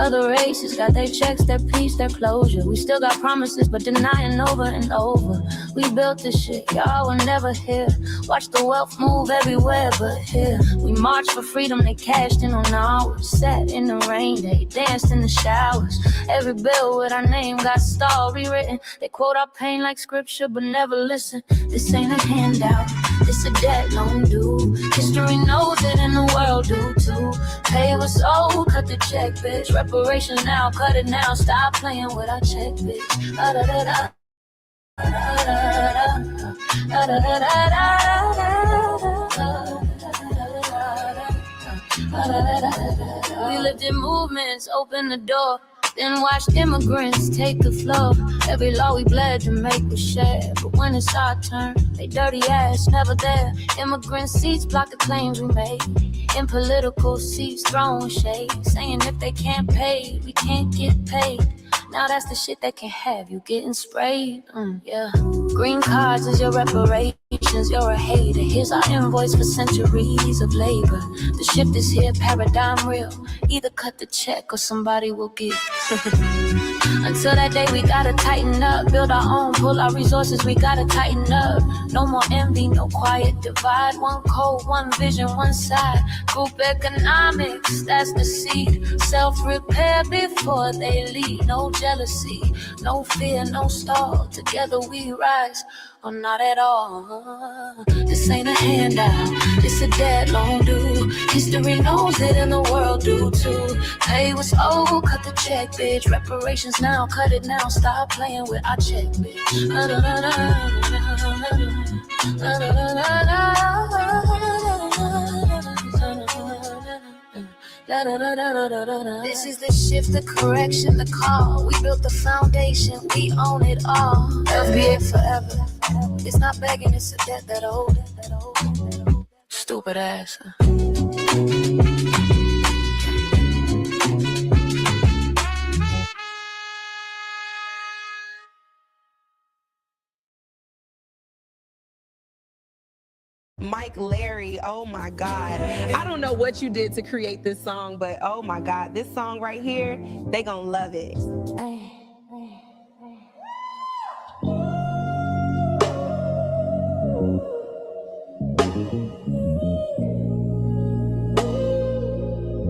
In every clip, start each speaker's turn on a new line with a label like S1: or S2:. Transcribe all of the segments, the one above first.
S1: Other races got their checks, their peace, their closure. We still got promises, but denying over and over. We built this shit, y'all were never here. Watch the wealth move everywhere but here. We marched for freedom, they cashed in on ours. Sat in the rain, they danced in the showers. Every bill with our name got stalled, rewritten. They quote our pain like scripture, but never listen. This ain't a handout, this a debt loan due. History knows it and the world do too. Pay what's owed, cut the check, bitch. Reparations now, cut it now. Stop playing with our check, bitch. Da-da-da-da. We lived in movements, open the door, then watched immigrants take the floor. Every law we bled to make was shared, but when it's our turn, they dirty ass, never there. Immigrant seats block the claims we made. In political seats, throwing shade, saying if they can't pay, we can't get paid. Now that's the shit that can have you getting sprayed. Yeah. Green cards is your reparations, you're a hater. Here's our invoice for centuries of labor. The shift is here, paradigm real. Either cut the check or somebody will give. Until that day we gotta tighten up, build our own, pull our resources, we gotta tighten up. No more envy, no quiet divide. One code, one vision, one side. Group economics, that's the seed. Self-repair before they lead. No jealousy, no fear, no stall. Together we rise, or not at all. This ain't a handout, it's a dead loan due. History knows it and the world do too. Pay what's owed, cut the check, bitch. Reparations now, cut it now. Stop playing with our check, bitch. This is the shift, the correction, the call. We built the foundation, we own it all. RVA forever. It's not begging, it's a debt that owed. Stupid ass.
S2: Mike Larry, oh my God. I don't know what you did to create this song, but oh my God, this song right here, they gonna love it.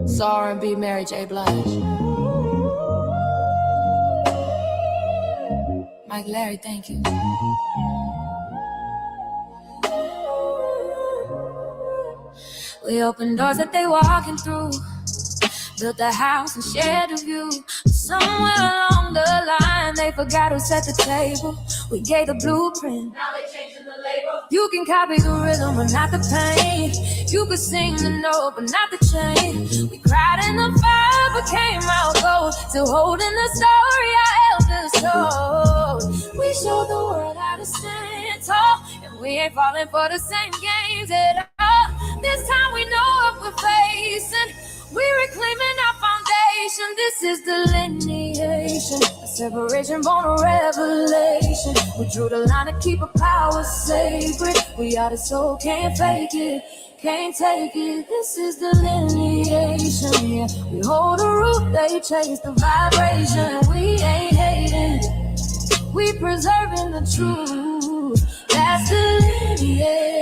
S1: It's R&B Mary J. Blige. Mike Larry, thank you. We opened doors that they walking through, built a house and shared a view. Somewhere along the line, they forgot who set the table. We gave the blueprint, now they changing the label. You can copy the rhythm, but not the pain. You could sing the note, but not the chain. We cried in the fire, but came out gold. Still holding the story our elders told. We showed the world how to stand tall, and we ain't falling for the same games at all. This time we know what we're facing. We're reclaiming our foundation. This is delineation, a separation born of revelation. We drew the line to keep our power sacred. We are the soul, can't fake it, can't take it. This is delineation, yeah. We hold the root, they chase the vibration. We ain't hating, we preserving the truth. That's delineation.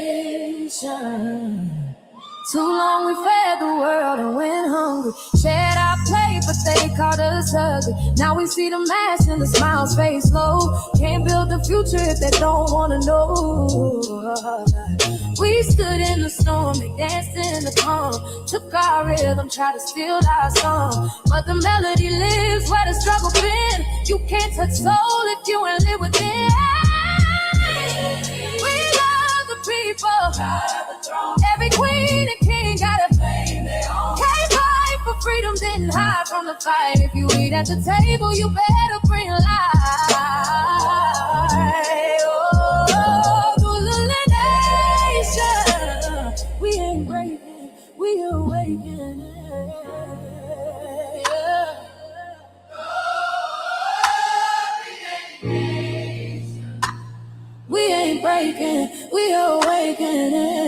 S1: Too long we fed the world and went hungry. Shared our plate, but they called us ugly. Now we see the mask and the smiles face low. Can't build the future if they don't wanna know. We stood in the storm, they danced in the calm. Took our rhythm, tried to steal our song. But the melody lives where the struggle been. You can't touch soul if you ain't live within. We love the people. Every queen and king gotta claim their own. Can't fight for freedom, didn't hide from the fight. If you eat at the table, you better bring life. Oh, through the nation, we ain't breaking, we awakening. We ain't breaking, we awakening.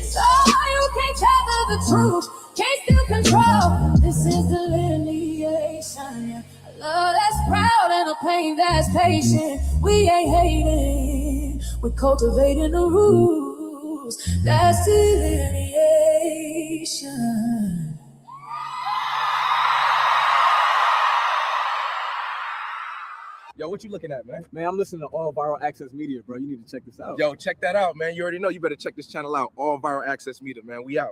S1: So you can't tether the truth, can't still control. This is delineation. A love that's proud and a pain that's patient. We ain't hating, we're cultivating the rules. That's delineation.
S3: Yo, what you looking at, man?
S4: Man, I'm listening to All Viral Access Media, bro. You need to check this out.
S3: Yo, check that out, man. You already know. You better check this channel out. All Viral Access Media, man. We out.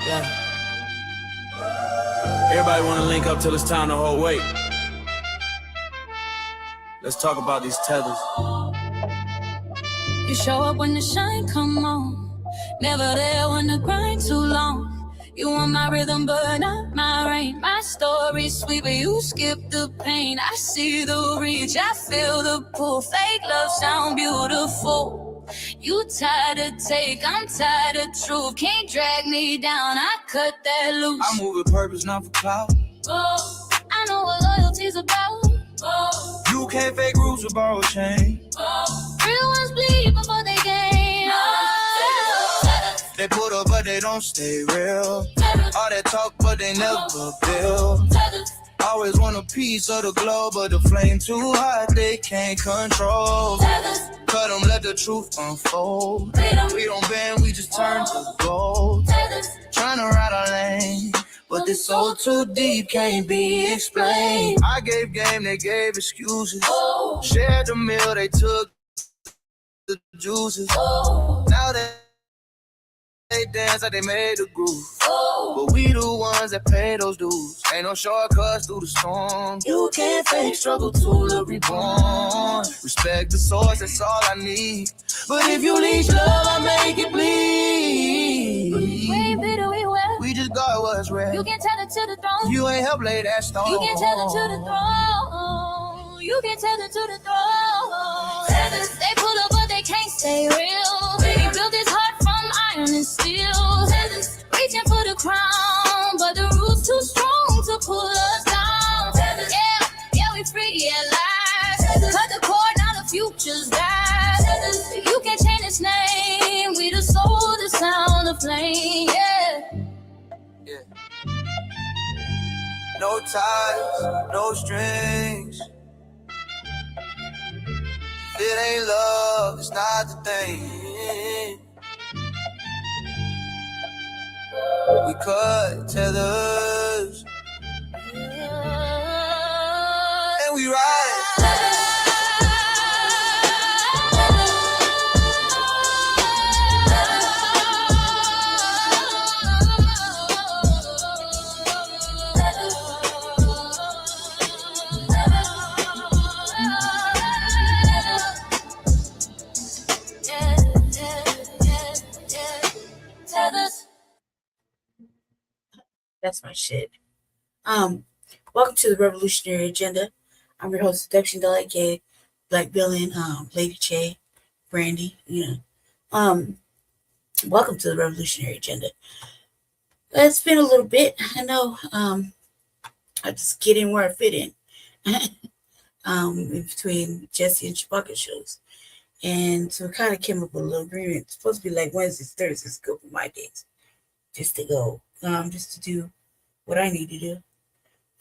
S5: Yeah. Everybody want to link up till it's time to hold weight. Let's talk about these tethers.
S1: You show up when the shine come on, never there when the grind too long. You want my rhythm but not my rain. My story's sweet but you skip the pain. I see the reach, I feel the pull. Fake love sound beautiful. You tired of take, I'm tired of truth. Can't drag me down, I cut that loose.
S5: I move with purpose, not for clout.
S1: Oh, I know what loyalty's about. Oh,
S5: You can't fake rules with borrowed chain.
S1: oh, real ones bleed before they gain. Oh,
S5: They put up but they don't stay real. All that talk but they never build. Always want a piece of the globe, but the flame too hot, they can't control. Cut them, let the truth unfold. We don't bend, we just turn to gold. Trying to ride our lane, but this soul too deep, can't be explained. I gave game, they gave excuses. Shared the meal, they took the juices. Now they dance like they made the groove. But we the ones that pay those dues. Ain't no shortcuts through the storm. You can't fake struggle to look reborn. Respect the source, that's all I need. But if you leash love, I make it bleed.
S1: we ain't bitter, we well.
S5: We just got what's real.
S1: You can tell it to the throne.
S5: You ain't help lay that stone.
S1: You can tell it to the throne. You can tell it to the throne. They pull up but they can't stay real. They built this heart from iron and steel. Reaching for the crown, but the roots too strong to pull us down. Yeah, we free at last. Cut the cord, now the future's vast. You can change its name. We the soul, the sound, the flame.
S5: Yeah. No ties, no strings. It ain't love, it's not the thing. We cut tethers and we ride.
S6: That's my shit. Welcome to the Revolutionary Agenda. I'm your host, Seduction Delegate, Black Billion, Lady Che, Brandy, welcome to the Revolutionary Agenda. It's been a little bit. I know. I just get in where I fit in. In between Jesse and Chewbacca shows. And so I kind of came up with a little agreement. It's supposed to be like Wednesdays, Thursdays, a couple of my days. Just to go. Just to do what I need to do,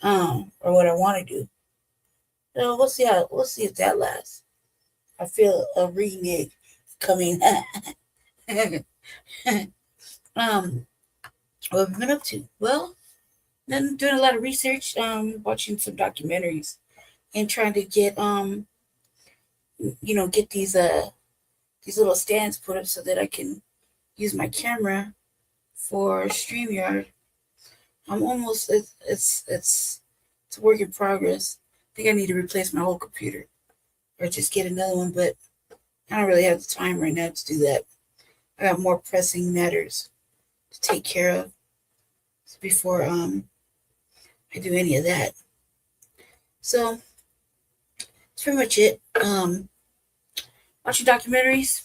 S6: or what I want to do. So we'll see if that lasts. I feel a renege coming. What have I been up to? Well, then doing a lot of research, watching some documentaries, and trying to get get these little stands put up so that I can use my camera for StreamYard. I'm almost, it's a work in progress. I think I need to replace my whole computer or just get another one, but I don't really have the time right now to do that. I got more pressing matters to take care of before I do any of that. So that's pretty much it. Watching documentaries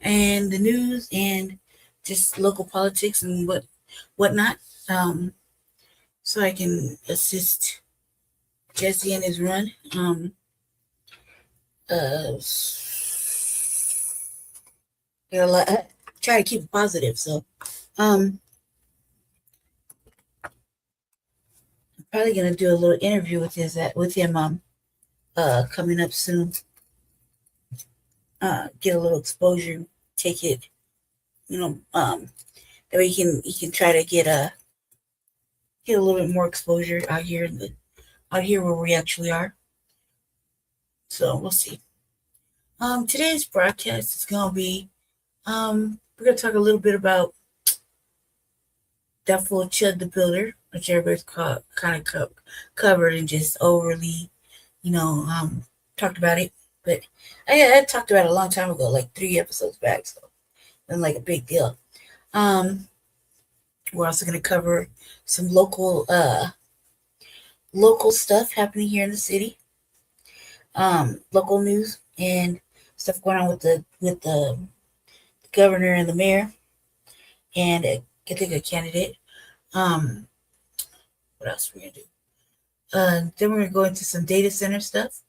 S6: and the news and just local politics and what whatnot, so I can assist Jesse in his run. Try to keep it positive. So, I'm probably gonna do a little interview with him coming up soon. Get a little exposure, take it, that way he can try to get a little bit more exposure out here where we actually are. So we'll see. Today's broadcast is gonna be we're gonna talk a little bit about that full Chud the Builder, which everybody's kind of covered and just overly, talked about it. But I talked about it a long time ago, like 3 episodes back, so it's like a big deal. We're also going to cover some local stuff happening here in the city, local news and stuff going on with the governor and the mayor, and I think a candidate. What else are we gonna do? Then we're gonna go into some data center stuff,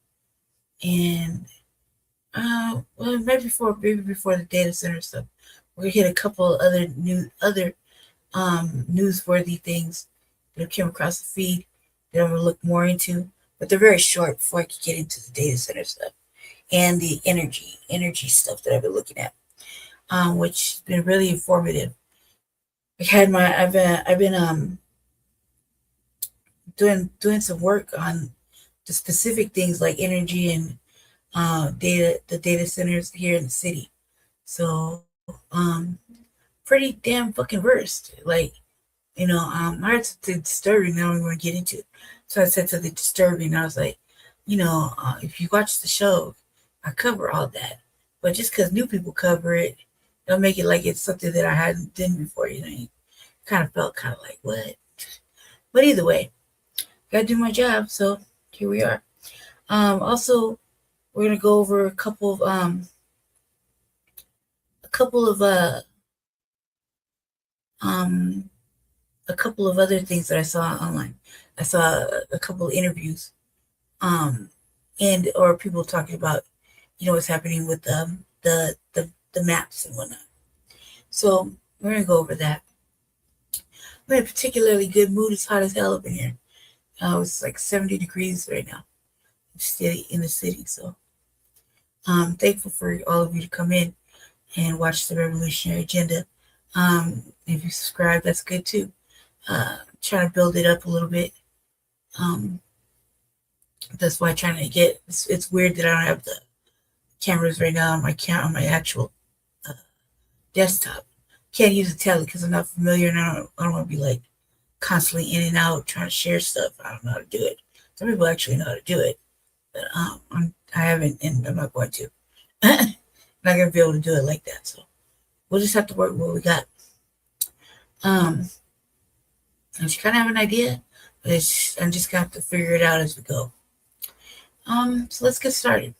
S6: and maybe before the data center stuff, we're gonna hit a couple of other newsworthy things that came across the feed that I'm gonna look more into, but they're very short before I can get into the data center stuff and the energy stuff that I've been looking at, which has been really informative. I've been doing some work on the specific things like energy and the data centers here in the city. So pretty damn fucking versed. Like, I heard something disturbing that I'm going to get into. So I said something disturbing. I was like, if you watch the show, I cover all that. But just because new people cover it, don't make it like it's something that I hadn't done before. You kind of felt kind of like, what? But either way, gotta do my job. So here we are. Also, we're gonna go over a couple of other things that I saw online. I saw a couple of interviews, and or people talking about, what's happening with the maps and whatnot. So we're gonna go over that. I'm in a particularly good mood. It's hot as hell up in here. It's like 70 degrees right now in the city. So I'm thankful for all of you to come in and watch the Revolutionary Agenda. If you subscribe, that's good too. Trying to build it up a little bit. That's why I'm trying to get. It's weird that I don't have the cameras right now on my actual desktop. Can't use a tablet because I'm not familiar, and I don't want to be like constantly in and out trying to share stuff. I don't know how to do it. Some people actually know how to do it, but I haven't, and I'm not going to. Not gonna be able to do it like that. So we'll just have to work with what we got. I just kind of have an idea, but I'm just gonna have to figure it out as we go. So let's get started.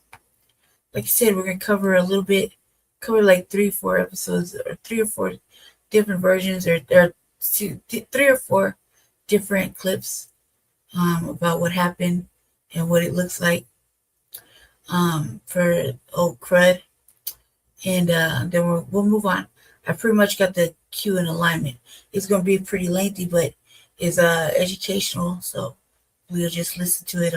S6: Like I said, we're gonna cover like 3 or 4 episodes, or 3 or 4 different versions, or 3 or 4 different clips about what happened and what it looks like for old crud, and then we'll move on. I pretty much got the cue in alignment. It's gonna be pretty lengthy, but it's educational, so we'll just listen to it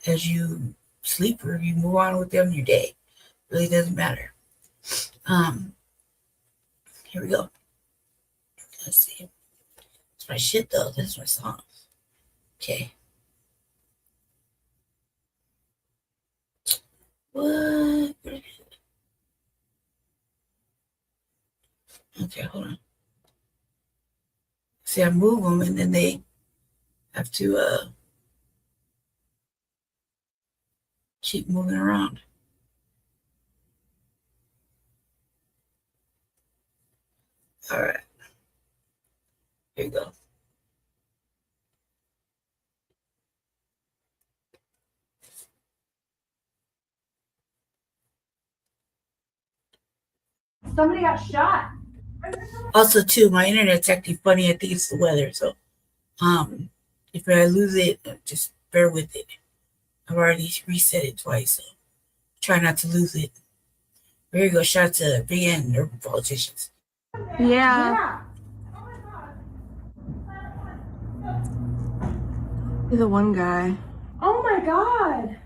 S6: as you sleep or you move on with them in your day. Really doesn't matter. Here we go. Let's see. It's my shit though. This is my song. Okay. What? Okay, hold on. See, I move them and then they have to keep moving around. All right. Here you go.
S7: Somebody got shot.
S6: Also, too, my internet's acting funny. I think it's the weather. So, if I lose it, just bear with it. I've already reset it twice, so try not to lose it. Here you go. Shout out to RVA and urban politicians.
S2: Yeah. You're the one guy. Oh my God.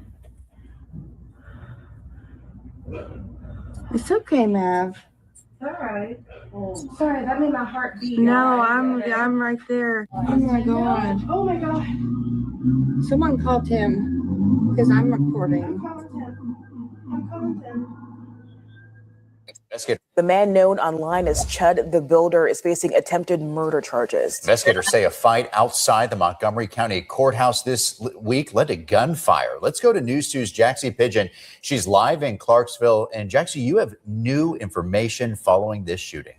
S2: It's okay, Mav.
S7: All right. Sorry, that made my heart beat.
S2: No, I'm right there. Oh my God.
S7: Oh my God.
S2: Someone called him because I'm recording.
S7: I'm calling him.
S8: The man known online as Chud the Builder is facing attempted murder charges.
S9: Investigators say a fight outside the Montgomery County Courthouse this week led to gunfire. Let's go to News 2's Jaxie Pigeon. She's live in Clarksville. And Jaxie, you have new information following this shooting.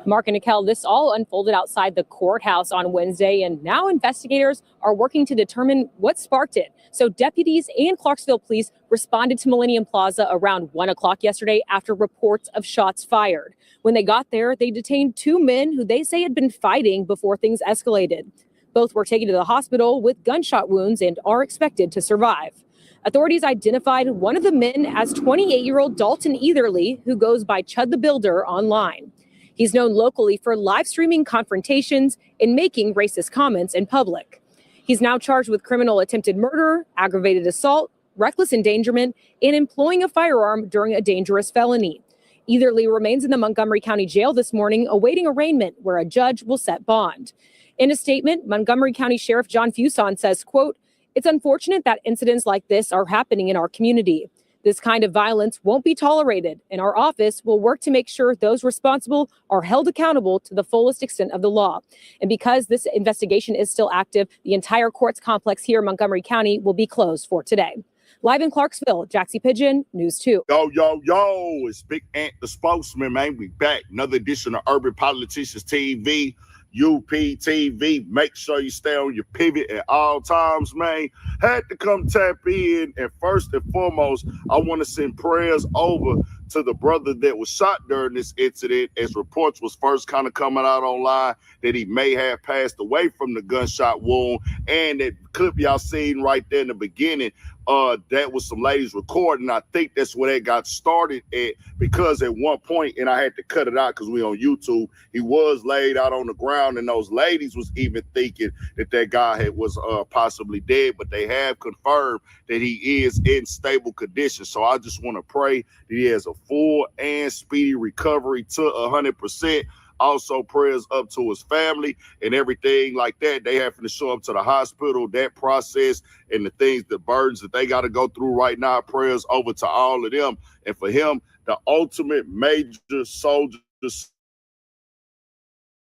S10: Mark and Nikel, this all unfolded outside the courthouse on Wednesday, and now investigators are working to determine what sparked it. So deputies and Clarksville police responded to Millennium Plaza around 1 o'clock yesterday after reports of shots fired. When they got there, they detained two men who they say had been fighting before things escalated. Both were taken to the hospital with gunshot wounds and are expected to survive. Authorities identified one of the men as 28-year-old Dalton Etherly, who goes by Chud the Builder online. He's known locally for live streaming confrontations and making racist comments in public. He's now charged with criminal attempted murder, aggravated assault, reckless endangerment, and employing a firearm during a dangerous felony. Etherly remains in the Montgomery County Jail this morning, awaiting arraignment where a judge will set bond. In a statement, Montgomery County Sheriff John Fuson says, quote, "It's unfortunate that incidents like this are happening in our community. This kind of violence won't be tolerated, and our office will work to make sure those responsible are held accountable to the fullest extent of the law." And because this investigation is still active, the entire courts complex here in Montgomery County will be closed for today. Live in Clarksville, Jaxie Pigeon, News 2.
S11: Yo, yo, yo, it's Big Ant the spokesman, man. We back. Another edition of Urban Politicians TV. UPTV. Make sure you stay on your pivot at all times, man. Had to come tap in. And first and foremost, I want to send prayers over to the brother that was shot during this incident, as reports was first kind of coming out online that he may have passed away from the gunshot wound. And that clip y'all seen right there in the beginning, that was some ladies recording. I think that's where that got started at, because at one point, and I had to cut it out because we on YouTube, he was laid out on the ground, and those ladies was even thinking that that guy was possibly dead, but they have confirmed that he is in stable condition. So I just want to pray that he has a full and speedy recovery to 100%. Also, prayers up to his family and everything like that. They having to show up to the hospital, that process and the things, the burdens that they got to go through right now. Prayers over to all of them. And for him, the ultimate major soldier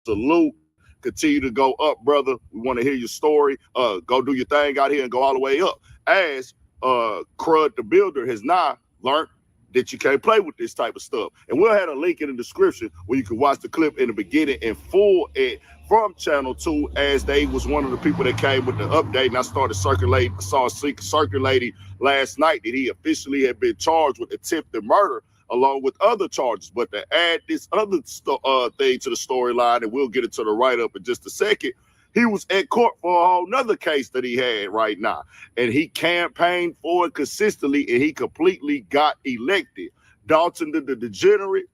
S11: salute. Continue to go up, brother. We want to hear your story. Go do your thing out here and go all the way up. As Crud the Builder has now learned that you can't play with this type of stuff. And we'll have a link in the description where you can watch the clip in the beginning in full from Channel 2, as they was one of the people that came with the update. And I started circulating last night that he officially had been charged with attempted murder along with other charges. But to add this other thing to the storyline, and we'll get into the write-up in just a second, he was at court for a whole nother case that he had right now. And he campaigned for it consistently, and he completely got elected. Dalton the degenerate,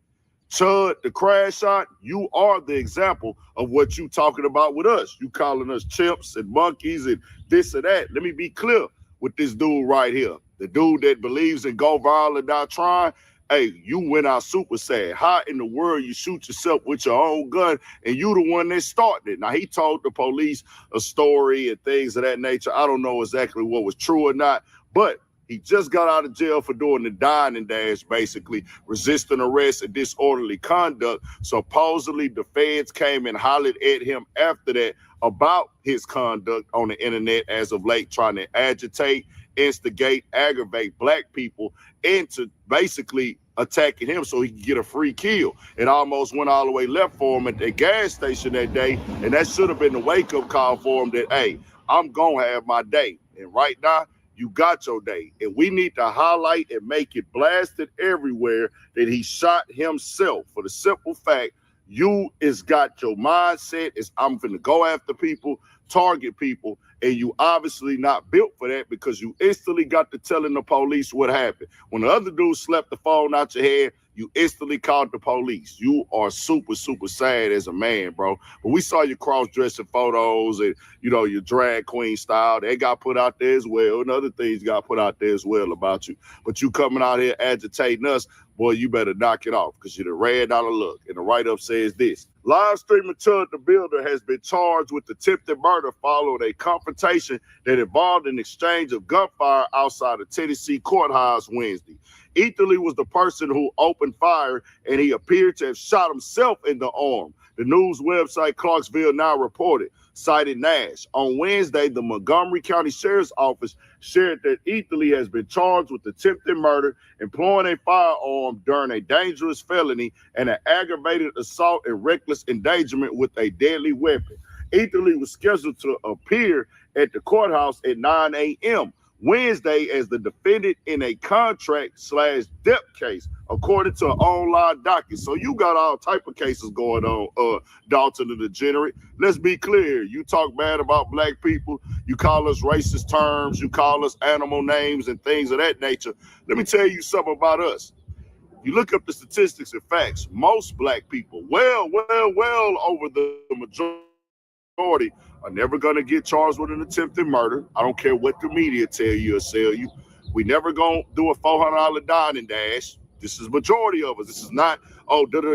S11: Chud the crash out, you are the example of what you talking about with us. You calling us chimps and monkeys and this and that. Let me be clear with this dude right here. The dude that believes in go viral and not trying. Hey, you went out super sad. How in the world you shoot yourself with your own gun and you the one that started it? Now, he told the police a story and things of that nature. I don't know exactly what was true or not, but he just got out of jail for doing the dining dash, basically resisting arrest and disorderly conduct. Supposedly, the feds came and hollered at him after that about his conduct on the internet as of late, trying to agitate, instigate, aggravate black people into basically attacking him so he could get a free kill. It almost went all the way left for him at the gas station that day, and that should have been the wake-up call for him that, hey, I'm going to have my day. And right now, you got your day. And we need to highlight and make it blasted everywhere that he shot himself, for the simple fact you is got your mindset is I'm finna go after people, target people, and you obviously not built for that, because you instantly got to telling the police what happened. When the other dude slapped the phone out your head, you instantly called the police. You are super, super sad as a man, bro. But we saw your cross-dressing photos and, you know, your drag queen style. They got put out there as well, and other things got put out there as well about you. But you coming out here agitating us, boy, you better knock it off, because you done ran out of luck. And the write-up says this: live streamer Chud the Builder has been charged with attempted murder following a confrontation that involved an exchange of gunfire outside a Tennessee courthouse Wednesday. Etherly was the person who opened fire, and he appeared to have shot himself in the arm. The news website Clarksville Now reported, citing Nash. On Wednesday, the Montgomery County Sheriff's Office shared that Etherly has been charged with attempted murder, employing a firearm during a dangerous felony, and an aggravated assault and reckless endangerment with a deadly weapon. Etherly was scheduled to appear at the courthouse at 9 a.m. Wednesday as the defendant in a contract/debt case, according to an online docket. So you got all type of cases going on, Dalton the Degenerate. Let's be clear. You talk bad about black people. You call us racist terms. You call us animal names and things of that nature. Let me tell you something about us. You look up the statistics and facts. Most black people, well over the majority, are never going to get charged with an attempted murder. I don't care what the media tell you or sell you. We never going to do a $400 dining dash. This is majority of us. This is not,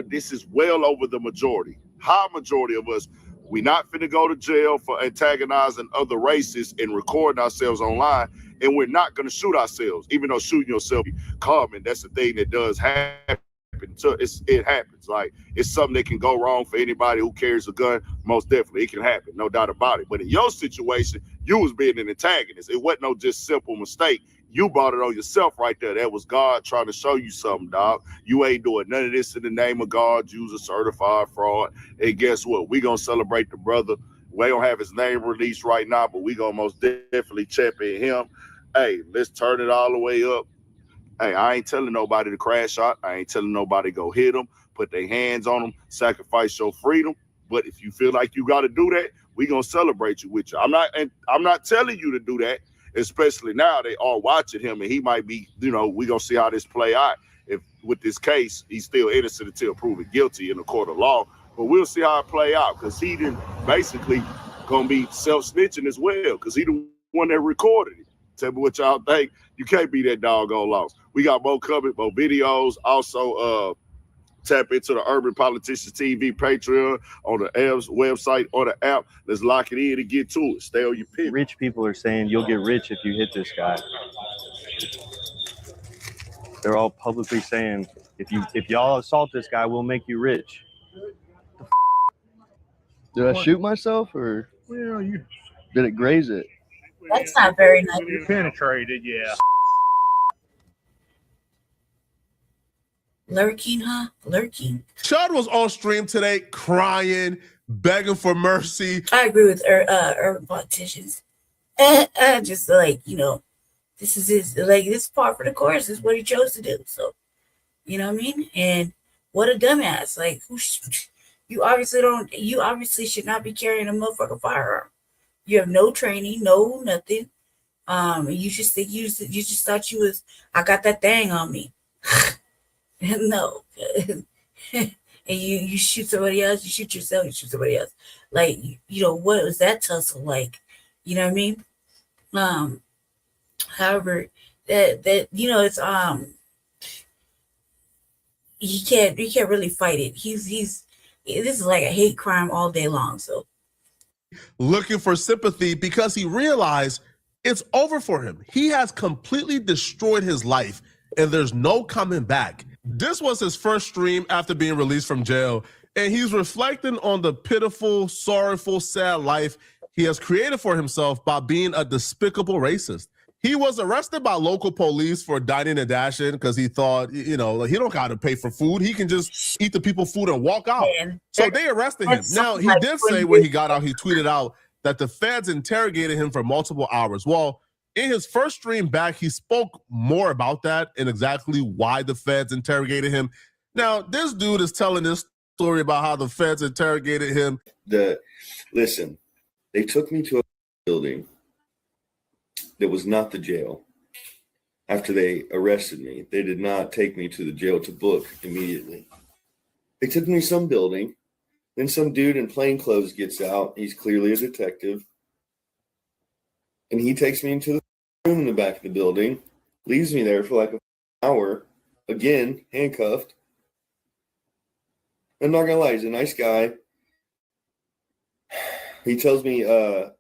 S11: this is well over the majority. High majority of us. We not finna go to jail for antagonizing other races and recording ourselves online. And we're not going to shoot ourselves, even though shooting yourself is common. That's the thing that does happen. It happens. Like, it's something that can go wrong for anybody who carries a gun. Most definitely, it can happen, no doubt about it. But in your situation, you was being an antagonist. It wasn't no just simple mistake. You brought it on yourself right there. That was God trying to show you something, dog. You ain't doing none of this in the name of God. You's a certified fraud. And guess what? We gonna celebrate the brother. We don't have his name released right now, but we gonna most definitely champion him. Hey, let's turn it all the way up. Hey, I ain't telling nobody to crash out. I ain't telling nobody to go hit them, put their hands on them, sacrifice your freedom. But if you feel like you got to do that, we gonna celebrate you with you. I'm not telling you to do that, especially now they are watching him, and he might be, we gonna see how this play out. If with this case, he's still innocent until proven guilty in the court of law. But we'll see how it play out, because he didn't basically gonna be self-snitching as well, because he the one that recorded it. Tell me what y'all think. You can't be that doggone lost. We got more coming, more videos. Also, tap into the Urban Politicians TV Patreon on the website or the app. Let's lock it in and get to it. Stay on your pivot.
S12: Rich people are saying you'll get rich if you hit this guy. They're all publicly saying if y'all assault this guy, we'll make you rich.
S13: Did I shoot myself, or did it graze it?
S6: That's not very nice.
S14: You penetrated, yeah.
S6: Lurking, huh? Lurking.
S15: Chud was on stream today crying, begging for mercy.
S6: I agree with urban politicians. Just like, this is his, this is part for the course. This is what he chose to do. So, you know what I mean? And what a dumbass. Like, you obviously should not be carrying a motherfucking firearm. You have no training, no nothing. You just think you just thought you was, I got that thing on me. No. And you shoot somebody else, you shoot yourself, you shoot somebody else. Like, what was that tussle like? You know what I mean? However, that it's he can't really fight it. This is like a hate crime all day long. So
S15: looking for sympathy because he realized it's over for him. He has completely destroyed his life and there's no coming back. This was his first stream after being released from jail, and he's reflecting on the pitiful, sorrowful, sad life he has created for himself by being a despicable racist. He was arrested by local police for dining and dashing because he thought, he don't got to pay for food. He can just eat the people's food and walk out. Man, so they arrested him. Now, he did say when he got out, he tweeted out that the feds interrogated him for multiple hours. Well, in his first stream back, he spoke more about that and exactly why the feds interrogated him. Now, this dude is telling this story about how the feds interrogated him.
S14: Listen, they took me to a building that was not the jail. After they arrested me, they did not take me to the jail to book immediately. They took me to some building. Then some dude in plain clothes gets out. He's clearly a detective. And he takes me into the room in the back of the building, leaves me there for like an hour, again, handcuffed. I'm not gonna lie, he's a nice guy. He tells me that,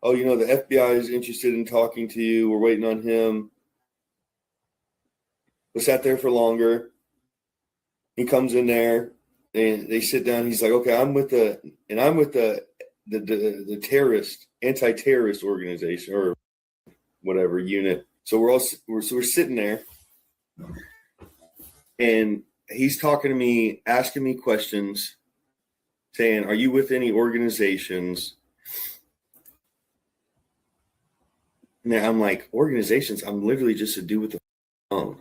S14: oh, you know, the FBI is interested in talking to you. We're waiting on him. We sat there for longer. He comes in there and they sit down. He's like, okay, I'm with the terrorist, anti-terrorist organization or whatever unit. So we're sitting there and he's talking to me, asking me questions, saying, are you with any organizations? Now I'm like, organizations? I'm literally just a dude with a phone.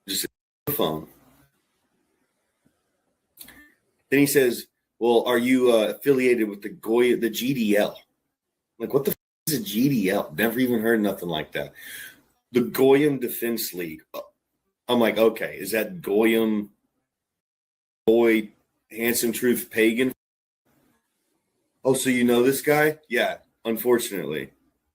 S14: Just a phone. Then he says, well, are you affiliated with the GDL? I'm like, what the is a GDL? Never even heard nothing like that. The Goyim Defense League. I'm like, okay, is that Goyim, boy, handsome truth, pagan? Oh, so you know this guy? Yeah, unfortunately.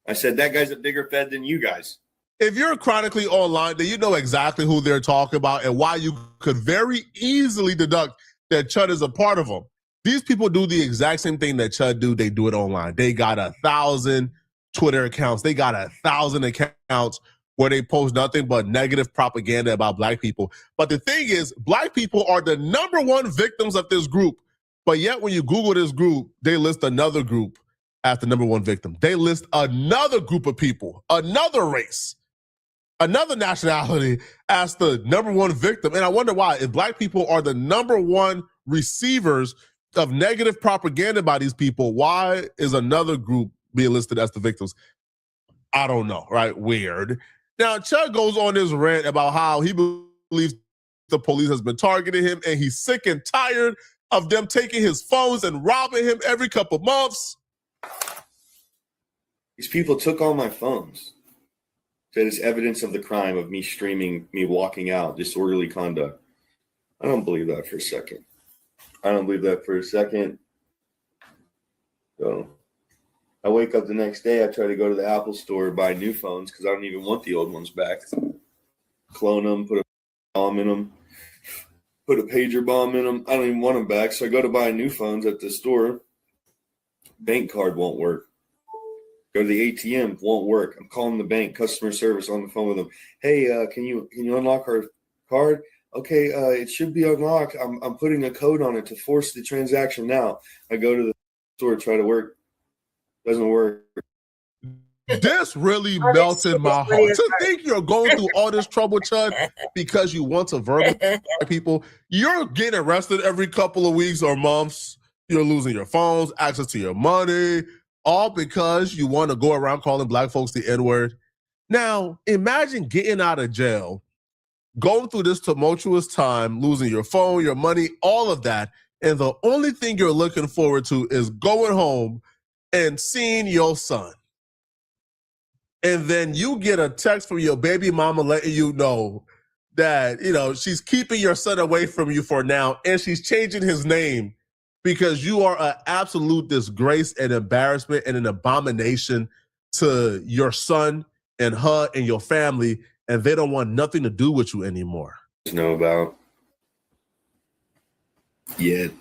S14: I said, that guy's a bigger Fed than you guys.
S15: If you're chronically online, then you know exactly who they're talking about and why you could very easily deduct that Chud is a part of them. These people do the exact same thing that Chud do. They do it online. They got 1,000 Twitter accounts. They got 1,000 accounts where they post nothing but negative propaganda about black people. But the thing is, black people are the #1 victims of this group. But yet when you Google this group, they list another group as the #1 victim. They list another group of people, another race, another nationality as the #1 victim. And I wonder why. If black people are the #1 receivers of negative propaganda by these people, why is another group being listed as the victims? I don't know, right? Weird. Now, Chud goes on this rant about how he believes the police has been targeting him and he's sick and tired of them taking his phones and robbing him every couple months.
S14: These people took all my phones. That is evidence of the crime of me streaming, me walking out, disorderly conduct. I don't believe that for a second. So I wake up the next day, I try to go to the Apple store, buy new phones because I don't even want the old ones back. Clone them, put a bomb in them, put a pager bomb in them. I don't even want them back. So I go to buy new phones at the store. Bank card won't work. Go to the ATM, won't work. I'm calling the bank, customer service on the phone with them. Hey, can you unlock our card? Okay, it should be unlocked. I'm putting a code on it to force the transaction now. I go to the store, try to work. Doesn't work.
S15: This really melted my heart. To think you're going through all this trouble, Chud, because you want to verbalize people. You're getting arrested every couple of weeks or months. You're losing your phones, access to your money, all because you want to go around calling black folks the N-word. Now, imagine getting out of jail, going through this tumultuous time, losing your phone, your money, all of that, and the only thing you're looking forward to is going home and seeing your son. And then you get a text from your baby mama letting you know that, you know, she's keeping your son away from you for now, and she's changing his name because you are an absolute disgrace and embarrassment and an abomination to your son and her and your family, and they don't want nothing to do with you anymore.
S14: Know about yet.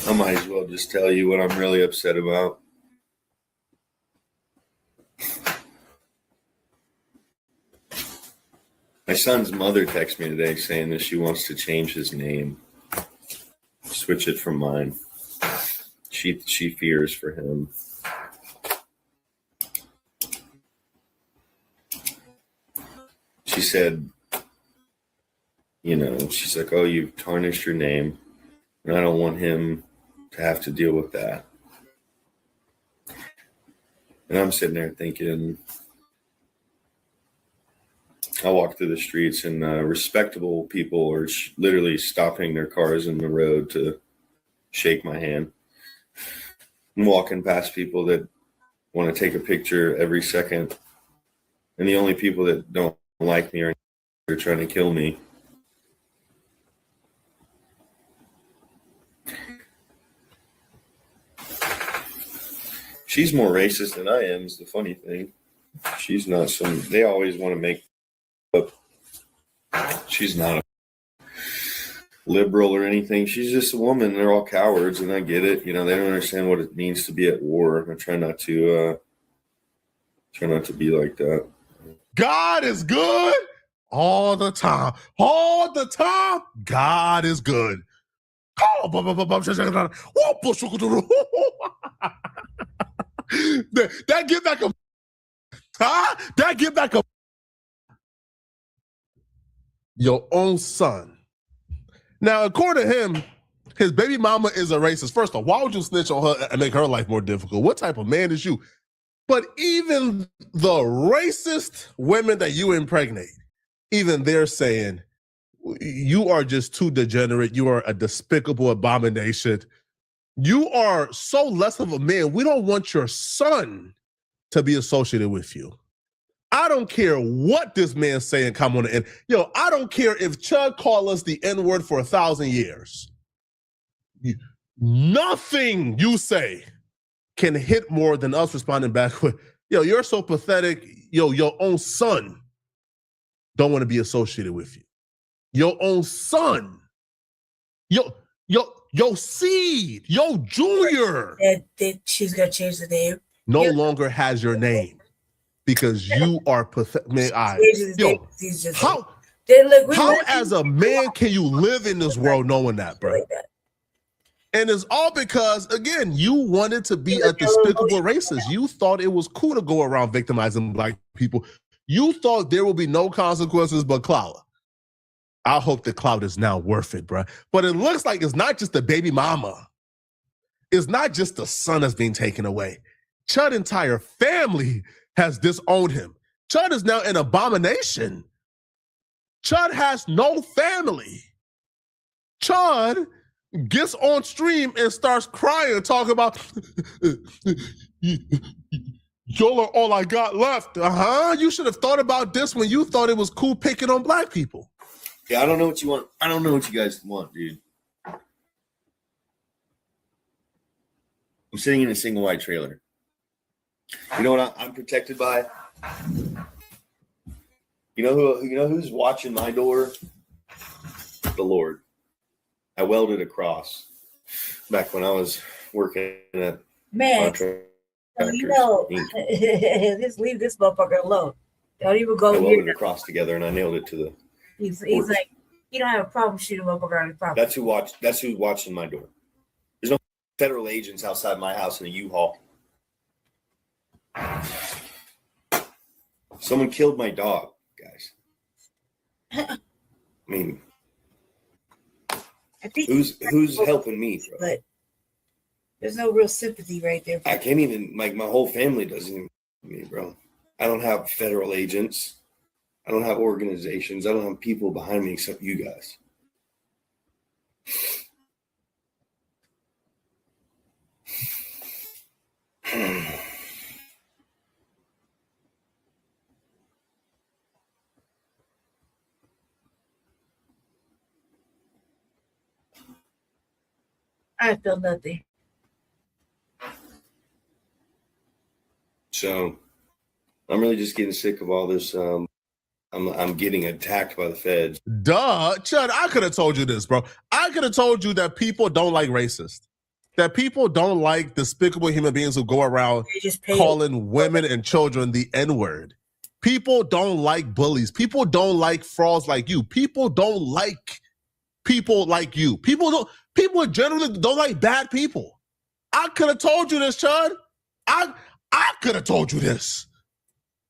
S14: I might as well just tell you what I'm really upset about. My son's mother texted me today saying that she wants to change his name, switch it from mine. She fears for him. She said, you know, she's like, oh, you've tarnished your name, and I don't want him to have to deal with that. And I'm sitting there thinking, I walk through the streets and respectable people are literally stopping their cars in the road to shake my hand. I'm walking past people that want to take a picture every second. And the only people that don't like me are trying to kill me. She's more racist than I am, is the funny thing. She's not they always want to make up. She's not a liberal or anything. She's just a woman. They're all cowards, and I get it. You know, they don't understand what it means to be at war. I try not to be like that.
S15: God is good all the time. All the time, God is good. That get back a that get back a your own son. Now, according to him, his baby mama is a racist. First of all, why would you snitch on her and make her life more difficult? What type of man is you? But even the racist women that you impregnate, even they're saying, you are just too degenerate. You are a despicable abomination. You are so less of a man. We don't want your son to be associated with you. I don't care what this man's saying, come on the end. Yo, I don't care if Chud called us the N-word for 1,000 years. Nothing you say can hit more than us responding back with, yo, you're so pathetic. Yo, your own son don't want to be associated with you. Your own son. Yo, seed, yo, junior.
S6: She's going to change the name.
S15: No longer has your name because you are pathetic. Man, how as a man can you live in this world knowing that, bro? And it's all because, again, you wanted to be a despicable racist. You thought it was cool to go around victimizing black people. You thought there will be no consequences but clout. I hope the clout is now worth it, bro. But it looks like it's not just the baby mama. It's not just the son that's being taken away. Chud's entire family has disowned him. Chud is now an abomination. Chud has no family. Chud gets on stream and starts crying, talking about, y'all are all I got left. You should have thought about this when you thought it was cool picking on black people.
S14: Yeah, I don't know what you want. I don't know what you guys want, dude. I'm sitting in a single wide trailer. You know what I'm protected by? You know who's watching my door? The Lord. I welded a cross back when I was working at
S6: just leave this motherfucker alone. Don't even go.
S14: I welded a cross together and I nailed it to the.
S6: He's like, you don't have a problem shooting motherfucker on the property.
S14: That's who's watching my door. There's no federal agents outside my house in a U-Haul. Someone killed my dog, guys. I mean, who's helping me, bro?
S6: But there's no real sympathy right there.
S14: I can't even, my whole family doesn't even me, bro. I don't have federal agents. I don't have organizations. I don't have people behind me except you guys.
S6: I feel nothing.
S14: So I'm really just getting sick of all this. I'm getting attacked by the feds.
S15: Duh, Chud, I could have told you this, bro. I could have told you that people don't like racists. That people don't like despicable human beings who go around calling women and children the N-word. People don't like bullies. People don't like frauds like you. People don't like people like you. People generally don't like bad people. I could have told you this, Chud. I could have told you this.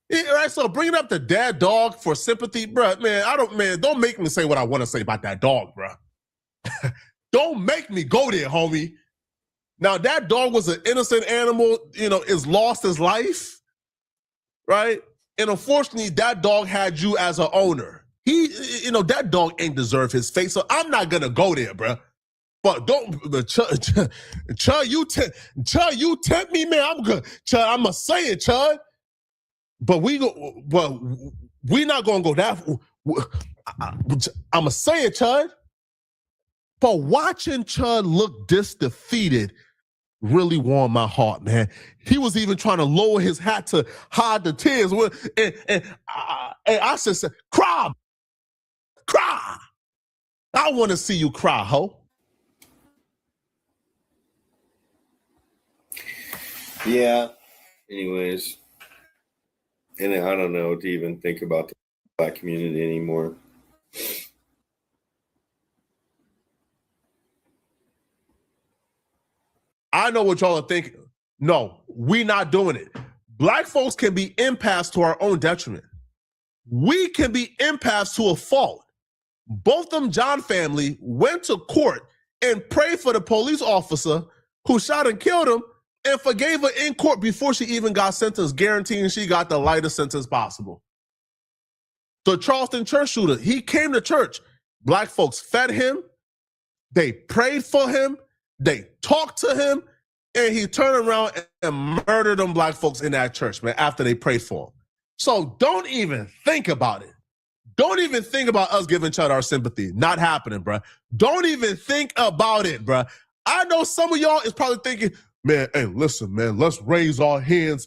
S15: Yeah, right, so bringing up the dad dog for sympathy, bro, don't make me say what I want to say about that dog, bro. Don't make me go there, homie. Now, that dog was an innocent animal, is lost his life. right? And unfortunately, that dog had you as an owner. That dog ain't deserve his fate, so I'm not gonna go there, bro. But Chud, you tempt me, man. I'm good, Chud. I'ma say it, Chud. But we not gonna go that. I'ma say it, Chud. But watching Chud look this defeated really warmed my heart, man. He was even trying to lower his hat to hide the tears. And I just said, cry. I want to see you cry, ho.
S14: Yeah. Anyways. And I don't know what to even think about the Black community anymore.
S15: I know what y'all are thinking. No, we not doing it. Black folks can be empaths to our own detriment. We can be empaths to a fault. Both them John family went to court and prayed for the police officer who shot and killed him and forgave her in court before she even got sentenced, guaranteeing she got the lightest sentence possible. The Charleston church shooter, he came to church. Black folks fed him. They prayed for him. They talked to him. And he turned around and murdered them Black folks in that church, man, after they prayed for him. So don't even think about it. Don't even think about us giving Chud our sympathy. Not happening, bro. Don't even think about it, bro. I know some of y'all is probably thinking, man, hey, listen, man, let's raise our hands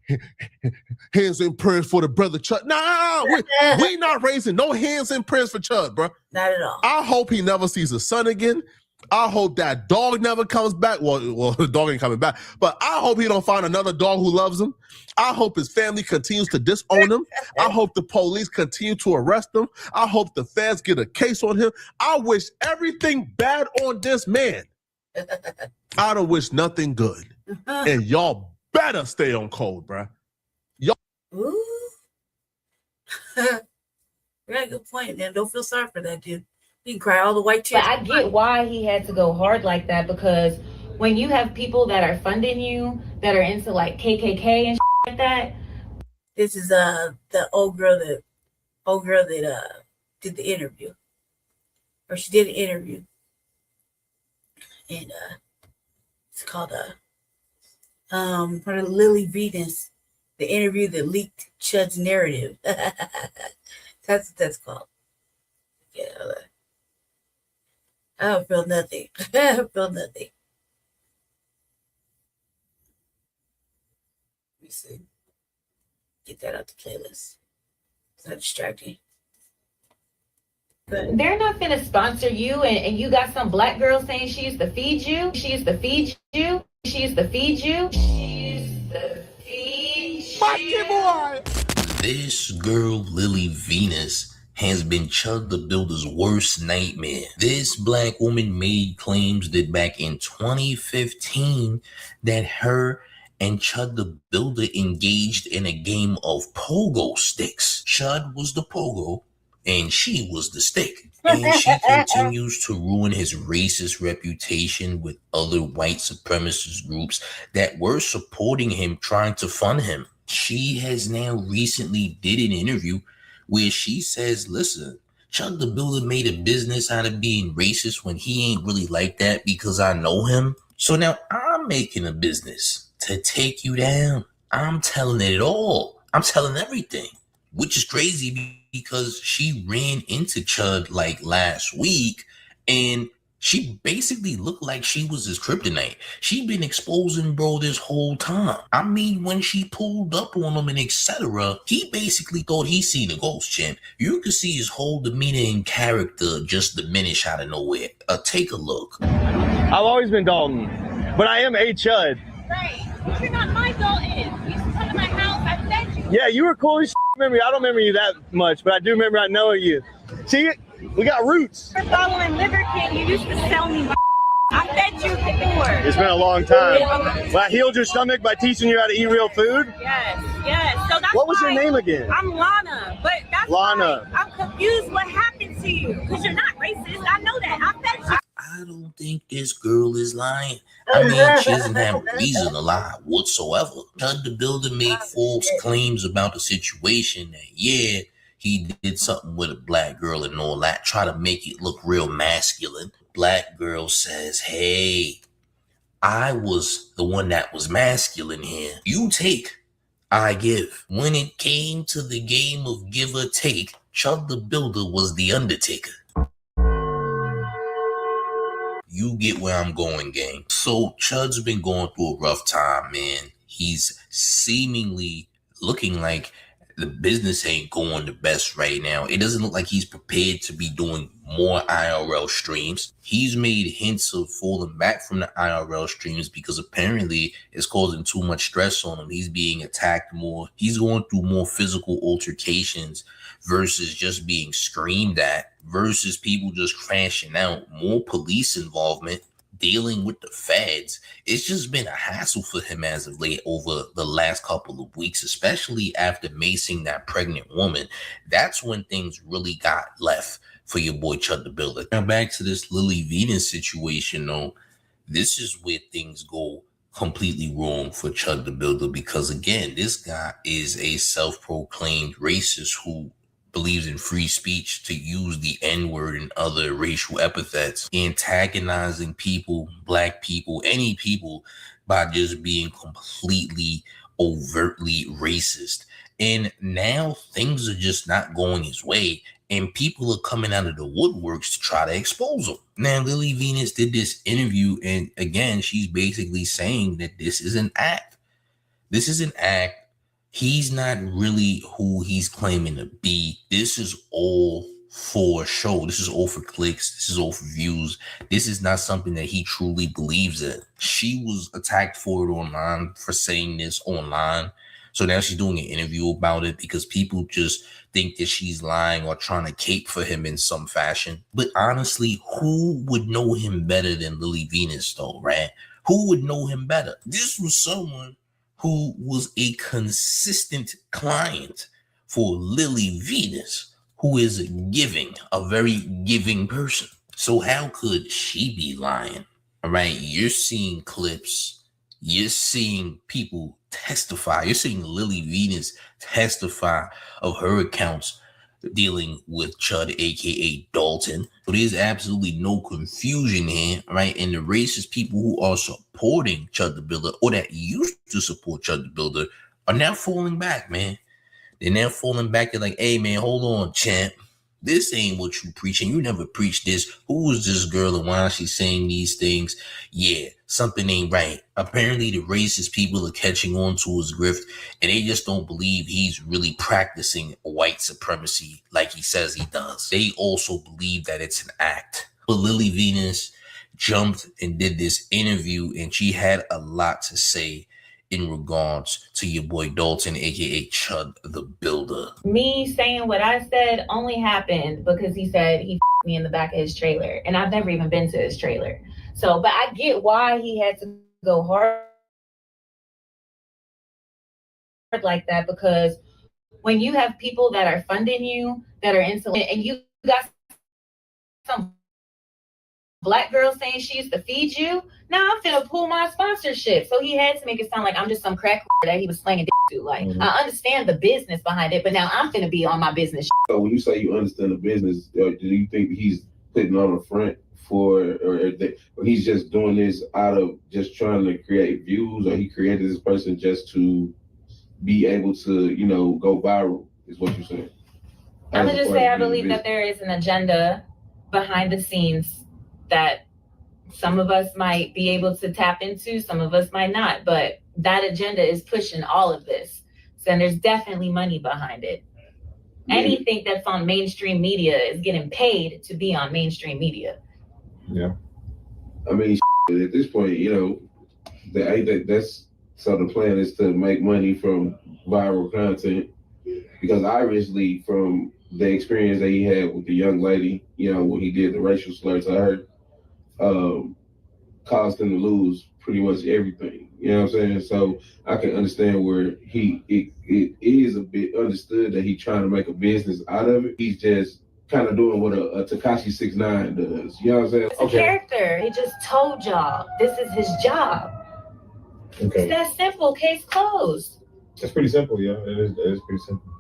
S15: in prayers for the brother Chud. Nah, we not raising no hands in prayers for Chud, bro.
S6: Not at all.
S15: I hope he never sees his son again. I hope that dog never comes back. Well, the dog ain't coming back. But I hope he don't find another dog who loves him. I hope his family continues to disown him. I hope the police continue to arrest him. I hope the feds get a case on him. I wish everything bad on this man. I don't wish nothing good. And y'all better stay on code, bruh. Y'all.
S6: Ooh. You got a good point, man. Don't feel sorry for that dude. He can cry all the white tears.
S16: But I get why he had to go hard like that, because when you have people that are funding you that are into like KKK and like that.
S6: This is the old girl that did the interview, or she did an interview, and it's called for Lily Venus, the interview that leaked Chud's narrative. That's what that's called. Yeah. I don't feel nothing. I don't feel nothing. Let me see. Get that out the playlist. It's not distracting. But
S16: they're not finna sponsor you, and you got some Black girl saying she used to feed you. She used to feed you. She used to feed you. She used to feed you.
S17: Boy. This girl, Lily Venus, has been Chud the Builder's worst nightmare. This Black woman made claims that back in 2015 that her and Chud the Builder engaged in a game of pogo sticks. Chud was the pogo and she was the stick. And she continues to ruin his racist reputation with other white supremacist groups that were supporting him, trying to fund him. She has now recently did an interview where she says, listen, Chud the Builder made a business out of being racist when he ain't really like that because I know him. So now I'm making a business to take you down. I'm telling it all. I'm telling everything, which is crazy because she ran into Chud like last week and she basically looked like she was his kryptonite. She'd been exposing bro this whole time. I mean, when she pulled up on him and etc., he basically thought he seen a ghost, champ. You could see his whole demeanor and character just diminish out of nowhere. Take a look.
S12: I've always been Dalton, but I am a Chud.
S18: Right, but you're not my Dalton. You used to come to my house, I fed you.
S12: Yeah, you were cool as shit. Remember, I don't remember you that much, but I do remember I know you. See, we got roots.
S18: You're following Liver King. You used to sell me. I fed you before.
S12: It's been a long time. Well, I healed your stomach by teaching you how to eat real food.
S18: Yes, yes. So that's
S12: what was your name again?
S18: I'm Lana, but that's
S12: Lana.
S18: I'm confused. What happened to you? Because you're not racist. I know that. I fed you.
S17: I don't think this girl is lying. I mean, she doesn't have a reason to lie whatsoever. Chud the Builder made false claims about the situation that, yeah, he did something with a black girl and all that, try to make it look real masculine. Black girl says, hey, I was the one that was masculine here. You take, I give. When it came to the game of give or take, Chud the Builder was the Undertaker. You get where I'm going, gang. So Chud's been going through a rough time, man. He's seemingly looking like the business ain't going the best right now. It doesn't look like he's prepared to be doing more IRL streams. He's made hints of falling back from the IRL streams because apparently it's causing too much stress on him. He's being attacked more. He's going through more physical altercations versus just being screamed at, versus people just crashing out, more police involvement, dealing with the feds. It's just been a hassle for him as of late over the last couple of weeks, especially after macing that pregnant woman. That's when things really got left for your boy Chud the Builder. Now back to this Lily Venus situation though. This is where things go completely wrong for Chud the Builder, because again, this guy is a self-proclaimed racist who believes in free speech to use the N-word and other racial epithets, antagonizing people, black people, any people, by just being completely overtly racist. And now things are just not going his way, and people are coming out of the woodworks to try to expose him. Now, Lily Venus did this interview, and again, she's basically saying that this is an act. This is an act. He's not really who he's claiming to be. This is all for show. This is all for clicks. This is all for views. This is not something that he truly believes in. She was attacked for it online, for saying this online. So now she's doing an interview about it because people just think that she's lying or trying to cape for him in some fashion. But honestly, who would know him better than Lily Venus though, right? Who would know him better? This was someone who was a consistent client for Lily Venus, who is giving, a very giving person. So how could she be lying? All right, you're seeing clips, you're seeing people testify, you're seeing Lily Venus testify of her accounts dealing with Chud, aka Dalton. So there's absolutely no confusion here, right? And the racist people who are supporting Chud the Builder, or that used to support Chud the Builder, are now falling back, man. They're now falling back. They're like, hey, man, hold on, champ. This ain't what you preaching. You never preached this. Who is this girl and why is she saying these things? Yeah, something ain't right. Apparently the racist people are catching on to his grift, and they just don't believe he's really practicing white supremacy like he says he does. They also believe that it's an act. But Lily Venus jumped and did this interview, and she had a lot to say in regards to your boy Dalton, aka Chud the Builder.
S16: Me saying what I said only happened because he said he f***ed me in the back of his trailer, and I've never even been to his trailer. So, but I get why he had to go hard like that, because when you have people that are funding you, that are insulin, and you got some black girl saying she used to feed you, now I'm finna pull my sponsorship. So he had to make it sound like I'm just some crack that he was slanging dick to. Like, I understand the business behind it, but now I'm finna be on my business.
S19: So when you say you understand the business, do you think he's putting on the front for, or he's just doing this out of just trying to create views, or he created this person just to be able to, you know, go viral, is what you're saying?
S16: I'm gonna just say I believe that there is an agenda behind the scenes that some of us might be able to tap into, some of us might not, but that agenda is pushing all of this. So, and there's definitely money behind it.
S19: Yeah.
S16: Anything that's on mainstream media is getting paid to be on mainstream media.
S19: Yeah. I mean, at this point, you know, that's so the plan is to make money from viral content, because obviously from the experience that he had with the young lady, you know, when he did the racial slur to her, caused him to lose pretty much everything. You know what I'm saying? So I can understand where it is a bit understood that he's trying to make a business out of it. He's just kind of doing what a Tekashi 6ix9ine does. You know what I'm saying?
S16: It's a character. He just told y'all this is his job.
S19: Okay.
S16: It's that simple. Case closed.
S19: That's pretty simple, yeah. It is pretty simple.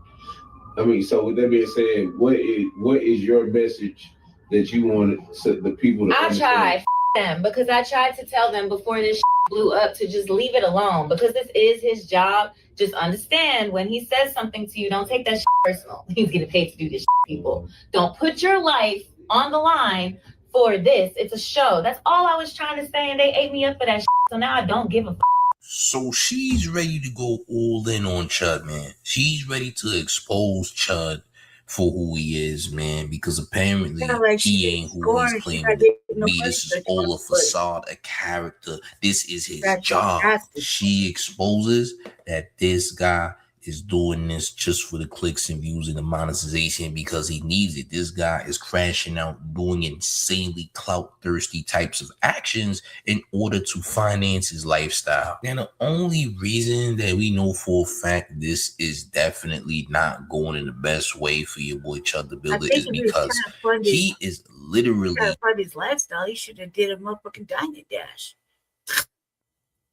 S19: I mean, so with that being said, what is your message that you want the people to understand?
S16: I tried them because I tried to tell them before this blew up to just leave it alone because this is his job. Just understand when he says something to you, don't take that personal. He's getting paid to do this people. Don't put your life on the line for this. It's a show. That's all I was trying to say, and they ate me up for that so now I don't give a
S17: So she's ready to go all in on Chud, man. She's ready to expose Chud for who he is, man, because apparently he ain't who he's claiming to be. This is all a facade, a character. This is his job. She exposes that this guy is doing this just for the clicks and views and the monetization because he needs it. This guy is crashing out, doing insanely clout-thirsty types of actions in order to finance his lifestyle. And the only reason that we know for a fact this is definitely not going in the best way for your boy Chud the Builder is because he is literally
S6: part of his lifestyle. He should have did a motherfucking dining dash.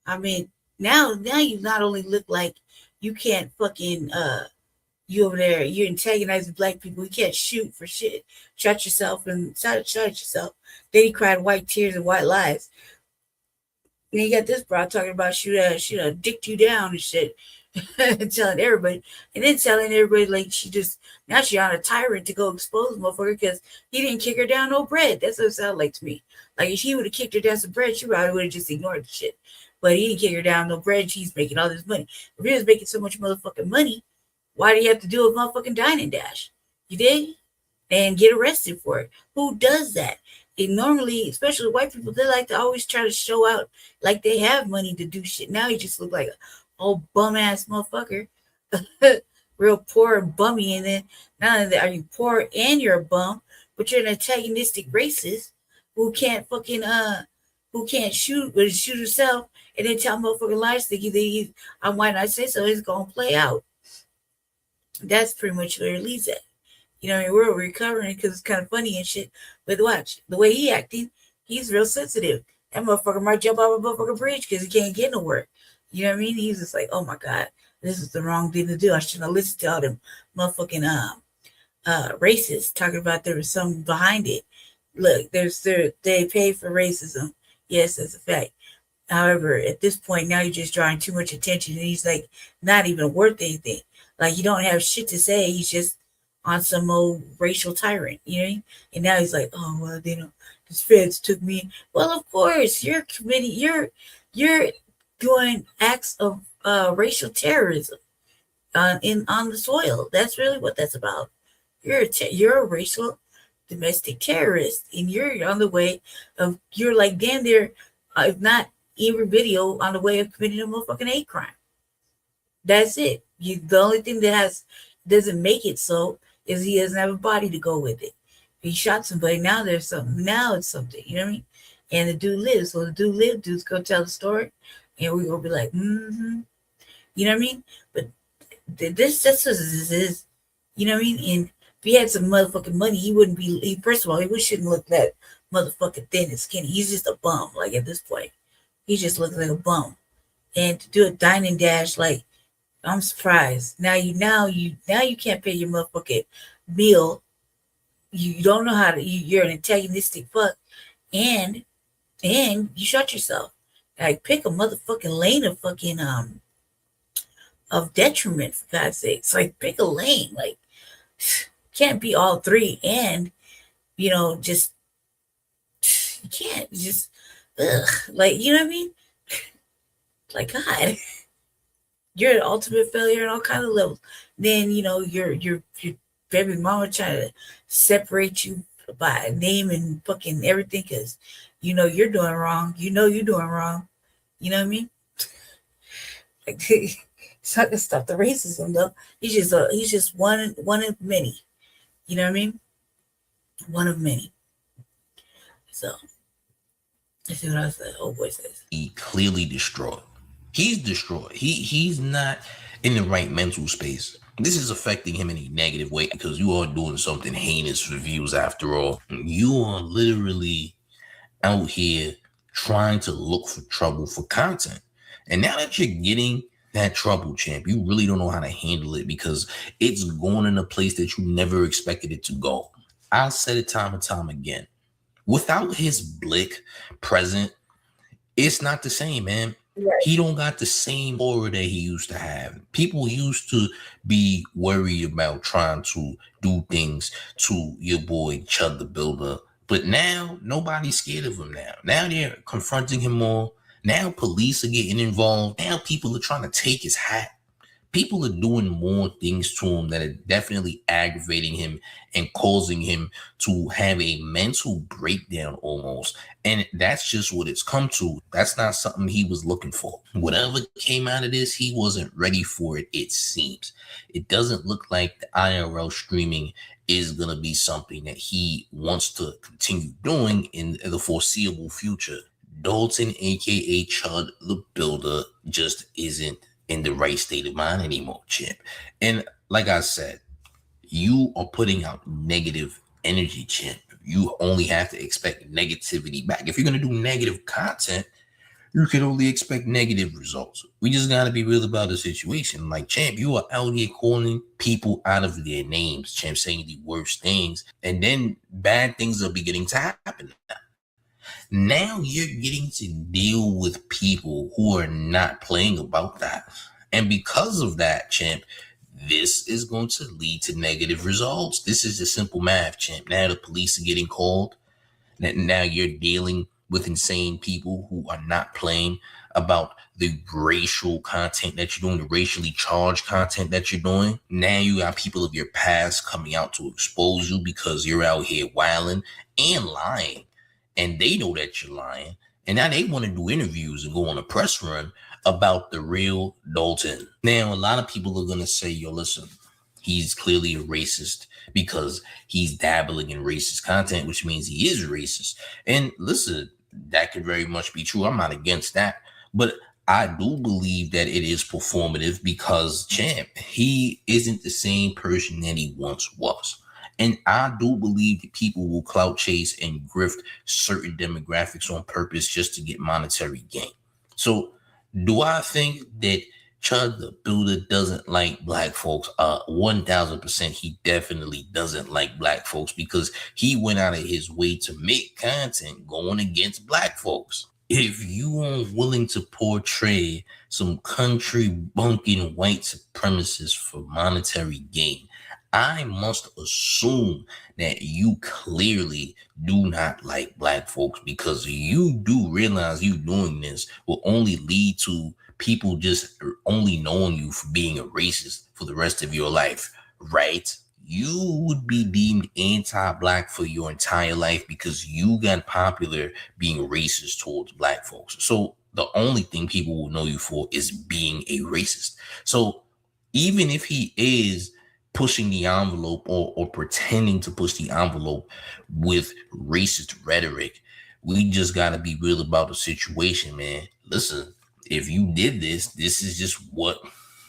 S6: I mean, now you not only look like you can't fucking you over there, you're antagonizing black people. You can't shoot for shit. Shut yourself and shut yourself. Then he cried white tears and white lies. And you got this bro talking about should have dicked you down and shit. Telling everybody. And then telling everybody like now she on a tyrant to go expose motherfucker because he didn't kick her down no bread. That's what it sounded like to me. Like if he would have kicked her down some bread, she probably would have just ignored the shit. But he didn't kick her down no bread. She's making all this money. If he was making so much motherfucking money, why do you have to do a motherfucking dining dash? You dig? And get arrested for it. Who does that? And normally, especially white people, they like to always try to show out like they have money to do shit. Now you just look like a old bum ass motherfucker. Real poor and bummy. And then not only that, are you poor and you're a bum, but you're an antagonistic racist who can't fucking who can't shoot herself and then tell motherfucking lies thinking I might not say so, it's gonna play out. That's pretty much where it leads at. You know, I mean, we're recovering because it's kind of funny and shit. But watch, the way he acting, he's real sensitive. That motherfucker might jump off a motherfucking bridge because he can't get nowhere. You know what I mean? He's just like, oh my God, this is the wrong thing to do. I shouldn't have listened to all them motherfucking racists talking about there was something behind it. Look, they pay for racism. Yes, that's a fact. However, at this point, now you're just drawing too much attention, and he's like not even worth anything. Like you don't have shit to say. He's just on some old racial tyrant, you know? And now he's like, oh well, you know, the feds took me. Well, of course, you're committing, you're doing acts of racial terrorism on the soil. That's really what that's about. You're a racial domestic terrorist, and you're on the way of you're like damn near, if not every video, on the way of committing a motherfucking hate crime. That's it. The only thing that doesn't make it so is he doesn't have a body to go with it. He shot somebody. Now there's something. Now it's something. You know what I mean? And the dude lives. So the dude lives. Dude's gonna tell the story, and we're gonna be like, You know what I mean? But that's what this is. You know what I mean? And if he had some motherfucking money, he wouldn't be. First of all, he shouldn't look that motherfucking thin and skinny. He's just a bum. Like at this point, he just looks like a bum. And to do a dining dash, like I'm surprised. Now you can't pay your motherfucking meal. You don't know how to. You're an antagonistic fuck, and you shot yourself. Like pick a motherfucking lane of fucking of detriment, for God's sakes. Like pick a lane. Like can't be all three, and you know just you can't just like you know what I mean. Like God. You're an ultimate failure on all kinds of levels. Then you know your baby mama trying to separate you by name and fucking everything because you know you're doing wrong. You know you're doing wrong. You know what I mean? Like it's not gonna stop the racism though. He's just one of many. You know what I mean? One of many. So let's see what else that old boy says.
S17: He clearly destroyed. He's destroyed. He's not in the right mental space. This is affecting him in a negative way because you are doing something heinous for views after all. You are literally out here trying to look for trouble for content. And now that you're getting that trouble, champ, you really don't know how to handle it because it's going in a place that you never expected it to go. I said it time and time again. Without his blick present, it's not the same, man. Right. He don't got the same aura that he used to have. People used to be worried about trying to do things to your boy Chud the Builder. But now nobody's scared of him now. Now they're confronting him more. Now police are getting involved. Now people are trying to take his hat. People are doing more things to him that are definitely aggravating him and causing him to have a mental breakdown almost. And that's just what it's come to. That's not something he was looking for. Whatever came out of this, he wasn't ready for it, it seems. It doesn't look like the IRL streaming is going to be something that he wants to continue doing in the foreseeable future. Dalton, aka Chud the Builder, just isn't in the right state of mind anymore, champ. And like I said, you are putting out negative energy, champ. You only have to expect negativity back. If you're going to do negative content, you can only expect negative results. We just got to be real about the situation. Like, champ, you are out here calling people out of their names, champ, saying the worst things. And then bad things are beginning to happen now. Now you're getting to deal with people who are not playing about that. And because of that, champ, this is going to lead to negative results. This is just simple math, champ. Now the police are getting called. Now you're dealing with insane people who are not playing about the racial content that you're doing, the racially charged content that you're doing. Now you got people of your past coming out to expose you because you're out here wilding and lying. And they know that you're lying. And now they want to do interviews and go on a press run about the real Dalton. Now, a lot of people are going to say, yo, listen, he's clearly a racist because he's dabbling in racist content, which means he is racist. And listen, that could very much be true. I'm not against that. But I do believe that it is performative because, champ, he isn't the same person that he once was. And I do believe that people will clout chase and grift certain demographics on purpose just to get monetary gain. So do I think that Chud the Builder doesn't like black folks? 1000% he definitely doesn't like black folks because he went out of his way to make content going against black folks. If you are willing to portray some country bunking white supremacists for monetary gain, I must assume that you clearly do not like black folks because you do realize you doing this will only lead to people just only knowing you for being a racist for the rest of your life, right? You would be deemed anti-black for your entire life because you got popular being racist towards black folks. So the only thing people will know you for is being a racist. So even if he is pushing the envelope or pretending to push the envelope with racist rhetoric, we just got to be real about the situation, man. Listen, if you did this, this is just what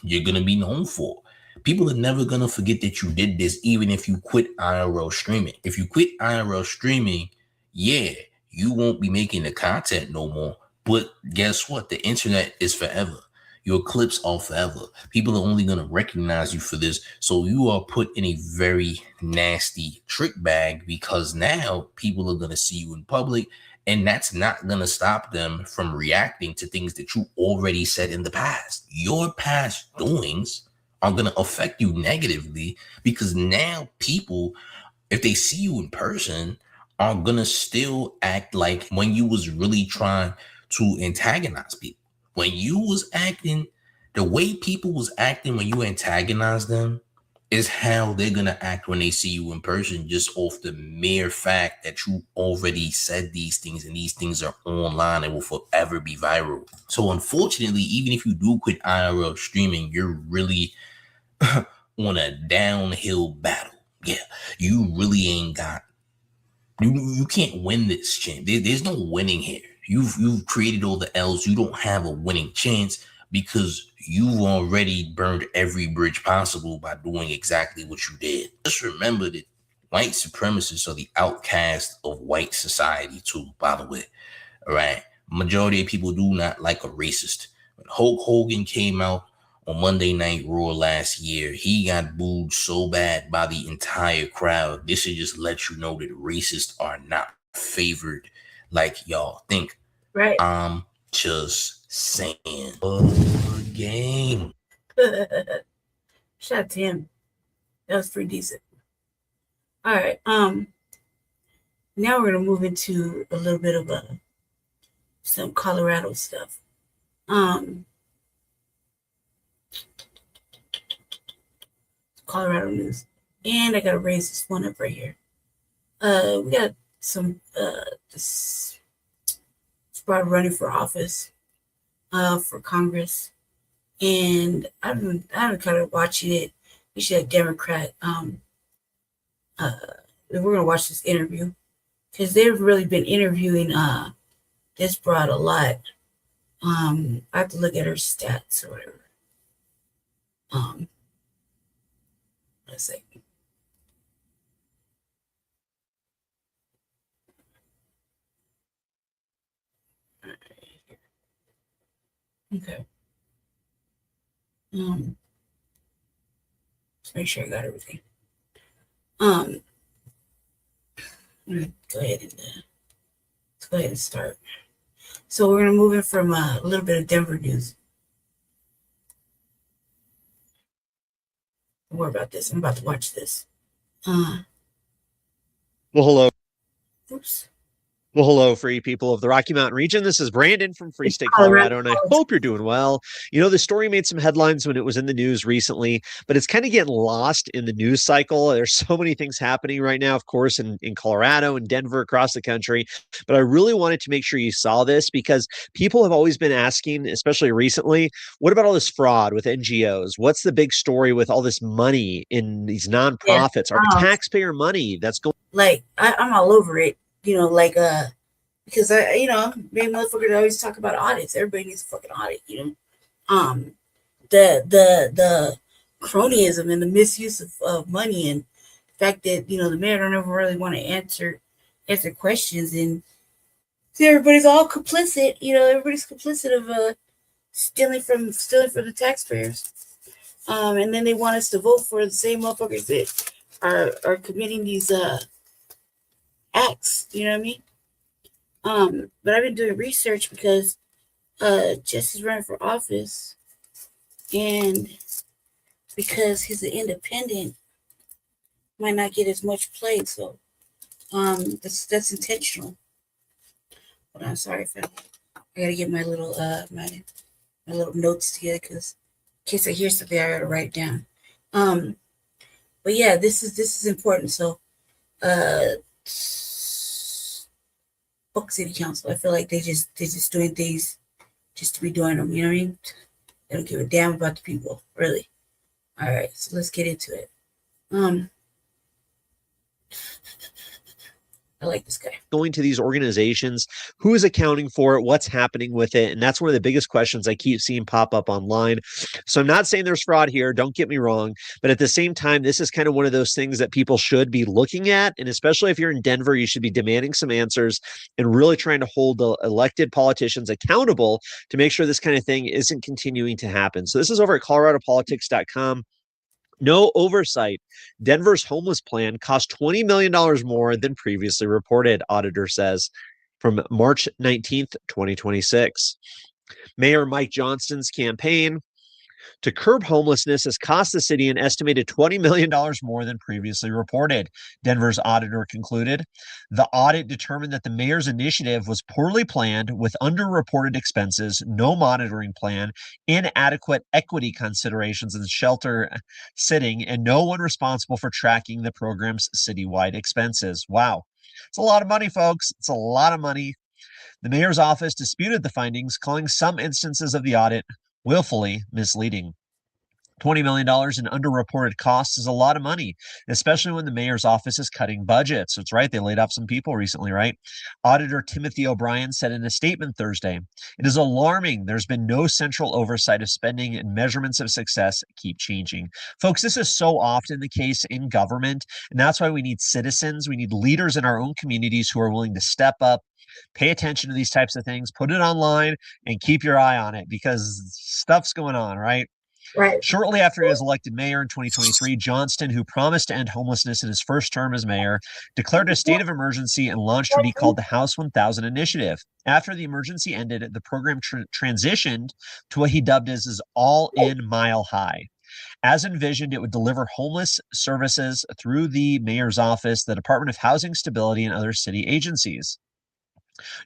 S17: you're going to be known for. People are never going to forget that you did this, even if you quit IRL streaming. If you quit IRL streaming, yeah, you won't be making the content no more. But guess what? The internet is forever. Your clips are forever. People are only going to recognize you for this. So you are put in a very nasty trick bag because now people are going to see you in public. And that's not going to stop them from reacting to things that you already said in the past. Your past doings are going to affect you negatively because now people, if they see you in person, are going to still act like when you was really trying to antagonize people. When you was acting, the way people was acting when you antagonized them is how they're going to act when they see you in person, just off the mere fact that you already said these things and these things are online and will forever be viral. So unfortunately, even if you do quit IRL streaming, you're really on a downhill battle. Yeah, you really ain't got, you can't win this, champ. There's no winning here. You've created all the L's. You don't have a winning chance because you've already burned every bridge possible by doing exactly what you did. Just remember that white supremacists are the outcast of white society too, by the way. All right. Majority of people do not like a racist. When Hulk Hogan came out on Monday Night Raw last year, he got booed so bad by the entire crowd. This should just let you know that racists are not favored like y'all think.
S6: Right.
S17: I'm just saying. Game.
S6: Shout out to him. That was pretty decent. All right. Now we're gonna move into a little bit of some Colorado stuff. Colorado news, and I gotta raise this one up right here. We got some this broad running for office, for Congress, and I've been kind of watching it. We should have Democrat. We're gonna watch this interview because they've really been interviewing this broad a lot. I have to look at her stats or whatever. Let's see. Okay. Let's make sure I got everything. Go ahead and let's go ahead and start. So we're gonna move in from a little bit of Denver news. Don't worry about this. I'm about to watch this.
S20: Well, hello.
S6: Oops.
S20: Well, hello, free people of the Rocky Mountain region. This is Brandon from Free State, Colorado, and I hope you're doing well. You know, the story made some headlines when it was in the news recently, but it's kind of getting lost in the news cycle. There's so many things happening right now, of course, in Colorado and Denver, across the country. But I really wanted to make sure you saw this because people have always been asking, especially recently, what about all this fraud with NGOs? What's the big story with all this money in these nonprofits, our taxpayer money that's going?
S6: Like, I'm all over it. You know, like, because maybe motherfuckers always talk about audits. Everybody needs a fucking audit, you know. The cronyism and the misuse of money, and the fact that, you know, the mayor don't ever really want to answer questions, and see, everybody's all complicit. You know, everybody's complicit of stealing from the taxpayers. And then they want us to vote for the same motherfuckers that are committing these acts, you know what I mean? But I've been doing research because Jesse's running for office, and because he's an independent, might not get as much play. So that's intentional. Hold on, sorry, family. I gotta get my little my little notes together because in case I hear something, I gotta write it down. But yeah, this is important. So Book City Council, I feel like they're just doing things just to be doing them, you know what I mean? They don't give a damn about the people, really. All right, so let's get into it. I like this guy.
S20: Going to these organizations, who is accounting for it, what's happening with it, and that's one of the biggest questions I keep seeing pop up online. So I'm not saying there's fraud here, don't get me wrong, but at the same time, this is kind of one of those things that people should be looking at, and especially if you're in Denver, you should be demanding some answers and really trying to hold the elected politicians accountable to make sure this kind of thing isn't continuing to happen. So this is over at coloradopolitics.com. No oversight. Denver's homeless plan cost $20 million more than previously reported, auditor says, from March 19th, 2026. Mayor Mike Johnston's campaign to curb homelessness has cost the city an estimated $20 million more than previously reported, Denver's auditor concluded. The audit determined that the mayor's initiative was poorly planned with underreported expenses, no monitoring plan, inadequate equity considerations in shelter sitting, and no one responsible for tracking the program's citywide expenses. Wow. It's a lot of money, folks. It's a lot of money. The mayor's office disputed the findings, calling some instances of the audit willfully misleading. $20 million in underreported costs is a lot of money, especially when the mayor's office is cutting budgets. That's right. They laid off some people recently, right? Auditor Timothy O'Brien said in a statement Thursday, "It is alarming. There's been no central oversight of spending, and measurements of success keep changing." Folks, this is so often the case in government, and that's why we need citizens. We need leaders in our own communities who are willing to step up, pay attention to these types of things, put it online, and keep your eye on it because stuff's going on, right?
S6: Right.
S20: Shortly after he was elected mayor in 2023, Johnston, who promised to end homelessness in his first term as mayor, declared a state of emergency and launched what he called the House 1000 Initiative. After the emergency ended, the program transitioned to what he dubbed as his all-in Mile High. As envisioned, it would deliver homeless services through the mayor's office, the Department of Housing Stability, and other city agencies.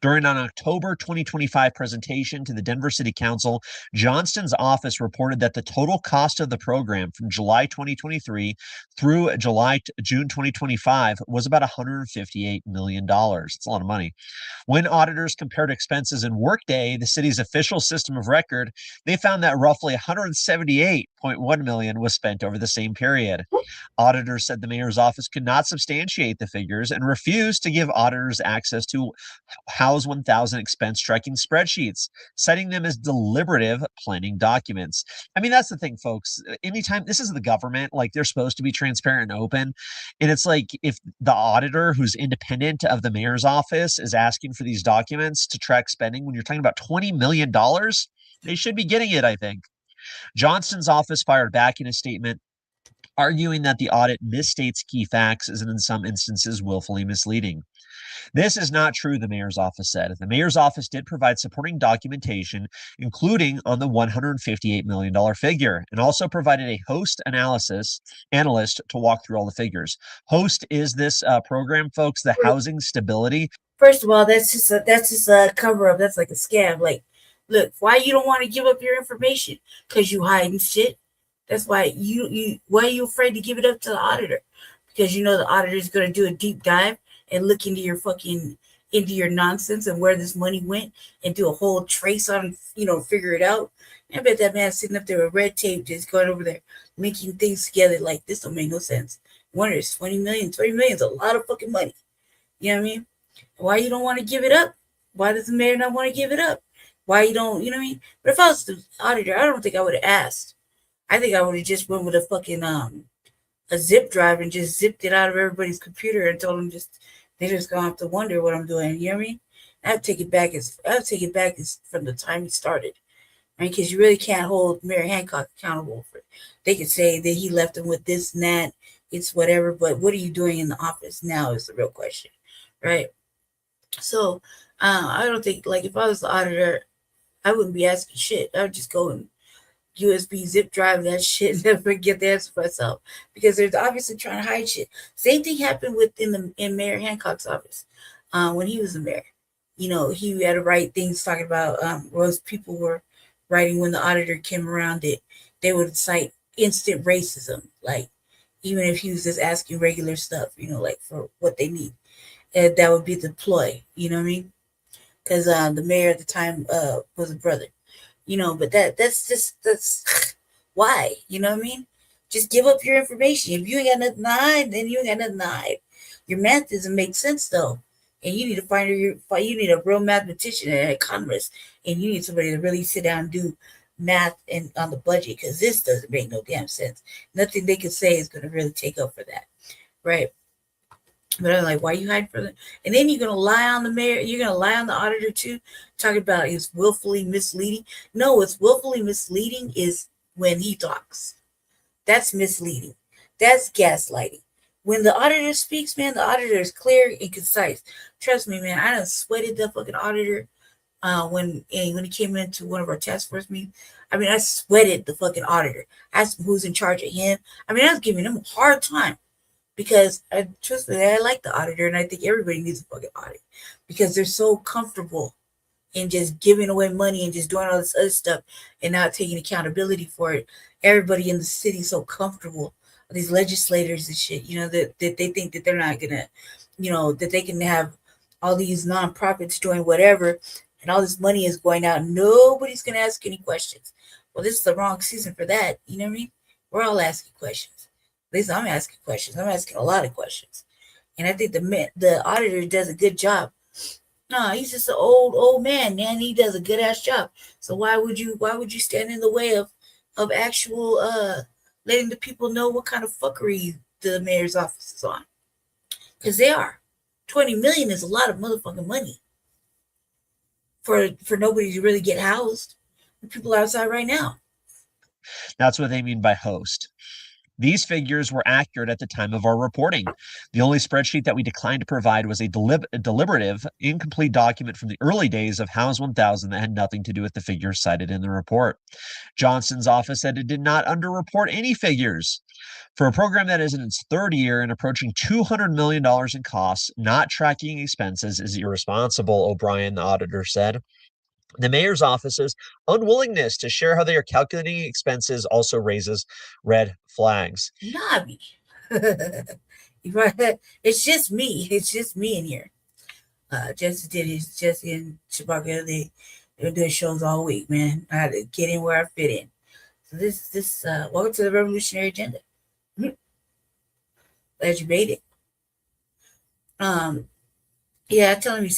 S20: During an October 2025 presentation to the Denver City Council, Johnston's office reported that the total cost of the program from July 2023 through June 2025 was about $158 million. It's a lot of money. When auditors compared expenses in Workday, the city's official system of record, they found that roughly $178.1 million was spent over the same period. Auditors said the mayor's office could not substantiate the figures and refused to give auditors access to House 1000 expense tracking spreadsheets, citing them as deliberative planning documents. I mean, that's the thing, folks. Anytime this is the government, like they're supposed to be transparent and open. And it's like if the auditor who's independent of the mayor's office is asking for these documents to track spending, when you're talking about $20 million, they should be getting it, I think. Johnston's office fired back in a statement, arguing that the audit misstates key facts and in some instances willfully misleading. This is not true, the mayor's office said. The mayor's office did provide supporting documentation, including on the $158 million figure, and also provided a host analyst to walk through all the figures. Host is this program, folks, the housing stability.
S6: First of all, that's just a cover up. That's like a scam. Like, look, why you don't want to give up your information? Because you hiding shit. That's why why are you afraid to give it up to the auditor? Because you know the auditor is going to do a deep dive and look into your nonsense and where this money went and do a whole trace on, figure it out. I bet that man sitting up there with red tape just going over there, linking things together like this don't make no sense. Wonder it's 20 million. 20 million is a lot of fucking money. You know what I mean? Why you don't want to give it up? Why does the mayor not want to give it up? Why you don't, you know what I mean? But if I was the auditor, I don't think I would have asked. I think I would have just went with a fucking a zip drive and just zipped it out of everybody's computer and told them they're just gonna have to wonder what I'm doing. You know what I mean? I'd take it back as from the time it started, right? Because you really can't hold Mayor Hancock accountable for it. They could say that he left them with this and that. It's whatever, but what are you doing in the office now is the real question, right? So I don't think, like, if I was the auditor, I wouldn't be asking shit. I would just go and USB zip drive that shit and never get the answer for myself, because they're obviously trying to hide shit. Same thing happened in Mayor Hancock's office when he was the mayor. He had to write things talking about was people were writing when the auditor came around that they would cite instant racism, like even if he was just asking regular stuff, like for what they need. And that would be the ploy, you know what I mean? Because the mayor at the time was a brother. But that's why, you know what I mean? Just give up your information. If you ain't got nothing to hide, then you ain't got nothing to hide. Your math doesn't make sense though. And you need to you need a real mathematician and an economist, and you need somebody to really sit down and do math and on the budget, because this doesn't make no damn sense. Nothing they can say is going to really take up for that, right? But I'm like, why you hiding for them? And then you're going to lie on the mayor. You're going to lie on the auditor too, talking about it's willfully misleading. No, it's willfully misleading is when he talks. That's misleading. That's gaslighting. When the auditor speaks, man, the auditor is clear and concise. Trust me, man. I done sweated the fucking auditor when he came into one of our task force meetings. I mean, I sweated the fucking auditor. I asked him who's in charge of him. I mean, I was giving him a hard time. Because truthfully, I like the auditor, and I think everybody needs a fucking audit, because they're so comfortable in just giving away money and just doing all this other stuff and not taking accountability for it. Everybody in the city is so comfortable, these legislators and shit, that they think that they're not gonna, that they can have all these nonprofits doing whatever, and all this money is going out. Nobody's gonna ask any questions. Well, this is the wrong season for that. You know what I mean? We're all asking questions. At least I'm asking questions. I'm asking a lot of questions. And I think the auditor does a good job. No, he's just an old man, man. He does a good ass job. So why would you stand in the way of actual letting the people know what kind of fuckery the mayor's office is on? Because they are. 20 million is a lot of motherfucking money for nobody to really get housed. The people are outside right now.
S20: That's what they mean by host. These figures were accurate at the time of our reporting. The only spreadsheet that we declined to provide was a deliberative, incomplete document from the early days of House 1000 that had nothing to do with the figures cited in the report. Johnson's office said it did not underreport any figures. For a program that is in its third year and approaching $200 million in costs, not tracking expenses is irresponsible, O'Brien, the auditor, said. The mayor's office's unwillingness to share how they are calculating expenses also raises red flags.
S6: Nobby. It's just me. It's just me in here. Jesse and Chewbacca, they're doing shows all week, man. I had to get in where I fit in. So this welcome to the revolutionary agenda. Glad you made it. Yeah, I tell him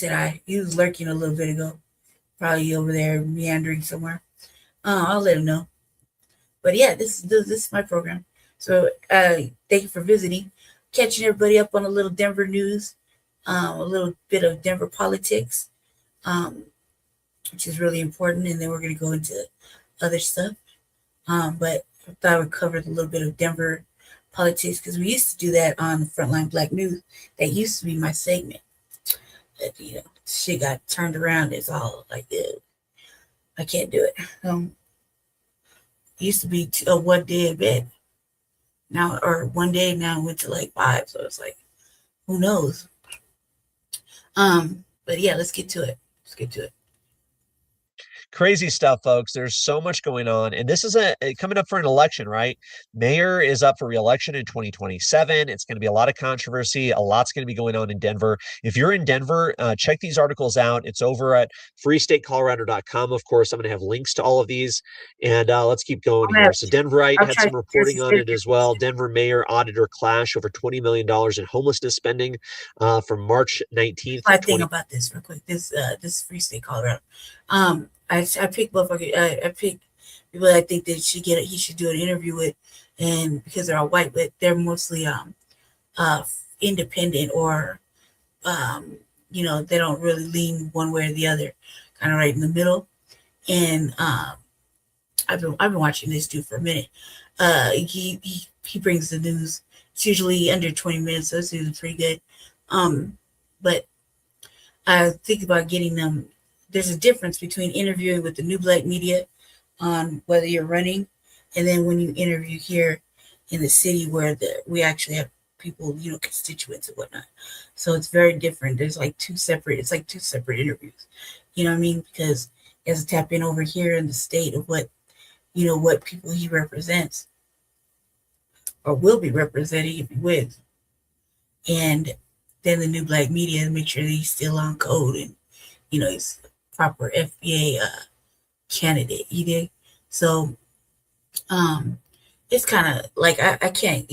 S6: he was lurking a little bit ago. Probably over there meandering somewhere. I'll let him know. But yeah, this is my program. So thank you for visiting. Catching everybody up on a little Denver news, a little bit of Denver politics, which is really important. And then we're going to go into other stuff. But I thought I would cover a little bit of Denver politics because we used to do that on the Frontline Black News. That used to be my segment. But, shit got turned around. It's all like, I can't do it. It used to be a 1 day event. Now, or 1 day, now it went to like 5. So it's like, who knows? But yeah, let's get to it.
S20: Crazy stuff, folks. There's so much going on. And this is coming up for an election, right? Mayor is up for re-election in 2027. It's going to be a lot of controversy. A lot's going to be going on in Denver. If you're in Denver, check these articles out. It's over at freestatecolorado.com. Of course, I'm going to have links to all of these. And let's keep going here. So Denverite had some reporting on it as well. Denver mayor auditor clash over $20 million in homelessness spending from March 19th.
S6: I think about this real quick. This Free State Colorado. I pick motherfucker. I pick people I think that he should do an interview with, and because they're all white, but they're mostly independent or they don't really lean one way or the other, kind of right in the middle. And I've been watching this dude for a minute. He brings the news. It's usually under 20 minutes, so this is pretty good. But I think about getting them. There's a difference between interviewing with the New Black Media on whether you're running, and then when you interview here in the city where we actually have people, constituents and whatnot. So it's very different. There's like two separate interviews. You know what I mean? Because he has to tap in over here in the state of what people he represents or will be representing with. And then the New Black Media to make sure that he's still on code and, he's proper FBA candidate, you dig? So it's kind of like I can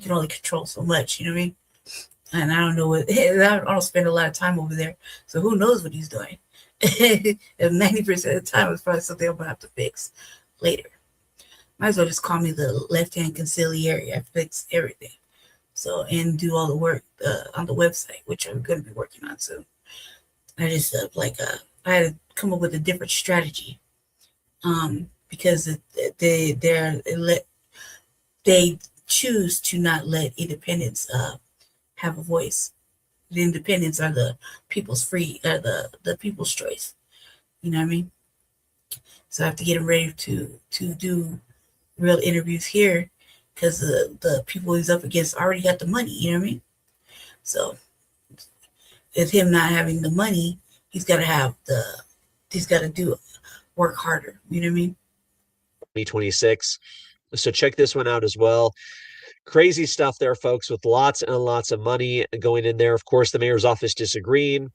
S6: only control so much, you know what I mean? And I don't know I don't spend a lot of time over there, so who knows what he's doing. And 90% of the time it's probably something I'm gonna have to fix later. Might as well just call me the left-hand conciliary. I fix everything. So, and do all the work on the website, which I'm gonna be working on soon. I just I had to come up with a different strategy, because they choose to not let independents have a voice. The independents are the people's the people's choice. You know what I mean? So I have to get them ready to do real interviews here, because the people he's up against already got the money. You know what I mean? So with him not having the money, he's got to work harder. You know what I mean?
S20: 2026. So check this one out as well. Crazy stuff there, folks, with lots and lots of money going in there. Of course, the mayor's office disagreeing.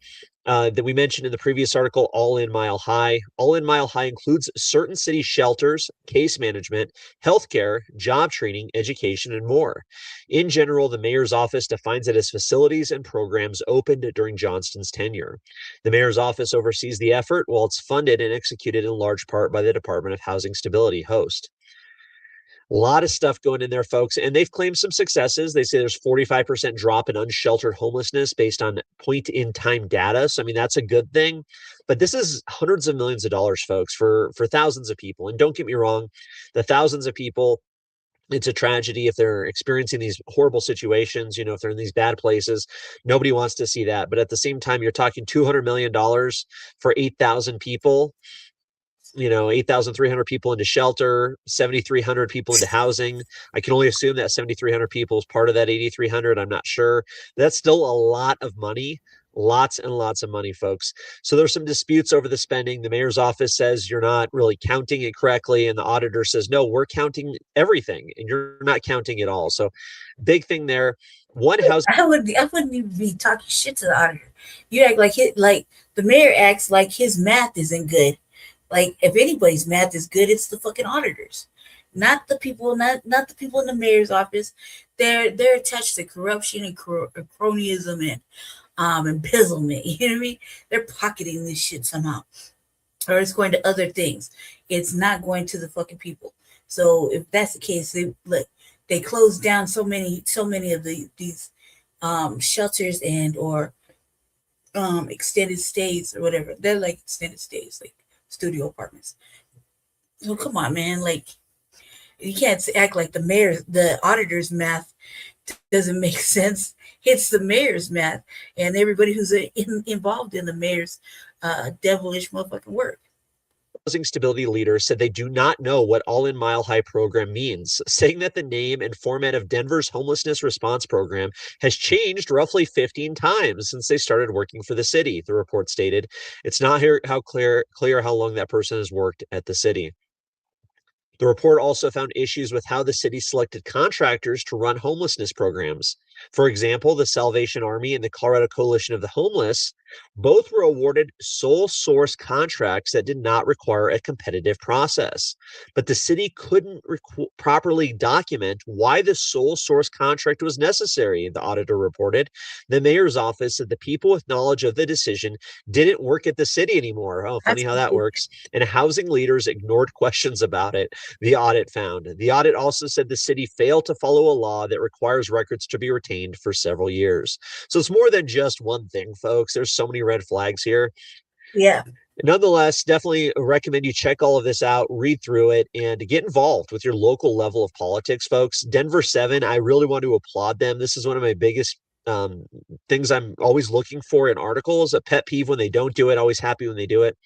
S20: That we mentioned in the previous article, All in Mile High. All in Mile High includes certain city shelters, case management, healthcare, job training, education, and more. In general, the mayor's office defines it as facilities and programs opened during Johnston's tenure. The mayor's office oversees the effort, while it's funded and executed in large part by the Department of Housing Stability, HOST. A lot of stuff going in there, folks, and they've claimed some successes. They say there's 45% drop in unsheltered homelessness based on point-in-time data. So, I mean, that's a good thing. But this is hundreds of millions of dollars, folks, for thousands of people. And don't get me wrong, the thousands of people, it's a tragedy if they're experiencing these horrible situations, if they're in these bad places. Nobody wants to see that. But at the same time, you're talking $200 million for 8,000 people. 8,300 people into shelter, 7,300 people into housing. I can only assume that 7,300 people is part of that 8,300. I'm not sure. That's still a lot of money. Lots and lots of money, folks. So there's some disputes over the spending. The mayor's office says you're not really counting it correctly, and the auditor says, no, we're counting everything, and you're not counting it all. So big thing there. One house.
S6: I wouldn't even be talking shit to the auditor. You act like the mayor acts like his math isn't good. Like, if anybody's math is good, it's the fucking auditors, not the people, not the people in the mayor's office. They're attached to corruption and cronyism and embezzlement. You know what I mean? They're pocketing this shit somehow, or it's going to other things. It's not going to the fucking people. So if that's the case, they closed down so many of these shelters and or extended stays or whatever. They're like extended stays, like studio apartments. So come on, man. Like, you can't act like the auditor's math doesn't make sense. It's the mayor's math and everybody who's involved in the mayor's devilish motherfucking work.
S20: Housing Stability leaders said they do not know what All in Mile High program means, saying that the name and format of Denver's homelessness response program has changed roughly 15 times since they started working for the city, the report stated. It's not clear how long that person has worked at the city. The report also found issues with how the city selected contractors to run homelessness programs. For example, the Salvation Army and the Colorado Coalition of the Homeless both were awarded sole source contracts that did not require a competitive process. But the city couldn't properly document why the sole source contract was necessary, the auditor reported. The mayor's office said the people with knowledge of the decision didn't work at the city anymore. Oh, funny how that works. And housing leaders ignored questions about it, the audit found. The audit also said the city failed to follow a law that requires records to be retained for several years. So it's more than just one thing, folks. There's so many red flags here.
S6: Yeah.
S20: Nonetheless, definitely recommend you check all of this out, read through it, and get involved with your local level of politics, folks. Denver 7, I really want to applaud them. This is one of my biggest things I'm always looking for in articles. A pet peeve when they don't do it, always happy when they do it.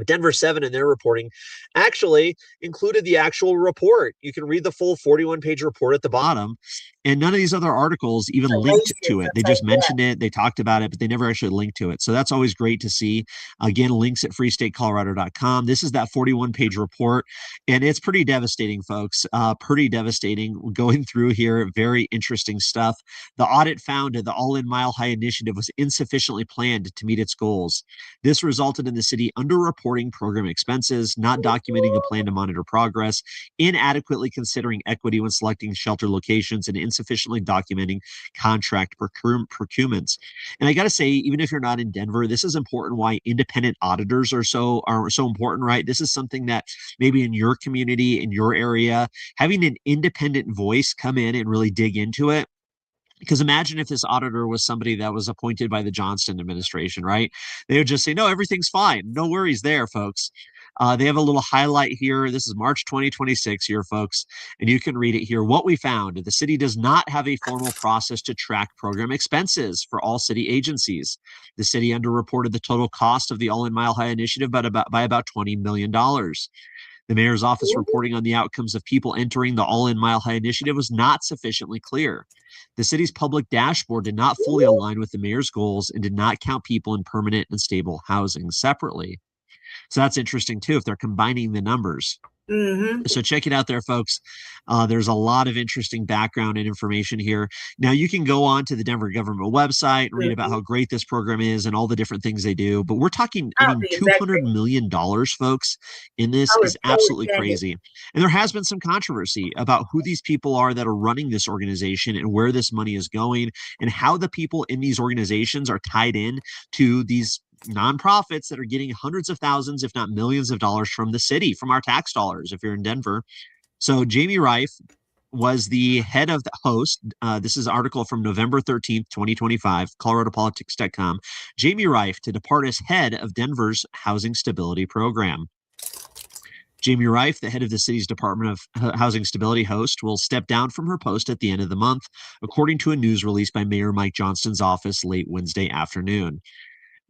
S20: Denver 7 in their reporting actually included the actual report. You can read the full 41-page report at the bottom, and none of these other articles even linked to it. They just mentioned it, they talked about it, but they never actually linked to it. So that's always great to see. Again, links at freestatecolorado.com. This is that 41-page report, and it's pretty devastating, folks. Pretty devastating going through here. Very interesting stuff. The audit found that the All in Mile High initiative was insufficiently planned to meet its goals. This resulted in the city underreporting program expenses, not documenting a plan to monitor progress, inadequately considering equity when selecting shelter locations, and insufficiently documenting contract procurements. And I got to say, even if you're not in Denver, this is important why independent auditors are so important, right? This is something that maybe in your community, in your area, having an independent voice come in and really dig into it. Because imagine if this auditor was somebody that was appointed by the Johnston administration, right? They would just say, no, everything's fine. No worries there, folks. They have a little highlight here. This is March 2026 here, folks, and you can read it here. What we found, the city does not have a formal process to track program expenses for all city agencies. The city underreported the total cost of the All in Mile High initiative by about $20 million. The mayor's office reporting on the outcomes of people entering the All in Mile High initiative was not sufficiently clear. The city's public dashboard did not fully align with the mayor's goals and did not count people in permanent and stable housing separately. So that's interesting too, if they're combining the numbers. So check it out there, folks. There's a lot of interesting background and information here. Now, you can go on to the Denver government website and read about how great this program is and all the different things they do. But we're talking, $200 million, folks, in this is absolutely crazy. And there has been some controversy about who these people are that are running this organization and where this money is going and how the people in these organizations are tied in to these nonprofits that are getting hundreds of thousands, if not millions of dollars from the city, from our tax dollars, if you're in Denver. So Jamie Reif was the head of the host. This is an article from November 13th, 2025, coloradopolitics.com. Jamie Reif to depart as head of Denver's housing stability program. Jamie Reif, the head of the city's Department of Housing Stability host, will step down from her post at the end of the month, according to a news release by Mayor Mike Johnston's office late Wednesday afternoon.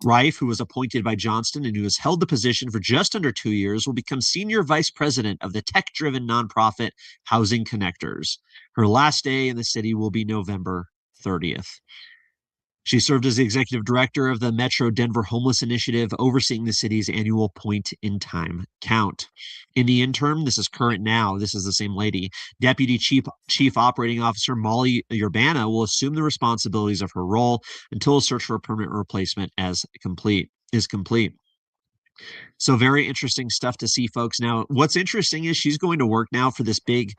S20: Reif, who was appointed by Johnston and who has held the position for just under 2 years, will become senior vice president of the tech-driven nonprofit Housing Connectors. Her last day in the city will be November 30th. She served as the executive director of the Metro Denver Homeless Initiative, overseeing the city's annual point-in-time count. In the interim, this is current now, this is the same lady, Deputy Chief Operating Officer Molly Urbana will assume the responsibilities of her role until a search for a permanent replacement is complete. So very interesting stuff to see, folks. Now, what's interesting is she's going to work now for this big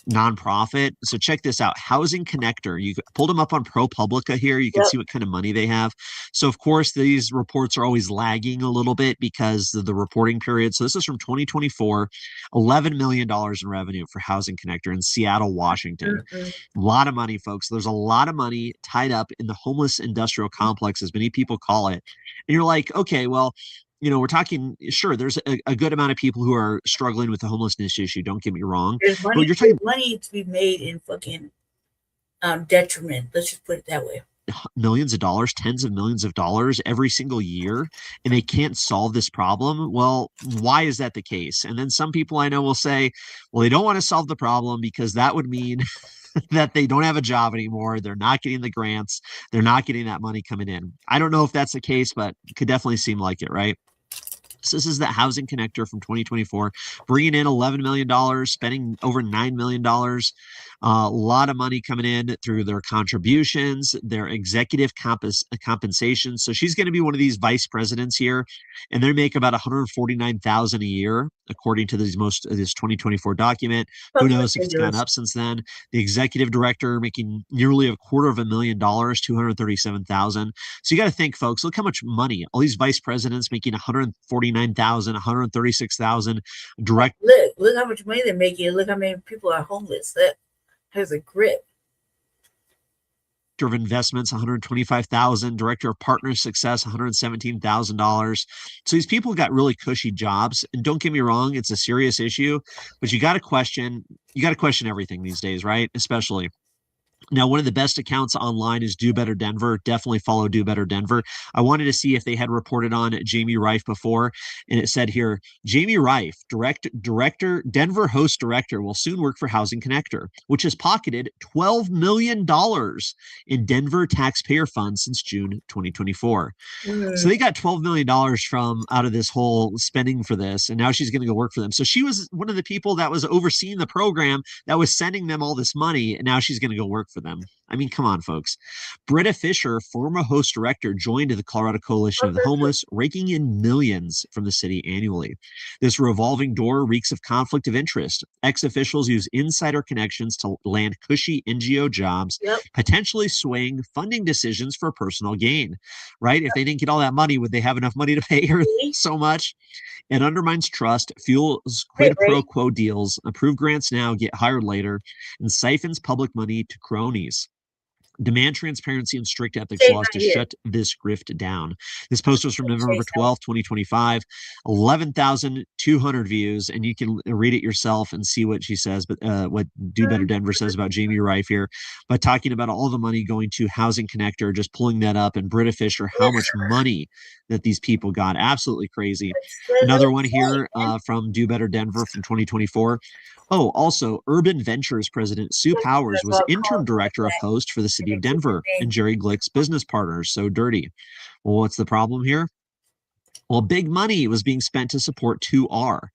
S20: nonprofit. So check this out. Housing Connector. You pulled them up on ProPublica here. You can see what kind of money they have. So of course, these reports are always lagging a little bit because of the reporting period. So this is from 2024, $11 million in revenue for Housing Connector in Seattle, Washington. A lot of money, folks. There's a lot of money tied up in the homeless industrial complex, as many people call it. And you're like, okay, well, we're talking, sure, there's a good amount of people who are struggling with the homelessness issue. Don't get me wrong.
S6: There's money,
S20: but you're talking
S6: money to be made in fucking detriment. Let's just put it that way.
S20: Millions of dollars, tens of millions of dollars every single year, and they can't solve this problem. Well, why is that the case? And then some people I know will say, well, they don't want to solve the problem because that would mean that they don't have a job anymore. They're not getting the grants. They're not getting that money coming in. I don't know if that's the case, but it could definitely seem like it, right? So this is the Housing Connector from 2024, bringing in $11 million, spending over $9 million. A lot of money coming in through their contributions, their executive compensation. So she's going to be one of these vice presidents here, and they make about $149,000 a year, according to this 2024 document. Who knows if it's gone up since then? The executive director making nearly $250,000, $237,000. So you got to think, folks, look how much money all these vice presidents making $149,000, $136,000 direct.
S6: Look how much money they're making. Look how many people are homeless. That has a grip.
S20: Director of Investments, $125,000. Director of Partner Success, $117,000. So these people got really cushy jobs. And don't get me wrong, it's a serious issue, but you got to question everything these days, right? Especially. Now, one of the best accounts online is Do Better Denver. Definitely follow Do Better Denver. I wanted to see if they had reported on Jamie Reif before, and it said here, Jamie Reif, Denver host director, will soon work for Housing Connector, which has pocketed $12 million in Denver taxpayer funds since June 2024. So they got $12 million from out of this whole spending for this, and now she's going to go work for them. So she was one of the people that was overseeing the program that was sending them all this money, and now she's going to go work for them. I mean, come on, folks. Britta Fisher, former host director, joined the Colorado Coalition of the Homeless, raking in millions from the city annually. This revolving door reeks of conflict of interest. Ex-officials use insider connections to land cushy NGO jobs, potentially swaying funding decisions for personal gain, right? If they didn't get all that money, would they have enough money to pay her so much? It undermines trust, fuels quid pro quo deals, approved grants now, get hired later, and siphons public money to cronies. Demand transparency and strict ethics laws to shut this grift down. This post was from November 12th, 2025, 11,200 views, and you can read it yourself and see what she says, but what Do Better Denver says about Jamie Reif here, but talking about all the money going to Housing Connector, just pulling that up, and Britta Fisher, how much money that these people got. Absolutely crazy. Another one here from Do Better Denver from 2024. Oh, also, Urban Ventures President Sue Powers was interim director of host for the city of Denver and Jerry Glick's business partners, So Dirty. Well, what's the problem here? Well, big money was being spent to support 2R.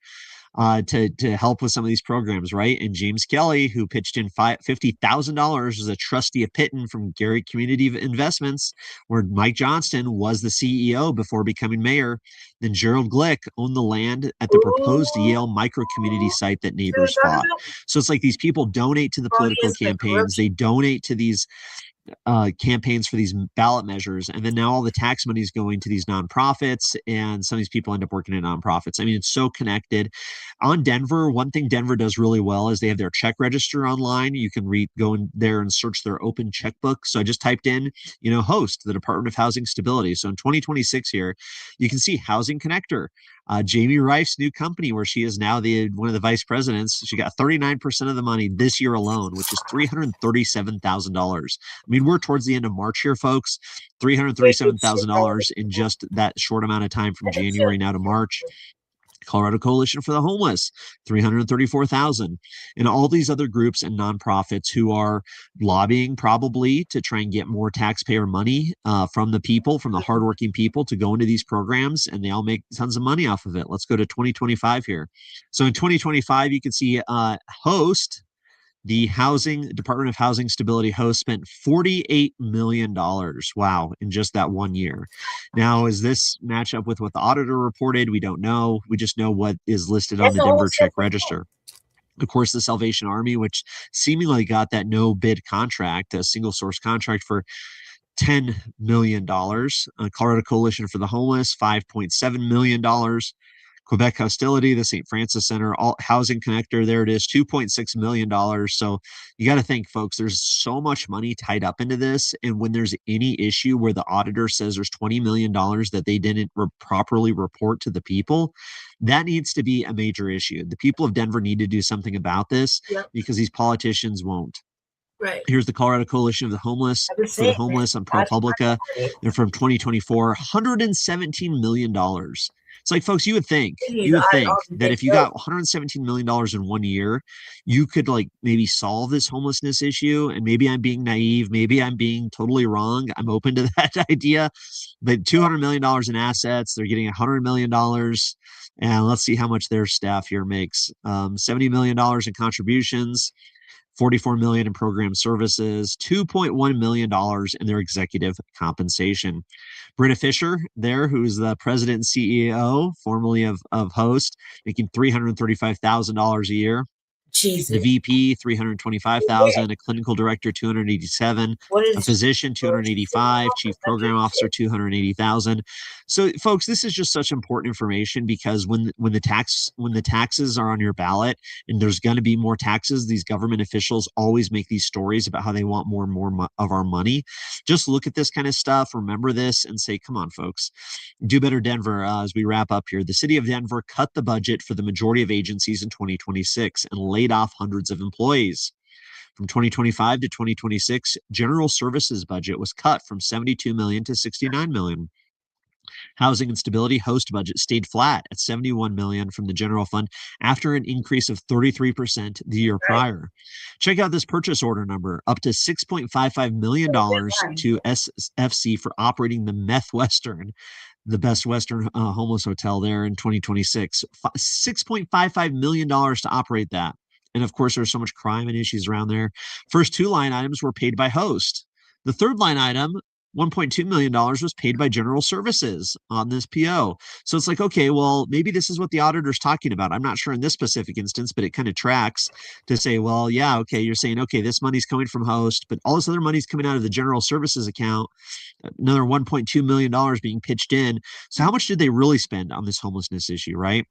S20: to help with some of these programs, right? And James Kelly, who pitched in $50,000 as a trustee of Pitton from Gary Community Investments, where Mike Johnston was the CEO before becoming mayor. Then Gerald Glick owned the land at the proposed Yale micro-community site that neighbors fought. So it's like these people donate to the political campaigns. They donate to these campaigns for these ballot measures, and then now all the tax money is going to these nonprofits, and some of these people end up working at nonprofits. I mean, it's so connected. On Denver, one thing Denver does really well is they have their check register online. You can go in there and search their open checkbook. So I just typed in, host, the Department of Housing Stability. So in 2026 here, you can see Housing Connector. Jamie Rife's new company, where she is now one of the vice presidents. She got 39% of the money this year alone, which is $337,000. I mean, we're towards the end of March here, folks. $337,000 in just that short amount of time from January now to March. Colorado Coalition for the Homeless, $334,000, and all these other groups and nonprofits who are lobbying probably to try and get more taxpayer money from the people, from the hardworking people, to go into these programs, and they all make tons of money off of it. Let's go to 2025 here. So in 2025, you can see host. The Department of Housing Stability host spent $48 million. Wow, in just that 1 year. Now, is this match up with what the auditor reported? We don't know. We just know what is listed on the Denver check register. Of course, the Salvation Army, which seemingly got that no bid contract, a single source contract for $10 million. Colorado Coalition for the Homeless, $5.7 million. Quebec Hostility, the St. Francis Center, Housing Connector, there it is, $2.6 million. So you got to think, folks, there's so much money tied up into this. And when there's any issue where the auditor says there's $20 million that they didn't properly report to the people, that needs to be a major issue. The people of Denver need to do something about this because these politicians won't.
S6: Right.
S20: Here's the Colorado Coalition of the Homeless for the Homeless on ProPublica. They're from 2024, $117 million. It's like, folks, you would think that if you got $117 million in 1 year, you could maybe solve this homelessness issue. And maybe I'm being naive. Maybe I'm being totally wrong. I'm open to that idea. But $200 million in assets, they're getting $100 million. And let's see how much their staff here makes. $70 million in contributions. $44 million in program services, $2.1 million in their executive compensation. Britta Fisher there, who's the president and CEO, formerly of Host, making $335,000 a year.
S6: Jesus.
S20: The VP, $325,000, a clinical director, $287,000, a physician, $285,000, chief program officer, $280,000. So, folks, this is just such important information because when the taxes are on your ballot and there's going to be more taxes, these government officials always make these stories about how they want more and more of our money. Just look at this kind of stuff, remember this, and say, come on, folks, do better, Denver. As we wrap up here, the city of Denver cut the budget for the majority of agencies in 2026 and laid off hundreds of employees. From 2025 to 2026, general services budget was cut from $72 million to $69 million. Housing and Stability host budget stayed flat at $71 million from the general fund after an increase of 33% the year prior. Check out this purchase order number, up to $6.55 million to SFC for operating the Meth Western, the Best Western homeless hotel there in 2026. $6.55 million to operate that. And of course, there's so much crime and issues around there. First two line items were paid by Host. The third line item, $1.2 million, was paid by General Services on this PO. So it's like, okay, well, maybe this is what the auditor's talking about. I'm not sure in this specific instance, but it kind of tracks to say, well, yeah, okay, you're saying, okay, this money's coming from Host, but all this other money's coming out of the General Services account, another $1.2 million being pitched in. So how much did they really spend on this homelessness issue, right?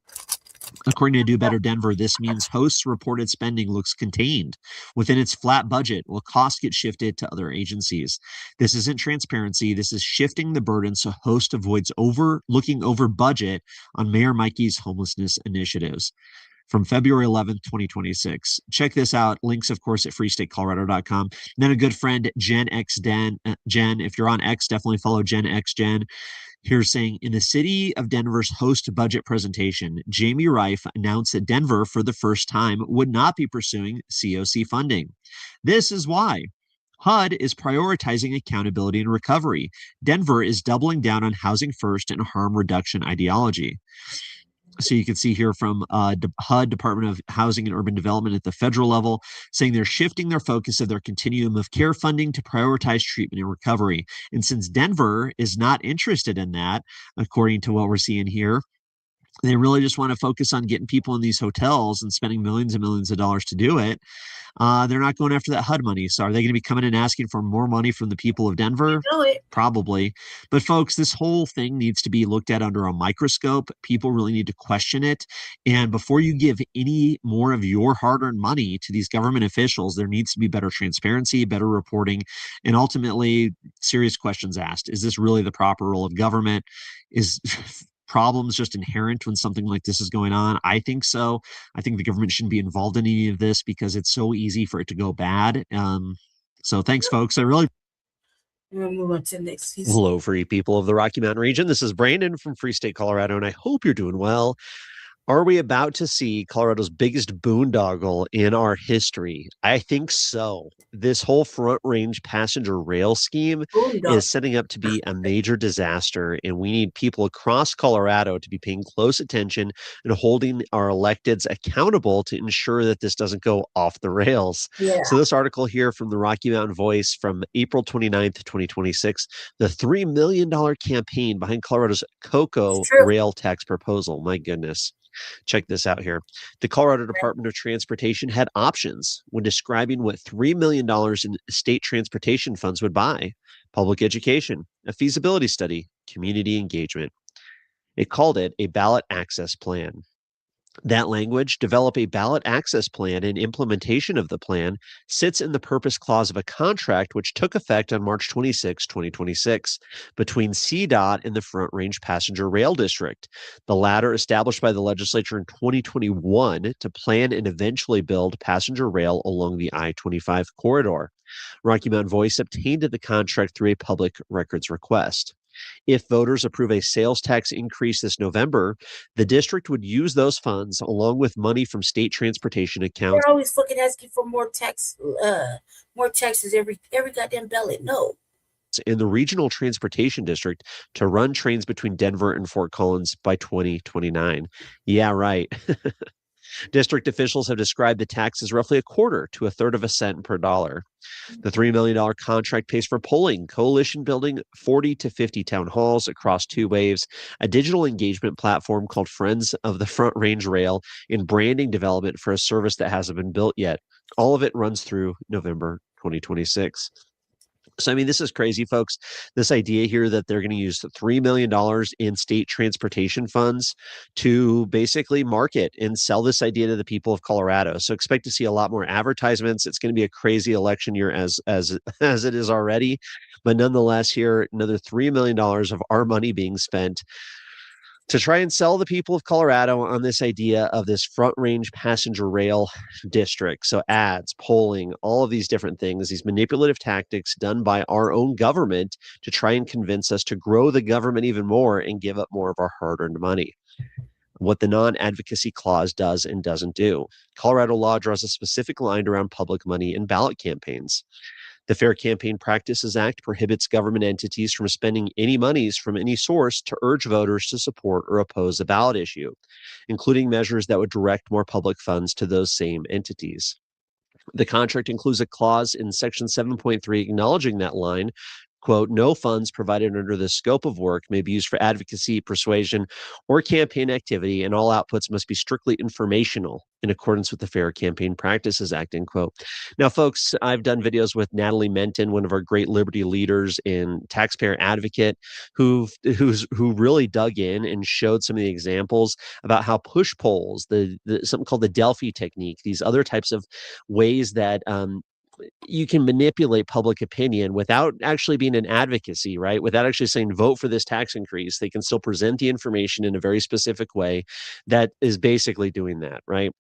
S20: According to Do Better Denver, this means Host's reported spending looks contained within its flat budget, while costs get shifted to other agencies. This isn't transparency. This is shifting the burden so Host avoids looking over budget on Mayor Mikey's homelessness initiatives. From February 11th, 2026. Check this out. Links, of course, at freestatecolorado.com. Then a good friend, Jen X Jen. If you're on X, definitely follow Jen X Jen. Here's saying, in the city of Denver's Host budget presentation, Jamie Rife announced that Denver, for the first time, would not be pursuing COC funding. This is why. HUD is prioritizing accountability and recovery. Denver is doubling down on housing first and harm reduction ideology. So you can see here from HUD, Department of Housing and Urban Development at the federal level, saying they're shifting their focus of their continuum of care funding to prioritize treatment and recovery. And since Denver is not interested in that, according to what we're seeing here, they really just want to focus on getting people in these hotels and spending millions and millions of dollars to do it. They're not going after that HUD money. So are they going to be coming and asking for more money from the people of Denver? Probably. But folks, this whole thing needs to be looked at under a microscope. People really need to question it. And before you give any more of your hard-earned money to these government officials, there needs to be better transparency, better reporting, and ultimately serious questions asked. Is this really the proper role of government? Is problems just inherent when something like this is going on? I think so. I think the government shouldn't be involved in any of this because it's so easy for it to go bad. So thanks, folks. I really.
S6: We'll move on to the next.
S20: Hello, free people of the Rocky Mountain region. This is Brandon from Free State, Colorado, and I hope you're doing well. Are we about to see Colorado's biggest boondoggle in our history? I think so. This whole Front Range passenger rail scheme is setting up to be a major disaster, and we need people across Colorado to be paying close attention and holding our electeds accountable to ensure that this doesn't go off the rails.
S6: Yeah.
S20: So this article here from the Rocky Mountain Voice from April 29th, 2026, the $3 million campaign behind Colorado's COCO rail tax proposal. My goodness. Check this out here. The Colorado Department of Transportation had options when describing what $3 million in state transportation funds would buy: public education, a feasibility study, community engagement. It called it a ballot access plan. That language, develop a ballot access plan, and implementation of the plan, sits in the purpose clause of a contract which took effect on March 26, 2026, between CDOT and the Front Range Passenger Rail District, the latter established by the legislature in 2021 to plan and eventually build passenger rail along the I-25 corridor. Rocky Mountain Voice obtained the contract through a public records request. If voters approve a sales tax increase this November, the district would use those funds along with money from state transportation accounts.
S6: They're always fucking asking for more taxes every goddamn ballot. No.
S20: In the regional transportation district to run trains between Denver and Fort Collins by 2029. Yeah, right. District officials have described the tax as roughly a quarter to a third of a cent per dollar. The $3 million contract pays for polling, coalition building, 40 to 50 town halls across 2 waves, a digital engagement platform called Friends of the Front Range Rail, and branding development for a service that hasn't been built yet. All of it runs through November 2026. So, I mean, this is crazy, folks. This idea here that they're going to use $3 million in state transportation funds to basically market and sell this idea to the people of Colorado. So expect to see a lot more advertisements. It's going to be a crazy election year as it is already. But nonetheless, here, another $3 million of our money being spent to try and sell the people of Colorado on this idea of this Front Range passenger rail district. So ads, polling, all of these different things, these manipulative tactics done by our own government to try and convince us to grow the government even more and give up more of our hard-earned money. What the non-advocacy clause does and doesn't do. Colorado law draws a specific line around public money in ballot campaigns. The Fair Campaign Practices Act prohibits government entities from spending any monies from any source to urge voters to support or oppose a ballot issue, including measures that would direct more public funds to those same entities. The contract includes a clause in Section 7.3 acknowledging that line, quote, no funds provided under the scope of work may be used for advocacy, persuasion, or campaign activity, and all outputs must be strictly informational in accordance with the Fair Campaign Practices Act, end quote. Now, folks, I've done videos with Natalie Menton, one of our great liberty leaders and taxpayer advocate, who really dug in and showed some of the examples about how push polls, something called the Delphi technique, these other types of ways that you can manipulate public opinion without actually being an advocacy, right? Without actually saying vote for this tax increase. They can still present the information in a very specific way that is basically doing that, right?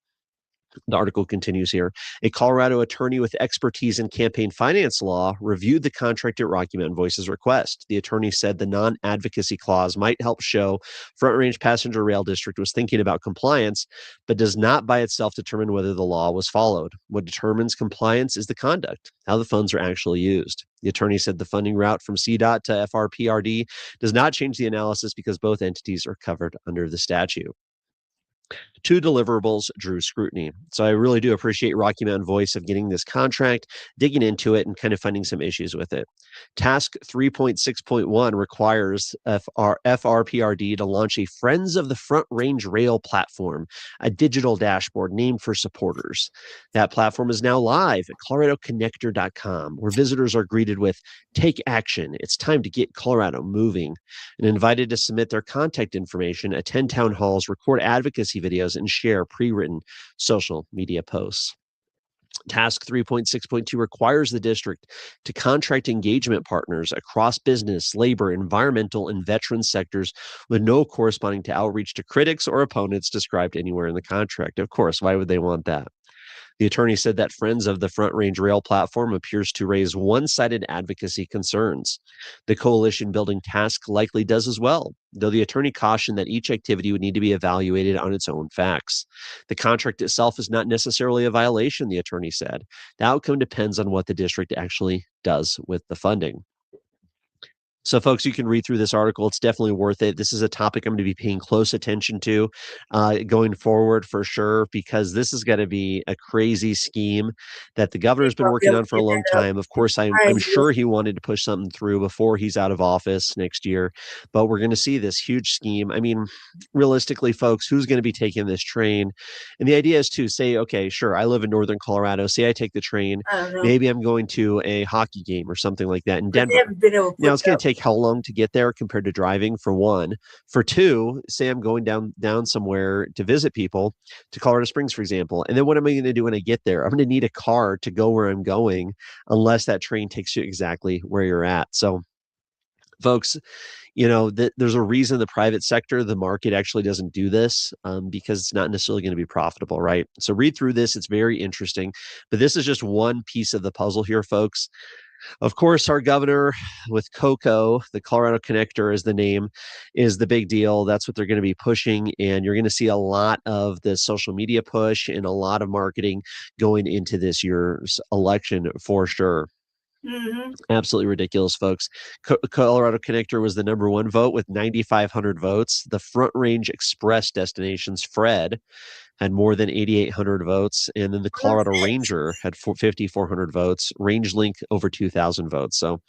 S20: The article continues here. A Colorado attorney with expertise in campaign finance law reviewed the contract at Rocky Mountain Voice's request. The attorney said the non-advocacy clause might help show Front Range Passenger Rail District was thinking about compliance, but does not by itself determine whether the law was followed. What determines compliance is the conduct, how the funds are actually used. The attorney said the funding route from CDOT to FRPRD does not change the analysis because both entities are covered under the statute. Two deliverables drew scrutiny. So I really do appreciate Rocky Mountain Voice of getting this contract, digging into it, and kind of finding some issues with it. Task 3.6.1 requires FRPRD to launch a Friends of the Front Range Rail platform, a digital dashboard named for supporters. That platform is now live at coloradoconnector.com, where visitors are greeted with, "Take action. It's time to get Colorado moving," and invited to submit their contact information, attend town halls, record advocacy videos, and share pre-written social media posts. Task 3.6.2 requires the district to contract engagement partners across business, labor, environmental, and veteran sectors with no corresponding to outreach to critics or opponents described anywhere in the contract. Of course, why would they want that? The attorney said that Friends of the Front Range Rail platform appears to raise one-sided advocacy concerns. The coalition building task likely does as well, though the attorney cautioned that each activity would need to be evaluated on its own facts. The contract itself is not necessarily a violation, the attorney said. The outcome depends on what the district actually does with the funding. So, folks, you can read through this article. It's definitely worth it. This is a topic I'm going to be paying close attention to going forward for sure, because this is going to be a crazy scheme that the governor's been working on for a long time. Of course, I'm sure he wanted to push something through before he's out of office next year, but we're going to see this huge scheme. I mean, realistically, folks, who's going to be taking this train? And the idea is to say, okay, sure, I live in northern Colorado. Say I take the train. Maybe I'm going to a hockey game or something like that in Denver. Now, it's going to take how long to get there compared to driving, for one. For two, say I'm going down somewhere to visit people, to Colorado Springs, for example. And then what am I going to do when I get there? I'm going to need a car to go where I'm going, unless that train takes you exactly where you're at. So, folks, you know, there's a reason the private sector, the market actually doesn't do this, because it's not necessarily going to be profitable, right? So read through this. It's very interesting. But this is just one piece of the puzzle here, folks. Of course, our governor with COCO, the Colorado Connector is the name, is the big deal. That's what they're going to be pushing. And you're going to see a lot of the social media push and a lot of marketing going into this year's election for sure. Absolutely ridiculous, folks. Colorado Connector was the #1 vote with 9,500 votes. The Front Range Express destinations, Fred, had more than 8,800 votes. And then the Colorado Ranger had 5,400 votes. RangeLink over 2,000 votes. So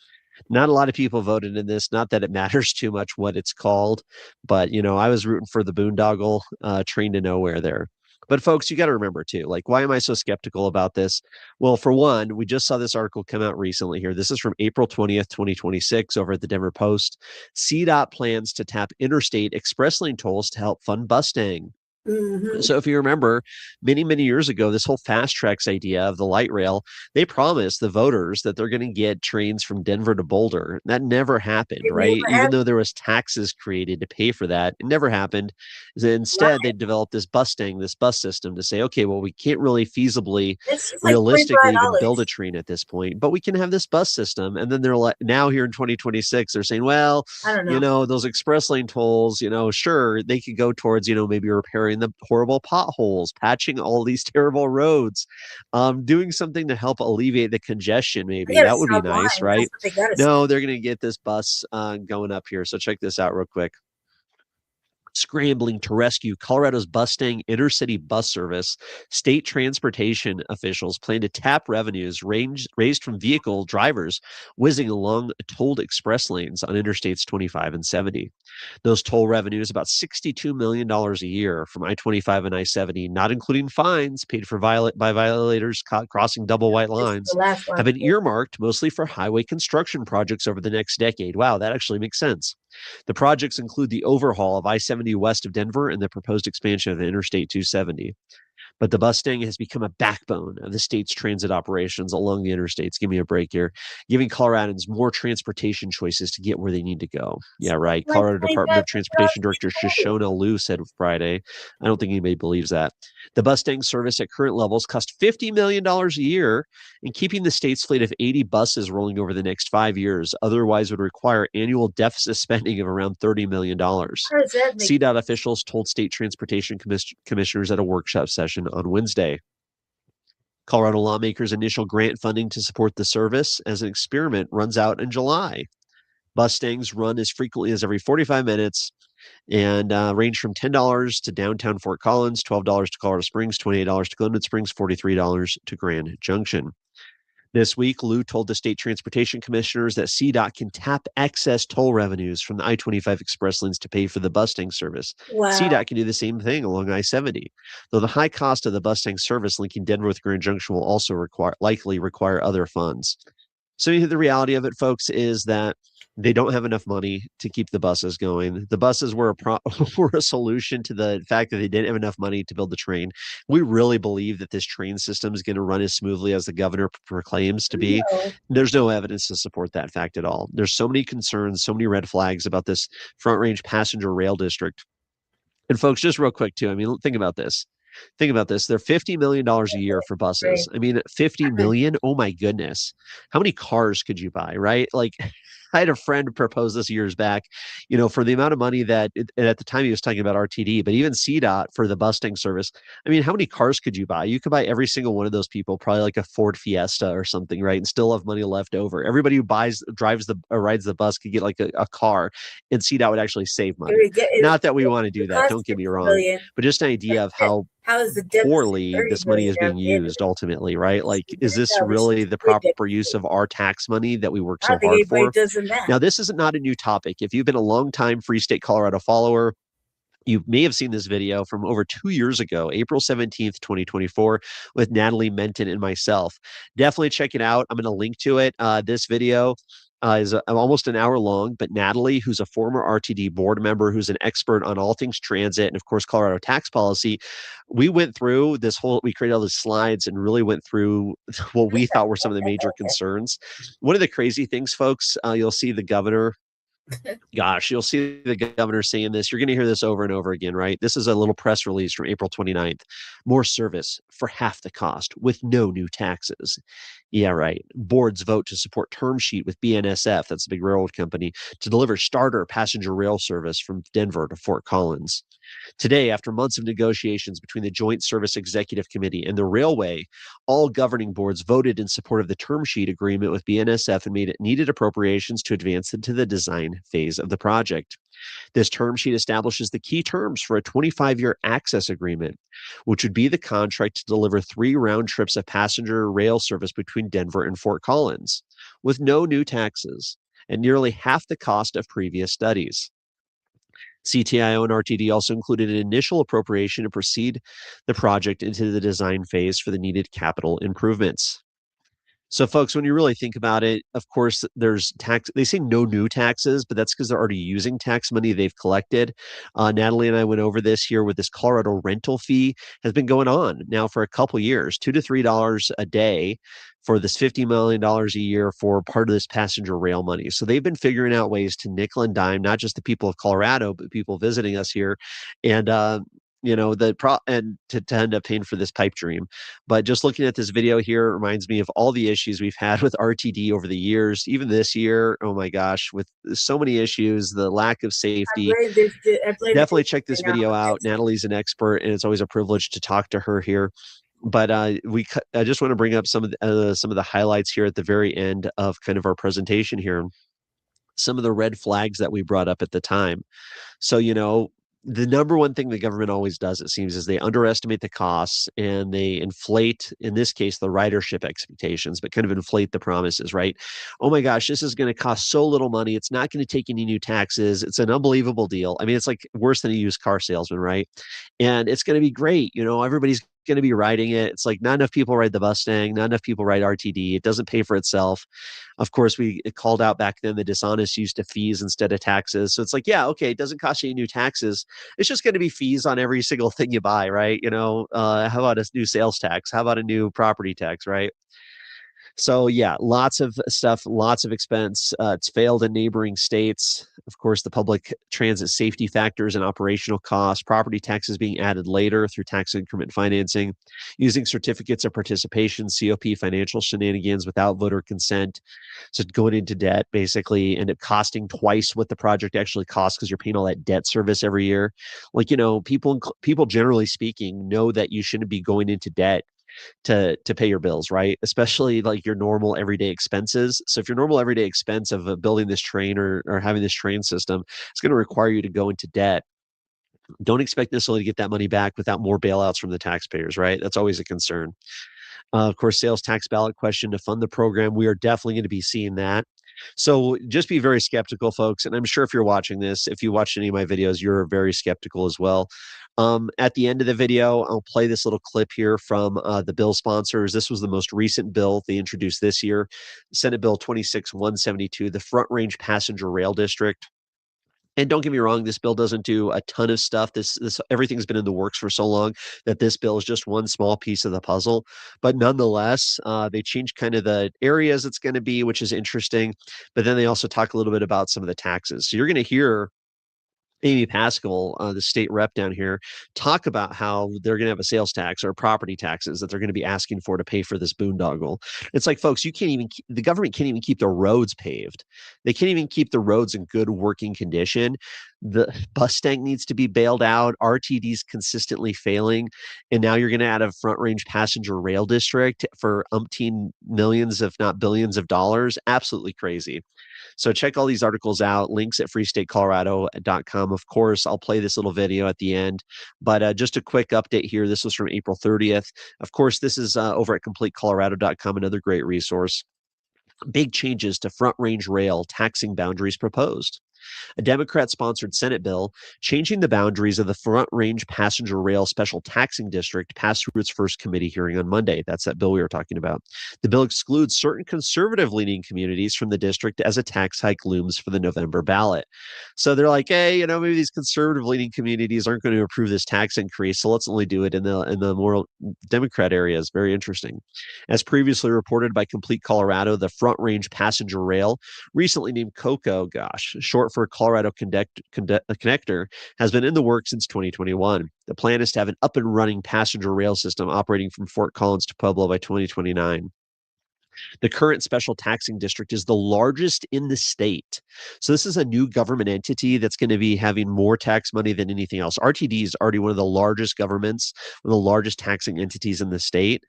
S20: not a lot of people voted in this. Not that it matters too much what it's called, but, you know, I was rooting for the boondoggle train to nowhere there. But folks, you got to remember too, like, why am I so skeptical about this? Well, for one, we just saw this article come out recently here. This is from April 20th, 2026 over at the Denver Post. CDOT plans to tap interstate express lane tolls to help fund Mustang. So if you remember, many, many years ago, this whole fast tracks idea of the light rail, they promised the voters that they're going to get trains from Denver to Boulder. That never happened, right? Even though there was taxes created to pay for that, it never happened. Instead, they developed this bus system to say, okay, well, we can't really feasibly, realistically even build a train at this point, but we can have this bus system. And then they're like, now here in 2026, they're saying, well, you know, those express lane tolls, you know, sure, they could go towards, you know, maybe repairing the horrible potholes, patching all these terrible roads, doing something to help alleviate the congestion. Maybe that would be nice, right? No, they're going to get this bus going up here. So check this out real quick. Scrambling to rescue Colorado's Mustang intercity bus service, state transportation officials plan to tap revenues raised from vehicle drivers whizzing along tolled express lanes on Interstates 25 and 70. Those toll revenues, about $62 million a year from I-25 and I-70, not including fines paid for by violators crossing double white lines, have been earmarked mostly for highway construction projects over the next decade. Wow, that actually makes sense. The projects include the overhaul of I-70 west of Denver and the proposed expansion of the Interstate 270. But the Mustang has become a backbone of the state's transit operations along the interstates. Give me a break here. Giving Coloradans more transportation choices to get where they need to go. Yeah, right. Colorado Department of Transportation Director Shoshona Liu said Friday. I don't think anybody believes that. The Mustang service at current levels cost $50 million a year, and keeping the state's fleet of 80 buses rolling over the next 5 years otherwise would require annual deficit spending of around $30 million. CDOT officials told state transportation commissioners at a workshop session on Wednesday. Colorado lawmakers' initial grant funding to support the service as an experiment runs out in July. Mustangs run as frequently as every 45 minutes, and range from $10 to downtown Fort Collins, $12 to Colorado Springs, $28 to Glenwood Springs, $43 to Grand Junction. This week, Lou told the state transportation commissioners that CDOT can tap excess toll revenues from the I-25 express lanes to pay for the Mustang service.
S6: Wow.
S20: CDOT can do the same thing along I-70, though the high cost of the Mustang service linking Denver with Grand Junction will also likely require other funds. So the reality of it, folks, is that they don't have enough money to keep the buses going. The buses were a solution to the fact that they didn't have enough money to build the train. We really believe that this train system is going to run as smoothly as the governor proclaims to be.
S6: No.
S20: There's no evidence to support that fact at all. There's so many concerns, so many red flags about this Front Range passenger rail district. And folks, just real quick too, I mean, think about this. They're $50 million a year for buses. I mean, 50 million. Oh my goodness. How many cars could you buy? Right? Like, I had a friend propose this years back, for the amount of money that at the time he was talking about RTD, but even CDOT for the busting service. I mean, how many cars could you buy? You could buy every single one of those people, probably like a Ford Fiesta or something, right? And still have money left over. Everybody who rides the bus could get like a car, and CDOT would actually save money. Not that we want to do that. Don't get me wrong, but just an idea of how
S6: is the
S20: poorly this money is being used ultimately, right? Like, is this really the proper use of our tax money that we work so hard for? Now, this is not a new topic. If you've been a long-time Free State Colorado follower, you may have seen this video from over 2 years ago, April 17th, 2024, with Natalie Menton and myself. Definitely check it out. I'm going to link to it. This video is almost an hour long, but Natalie, who's a former RTD board member, who's an expert on all things transit and, of course, Colorado tax policy, we went through we created all the slides and really went through what we thought were some of the major concerns. One of the crazy things, folks, you'll see the governor. You'll see the governor saying this. You're going to hear this over and over again, right? This is a little press release from April 29th. More service for half the cost with no new taxes. Yeah, right. Boards vote to support term sheet with BNSF, that's a big railroad company, to deliver starter passenger rail service from Denver to Fort Collins. Today, after months of negotiations between the Joint Service Executive Committee and the Railway, all governing boards voted in support of the term sheet agreement with BNSF and made needed appropriations to advance into the design phase of the project. This term sheet establishes the key terms for a 25-year access agreement, which would be the contract to deliver 3 round trips of passenger rail service between Denver and Fort Collins, with no new taxes and nearly half the cost of previous studies. CTIO and RTD also included an initial appropriation to proceed the project into the design phase for the needed capital improvements. So, folks, when you really think about it, of course, there's tax. They say no new taxes, but that's because they're already using tax money they've collected. Natalie and I went over this here with this Colorado rental fee has been going on now for a couple years, $2 to $3 a day for this $50 million a year for part of this passenger rail money. So they've been figuring out ways to nickel and dime, not just the people of Colorado, but people visiting us here. And, and to end up paying for this pipe dream. But just looking at this video here reminds me of all the issues we've had with RTD over the years, even this year. Oh my gosh, with so many issues, the lack of safety. Definitely check this video out. Natalie's an expert, and it's always a privilege to talk to her here. But I just want to bring up some of the highlights here at the very end of kind of our presentation here. Some of the red flags that we brought up at the time. So, the number one thing the government always does, it seems, is they underestimate the costs and they inflate, in this case, the ridership expectations, but kind of inflate the promises, right? Oh my gosh, this is going to cost so little money. It's not going to take any new taxes. It's an unbelievable deal. I mean, it's like worse than a used car salesman, right? And it's going to be great. Everybody's going to be riding it. It's like not enough people ride the Mustang, not enough people ride RTD. It doesn't pay for itself. Of course, we called out back then the dishonest use of fees instead of taxes. So it's like, yeah, okay, it doesn't cost you any new taxes. It's just going to be fees on every single thing you buy, right? How about a new sales tax? How about a new property tax, right? So yeah, lots of stuff, lots of expense. It's failed in neighboring states. Of course, the public transit safety factors and operational costs, property taxes being added later through tax increment financing, using certificates of participation, COP financial shenanigans without voter consent. So going into debt basically end up costing twice what the project actually costs because you're paying all that debt service every year. Like, people generally speaking know that you shouldn't be going into debt to pay your bills, right? Especially like your normal everyday expenses. So if your normal everyday expense of building this train or having this train system, it's going to require you to go into debt. Don't expect necessarily to get that money back without more bailouts from the taxpayers, right? That's always a concern. Of course, sales tax ballot question to fund the program. We are definitely going to be seeing that. So just be very skeptical, folks. And I'm sure if you're watching this, if you watched any of my videos, you're very skeptical as well. At the end of the video, I'll play this little clip here from the bill sponsors. This was the most recent bill they introduced this year, Senate Bill 26-172, the Front Range Passenger Rail District. And don't get me wrong, this bill doesn't do a ton of stuff. This everything's been in the works for so long that this bill is just one small piece of the puzzle. But nonetheless, they changed kind of the areas it's going to be, which is interesting. But then they also talk a little bit about some of the taxes. So you're going to hear Amy Pascal, the state rep down here, talk about how they're going to have a sales tax or property taxes that they're going to be asking for to pay for this boondoggle. It's like, folks, the government can't even keep the roads paved. They can't even keep the roads in good working condition. The bus tank needs to be bailed out. RTD's consistently failing. And now you're going to add a front range passenger rail district for umpteen millions, if not billions of dollars. Absolutely crazy. So check all these articles out, links at freestatecolorado.com. Of course, I'll play this little video at the end, but just a quick update here. This was from April 30th. Of course, this is over at completecolorado.com, another great resource. Big changes to Front Range Rail taxing boundaries proposed. A Democrat-sponsored Senate bill changing the boundaries of the Front Range Passenger Rail Special Taxing District passed through its first committee hearing on Monday. That's that bill we were talking about. The bill excludes certain conservative-leaning communities from the district as a tax hike looms for the November ballot. So they're like, hey, maybe these conservative-leaning communities aren't going to approve this tax increase, so let's only do it in the more Democrat areas. Very interesting. As previously reported by Complete Colorado, the Front Range Passenger Rail, recently named COCO, short for Colorado Connector, has been in the works since 2021. The plan is to have an up and running passenger rail system operating from Fort Collins to Pueblo by 2029. The current special taxing district is the largest in the state. So this is a new government entity that's going to be having more tax money than anything else. RTD is already one of the largest governments, one of the largest taxing entities in the state.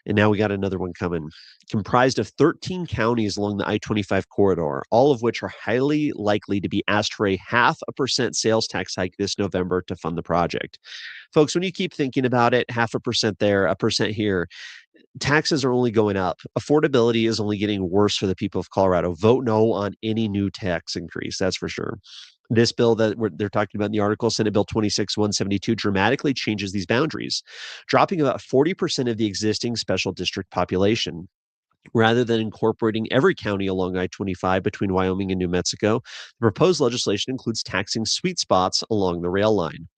S20: And now we got another one coming, comprised of 13 counties along the I-25 corridor, all of which are highly likely to be asked for a 0.5% sales tax hike this November to fund the project. Folks, when you keep thinking about it, 0.5% there, 1% here, taxes are only going up. Affordability is only getting worse for the people of Colorado. Vote no on any new tax increase, that's for sure. This bill that they're talking about in the article, Senate Bill 26-172, dramatically changes these boundaries, dropping about 40% of the existing special district population. Rather than incorporating every county along I-25 between Wyoming and New Mexico, the proposed legislation includes taxing sweet spots along the rail line.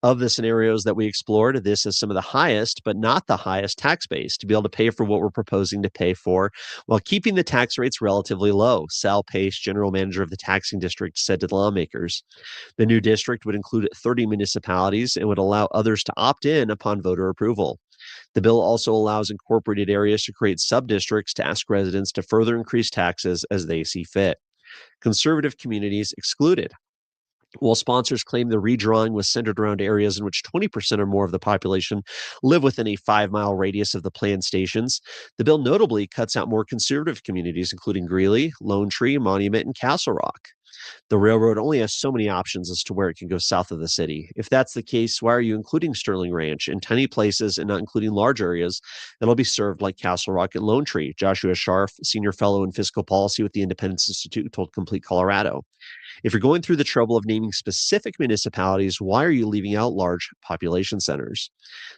S20: Of the scenarios that we explored, this is some of the highest, but not the highest tax base to be able to pay for what we're proposing to pay for while keeping the tax rates relatively low. Sal Pace, general manager of the taxing district, said to the lawmakers. The new district would include 30 municipalities and would allow others to opt in upon voter approval. The bill also allows incorporated areas to create sub-districts to ask residents to further increase taxes as they see fit. Conservative communities excluded. While sponsors claim the redrawing was centered around areas in which 20% or more of the population live within a 5-mile radius of the planned stations, the bill notably cuts out more conservative communities, including Greeley, Lone Tree, Monument, and Castle Rock. The railroad only has so many options as to where it can go south of the city. If that's the case, why are you including Sterling Ranch in tiny places and not including large areas that'll be served like Castle Rock and Lone Tree? Joshua Scharf, senior fellow in fiscal policy with the Independence Institute, told Complete Colorado. If you're going through the trouble of naming specific municipalities, why are you leaving out large population centers?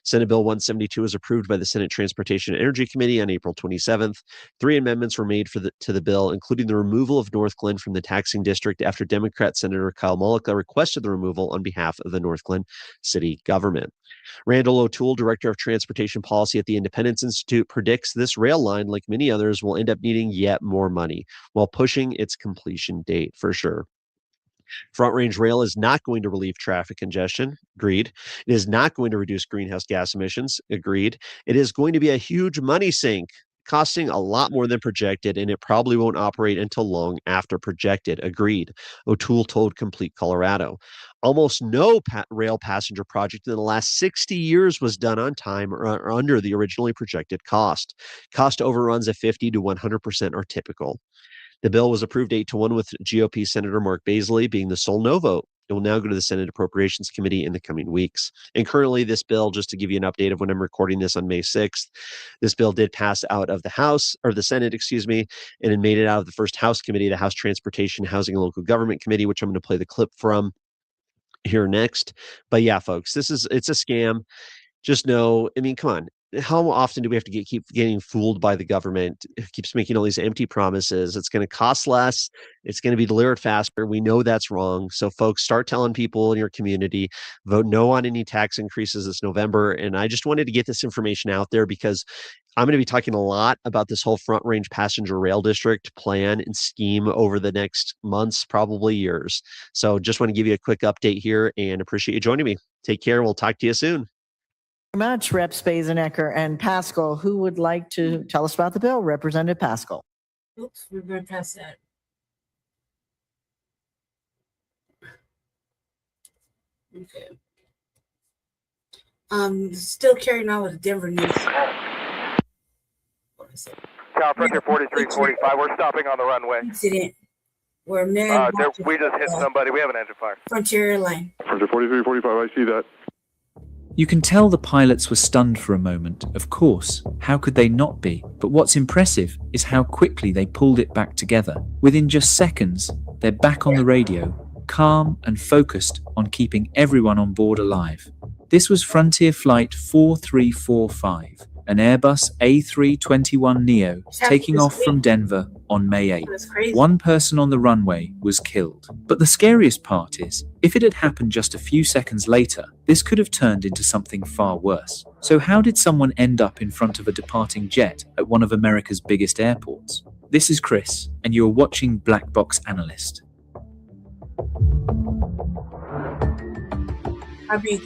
S20: Senate Bill 172 was approved by the Senate Transportation and Energy Committee on April 27th. 3 amendments were made to the bill, including the removal of North Glen from the taxing district after Democrat Senator Kyle Mullica requested the removal on behalf of the North Glen city government. Randall O'Toole, director of transportation policy at the Independence Institute, predicts this rail line, like many others, will end up needing yet more money while pushing its completion date for sure. Front Range Rail is not going to relieve traffic congestion. Agreed. It is not going to reduce greenhouse gas emissions. Agreed. It is going to be a huge money sink. costing a lot more than projected, and it probably won't operate until long after projected. Agreed, O'Toole told Complete Colorado. Almost no rail passenger project in the last 60 years was done on time or under the originally projected cost. Cost overruns of 50 to 100% are typical. The bill was approved 8-1 with GOP Senator Mark Baisley being the sole no vote. It will now go to the Senate Appropriations Committee in the coming weeks. And currently, this bill, just to give you an update of when I'm recording this on May 6th, this bill did pass out of the House, or the Senate, excuse me, and it made it out of the first House committee, the House Transportation, Housing, and Local Government Committee, which I'm going to play the clip from here next. But yeah, folks, it's a scam. Just know, I mean, come on. How often do we have to keep getting fooled by the government? It keeps making all these empty promises. It's going to cost less. It's going to be delivered faster. We know that's wrong. So folks, start telling people in your community, vote no on any tax increases this November. And I just wanted to get this information out there because I'm going to be talking a lot about this whole Front Range Passenger Rail District plan and scheme over the next months, probably years. So just want to give you a quick update here and appreciate you joining me. Take care. We'll talk to you soon.
S21: Much, Rep. Spazenecker and Pascal. Who would like to tell us about the bill? Representative Pascal.
S6: Oops, we're going past that. Okay. Still carrying on with the Denver news.
S3: Cal Frontier 4345, we're stopping on the runway.
S6: Incident where a man
S3: we just hit somebody. We have an engine fire.
S6: Frontier Airline.
S3: Frontier 4345, I see that.
S22: You can tell the pilots were stunned for a moment, of course. How could they not be? But what's impressive is how quickly they pulled it back together. Within just seconds, they're back on the radio, calm and focused on keeping everyone on board alive. This was Frontier Flight 4345, an Airbus A321neo taking off from Denver on May 8. One person on the runway was killed. But the scariest part is, if it had happened just a few seconds later, this could have turned into something far worse. So how did someone end up in front of a departing jet at one of America's biggest airports? This is Chris, and you're watching Black Box Analyst.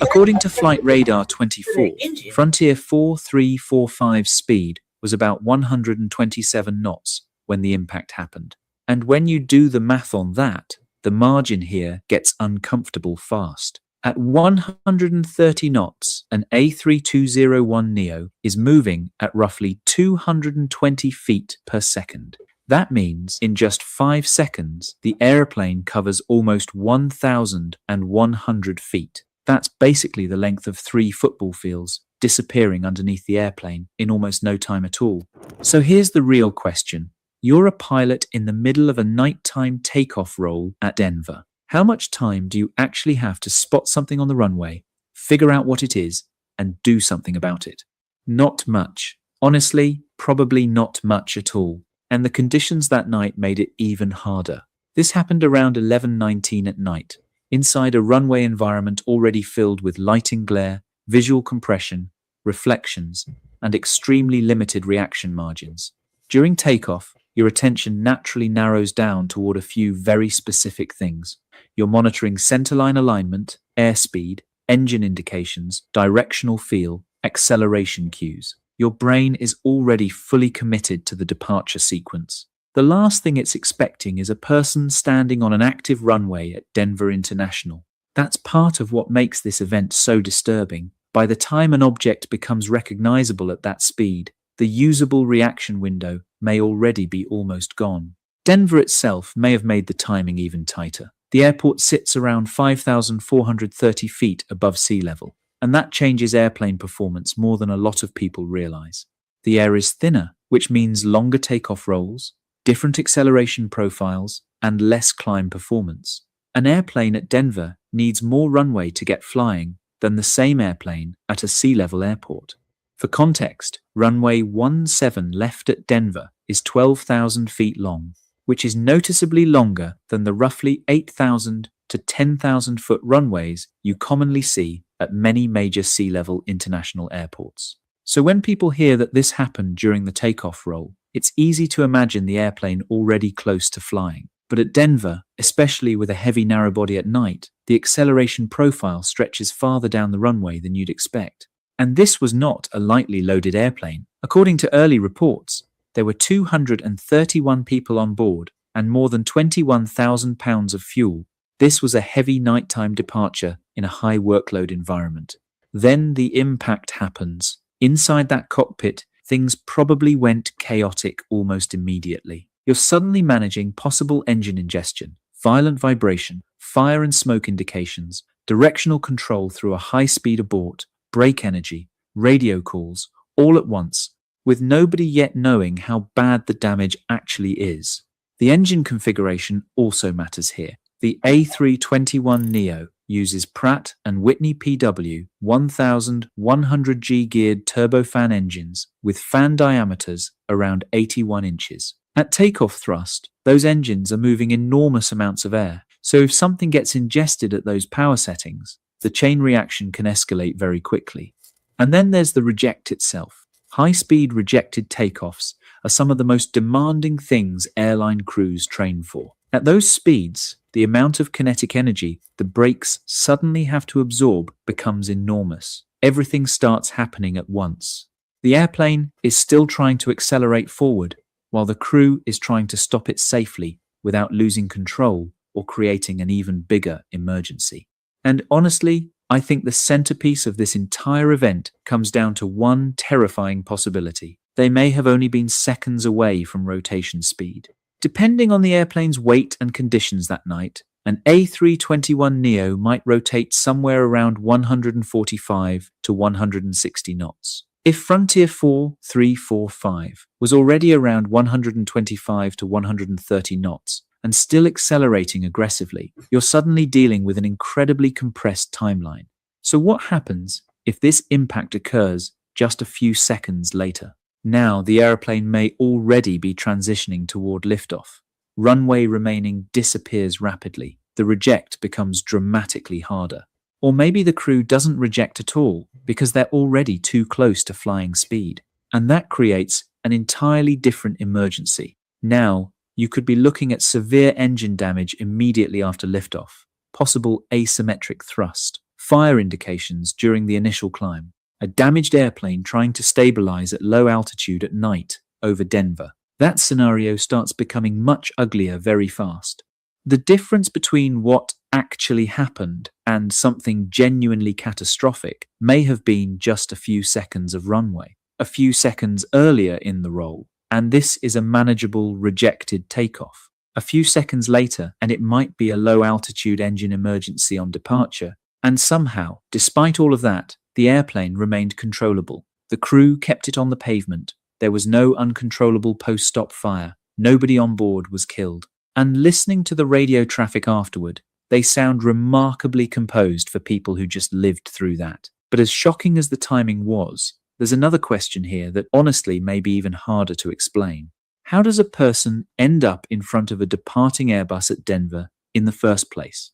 S22: According to Flight Radar 24, Frontier 4345's speed was about 127 knots when the impact happened. And when you do the math on that, the margin here gets uncomfortable fast. At 130 knots, an A3201neo is moving at roughly 220 feet per second. That means in just 5 seconds, the airplane covers almost 1,100 feet. That's basically the length of 3 football fields, disappearing underneath the airplane in almost no time at all. So here's the real question. You're a pilot in the middle of a nighttime takeoff roll at Denver. How much time do you actually have to spot something on the runway, figure out what it is, and do something about it? Not much. Honestly, probably not much at all. And the conditions that night made it even harder. This happened around 11:19 at night, inside a runway environment already filled with lighting glare, visual compression, reflections, and extremely limited reaction margins. During takeoff, your attention naturally narrows down toward a few very specific things. You're monitoring centerline alignment, airspeed, engine indications, directional feel, acceleration cues. Your brain is already fully committed to the departure sequence. The last thing it's expecting is a person standing on an active runway at Denver International. That's part of what makes this event so disturbing. By the time an object becomes recognizable at that speed, the usable reaction window may already be almost gone. Denver itself may have made the timing even tighter. The airport sits around 5,430 feet above sea level, and that changes airplane performance more than a lot of people realize. The air is thinner, which means longer takeoff rolls, different acceleration profiles, and less climb performance. An airplane at Denver needs more runway to get flying than the same airplane at a sea-level airport. For context, runway 17 left at Denver is 12,000 feet long, which is noticeably longer than the roughly 8,000 to 10,000 foot runways you commonly see at many major sea-level international airports. So when people hear that this happened during the takeoff roll, it's easy to imagine the airplane already close to flying. But at Denver, especially with a heavy narrowbody at night, the acceleration profile stretches farther down the runway than you'd expect. And this was not a lightly loaded airplane. According to early reports, There were 231 people on board and more than 21,000 pounds of fuel. This was a heavy nighttime departure in a high workload environment. Then the impact happens. Inside that cockpit, things probably went chaotic almost immediately. You're suddenly managing possible engine ingestion, violent vibration, fire and smoke indications, directional control through a high-speed abort, brake energy, radio calls, all at once, with nobody yet knowing how bad the damage actually is. The engine configuration also matters here. The A321neo uses Pratt & Whitney PW 1100G geared turbofan engines with fan diameters around 81 inches. At takeoff thrust, those engines are moving enormous amounts of air, so if something gets ingested at those power settings, the chain reaction can escalate very quickly. And then there's the reject itself. High-speed rejected takeoffs are some of the most demanding things airline crews train for. At those speeds, the amount of kinetic energy the brakes suddenly have to absorb becomes enormous. Everything starts happening at once. The airplane is still trying to accelerate forward, while the crew is trying to stop it safely without losing control or creating an even bigger emergency. And honestly, I think the centerpiece of this entire event comes down to one terrifying possibility. They may have only been seconds away from rotation speed. Depending on the airplane's weight and conditions that night, an A321neo might rotate somewhere around 145 to 160 knots. If Frontier 4345 was already around 125 to 130 knots and still accelerating aggressively, you're suddenly dealing with an incredibly compressed timeline. So what happens if this impact occurs just a few seconds later? Now the airplane may already be transitioning toward liftoff. Runway remaining disappears rapidly. The reject becomes dramatically harder. Or maybe the crew doesn't reject at all because they're already too close to flying speed. And that creates an entirely different emergency. Now you could be looking at severe engine damage immediately after liftoff, possible asymmetric thrust, fire indications during the initial climb, a damaged airplane trying to stabilize at low altitude at night over Denver. That scenario starts becoming much uglier very fast. The difference between what actually happened and something genuinely catastrophic may have been just a few seconds of runway, a few seconds earlier in the roll, and this is a manageable rejected takeoff. A few seconds later, and it might be a low altitude engine emergency on departure, and somehow, despite all of that, the airplane remained controllable. The crew kept it on the pavement. There was no uncontrollable post-stop fire. Nobody on board was killed. And listening to the radio traffic afterward, they sound remarkably composed for people who just lived through that. But as shocking as the timing was, there's another question here that honestly may be even harder to explain. How does a person end up in front of a departing Airbus at Denver in the first place?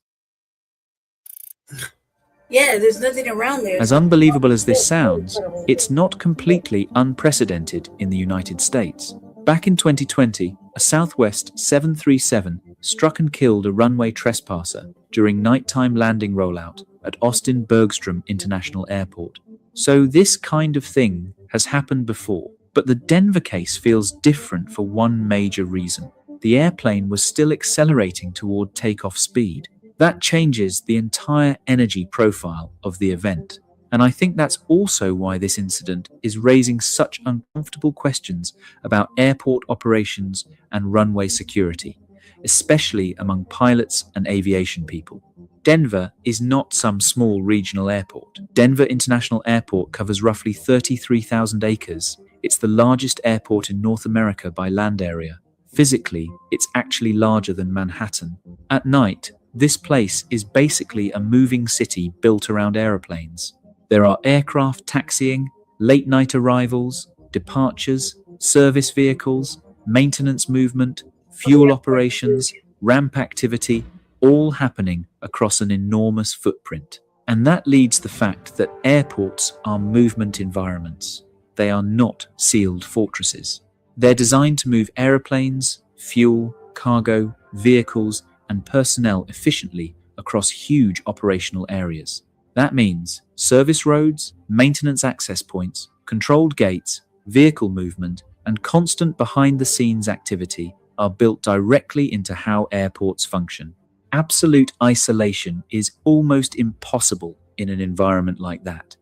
S6: Yeah, there's nothing around there.
S22: As unbelievable as this sounds, it's not completely unprecedented in the United States. Back in 2020, a Southwest 737 struck and killed a runway trespasser during nighttime landing rollout at Austin Bergstrom International Airport. So this kind of thing has happened before, but the Denver case feels different for one major reason. The airplane was still accelerating toward takeoff speed. That changes the entire energy profile of the event. And I think that's also why this incident is raising such uncomfortable questions about airport operations and runway security, especially among pilots and aviation people. Denver is not some small regional airport. Denver International Airport covers roughly 33,000 acres. It's the largest airport in North America by land area. Physically, it's actually larger than Manhattan. At night, this place is basically a moving city built around aeroplanes. There are aircraft taxiing, late-night arrivals, departures, service vehicles, maintenance movement, fuel operations, ramp activity, all happening across an enormous footprint. And that leads the fact that airports are movement environments. They are not sealed fortresses. They're designed to move aeroplanes, fuel, cargo, vehicles, and personnel efficiently across huge operational areas. That means service roads, maintenance access points, controlled gates, vehicle movement, and constant behind-the-scenes activity are built directly into how airports function. Absolute isolation is almost impossible in an environment like that.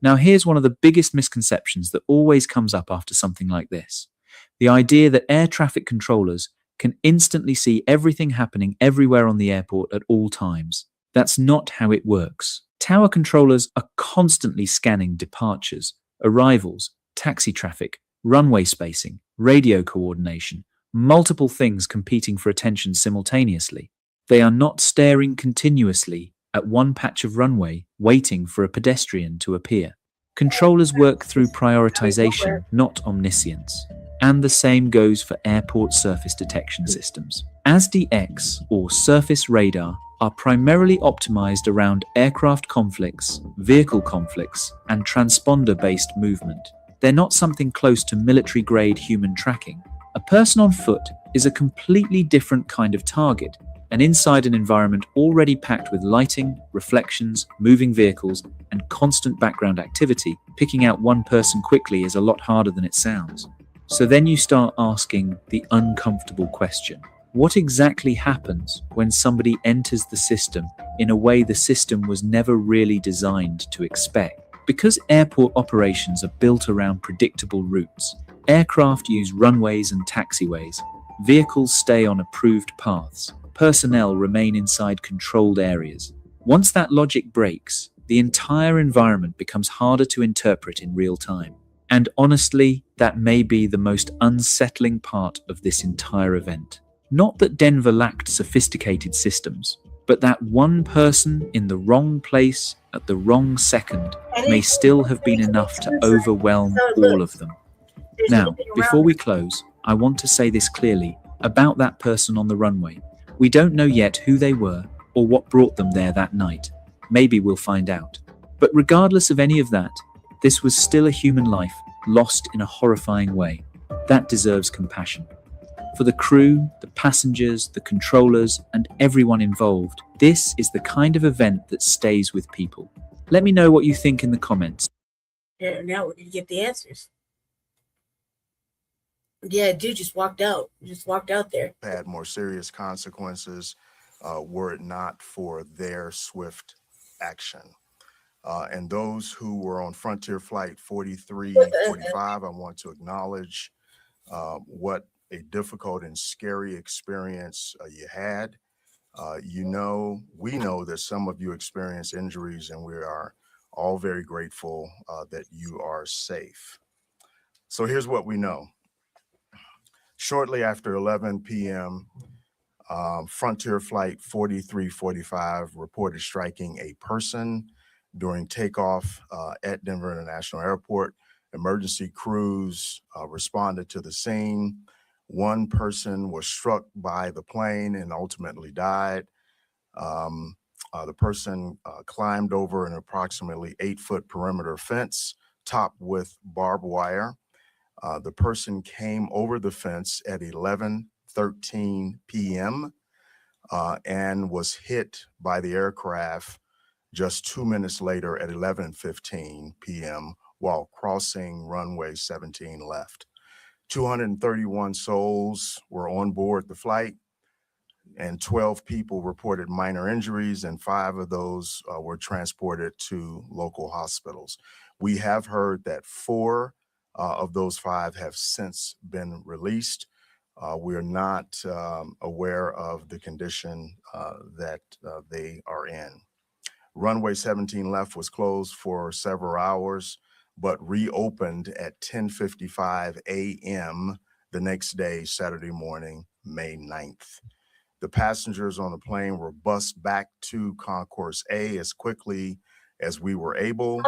S22: Now, here's one of the biggest misconceptions that always comes up after something like this. The idea that air traffic controllers can instantly see everything happening everywhere on the airport at all times. That's not how it works. Tower controllers are constantly scanning departures, arrivals, taxi traffic, runway spacing, radio coordination, multiple things competing for attention simultaneously. They are not staring continuously at one patch of runway, waiting for a pedestrian to appear. Controllers work through prioritization, not omniscience. And the same goes for airport surface detection systems. ASDX, or surface radar, are primarily optimized around aircraft conflicts, vehicle conflicts, and transponder-based movement. They're not something close to military-grade human tracking. A person on foot is a completely different kind of target, and inside an environment already packed with lighting, reflections, moving vehicles, and constant background activity, picking out one person quickly is a lot harder than it sounds. So then you start asking the uncomfortable question. What exactly happens when somebody enters the system in a way the system was never really designed to expect? Because airport operations are built around predictable routes, aircraft use runways and taxiways, vehicles stay on approved paths, personnel remain inside controlled areas. Once that logic breaks, the entire environment becomes harder to interpret in real time. And honestly, that may be the most unsettling part of this entire event. Not that Denver lacked sophisticated systems, but that one person in the wrong place at the wrong second may still have been enough to overwhelm all of them. Now, before we close, I want to say this clearly about that person on the runway. We don't know yet who they were or what brought them there that night. Maybe we'll find out. But regardless of any of that, this was still a human life lost in a horrifying way. That deserves compassion. For the crew, the passengers, the controllers, and everyone involved, this is the kind of event that stays with people. Let me know what you think in the comments.
S6: Yeah, now we're gonna get the answers. Yeah, dude just walked out. Just walked out there.
S1: Had more serious consequences were it not for their swift action. And those who were on Frontier Flight 4345, I want to acknowledge what a difficult and scary experience you had. We know that some of you experienced injuries, and we are all very grateful that you are safe. So here's what we know. Shortly after 11 p.m., Frontier Flight 4345 reported striking a person during takeoff at Denver International Airport. Emergency crews responded to the scene. One person was struck by the plane and ultimately died. The person climbed over an approximately 8-foot perimeter fence topped with barbed wire. The person came over the fence at 11:13 p.m. And was hit by the aircraft just 2 minutes later at 11:15 p.m. while crossing runway 17 left. 231 souls were on board the flight, and 12 people reported minor injuries, and 5 of those were transported to local hospitals. We have heard that 4 of those 5 have since been released. We are not aware of the condition that they are in. Runway 17 left was closed for several hours, but reopened at 10:55 a.m. the next day, Saturday morning, May 9th. The passengers on the plane were bused back to Concourse A as quickly as we were able,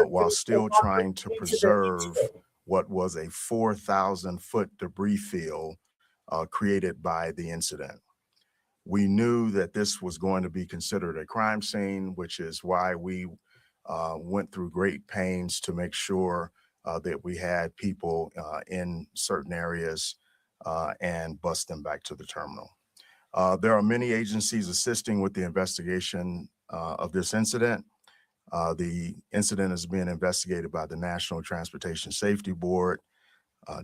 S1: while still trying to preserve what was a 4,000-foot debris field created by the incident. We knew that this was going to be considered a crime scene, which is why we went through great pains to make sure that we had people in certain areas and bus them back to the terminal. There are many agencies assisting with the investigation of this incident. The incident is being investigated by the National Transportation Safety Board.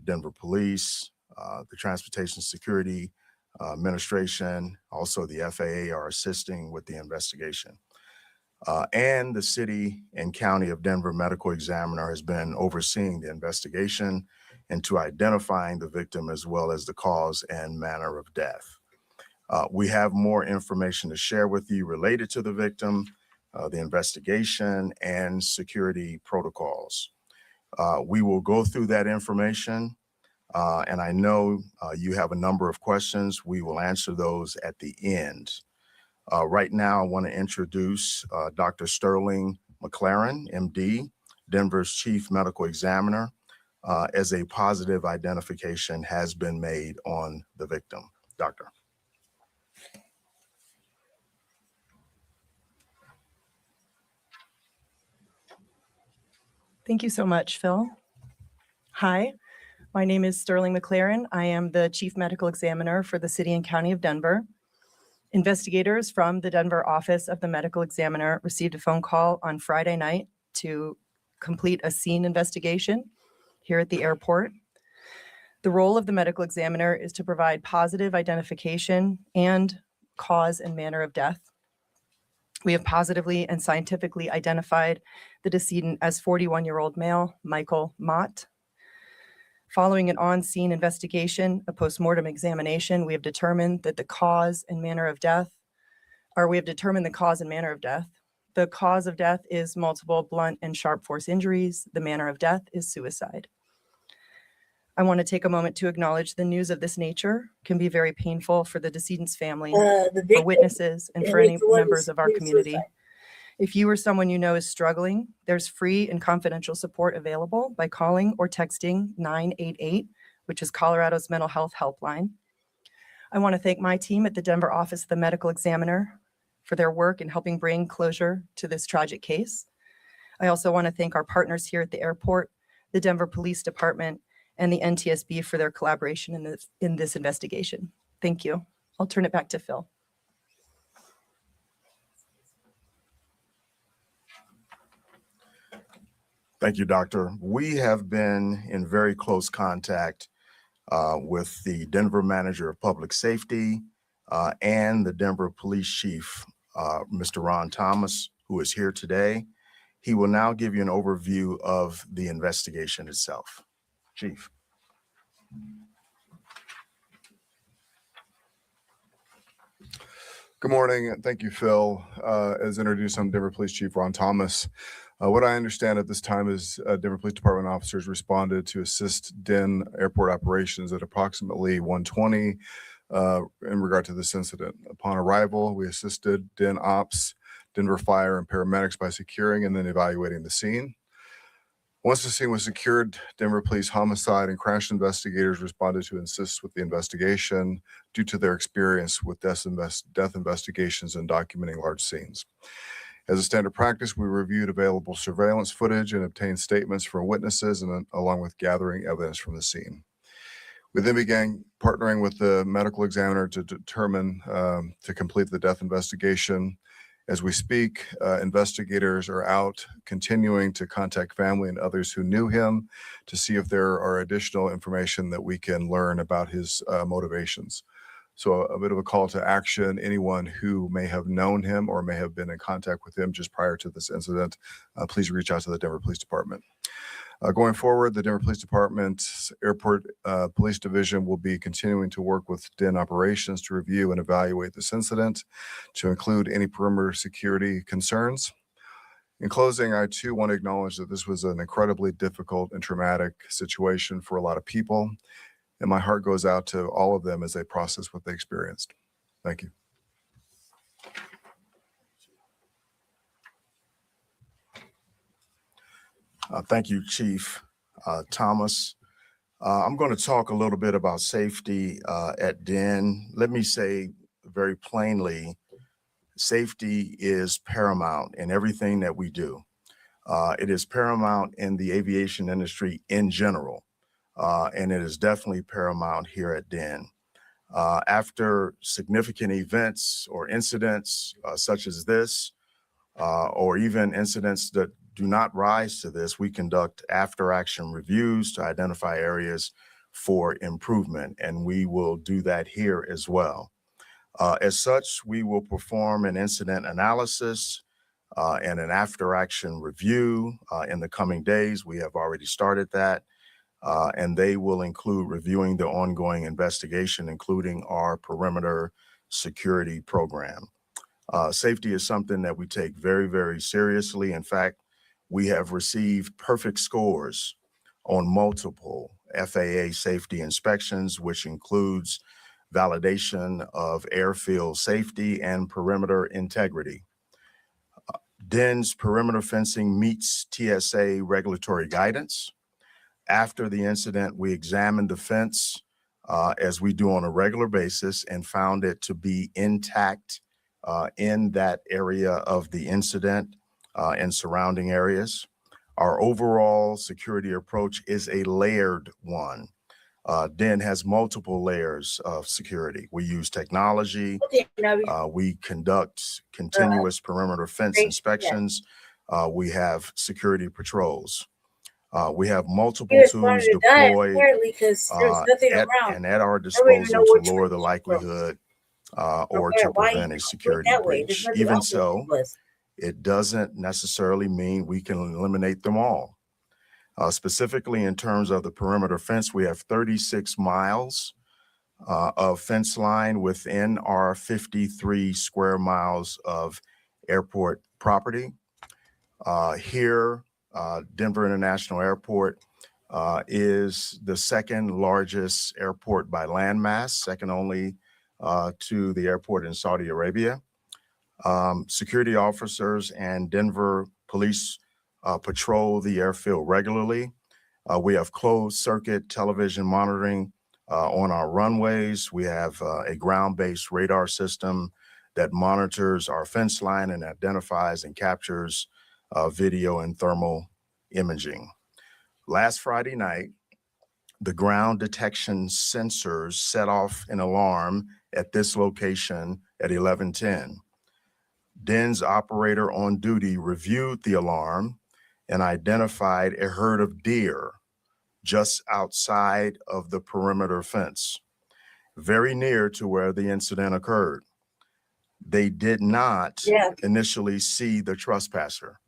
S1: Denver Police, the Transportation Security Administration, also the FAA are assisting with the investigation. And the City and County of Denver Medical Examiner has been overseeing the investigation into identifying the victim as well as the cause and manner of death. We have more information to share with you related to the victim, the investigation, and security protocols. We will go through that information, and I know you have a number of questions. We will answer those at the end. Right now, I want to introduce Dr. Sterling McLaren, MD, Denver's Chief Medical Examiner, as a positive identification has been made on the victim. Doctor.
S4: Thank you so much, Phil. Hi, my name is Sterling McLaren. I am the Chief Medical Examiner for the City and County of Denver. Investigators from the Denver office of the Medical Examiner received a phone call on Friday night to complete a scene investigation here at the airport. The role of the Medical Examiner is to provide positive identification and cause and manner of death. We have positively and scientifically identified the decedent as 41-year-old male Michael Mott. Following an on-scene investigation, a postmortem examination, we have determined that the cause and manner of death, The cause of death is multiple blunt and sharp force injuries. The manner of death is suicide. I want to take a moment to acknowledge the news of this nature can be very painful for the decedent's family, for witnesses, and for any members of our community. If you or someone you know is struggling, there's free and confidential support available by calling or texting 988, which is Colorado's mental health helpline. I want to thank my team at the Denver office of the Medical Examiner for their work in helping bring closure to this tragic case. I also want to thank our partners here at the airport, the Denver Police Department, and the NTSB for their collaboration in this investigation. Thank you. I'll turn it back to Phil.
S1: Thank you, Doctor. We have been in very close contact with the Denver Manager of Public Safety and the Denver Police Chief, Mr. Ron Thomas, who is here today. He will now give you an overview of the investigation itself. Chief.
S5: Good morning. Thank you, Phil. As introduced, I'm Denver Police Chief Ron Thomas. What I understand at this time is Denver Police Department officers responded to assist DEN airport operations at approximately 1:20 in regard to this incident. Upon arrival, we assisted DEN ops, Denver Fire, and paramedics by securing and then evaluating the scene. Once the scene was secured, Denver Police homicide and crash investigators responded to assist with the investigation due to their experience with death investigations and documenting large scenes. As a standard practice, we reviewed available surveillance footage and obtained statements from witnesses, and along with gathering evidence from the scene. We then began partnering with the medical examiner to determine to complete the death investigation. As we speak, investigators are out continuing to contact family and others who knew him to see if there are additional information that we can learn about his motivations. So a bit of a call to action. Anyone who may have known him or may have been in contact with him just prior to this incident, please reach out to the Denver Police Department. Going forward, the Denver Police Department's Airport Police Division will be continuing to work with DEN operations to review and evaluate this incident, to include any perimeter security concerns. In closing, I too want to acknowledge that this was an incredibly difficult and traumatic situation for a lot of people, and my heart goes out to all of them as they process what they experienced. Thank you.
S1: Thank you, Chief Thomas. I'm going to talk a little bit about safety at DEN. Let me say very plainly, safety is paramount in everything that we do. It is paramount in the aviation industry in general, and it is definitely paramount here at DEN. After significant events or incidents such as this, or even incidents that do not rise to this, we conduct after-action reviews to identify areas for improvement, and we will do that here as well. As such, we will perform an incident analysis and an after-action review in the coming days. We have already started that, and they will include reviewing the ongoing investigation, including our perimeter security program. Safety is something that we take very, very seriously. In fact, we have received perfect scores on multiple FAA safety inspections, which includes validation of airfield safety and perimeter integrity. DEN's perimeter fencing meets TSA regulatory guidance. After the incident, we examined the fence as we do on a regular basis and found it to be intact in that area of the incident and surrounding areas. Our overall security approach is a layered one. DEN has multiple layers of security. We use technology. We conduct continuous perimeter fence inspections. We have security patrols. We have multiple tools deployed at our disposal to lower the likelihood or to prevent a security breach. Even so, it doesn't necessarily mean we can eliminate them all. Specifically in terms of the perimeter fence, we have 36 miles of fence line within our 53 square miles of airport property. Here, Denver International Airport is the second largest airport by landmass, second only to the airport in Saudi Arabia. Security officers and Denver police patrol the airfield regularly. We have closed circuit television monitoring on our runways. We have a ground-based radar system that monitors our fence line and identifies and captures video and thermal imaging. Last Friday night, the ground detection sensors set off an alarm at this location at 11:10. DEN's operator on duty reviewed the alarm and identified a herd of deer just outside of the perimeter fence, very near to where the incident occurred. They did not initially see the trespasser.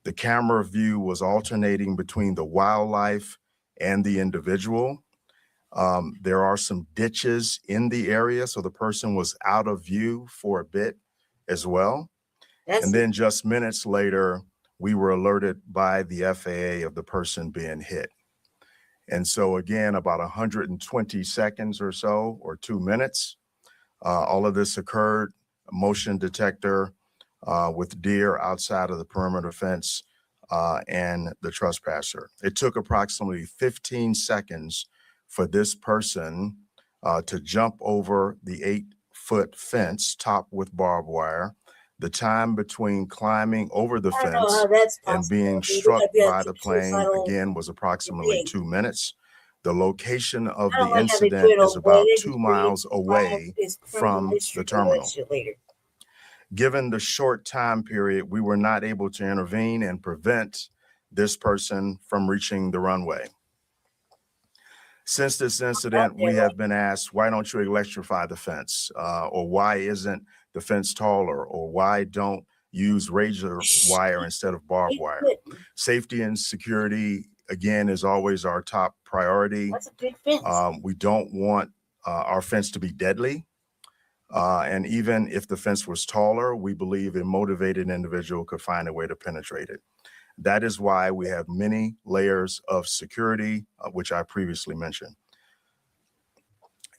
S1: The camera view was alternating between the wildlife and the individual. There are some ditches in the area, so the person was out of view for a bit as well. And then just minutes later, we were alerted by the FAA of the person being hit. And so again, about 120 seconds or so, or 2 minutes, all of this occurred, a motion detector with deer outside of the perimeter fence and the trespasser. It took approximately 15 seconds for this person to jump over the 8-foot fence topped with barbed wire. The time between climbing over the fence and being struck by the plane, again, was approximately 2 minutes. The location of the incident is about 2 miles away from the terminal. Given the short time period, we were not able to intervene and prevent this person from reaching the runway. Since this incident, we have been asked, why don't you electrify the fence? Or why isn't the fence taller? Or why don't use razor wire instead of barbed wire? Safety and security, again, is always our top priority.
S6: That's a big fence.
S1: We don't want our fence to be deadly. And even if the fence was taller, we believe a motivated individual could find a way to penetrate it. That is why we have many layers of security, which I previously mentioned.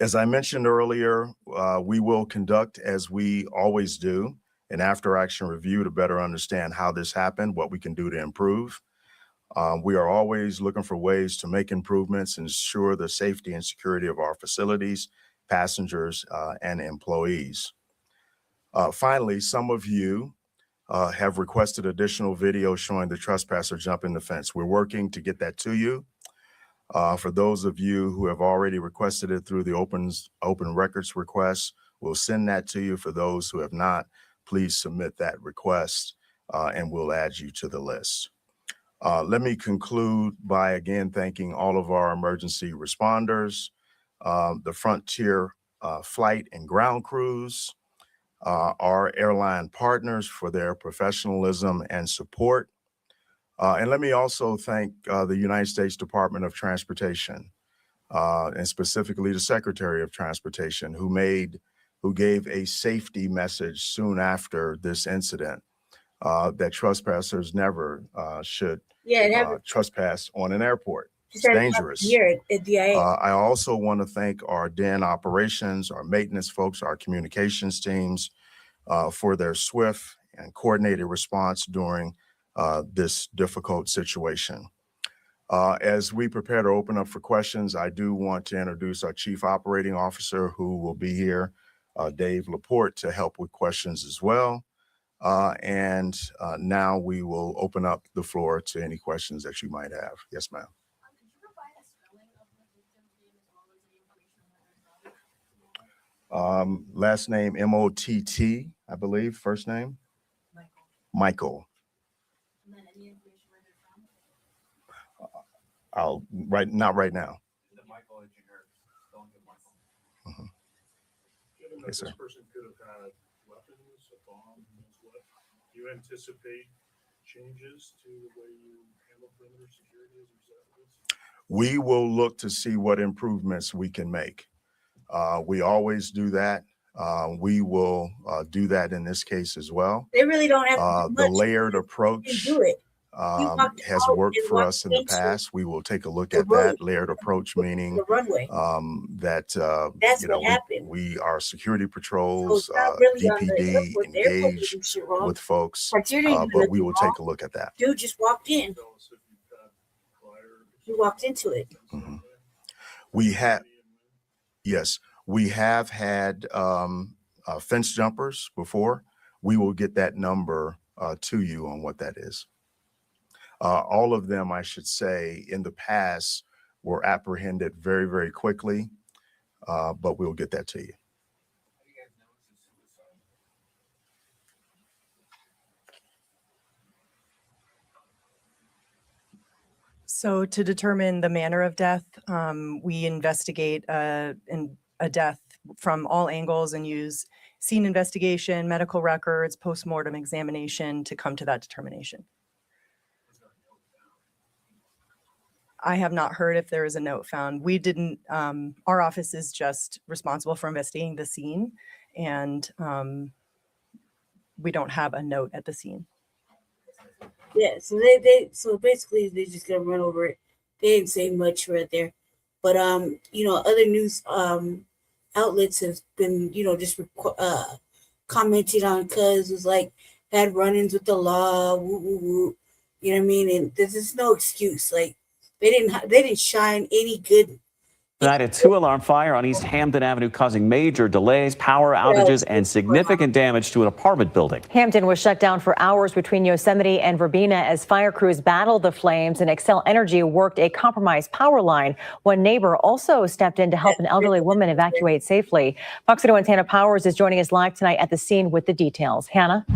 S1: As I mentioned earlier, we will conduct, as we always do, an after-action review to better understand how this happened, what we can do to improve. We are always looking for ways to make improvements, ensure the safety and security of our facilities, passengers, and employees. Finally, some of you have requested additional video showing the trespasser jumping the fence. We're working to get that to you. For those of you who have already requested it through the open records request, we'll send that to you. For those who have not, please submit that request and we'll add you to the list. Let me conclude by again thanking all of our emergency responders, the Frontier flight and ground crews, our airline partners for their professionalism and support. And let me also thank the United States Department of Transportation, and specifically the Secretary of Transportation, who gave a safety message soon after this incident, that trespassers never should trespass on an airport. It's dangerous.
S6: Here at DIA.
S1: I also want to thank our DEN operations, our maintenance folks, our communications teams for their swift and coordinated response during this difficult situation. As we prepare to open up for questions, I do want to introduce our Chief Operating Officer, who will be here, Dave Laporte, to help with questions as well. And now we will open up the floor to any questions that you might have. Yes, ma'am. Last name M-O-T-T, I believe. First name? Michael. Not right now. Mm-hmm. Yes, sir.
S2: This person could have had weapons, a bomb, what? Do you anticipate changes to the way you handle perimeter security as a result of this?
S1: We will look to see what improvements we can make. We always do that. We will do that in this case as well.
S6: They really don't have to do
S1: the
S6: much.
S1: layered approach
S6: Do it.
S1: has worked for us in the past. We will take a look at that layered approach, meaning
S6: the runway.
S1: That
S6: That's
S1: you know,
S6: what happened.
S1: our security patrols,
S6: So it's not really on the
S1: DPD
S6: airport. The airport
S1: engage
S6: didn't do shit wrong.
S1: with folks,
S6: Frontier didn't do
S1: but we
S6: nothing
S1: will
S6: wrong.
S1: take a look at that.
S6: Dude just walked in. He walked into it.
S1: Mhm. We have, yes, we have had fence jumpers before. We will get that number to you on what that is. All of them, I should say, in the past were apprehended very, very quickly, but we'll get that to you.
S4: So to determine the manner of death, we investigate a death from all angles and use scene investigation, medical records, postmortem examination to come to that determination. I have not heard if there is a note found. We didn't, our office is just responsible for investigating the scene, and we don't have a note at the scene.
S6: Yeah, so so basically they just gonna run over it. They didn't say much right there, but you know, other news outlets have been, you know, just commented on because it's like had run-ins with the law, woo, woo, woo. You know what I mean? And there's just no excuse. Like they didn't shine any good.
S7: Tonight, a 2-alarm fire on East Hampton Avenue causing major delays, power outages, and significant damage to an apartment building.
S23: Hampton was shut down for hours between Yosemite and Verbena as fire crews battled the flames, and Xcel Energy worked a compromised power line. One neighbor also stepped in to help an elderly woman evacuate safely. Fox 31's Hannah Powers is joining us live tonight at the scene with the details. Hannah?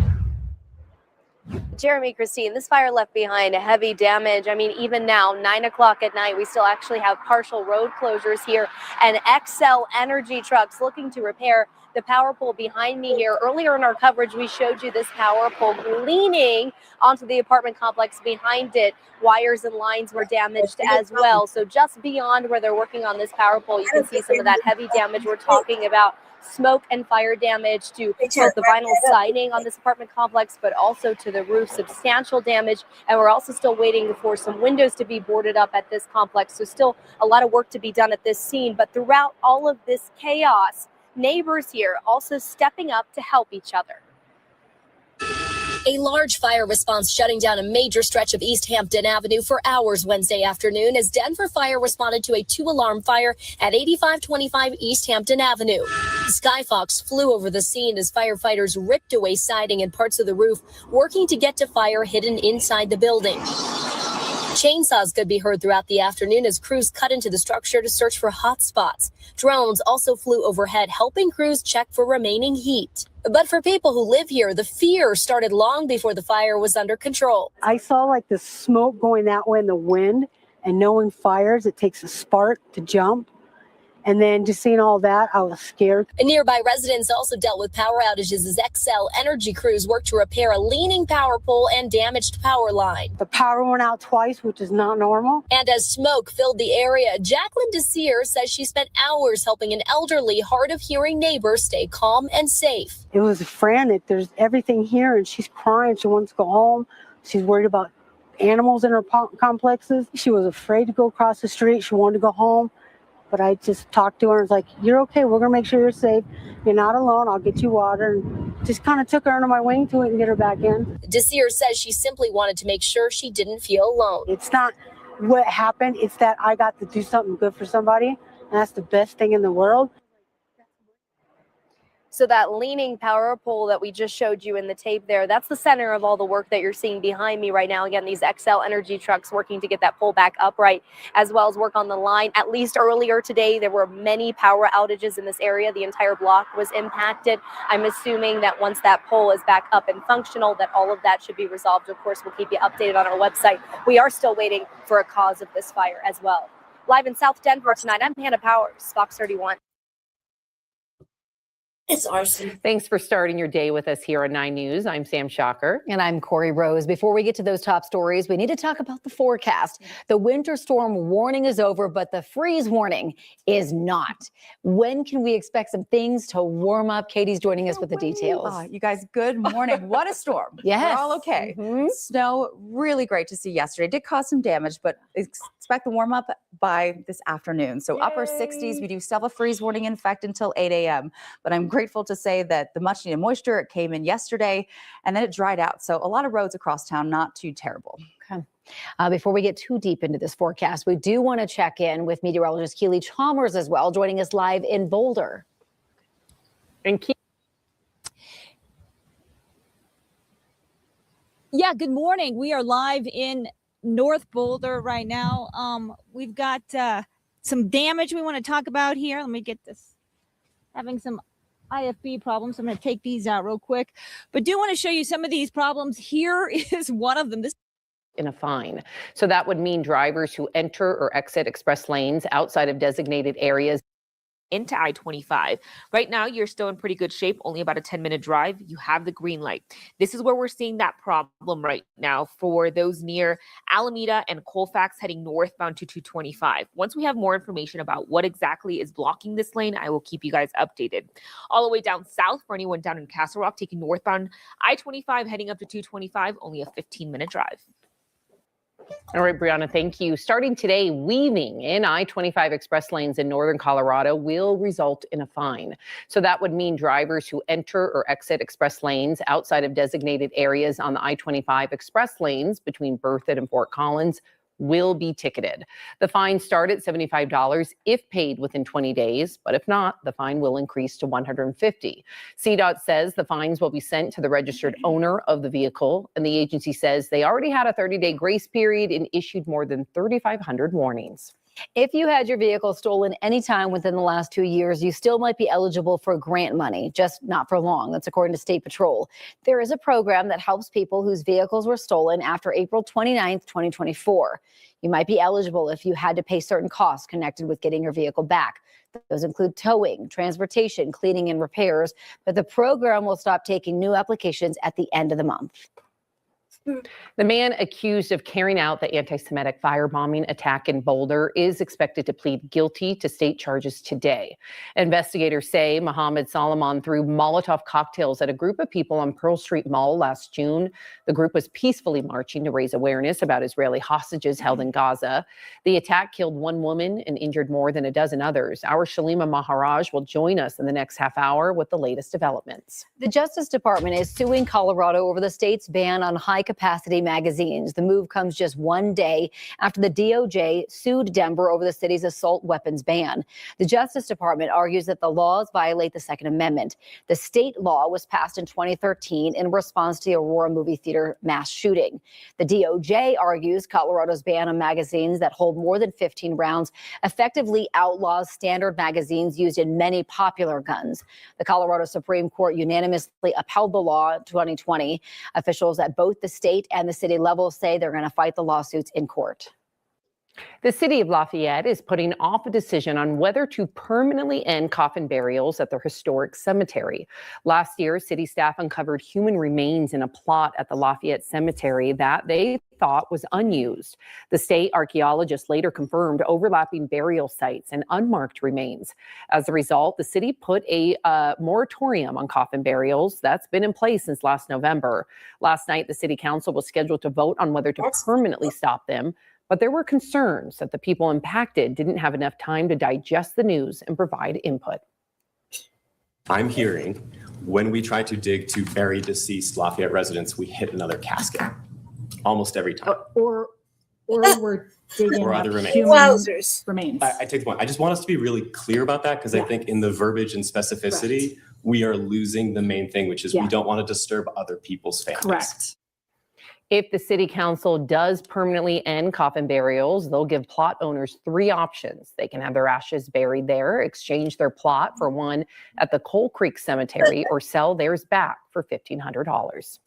S24: Jeremy, Christine, this fire left behind heavy damage. I mean, even now, 9 o'clock at night, we still actually have partial road closures here, and Xcel Energy trucks looking to repair the power pole behind me here. Earlier in our coverage, we showed you this power pole leaning onto the apartment complex behind it. Wires and lines were damaged as well. So just beyond where they're working on this power pole, you can see some of that heavy damage we're talking about. Smoke and fire damage to both the vinyl siding on this apartment complex, but also to the roof, substantial damage. And we're also still waiting for some windows to be boarded up at this complex. So still a lot of work to be done at this scene. But throughout all of this chaos, neighbors here also stepping up to help each other.
S25: A large fire response shutting down a major stretch of East Hampton Avenue for hours Wednesday afternoon as Denver Fire responded to a 2-alarm fire at 8525 East Hampton Avenue. Skyfox flew over the scene as firefighters ripped away siding and parts of the roof, working to get to fire hidden inside the building. Chainsaws could be heard throughout the afternoon as crews cut into the structure to search for hot spots. Drones also flew overhead, helping crews check for remaining heat. But for people who live here, the fear started long before the fire was under control.
S8: I saw like the smoke going that way in the wind, and knowing fires, it takes a spark to jump. And then just seeing all that, I was scared.
S25: Nearby residents also dealt with power outages as XL Energy crews worked to repair a leaning power pole and damaged power line.
S8: The power went out twice, which is not normal.
S25: And as smoke filled the area, Jacqueline Desir says she spent hours helping an elderly, hard-of-hearing neighbor stay calm and safe.
S8: It was frantic. There's everything here, and she's crying. She wants to go home. She's worried about animals in her complexes. She was afraid to go across the street. She wanted to go home. But I just talked to her and was like, you're okay. We're going to make sure you're safe. You're not alone. I'll get you water. And just kind of took her under my wing to it and get her back in.
S25: Desir says she simply wanted to make sure she didn't feel alone.
S8: It's not what happened. It's that I got to do something good for somebody. And that's the best thing in the world.
S24: So that leaning power pole that we just showed you in the tape there, that's the center of all the work that you're seeing behind me right now. Again, these XL Energy trucks working to get that pole back upright, as well as work on the line. At least earlier today, there were many power outages in this area. The entire block was impacted. I'm assuming that once that pole is back up and functional, that all of that should be resolved. Of course, we'll keep you updated on our website. We are still waiting for a cause of this fire as well. Live in South Denver tonight, I'm Hannah Powers, Fox 31.
S25: It's arson.
S9: Thanks for starting your day with us here on 9 News. I'm Sam Shocker.
S23: And I'm Corey Rose. Before we get to those top stories, we need to talk about the forecast. The winter storm warning is over, but the freeze warning is not. When can we expect some things to warm up? Katie's joining us with the details.
S10: You guys, good morning. What a storm.
S23: Yes.
S10: We're all okay. Snow, really great to see yesterday. Did cause some damage, but expect the warm up by this afternoon. So upper 60s. We do still have a freeze warning in effect until 8 a.m. But I'm grateful to say that the much needed moisture, it came in yesterday and then it dried out. So a lot of roads across town, not too terrible.
S23: Okay. Before we get too deep into this forecast, we do want to check in with meteorologist Keely Chalmers as well, joining us live in Boulder.
S9: And
S18: Yeah, good morning. We are live in North Boulder right now. We've got some damage we want to talk about here. Let me get this. Having some IFB problems. I'm going to take these out real quick, but do want to show you some of these problems. Here is one of them. This
S9: in a fine. So that would mean drivers who enter or exit express lanes outside of designated areas
S11: into I-25. Right now, you're still in pretty good shape, only about a 10-minute drive. You have the green light. This is where we're seeing that problem right now for those near Alameda and Colfax heading northbound to 225. Once we have more information about what exactly is blocking this lane, I will keep you guys updated. All the way down south for anyone down in Castle Rock taking northbound I-25 heading up to 225, only a 15-minute drive.
S9: All right, Brianna, thank you. Starting today, weaving in I-25 express lanes in northern Colorado will result in a fine. So that would mean drivers who enter or exit express lanes outside of designated areas on the I-25 express lanes between Berthoud and Fort Collins will be ticketed. The fine starts at $75 if paid within 20 days, but if not, the fine will increase to $150. CDOT says the fines will be sent to the registered owner of the vehicle, and the agency says they already had a 30-day grace period and issued more than 3,500 warnings.
S23: If you had your vehicle stolen anytime within the last 2 years, you still might be eligible for grant money, just not for long. That's according to State Patrol. There is a program that helps people whose vehicles were stolen after April 29th, 2024. You might be eligible if you had to pay certain costs connected with getting your vehicle back. Those include towing, transportation, cleaning, and repairs. But the program will stop taking new applications at the end of the month.
S9: The man accused of carrying out the anti-Semitic firebombing attack in Boulder is expected to plead guilty to state charges today. Investigators say Mohammed Solomon threw Molotov cocktails at a group of people on Pearl Street Mall last June. The group was peacefully marching to raise awareness about Israeli hostages held in Gaza. The attack killed one woman and injured more than a dozen others. Our Shalima Maharaj will join us in the next half hour with the latest developments.
S23: The Justice Department is suing Colorado over the state's ban on high
S24: high-capacity magazines. The move comes just one day after the DOJ sued Denver over the city's assault weapons ban. The Justice Department argues that the laws violate the Second Amendment. The state law was passed in 2013 in response to the Aurora movie theater mass shooting. The DOJ argues Colorado's ban on magazines that hold more than 15 rounds effectively outlaws standard magazines used in many popular guns. The Colorado Supreme Court unanimously upheld the law in 2020. Officials at both the state and the city level say they're going to fight the lawsuits in court.
S9: The city of Lafayette is putting off a decision on whether to permanently end coffin burials at their historic cemetery. Last year, city staff uncovered human remains in a plot at the Lafayette Cemetery that they thought was unused. The state archaeologists later confirmed overlapping burial sites and unmarked remains. As a result, the city put a moratorium on coffin burials that's been in place since last November. Last night, the city council was scheduled to vote on whether to permanently stop them. But there were concerns that the people impacted didn't have enough time to digest the news and provide input.
S12: I'm hearing when we try to dig to bury deceased Lafayette residents, we hit another casket almost every time.
S13: Or we're digging
S12: Or
S13: up
S12: other remains.
S13: human remains.
S12: I take the point. I just want us to be really clear about that because I think in the verbiage and specificity, we are losing the main thing, which is we don't want to disturb other people's families.
S13: Correct.
S9: If the city council does permanently end coffin burials, they'll give plot owners 3 options. They can have their ashes buried there, exchange their plot for one at the Coal Creek Cemetery, or sell theirs back for $1,500.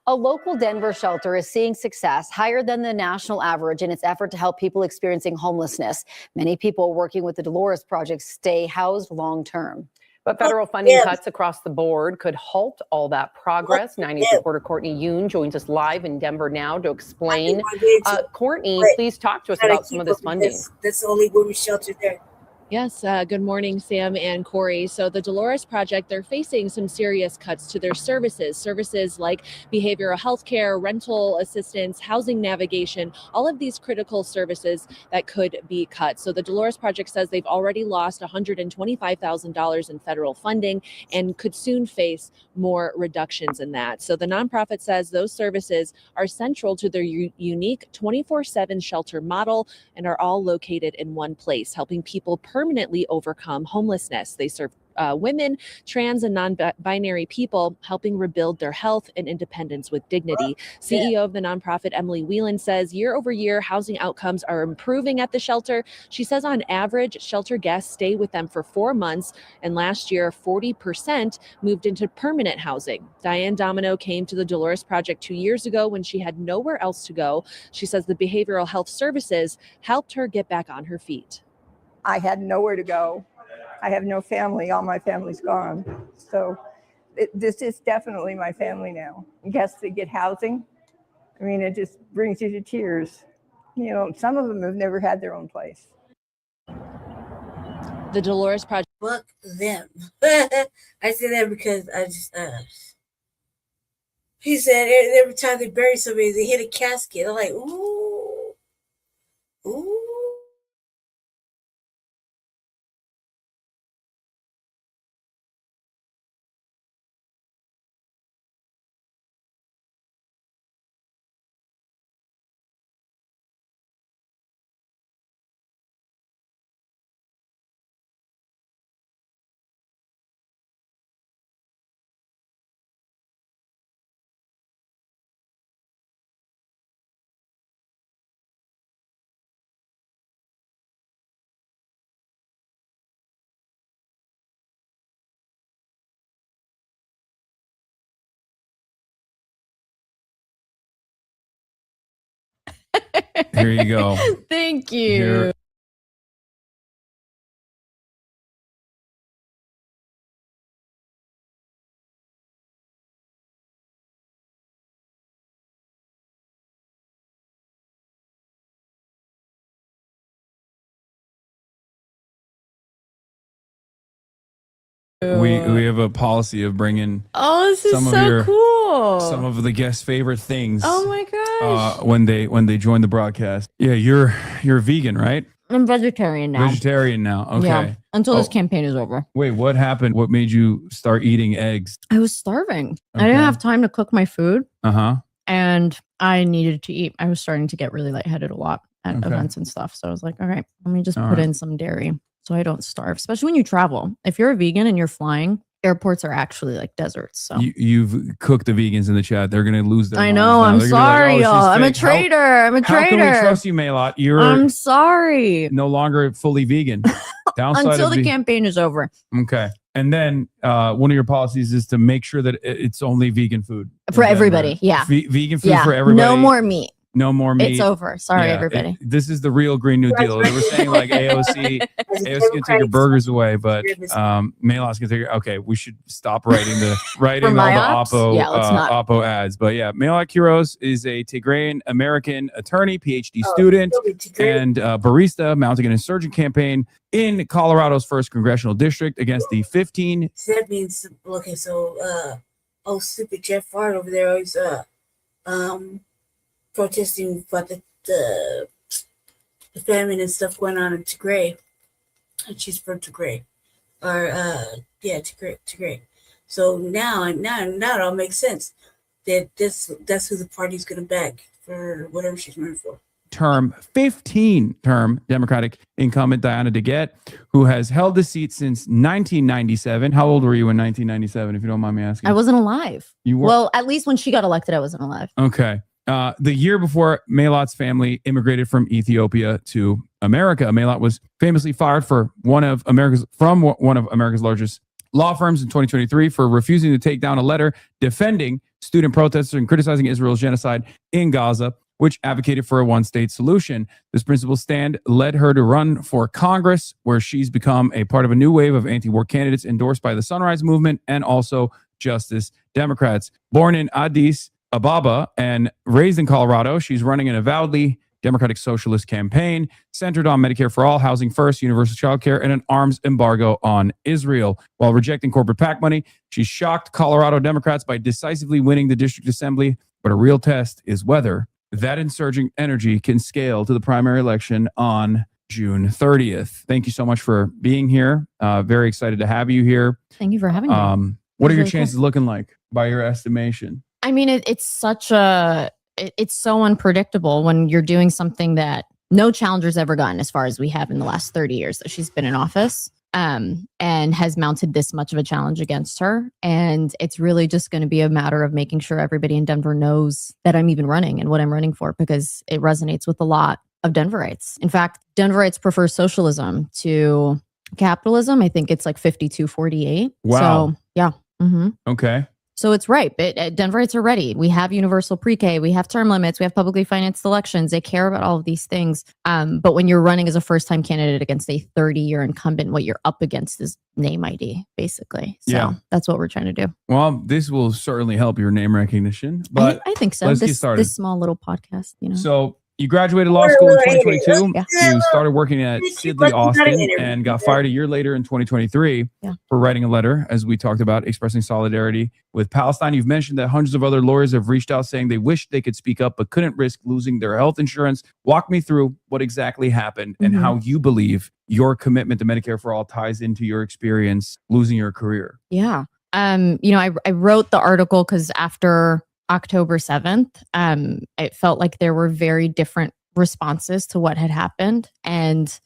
S24: A local Denver shelter is seeing success higher than the national average in its effort to help people experiencing homelessness. Many people working with the Dolores Project stay housed long term.
S9: But federal funding cuts across the board could halt all that progress. 90s reporter Courtney Yoon joins us live in Denver now to explain. Courtney, please talk to us about some of this funding.
S6: That's the only women's shelter there.
S14: Yes, good morning, Sam and Corey. So the Dolores Project, they're facing some serious cuts to their services like behavioral health care, rental assistance, housing navigation, all of these critical services that could be cut. So the Dolores Project says they've already lost $125,000 in federal funding and could soon face more reductions in that. So the nonprofit says those services are central to their unique 24/7 shelter model and are all located in one place, helping people permanently overcome homelessness. They serve women, trans and non-binary people, helping rebuild their health and independence with dignity. CEO of the nonprofit, Emily Whelan, says year over year, housing outcomes are improving at the shelter. She says on average, shelter guests stay with them for 4 months, and last year, 40% moved into permanent housing. Diane Domino came to the Dolores Project 2 years ago when she had nowhere else to go. She says the behavioral health services helped her get back on her feet.
S15: I had nowhere to go. I have no family. All my family's gone. So this is definitely my family now. Guests that get housing, I mean, it just brings you to tears. You know, some of them have never had their own place.
S14: The Dolores Project.
S6: Fuck them. I say that because I just, he said every time they bury somebody, they hit a casket. I'm like, ooh, ooh.
S19: Here you go.
S14: Thank you.
S19: Here. We have a policy of bringing
S14: this is
S19: some of
S14: so cool.
S19: some of the guests' favorite things.
S14: Oh my gosh.
S19: When they join the broadcast. Yeah, you're vegan, right?
S26: I'm vegetarian now.
S19: Vegetarian now. Okay.
S26: Yeah, until this campaign is over.
S19: Wait, what happened? What made you start eating eggs?
S26: I was starving. I
S19: Okay.
S26: didn't have time to cook my food.
S19: Uh-huh.
S26: And I needed to eat. I was starting to get really lightheaded a lot at events and stuff. So I was like, all right, let me just put in some dairy so I don't starve, especially when you travel. If you're a vegan and you're flying, airports are actually like deserts. So
S19: You've cooked the vegans in the chat. They're going to lose their
S26: I
S19: minds
S26: know.
S19: now.
S26: I'm
S19: They're gonna be
S26: sorry,
S19: like, "Oh,
S26: y'all.
S19: she's
S26: I'm a
S19: fake."
S26: traitor. I'm a traitor.
S19: How can we trust you, Maylot? You're
S26: I'm sorry.
S19: no longer fully vegan. Downside
S26: Until
S19: of
S26: the campaign is over.
S19: Okay. And then one of your policies is to make sure that it's only vegan food.
S26: For everybody. Yeah.
S19: Vegan food for everybody.
S26: No more meat.
S19: No more meat.
S26: It's over. Sorry, everybody.
S19: This is the real Green New Deal. They were saying like AOC can take your burgers away, but Maylot's gonna take. Okay, we should stop writing all the Oppo ads. But yeah, Maylot Quiroz is a Tigrayan American attorney, PhD student, and barista, mounting an insurgent campaign in Colorado's 1st congressional district against the 15.
S6: That means okay. So, stupid Jeff Fart over there is protesting about the famine and stuff going on in Tigray. And she's from Tigray. Tigray. So now it all makes sense that that's who the party's gonna back for whatever she's running for.
S19: 15-term Democratic incumbent Diana DeGette, who has held the seat since 1997. How old were you in 1997, if you don't mind me asking?
S26: I wasn't alive.
S19: You were?
S26: Well, at least when she got elected, I wasn't alive.
S19: Okay. The year before Maylot's family immigrated from Ethiopia to America, Maylot was famously fired from one of America's largest law firms in 2023 for refusing to take down a letter defending student protesters and criticizing Israel's genocide in Gaza, which advocated for a one-state solution. This principled stand led her to run for Congress, where she's become a part of a new wave of anti-war candidates endorsed by the Sunrise Movement and also Justice Democrats. Born in Addis Ababa and raised in Colorado, she's running an avowedly Democratic Socialist campaign centered on Medicare for all, housing first, universal child care, and an arms embargo on Israel. While rejecting corporate PAC money, she shocked Colorado Democrats by decisively winning the district assembly. But a real test is whether that insurgent energy can scale to the primary election on June 30th. Thank you so much for being here. Very excited to have you here.
S26: Thank you for having me.
S19: What are your chances looking like by your estimation?
S26: I mean, it's so unpredictable when you're doing something that no challenger's ever gotten as far as we have in the last 30 years that she's been in office, and has mounted this much of a challenge against her. And it's really just going to be a matter of making sure everybody in Denver knows that I'm even running and what I'm running for, because it resonates with a lot of Denverites. In fact, Denverites prefer socialism to capitalism. I think it's like 52-48.
S19: Wow.
S26: So, yeah. Mm-hmm.
S19: Okay.
S26: So it's ripe. Denverites are ready. We have universal pre-K. We have term limits. We have publicly financed elections. They care about all of these things. But when you're running as a first-time candidate against a 30-year incumbent, what you're up against is name ID, basically. So that's what we're trying to do.
S19: Well, this will certainly help your name recognition. But
S26: I think so.
S19: Let's get started.
S26: This small little podcast, you know.
S19: So you graduated law school in 2022. Yeah. You started working at Sidley Austin and got fired a year later in 2023 for writing a letter, as we talked about, expressing solidarity with Palestine. You've mentioned that hundreds of other lawyers have reached out saying they wish they could speak up but couldn't risk losing their health insurance. Walk me through what exactly happened and how you believe your commitment to Medicare for all ties into your experience losing your career.
S26: Yeah. I wrote the article because after October 7th, it felt like there were very different responses to what had happened. And,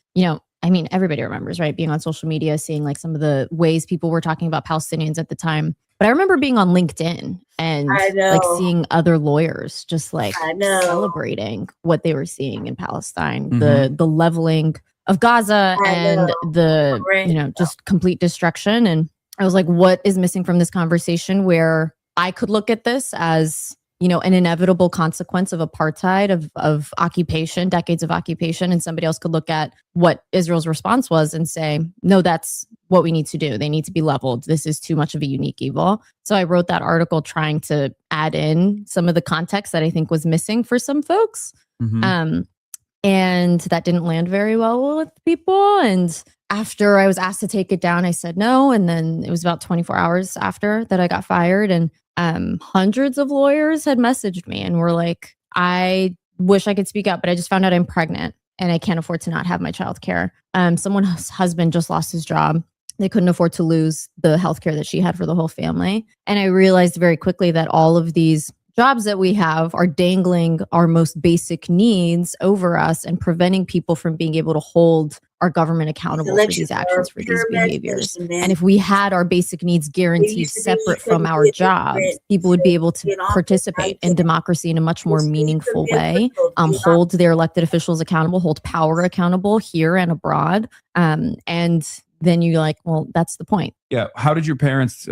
S26: everybody remembers, right? Being on social media, seeing like some of the ways people were talking about Palestinians at the time. But I remember being on LinkedIn and like seeing other lawyers just like celebrating what they were seeing in Palestine, the leveling of Gaza and the, just complete destruction. And I was like, what is missing from this conversation where I could look at this as, an inevitable consequence of apartheid, of occupation, decades of occupation, and somebody else could look at what Israel's response was and say, no, that's what we need to do. They need to be leveled. This is too much of a unique evil. So I wrote that article trying to add in some of the context that I think was missing for some folks. And that didn't land very well with people. And after I was asked to take it down, I said no. And then it was about 24 hours after that I got fired. And hundreds of lawyers had messaged me and were like, I wish I could speak up, but I just found out I'm pregnant and I can't afford to not have my child care. Someone's husband just lost his job. They couldn't afford to lose the health care that she had for the whole family. And I realized very quickly that all of these jobs that we have are dangling our most basic needs over us and preventing people from being able to hold our government accountable for these actions, for these behaviors. And if we had our basic needs guaranteed separate from our jobs, people would be able to participate in democracy in a much more meaningful way, hold their elected officials accountable, hold power accountable here and abroad. And then you're like, well, that's the point.
S19: Yeah. How did your parents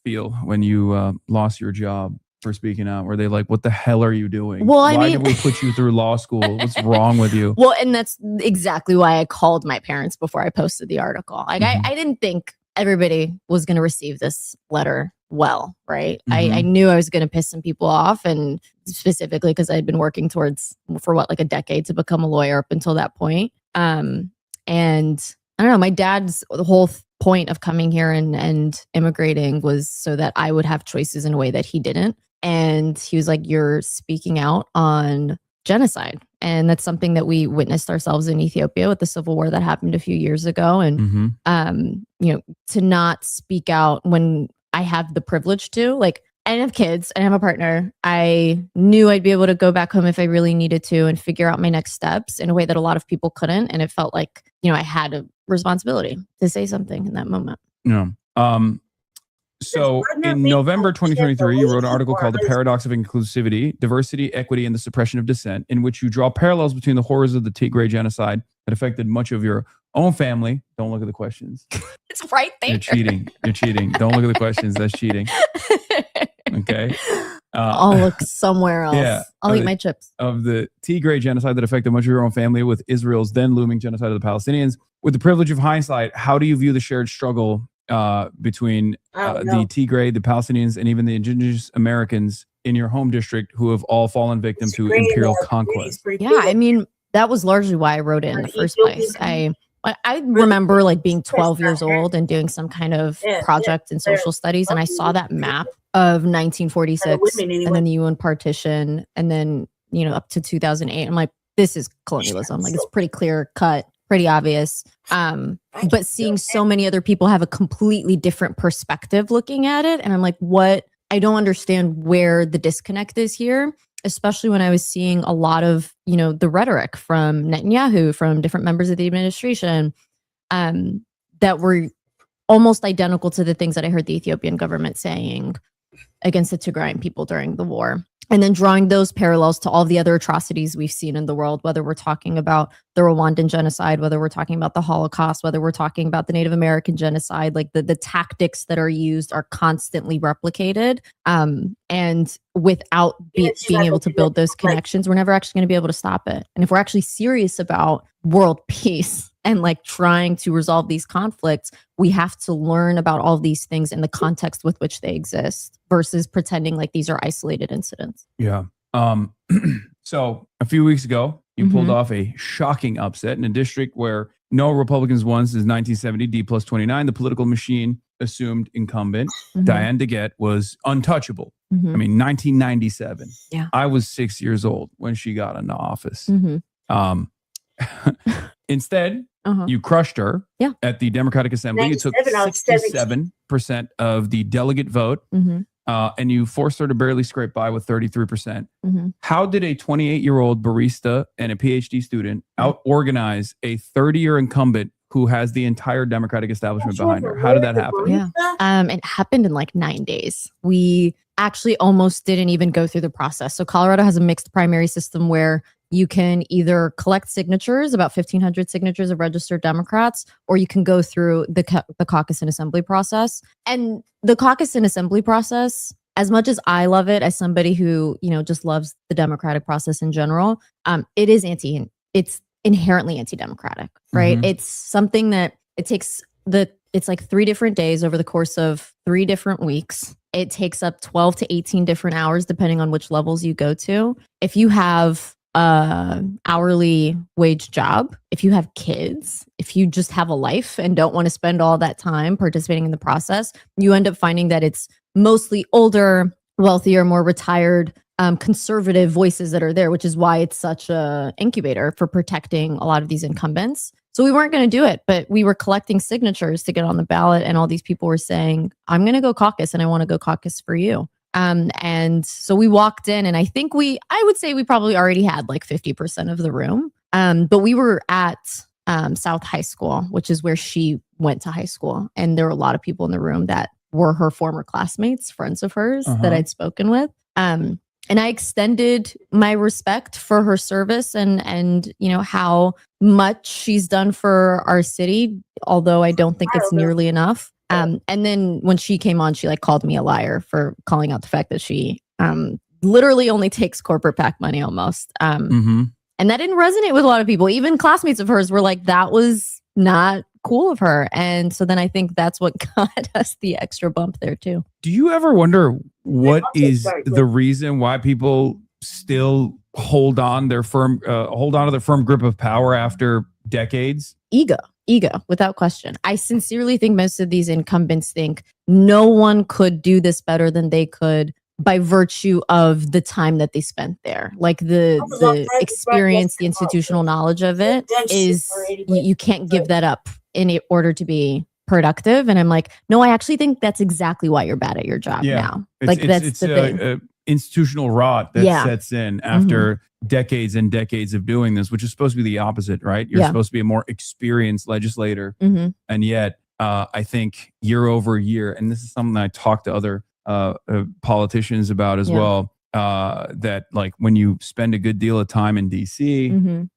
S19: feel when you lost your job for speaking out? Were they like, what the hell are you doing?
S26: Well,
S19: Why did we put you through law school? What's wrong with you?
S26: Well, and that's exactly why I called my parents before I posted the article. Like, I didn't think everybody was going to receive this letter well, right? I knew I was going to piss some people off, and specifically because I had been working towards, for what, like a decade to become a lawyer up until that point. And I don't know, my dad's the whole point of coming here and immigrating was so that I would have choices in a way that he didn't. And he was like, you're speaking out on genocide. And that's something that we witnessed ourselves in Ethiopia with the civil war that happened a few years ago. And, you know, to not speak out when I have the privilege to, like, I didn't have kids, I didn't have a partner. I knew I'd be able to go back home if I really needed to and figure out my next steps in a way that a lot of people couldn't. And it felt like, you know, I had a responsibility to say something in that moment.
S19: Yeah. So in November 2023, you wrote an article called The Paradox of Inclusivity, Diversity, Equity, and the Suppression of Dissent, in which you draw parallels between the horrors of the Tigray genocide that affected much of your own family. Don't look at the questions.
S26: It's right there.
S19: You're cheating. You're cheating. Don't look at the questions. That's cheating. Okay.
S26: I'll look somewhere else.
S19: Yeah,
S26: I'll eat my chips.
S19: Of the Tigray genocide that affected much of your own family, with Israel's then looming genocide of the Palestinians. With the privilege of hindsight, how do you view the shared struggle between the Tigray, the Palestinians, and even the indigenous Americans in your home district who have all fallen victim to imperial conquest?
S26: Yeah, I mean, that was largely why I wrote it in the first place. I remember like being 12 years old and doing some kind of project in social studies, and I saw that map of 1946 and then the UN partition, and then, you know, up to 2008. I'm like, this is colonialism. Like, it's pretty clear cut, pretty obvious. But seeing so many other people have a completely different perspective looking at it, and I'm like, what? I don't understand where the disconnect is here, especially when I was seeing a lot of, you know, the rhetoric from Netanyahu, from different members of the administration, that were almost identical to the things that I heard the Ethiopian government saying against the Tigrayan people during the war. And then drawing those parallels to all the other atrocities we've seen in the world, whether we're talking about the Rwandan genocide, whether we're talking about the Holocaust, whether we're talking about the Native American genocide, like the tactics that are used are constantly replicated. And without being able to build those connections, we're never actually going to be able to stop it. And if we're actually serious about world peace and like trying to resolve these conflicts, we have to learn about all these things in the context with which they exist versus pretending like these are isolated incidents.
S19: Yeah. So a few weeks ago, you pulled off a shocking upset in a district where no Republicans won since 1970, D+29. The political machine assumed incumbent. Diane DeGette was untouchable. I mean, 1997.
S26: Yeah.
S19: I was 6 years old when she got into office. Instead, you crushed her at the Democratic Assembly. You took 67% of the delegate vote, and you forced her to barely scrape by with 33%. How did a 28-year-old barista and a PhD student out-organize a 30-year incumbent who has the entire Democratic establishment behind her? How did that happen?
S26: Yeah. It happened in like 9 days. We actually almost didn't even go through the process. So Colorado has a mixed primary system where you can either collect signatures, about 1,500 signatures of registered Democrats, or you can go through the caucus and assembly process. And the caucus and assembly process, as much as I love it, as somebody who, you know, just loves the democratic process in general, it's inherently anti-democratic, right? It's something that it's like 3 different days over the course of 3 different weeks. It takes up 12 to 18 different hours, depending on which levels you go to. If you have hourly wage job, if you have kids, if you just have a life and don't want to spend all that time participating in the process, you end up finding that it's mostly older, wealthier, more retired, conservative voices that are there, which is why it's such a incubator for protecting a lot of these incumbents. So we weren't going to do it, but we were collecting signatures to get on the ballot, and all these people were saying, I'm going to go caucus and I want to go caucus for you. And so we walked in, and I would say we probably already had like 50% of the room. But we were at South High School, which is where she went to high school. And there were a lot of people in the room that were her former classmates, friends of hers that I'd spoken with. And I extended my respect for her service and you know, how much she's done for our city, although I don't think it's nearly enough. And then when she came on, she like called me a liar for calling out the fact that she literally only takes corporate PAC money almost. And that didn't resonate with a lot of people. Even classmates of hers were like, that was not cool of her. And so then I think that's what got us the extra bump there too.
S19: Do you ever wonder what is the reason why people still hold on to their firm grip of power after decades?
S26: Ego, without question. I sincerely think most of these incumbents think no one could do this better than they could by virtue of the time that they spent there. Like the experience, the institutional knowledge of it is, you can't give that up in order to be productive. And I'm like, no, I actually think that's exactly why you're bad at your job now. Like that's the thing.
S19: Institutional rot that sets in after decades and decades of doing this, which is supposed to be the opposite, right? You're supposed to be a more experienced legislator. And yet, I think year over year, and this is something that I talk to other politicians about as well, that like when you spend a good deal of time in DC,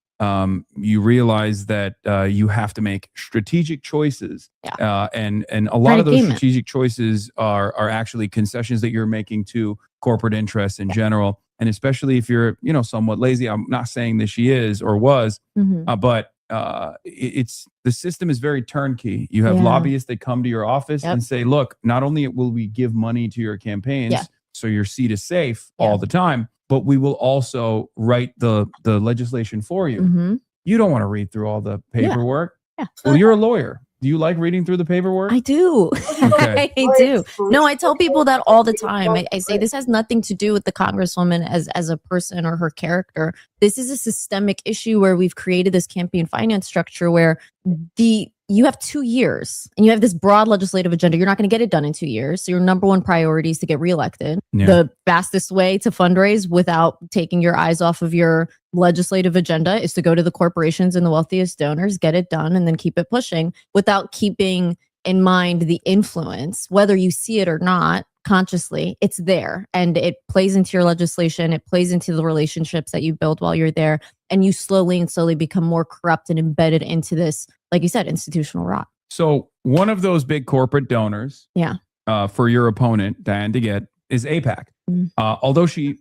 S19: you realize that you have to make strategic choices. And a lot of those strategic choices are actually concessions that you're making to corporate interests in general. And especially if you're, you know, somewhat lazy. I'm not saying that she is or was, but it's the system is very turnkey. You have lobbyists that come to your office and say, look, not only will we give money to your campaigns so your seat is safe all the time, but we will also write the legislation for you. You don't want to read through all the paperwork. Well, you're a lawyer. Do you like reading through the paperwork?
S26: I do.
S19: Okay.
S26: I do. No, I tell people that all the time. I say this has nothing to do with the Congresswoman as a person or her character. This is a systemic issue where we've created this campaign finance structure where you have 2 years and you have this broad legislative agenda. You're not going to get it done in 2 years. So your number one priority is to get reelected. The fastest way to fundraise without taking your eyes off of your legislative agenda is to go to the corporations and the wealthiest donors, get it done, and then keep it pushing without keeping in mind the influence, whether you see it or not consciously. It's there and it plays into your legislation. It plays into the relationships that you build while you're there. And you slowly become more corrupt and embedded into this, like you said, institutional rot.
S19: So one of those big corporate donors for your opponent, Diane DeGette, is AIPAC. Although she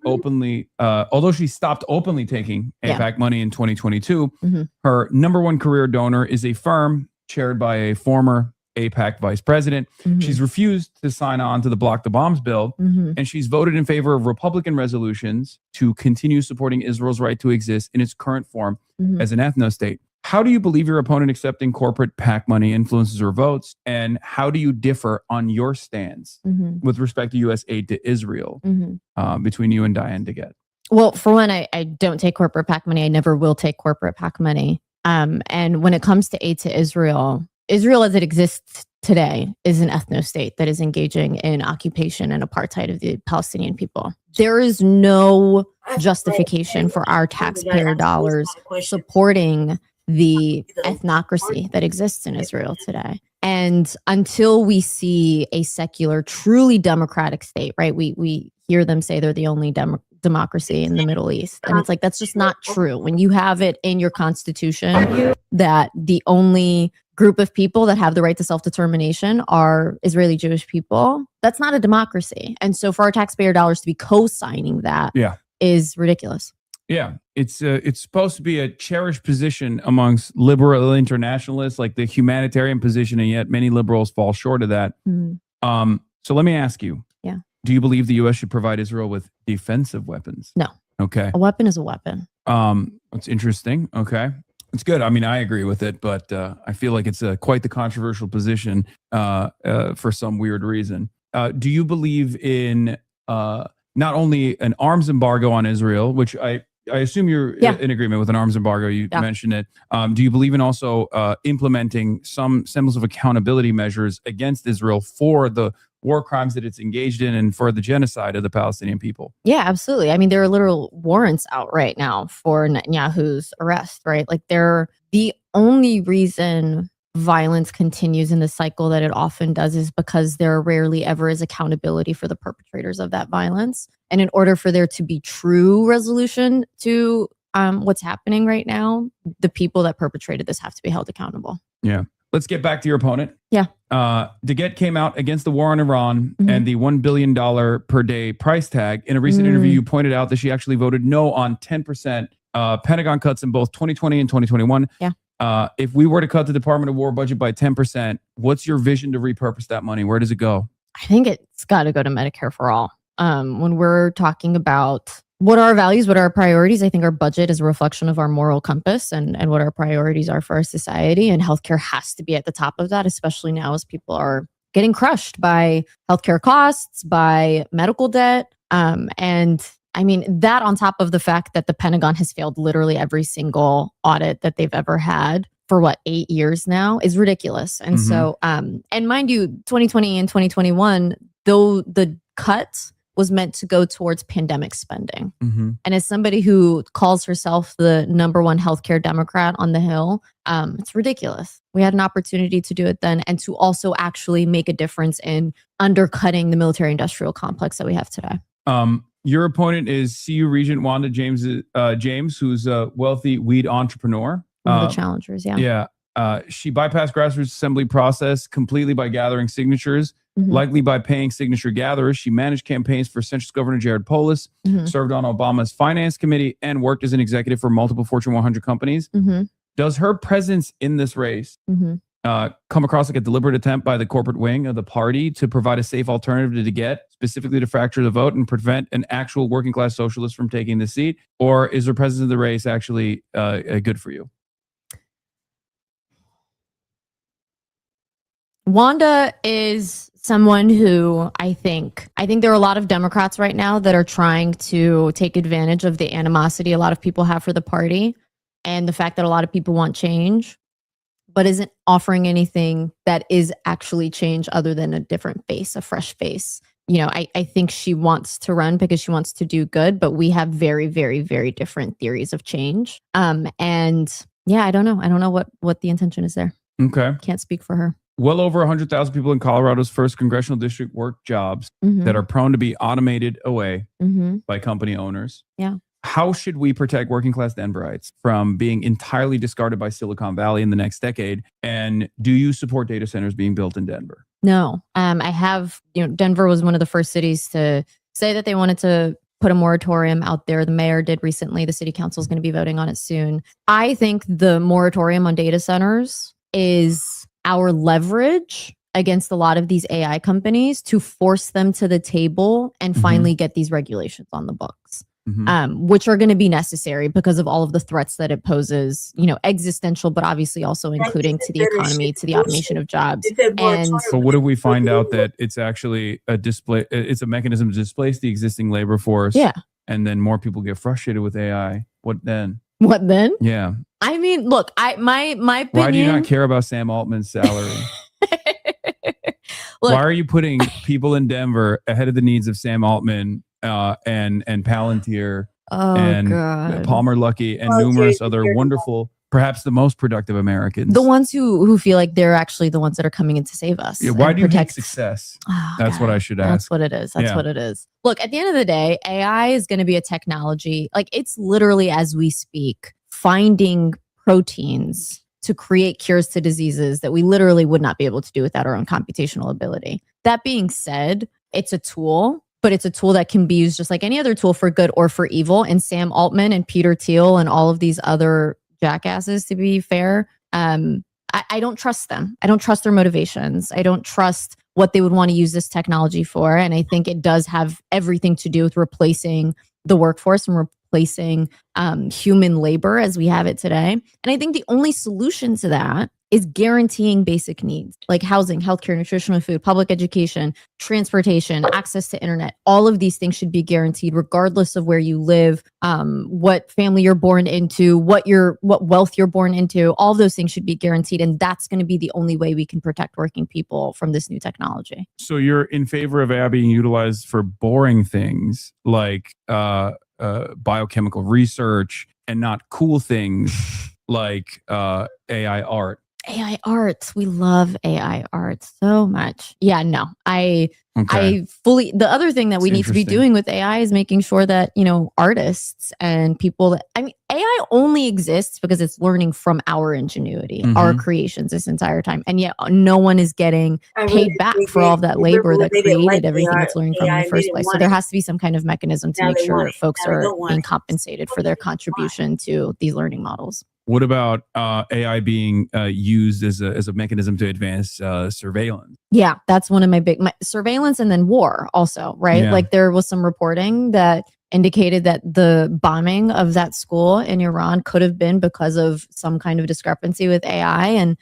S19: stopped openly taking AIPAC money in 2022, her number one career donor is a firm chaired by a former AIPAC vice president. She's refused to sign on to the Block the Bombs bill, and she's voted in favor of Republican resolutions to continue supporting Israel's right to exist in its current form as an ethno-state. How do you believe your opponent accepting corporate PAC money influences her votes? And how do you differ on your stance with respect to U.S. aid to Israel between you and Diane DeGette?
S26: Well, for one, I don't take corporate PAC money. I never will take corporate PAC money. And when it comes to aid to Israel as it exists today is an ethno-state that is engaging in occupation and apartheid of the Palestinian people. There is no justification for our taxpayer dollars supporting the ethnocracy that exists in Israel today. And until we see a secular, truly democratic state, right? We hear them say they're the only democracy in the Middle East. And it's like, that's just not true. When you have it in your constitution that the only group of people that have the right to self-determination are Israeli Jewish people, that's not a democracy. And so for our taxpayer dollars to be co-signing that is ridiculous.
S19: Yeah, it's supposed to be a cherished position amongst liberal internationalists, like the humanitarian position, and yet many liberals fall short of that. So let me ask you, do you believe the U.S. should provide Israel with defensive weapons?
S26: No.
S19: Okay.
S26: A weapon is a weapon.
S19: It's interesting. Okay. It's good. I mean, I agree with it, but I feel like it's quite the controversial position for some weird reason. Do you believe in not only an arms embargo on Israel, which I assume you're in agreement with an arms embargo. You mentioned it. Do you believe in also implementing some semblance of accountability measures against Israel for the war crimes that it's engaged in and for the genocide of the Palestinian people.
S26: Yeah, absolutely. I mean, there are literal warrants out right now for Netanyahu's arrest, right? Like the only reason violence continues in the cycle that it often does is because there rarely ever is accountability for the perpetrators of that violence. And in order for there to be true resolution to what's happening right now, the people that perpetrated this have to be held accountable.
S19: Yeah. Let's get back to your opponent.
S26: Yeah.
S19: DeGette came out against the war on Iran
S26: Mhm.
S19: and the $1 billion per day price tag. In a recent interview, you pointed out that she actually voted no on 10% Pentagon cuts in both 2020 and 2021.
S26: Yeah.
S19: If we were to cut the Department of War budget by 10%, what's your vision to repurpose that money? Where does it go?
S26: I think it's got to go to Medicare for all. When we're talking about what are our values, what are our priorities, I think our budget is a reflection of our moral compass and what our priorities are for our society. And healthcare has to be at the top of that, especially now as people are getting crushed by healthcare costs, by medical debt. And I mean, that on top of the fact that the Pentagon has failed literally every single audit that they've ever had for 8 years now is ridiculous. And so, and mind you, 2020 and 2021, though the cut was meant to go towards pandemic spending. And as somebody who calls herself the #1 healthcare Democrat on the Hill, it's ridiculous. We had an opportunity to do it then and to also actually make a difference in undercutting the military industrial complex that we have today.
S19: Your opponent is CU Regent Wanda James, who's a wealthy weed entrepreneur.
S26: One of the challengers, yeah.
S19: Yeah. She bypassed grassroots assembly process completely by gathering signatures, likely by paying signature gatherers. She managed campaigns for Central Governor Jared Polis, served on Obama's finance committee, and worked as an executive for multiple Fortune 100 companies. Does her presence in this race come across like a deliberate attempt by the corporate wing of the party to provide a safe alternative to DeGette, specifically to fracture the vote and prevent an actual working class socialist from taking the seat? Or is her presence in the race actually good for you?
S26: Wanda is someone who I think there are a lot of Democrats right now that are trying to take advantage of the animosity a lot of people have for the party and the fact that a lot of people want change, but isn't offering anything that is actually change other than a different face, a fresh face. You know, I think she wants to run because she wants to do good, but we have very, very, very different theories of change. And yeah, I don't know. I don't know what the intention is there.
S19: Okay.
S26: Can't speak for her.
S19: Well over 100,000 people in Colorado's first congressional district work jobs that are prone to be automated away by company owners.
S26: Yeah.
S19: How should we protect working class Denverites from being entirely discarded by Silicon Valley in the next decade? And do you support data centers being built in Denver?
S26: No. I have, Denver was one of the first cities to say that they wanted to put a moratorium out there. The mayor did recently. The city council is going to be voting on it soon. I think the moratorium on data centers is our leverage against a lot of these AI companies to force them to the table and finally get these regulations on the books, which are going to be necessary because of all of the threats that it poses, existential, but obviously also including to the economy, to the automation of jobs. And
S19: so what if we find out that it's actually it's a mechanism to displace the existing labor force?
S26: Yeah.
S19: And then more people get frustrated with AI. What then?
S26: What then?
S19: Yeah.
S26: I mean, look, my opinion.
S19: Why do you not care about Sam Altman's salary?
S26: Look,
S19: why are you putting people in Denver ahead of the needs of Sam Altman and Palantir and Palmer Luckey and numerous other wonderful, perhaps the most productive Americans?
S26: The ones who feel like they're actually the ones that are coming in to save us.
S19: Yeah, why do you hate success? That's what I should ask.
S26: That's what it is. That's what it is. Look, at the end of the day, AI is going to be a technology. Like, it's literally, as we speak, finding proteins to create cures to diseases that we literally would not be able to do without our own computational ability. That being said, it's a tool, but it's a tool that can be used just like any other tool for good or for evil. And Sam Altman and Peter Thiel and all of these other jackasses, to be fair, I don't trust them. I don't trust their motivations. I don't trust what they would want to use this technology for. And I think it does have everything to do with replacing the workforce and replacing human labor as we have it today. And I think the only solution to that is guaranteeing basic needs like housing, healthcare, nutritional food, public education, transportation, access to internet. All of these things should be guaranteed regardless of where you live, what family you're born into, what wealth you're born into. All those things should be guaranteed, and that's going to be the only way we can protect working people from this new technology.
S19: So you're in favor of AI being utilized for boring things like biochemical research and not cool things like AI art.
S26: AI art. We love AI art so much. Yeah, no, I fully, the other thing that we need to be doing with AI is making sure that, artists and people that, AI only exists because it's learning from our ingenuity, our creations this entire time. And yet no one is getting paid back for all of that labor that created everything it's learning from in the first place. So there has to be some kind of mechanism to make sure folks are being compensated for their contribution to these learning models.
S19: What about AI being used as a mechanism to advance surveillance?
S26: Yeah, that's one of my surveillance, and then war also, right?
S19: Yeah.
S26: Like there was some reporting that indicated that the bombing of that school in Iran could have been because of some kind of discrepancy with AI. And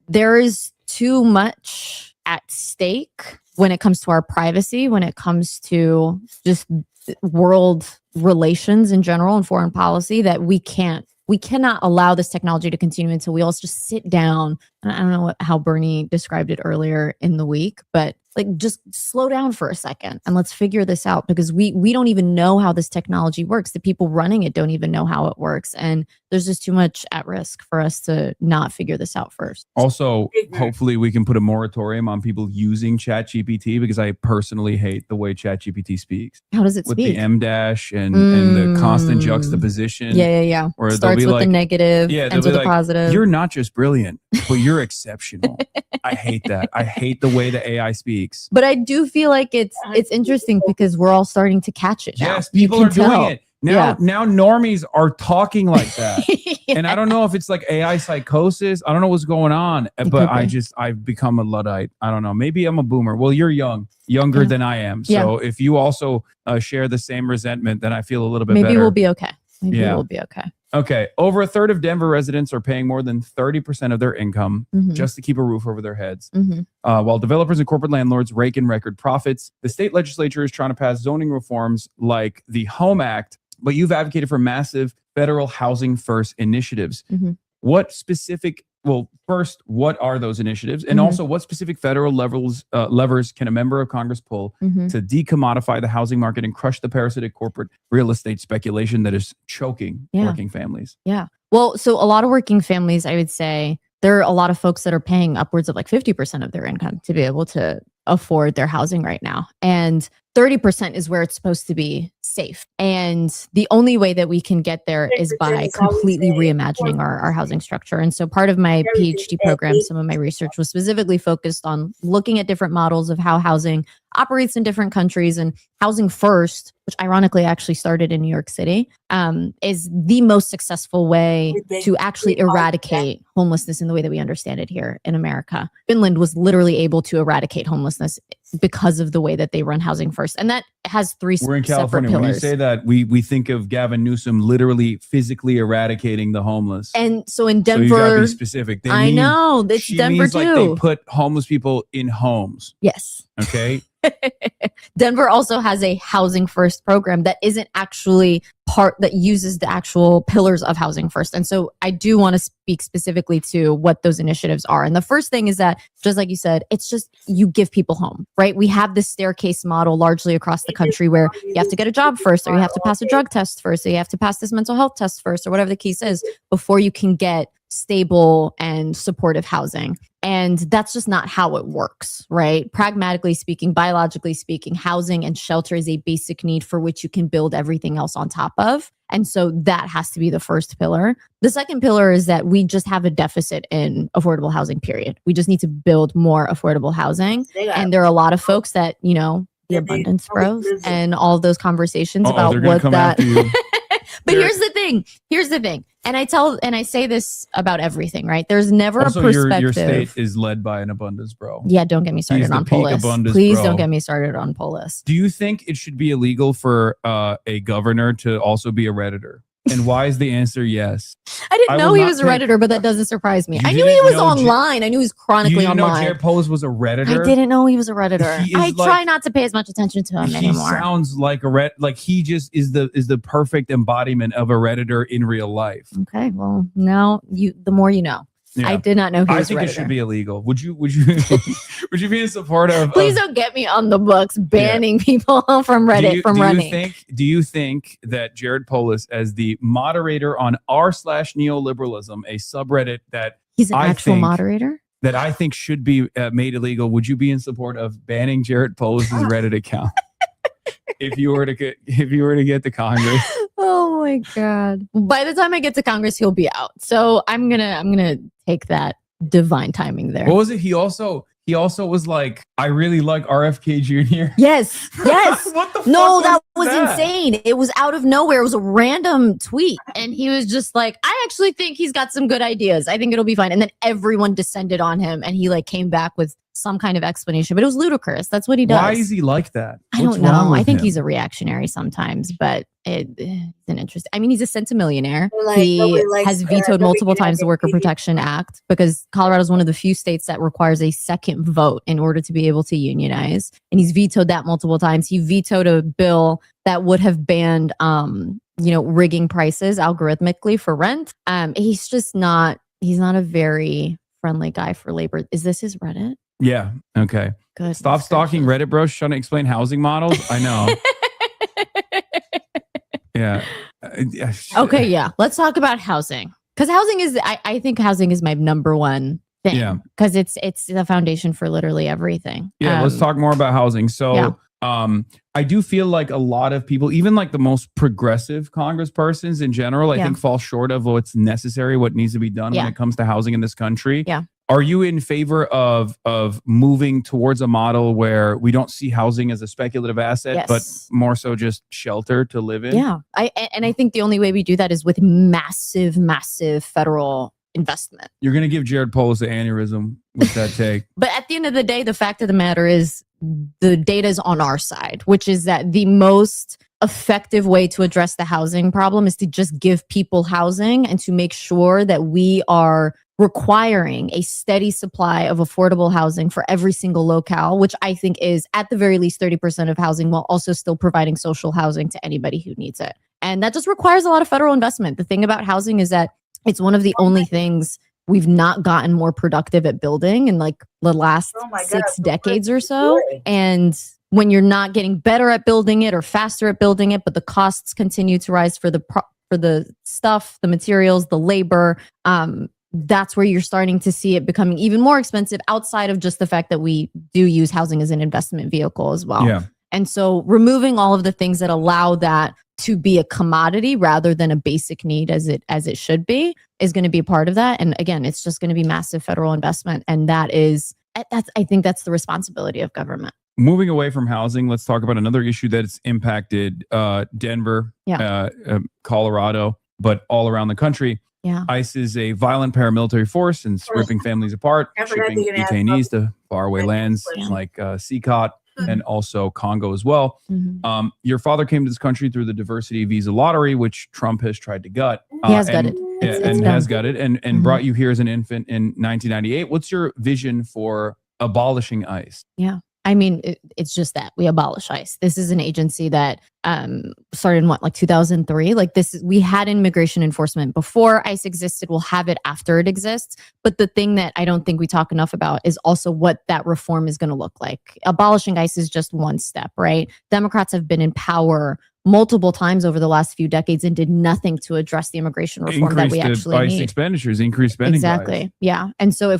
S26: there is too much at stake when it comes to our privacy, when it comes to just world relations in general and foreign policy, that we cannot allow this technology to continue until we all just sit down. And I don't know how Bernie described it earlier in the week, but like just slow down for a second and let's figure this out, because we don't even know how this technology works. The people running it don't even know how it works. And there's just too much at risk for us to not figure this out first.
S19: Also, hopefully we can put a moratorium on people using ChatGPT, because I personally hate the way ChatGPT speaks.
S26: How does it
S19: with
S26: speak?
S19: The M dash and the constant juxtaposition.
S26: Yeah.
S19: Where they'll
S26: Starts
S19: be
S26: with
S19: like,
S26: the negative,
S19: yeah,
S26: ends with the positive.
S19: You're not just brilliant, but you're exceptional. I hate that. I hate the way the AI speaks.
S26: But I do feel like it's interesting because we're all starting to catch it now.
S19: Yes, people are doing it. Now,
S26: Yeah.
S19: now normies are talking like that. And I don't know if it's like AI psychosis. I don't know what's going on, but I've become a Luddite. I don't know. Maybe I'm a boomer. Well, you're younger than I am. So if you also share the same resentment, then I feel a little bit better.
S26: Maybe we'll be okay. Maybe we'll be okay.
S19: Okay. Over a third of Denver residents are paying more than 30% of their income just to keep a roof over their heads. While developers and corporate landlords rake in record profits, the state legislature is trying to pass zoning reforms like the Home Act, but you've advocated for massive federal housing first initiatives. What specific, well, first, what are those initiatives? And also, what specific federal levers can a member of Congress pull to decommodify the housing market and crush the parasitic corporate real estate speculation that is choking working families?
S26: Yeah. Well, so a lot of working families, I would say, there are a lot of folks that are paying upwards of like 50% of their income to be able to afford their housing right now. And 30% is where it's supposed to be safe. And the only way that we can get there is by completely reimagining our housing structure. And so part of my PhD program, some of my research was specifically focused on looking at different models of how housing operates in different countries. And Housing First, which ironically actually started in New York City, is the most successful way to actually eradicate homelessness in the way that we understand it here in America. Finland was literally able to eradicate homelessness because of the way that they run Housing First. And that has three
S19: We're in
S26: separate
S19: California.
S26: pillars.
S19: When you say that, we think of Gavin Newsom literally physically eradicating the homeless.
S26: And so in
S19: So you gotta
S26: Denver,
S19: be specific. They
S26: I
S19: mean-
S26: know, it's
S19: she
S26: Denver
S19: means
S26: too.
S19: like they put homeless people in homes.
S26: Yes.
S19: Okay.
S26: Denver also has a Housing First program that isn't actually that uses the actual pillars of Housing First. And so I do want to speak specifically to what those initiatives are. And the first thing is that, just like you said, it's just you give people home, right? We have this staircase model largely across the country where you have to get a job first, or you have to pass a drug test first, or you have to pass this mental health test first, or whatever the case is, before you can get stable and supportive housing. And that's just not how it works, right? Pragmatically speaking, biologically speaking, housing and shelter is a basic need for which you can build everything else on top of. And so that has to be the first pillar. The second pillar is that we just have a deficit in affordable housing, period. We just need to build more affordable housing. And there are a lot of folks that, you know, the abundance bros and all of those conversations about
S19: they're gonna
S26: what
S19: come
S26: that.
S19: after you.
S26: But here's the thing. And I say this about everything, right? There's never
S19: Also,
S26: a perspective.
S19: your state is led by an abundance bro.
S26: Yeah, don't get me started
S19: He's the
S26: on
S19: peak
S26: Polis.
S19: abundance
S26: Please
S19: bro.
S26: don't get me started on Polis.
S19: Do you think it should be illegal for a governor to also be a Redditor? And why is the answer yes?
S26: I didn't know
S19: will
S26: he
S19: not
S26: was a
S19: pick-
S26: Redditor, but that doesn't surprise me.
S19: You
S26: I knew he
S19: didn't
S26: was
S19: know
S26: online. I knew he was
S19: You
S26: chronically
S19: didn't know
S26: online.
S19: Jared Polis was a Redditor?
S26: I didn't know he was a Redditor.
S19: He is
S26: I try
S19: like-
S26: not to pay as much attention to him
S19: He
S26: anymore.
S19: sounds like like he just is the perfect embodiment of a Redditor in real life.
S26: Okay, well, now the more you know.
S19: Yeah.
S26: I did not know he
S19: I
S26: was
S19: think
S26: a
S19: it
S26: Redditor.
S19: should be illegal. Would you would you be in support of
S26: Please don't get me on the books banning people from Reddit from running.
S19: Do you think that Jared Polis, as the moderator on r/neoliberalism, a subreddit that
S26: He's an
S19: I
S26: actual
S19: think-
S26: moderator?
S19: that I think should be made illegal, would you be in support of banning Jared Polis's Reddit account if you were to get to Congress?
S26: Oh my god. By the time I get to Congress, he'll be out. So I'm gonna take that divine timing there.
S19: What was it? He also was like, I really like RFK Jr.
S26: Yes.
S19: What the fuck
S26: No, that was
S19: that?
S26: insane. It was out of nowhere. It was a random tweet. And he was just like, I actually think he's got some good ideas. I think it'll be fine. And then everyone descended on him and he like came back with some kind of explanation. But it was ludicrous. That's what he does.
S19: Why is he like that?
S26: I
S19: What's
S26: don't know.
S19: wrong with
S26: I think
S19: him?
S26: he's a reactionary sometimes, but it's an interest. I mean, he's a centimillionaire.
S6: Like,
S26: He
S6: nobody likes
S26: has
S6: that.
S26: vetoed
S6: Nobody
S26: multiple
S6: can
S26: times the Worker Protection Act because Colorado is one of the few states that requires a second vote in order to be able to unionize. And he's vetoed that multiple times. He vetoed a bill that would have banned, rigging prices algorithmically for rent. He's just not. He's not a very friendly guy for labor. Is this his Reddit?
S19: Yeah. Okay.
S26: Goodness
S19: Stop stalking Reddit, bros. Trying to explain housing models. I know. Yeah.
S26: Okay, yeah. Let's talk about housing. Because housing is, I think housing is my number one thing.
S19: Yeah.
S26: Because it's the foundation for literally everything.
S19: Yeah. Let's talk more about housing. So,
S26: yeah.
S19: I do feel like a lot of people, even like the most progressive congresspersons in general, I
S26: Yeah.
S19: think fall short of what's necessary, what needs to be done when
S26: Yeah.
S19: it comes to housing in this country.
S26: Yeah.
S19: Are you in favor of moving towards a model where we don't see housing as a speculative asset, but
S26: Yes.
S19: more so just shelter to live in?
S26: Yeah. I think the only way we do that is with massive, massive federal investment.
S19: You're going to give Jared Polis an aneurysm with that take.
S26: But at the end of the day, the fact of the matter is the data is on our side, which is that the most effective way to address the housing problem is to just give people housing and to make sure that we are requiring a steady supply of affordable housing for every single locale, which I think is at the very least 30% of housing while also still providing social housing to anybody who needs it. And that just requires a lot of federal investment. The thing about housing is that it's one of the only things we've not gotten more productive at building in like the last 6 decades or so. And when you're not getting better at building it or faster at building it, but the costs continue to rise for the stuff, the materials, the labor, that's where you're starting to see it becoming even more expensive outside of just the fact that we do use housing as an investment vehicle as well.
S19: Yeah.
S26: And so removing all of the things that allow that to be a commodity rather than a basic need as it should be is going to be a part of that. And again, it's just going to be massive federal investment. And I think that's the responsibility of government.
S19: Moving away from housing, let's talk about another issue that's impacted Denver, Colorado, but all around the country.
S26: Yeah.
S19: ICE is a violent paramilitary force and it's ripping families apart,
S6: I forgot
S19: shipping
S6: you're gonna ask
S19: detainees to faraway lands
S26: Yeah.
S19: like CCOT and also Congo as well.
S26: Mhm.
S19: Your father came to this country through the diversity visa lottery, which Trump has tried to gut.
S26: He has
S19: and-
S26: gutted.
S19: yeah,
S26: It's
S19: and
S26: done.
S19: has gutted and
S26: Mhm.
S19: brought you here as an infant in 1998. What's your vision for abolishing ICE?
S26: Yeah. I mean, it's just that we abolish ICE. This is an agency that started in 2003. We had immigration enforcement before ICE existed. We'll have it after it exists. But the thing that I don't think we talk enough about is also what that reform is going to look like. Abolishing ICE is just one step, right? Democrats have been in power multiple times over the last few decades and did nothing to address the immigration reform that we
S19: Increase the
S26: actually
S19: ICE
S26: need.
S19: expenditures, increase spending. by ICE.
S26: Exactly. Yeah. And so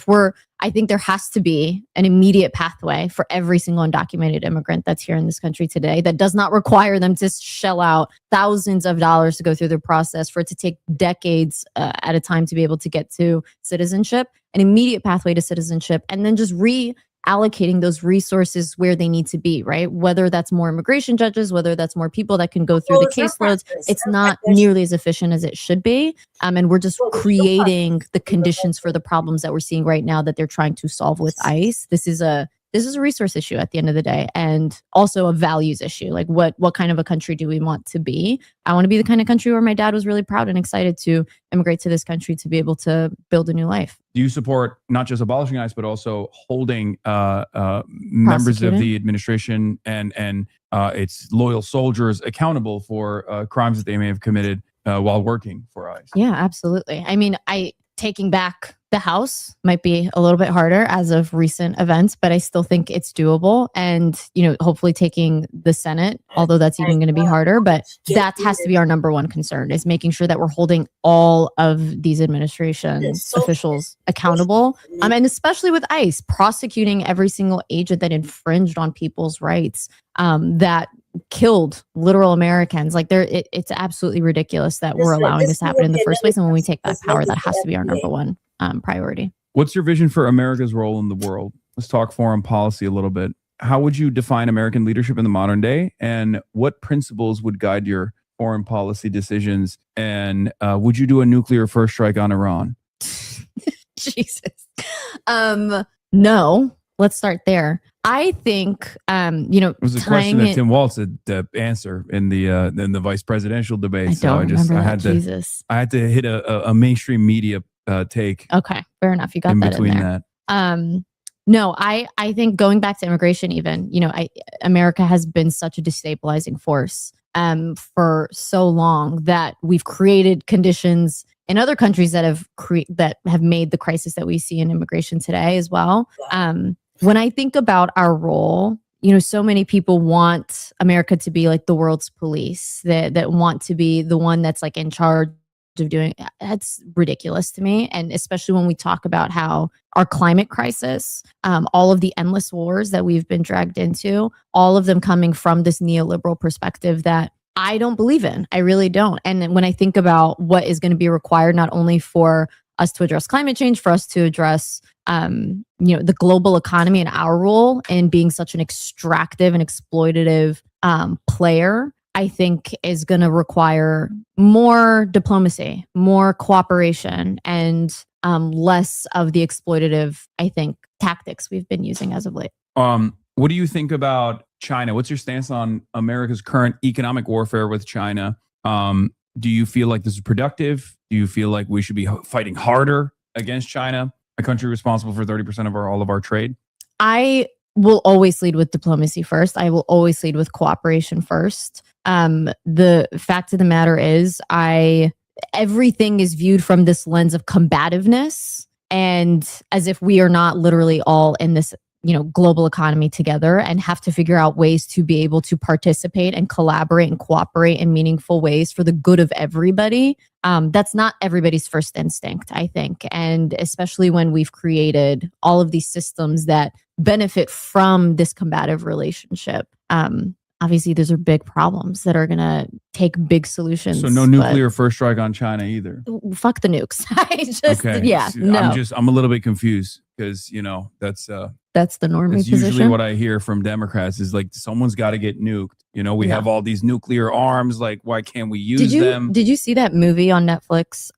S26: I think there has to be an immediate pathway for every single undocumented immigrant that's here in this country today that does not require them to shell out thousands of dollars to go through the process, for it to take decades at a time to be able to get to citizenship, an immediate pathway to citizenship, and then just reallocating those resources where they need to be, right? Whether that's more immigration judges, whether that's more people that can go through the caseloads, it's not nearly as efficient as it should be. And we're just creating the conditions for the problems that we're seeing right now that they're trying to solve with ICE. This this is a resource issue at the end of the day, and also a values issue. Like what kind of a country do we want to be? I want to be the kind of country where my dad was really proud and excited to immigrate to this country to be able to build a new life.
S19: Do you support not just abolishing ICE, but also holding members of the administration and its loyal soldiers accountable for crimes that they may have committed while working for ICE?
S26: Yeah, absolutely. I mean, taking back the House might be a little bit harder as of recent events, but I still think it's doable. And, hopefully taking the Senate, although that's even going to be harder, but that has to be our number one concern, is making sure that we're holding all of these administration officials accountable. And especially with ICE, prosecuting every single agent that infringed on people's rights, that killed literal Americans. Like it's absolutely ridiculous that we're allowing this to happen in the first place. And when we take that power, that has to be our number one priority.
S19: What's your vision for America's role in the world? Let's talk foreign policy a little bit. How would you define American leadership in the modern day? And what principles would guide your foreign policy decisions? And would you do a nuclear first strike on Iran?
S26: Jesus. No, let's start there. I think,
S19: it was a question that Tim Walz had to answer in the vice presidential debate. I had to hit a mainstream media take.
S26: Okay, fair enough. You got
S19: in
S26: that
S19: between
S26: in there.
S19: that.
S26: No, I think going back to immigration, even, America has been such a destabilizing force for so long that we've created conditions in other countries that have made the crisis that we see in immigration today as well. When I think about our role, so many people want America to be like the world's police, that want to be the one that's like in charge of doing. That's ridiculous to me. And especially when we talk about how our climate crisis, all of the endless wars that we've been dragged into, all of them coming from this neoliberal perspective that I don't believe in. I really don't. And when I think about what is going to be required, not only for us to address climate change, for us to address the global economy and our role in being such an extractive and exploitative player, I think is going to require more diplomacy, more cooperation, and less of the exploitative, I think, tactics we've been using as of late.
S19: What do you think about China? What's your stance on America's current economic warfare with China? Do you feel like this is productive? Do you feel like we should be fighting harder against China, a country responsible for 30% of all of our trade?
S26: I will always lead with diplomacy first. I will always lead with cooperation first. The fact of the matter is, everything is viewed from this lens of combativeness, and as if we are not literally all in this global economy together and have to figure out ways to be able to participate and collaborate and cooperate in meaningful ways for the good of everybody. That's not everybody's first instinct, I think. And especially when we've created all of these systems that benefit from this combative relationship. Obviously, those are big problems that are going to take big solutions.
S19: So no nuclear first strike on China either.
S26: Fuck the nukes.
S19: Okay.
S26: No.
S19: I'm a little bit confused because,
S26: that's the normie
S19: It's
S26: position.
S19: usually what I hear from Democrats is like, someone's got to get nuked. We have all these nuclear arms. Like, why can't we use them?
S26: Did you see that movie on Netflix?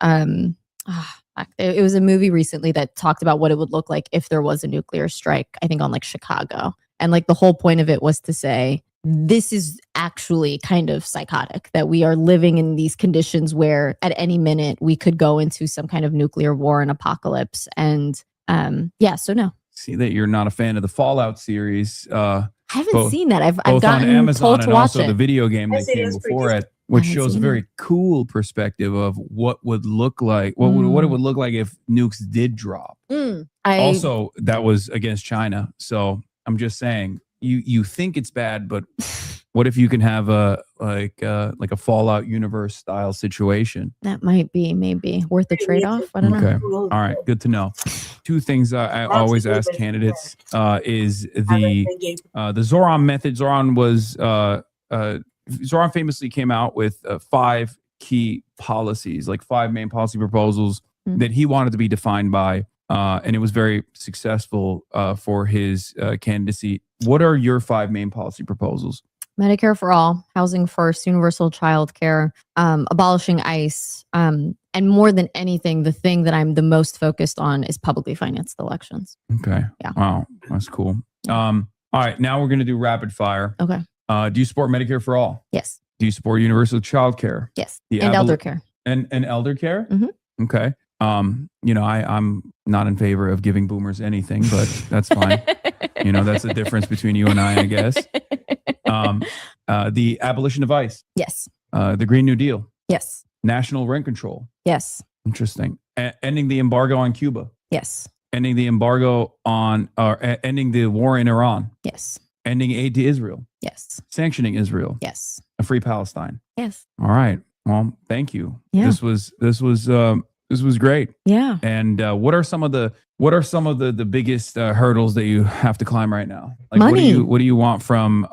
S26: It was a movie recently that talked about what it would look like if there was a nuclear strike, I think on like Chicago. And like the whole point of it was to say, this is actually kind of psychotic that we are living in these conditions where at any minute we could go into some kind of nuclear war and apocalypse. And so no.
S19: See that you're not a fan of the Fallout series.
S26: I haven't seen that. I've
S19: both
S26: gotten
S19: on Amazon
S26: told to
S19: and
S26: watch
S19: also
S26: it.
S19: the video game that came before it, which shows a very cool perspective of what would look like, what it would look like if nukes did drop. Also, that was against China. So I'm just saying, you think it's bad, but what if you can have a Fallout universe style situation?
S26: That might be maybe worth the trade-off. I don't know.
S19: All right. Good to know. Two things I always ask candidates is the Zoran method. Zoran famously came out with 5 key policies, like 5 main policy proposals that he wanted to be defined by. And it was very successful for his candidacy. What are your 5 main policy proposals?
S26: Medicare for all, housing first, universal child care, abolishing ICE, and more than anything, the thing that I'm the most focused on is publicly financed elections.
S19: Okay.
S26: Yeah.
S19: Wow. That's cool. All right, now we're going to do rapid fire.
S26: Okay.
S19: Do you support Medicare for all?
S26: Yes.
S19: Do you support universal child care?
S26: Yes. And elder care.
S19: And elder care?
S26: Mm-hmm.
S19: Okay. I'm not in favor of giving boomers anything, but that's fine. That's the difference between you and I guess. The abolition of ICE.
S26: Yes.
S19: The Green New Deal.
S26: Yes.
S19: National rent control.
S26: Yes.
S19: Interesting. Ending the embargo on Cuba.
S26: Yes.
S19: Ending the embargo on, ending the war in Iran.
S26: Yes.
S19: Ending aid to Israel.
S26: Yes.
S19: Sanctioning Israel.
S26: Yes.
S19: A free Palestine.
S26: Yes.
S19: All right. Well, thank you.
S26: Yeah.
S19: This was great.
S26: Yeah.
S19: And what are some of the biggest hurdles that you have to climb right now? Like
S26: Money.
S19: what do you want from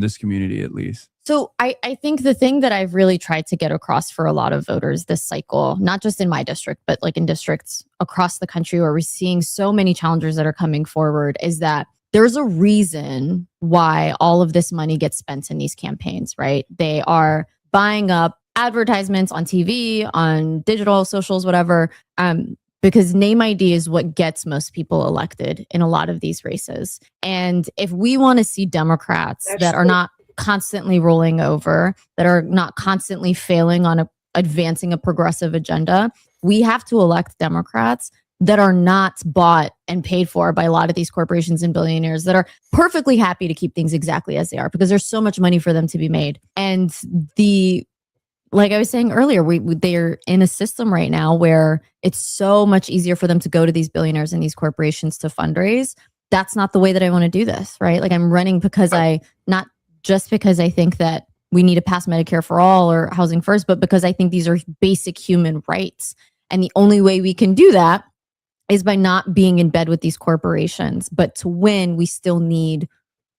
S19: this community at least?
S26: So I think the thing that I've really tried to get across for a lot of voters this cycle, not just in my district, but like in districts across the country where we're seeing so many challengers that are coming forward, is that there's a reason why all of this money gets spent in these campaigns, right? They are buying up advertisements on TV, on digital, socials, whatever, because name ID is what gets most people elected in a lot of these races. And if we want to see Democrats that are not constantly rolling over, that are not constantly failing on advancing a progressive agenda, we have to elect Democrats that are not bought and paid for by a lot of these corporations and billionaires that are perfectly happy to keep things exactly as they are because there's so much money for them to be made. And like I was saying earlier, they're in a system right now where it's so much easier for them to go to these billionaires and these corporations to fundraise. That's not the way that I want to do this, right? Like I'm running because not just because I think that we need to pass Medicare for all or housing first, but because I think these are basic human rights. And the only way we can do that is by not being in bed with these corporations. But to win, we still need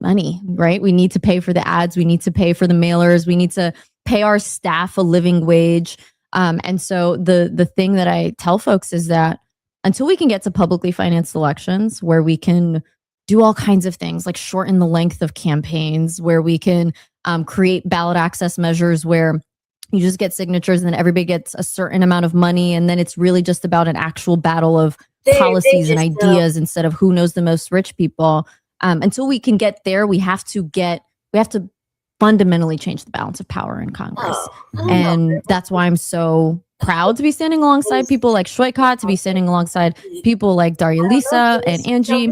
S26: money, right? We need to pay for the ads. We need to pay for the mailers. We need to pay our staff a living wage. And so the thing that I tell folks is that until we can get to publicly financed elections where we can do all kinds of things like shorten the length of campaigns, where we can create ballot access measures where you just get signatures and then everybody gets a certain amount of money. And then it's really just about an actual battle of policies and ideas instead of who knows the most rich people. Until we can get there, we have to fundamentally change the balance of power in Congress. And that's why I'm so proud to be standing alongside people like Schweikot, to be standing alongside people like Daria Lisa and Angie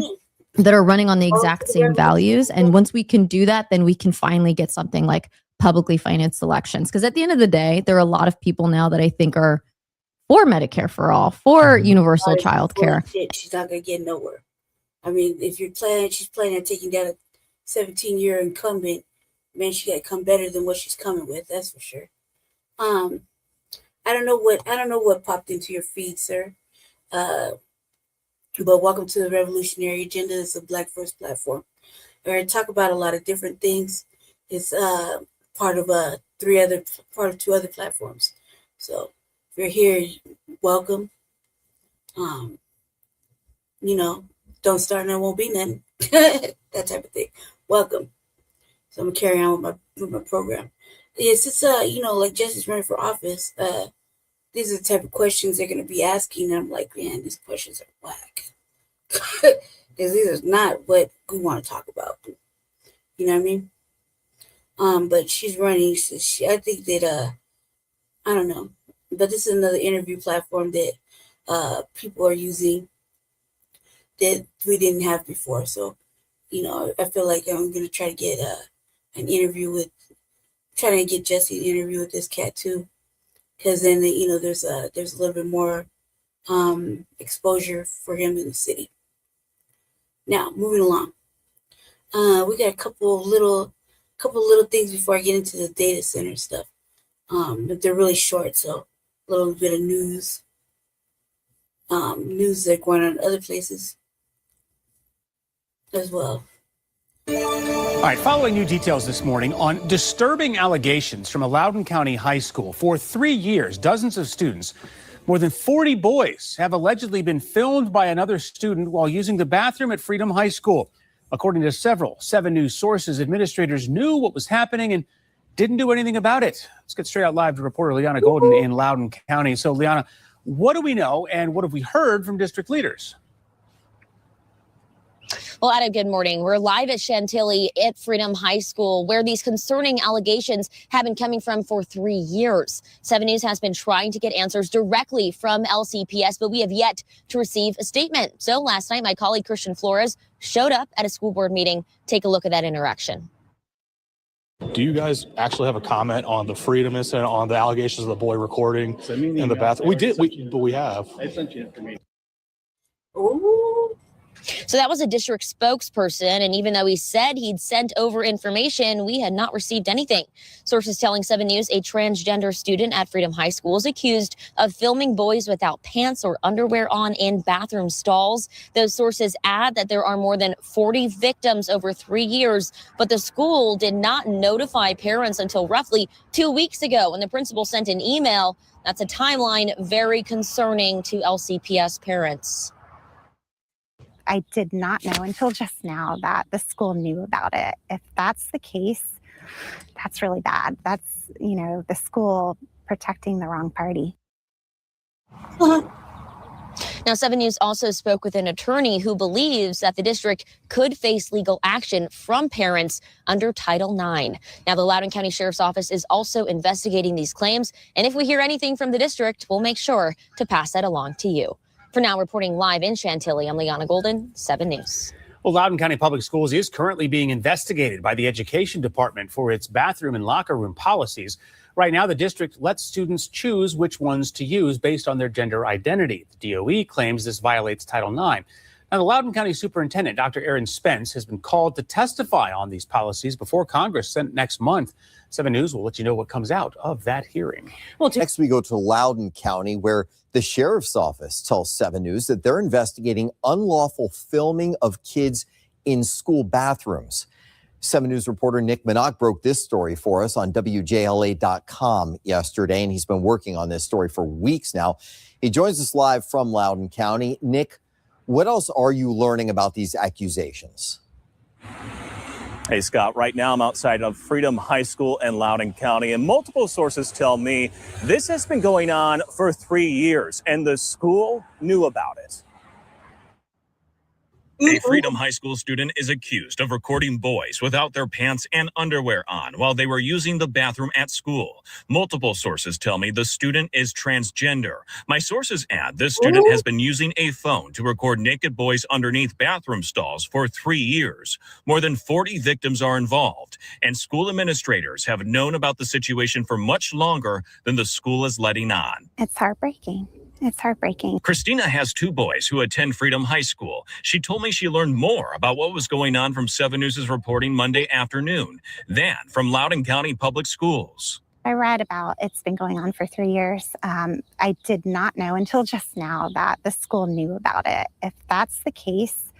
S26: that are running on the exact same values. And once we can do that, then we can finally get something like publicly financed elections. Because at the end of the day, there are a lot of people now that I think are for Medicare for all, for universal child care.
S6: She's not going to get nowhere. I mean, if she's planning on taking down a 17-year incumbent, man, she got to come better than what she's coming with. That's for sure. I don't know what popped into your feed, sir. But welcome to the Revolutionary Agenda. It's a Black First platform. We're going to talk about a lot of different things. It's part of two other platforms. So if you're here, welcome. Don't start and there won't be nothing. That type of thing. Welcome. So I'm gonna carry on with my program. Yes, it's like Jesse's running for office. These are the type of questions they're gonna be asking. And I'm like, man, these questions are whack. Because these are not what we want to talk about. You know what I mean? But she's running. So I think that I don't know. But this is another interview platform that people are using that we didn't have before. So, I feel like I'm gonna try to get trying to get Jesse an interview with this cat too, because then there's a little bit more exposure for him in the city. Now, moving along, we got a couple little things before I get into the data center stuff. But they're really short, so a little bit of news that are going on in other places as well.
S3: All right, following new details this morning on disturbing allegations from a Loudoun County high school. For 3 years, dozens of students, more than 40 boys, have allegedly been filmed by another student while using the bathroom at Freedom High School. According to 7 News sources, administrators knew what was happening and didn't do anything about it. Let's get straight out live to reporter Liana Golden in Loudoun County. So, Liana, what do we know and what have we heard from district leaders?
S25: Well, Ada, good morning. We're live at Chantilly at Freedom High School, where these concerning allegations have been coming from for 3 years. 7 News has been trying to get answers directly from LCPS, but we have yet to receive a statement. So last night, my colleague Christian Flores showed up at a school board meeting. Take a look at that interaction.
S5: Do you guys actually have a comment on the Freedom incident, on the allegations of the boy recording in the bathroom? We have.
S25: I sent you information. Ooh. So that was a district spokesperson, and even though he said he'd sent over information, we had not received anything. Sources telling 7 News a transgender student at Freedom High School is accused of filming boys without pants or underwear on in bathroom stalls. Those sources add that there are more than 40 victims over 3 years, but the school did not notify parents until roughly 2 weeks ago when the principal sent an email. That's a timeline very concerning to LCPS parents.
S16: I did not know until just now that the school knew about it. If that's the case, that's really bad. That's, the school protecting the wrong party.
S25: Now, 7 News also spoke with an attorney who believes that the district could face legal action from parents under Title IX. Now, the Loudoun County Sheriff's Office is also investigating these claims, and if we hear anything from the district, we'll make sure to pass that along to you. For now, reporting live in Chantilly, I'm Liana Golden, 7 News.
S3: Well, Loudoun County Public Schools is currently being investigated by the Education Department for its bathroom and locker room policies. Right now, the district lets students choose which ones to use based on their gender identity. The DOE claims this violates Title IX. Now, the Loudoun County Superintendent, Dr. Aaron Spence, has been called to testify on these policies before Congress next month. 7 News will let you know what comes out of that hearing.
S17: Well, next we go to Loudoun County, where the Sheriff's Office tells 7 News that they're investigating unlawful filming of kids in school bathrooms. 7 News reporter Nick Minock broke this story for us on WJLA.com yesterday, and he's been working on this story for weeks now. He joins us live from Loudoun County. Nick, what else are you learning about these accusations?
S20: Hey, Scott, right now I'm outside of Freedom High School in Loudoun County, and multiple sources tell me this has been going on for 3 years, and the school knew about it.
S21: A Freedom High School student is accused of recording boys without their pants and underwear on while they were using the bathroom at school. Multiple sources tell me the student is transgender. My sources add this student has been using a phone to record naked boys underneath bathroom stalls for 3 years. More than 40 victims are involved, and school administrators have known about the situation for much longer than the school is letting on.
S16: It's heartbreaking. It's heartbreaking.
S21: Christina has 2 boys who attend Freedom High School. She told me she learned more about what was going on from 7 News' reporting Monday afternoon than from Loudoun County Public Schools.
S16: I read about it's been going on for 3 years. I did not know until just now that the school knew about it. If that's the case,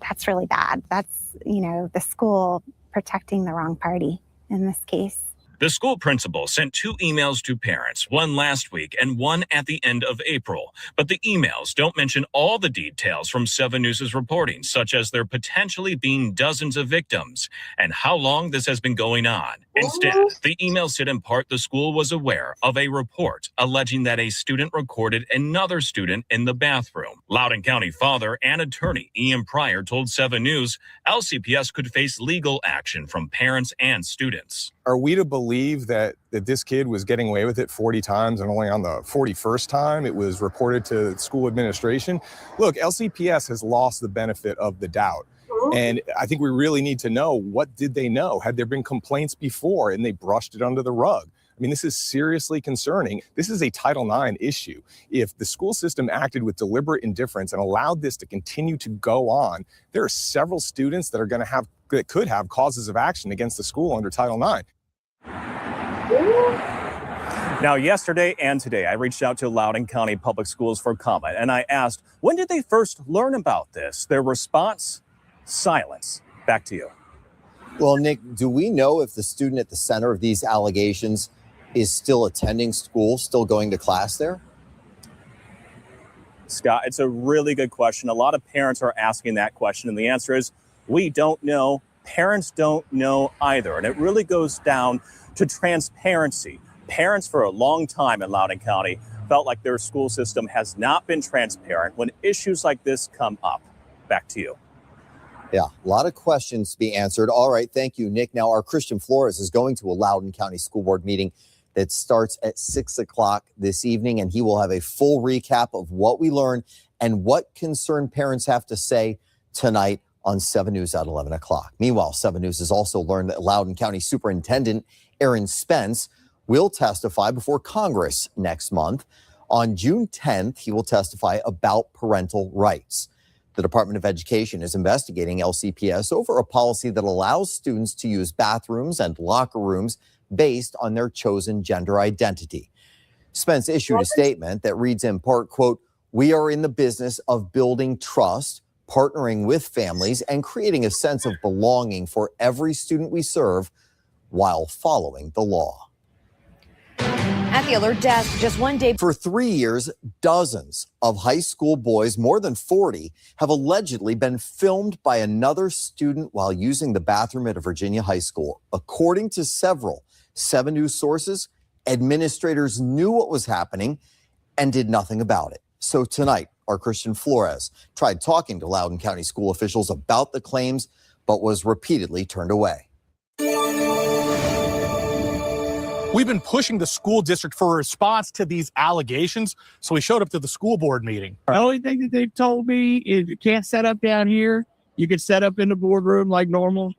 S16: that's really bad. That's, the school protecting the wrong party in this case.
S21: The school principal sent 2 emails to parents, one last week and one at the end of April. But the emails don't mention all the details from 7 News' reporting, such as there potentially being dozens of victims and how long this has been going on. Instead, the email said in part the school was aware of a report alleging that a student recorded another student in the bathroom. Loudoun County father and attorney Ian Pryor told 7 News LCPS could face legal action from parents and students.
S22: Are we to believe that this kid was getting away with it 40 times and only on the 41st time it was reported to school administration? Look, LCPS has lost the benefit of the doubt. And I think we really need to know, what did they know? Had there been complaints before and they brushed it under the rug? I mean, this is seriously concerning. This is a Title IX issue. If the school system acted with deliberate indifference and allowed this to continue to go on, there are several students that could have causes of action against the school under Title IX.
S20: Now, yesterday and today, I reached out to Loudoun County Public Schools for comment, and I asked, when did they first learn about this? Their response, silence. Back to you.
S17: Well, Nick, do we know if the student at the center of these allegations is still attending school, still going to class there?
S20: Scott, it's a really good question. A lot of parents are asking that question, and the answer is we don't know. Parents don't know either, and it really goes down to transparency. Parents for a long time in Loudoun County felt like their school system has not been transparent when issues like this come up. Back to you.
S17: Yeah, a lot of questions to be answered. All right, thank you, Nick. Now, our Christian Flores is going to a Loudoun County School Board meeting that starts at 6 o'clock this evening, and he will have a full recap of what we learned and what concerned parents have to say tonight on 7 News at 11 o'clock. Meanwhile, 7 News has also learned that Loudoun County Superintendent Aaron Spence will testify before Congress next month. On June 10th, he will testify about parental rights. The Department of Education is investigating LCPS over a policy that allows students to use bathrooms and locker rooms based on their chosen gender identity. Spence issued a statement that reads in part, quote, "We are in the business of building trust, partnering with families, and creating a sense of belonging for every student we serve while following the law."
S24: At the alert desk, just one day.
S17: For 3 years, dozens of high school boys, more than 40, have allegedly been filmed by another student while using the bathroom at a Virginia high school. According to several 7 News sources, administrators knew what was happening and did nothing about it. So tonight, our Christian Flores tried talking to Loudoun County school officials about the claims, but was repeatedly turned away.
S5: We've been pushing the school district for a response to these allegations, so we showed up to the school board meeting.
S1: The only thing that they've told me is you can't set up down here. You can set up in the boardroom like normal,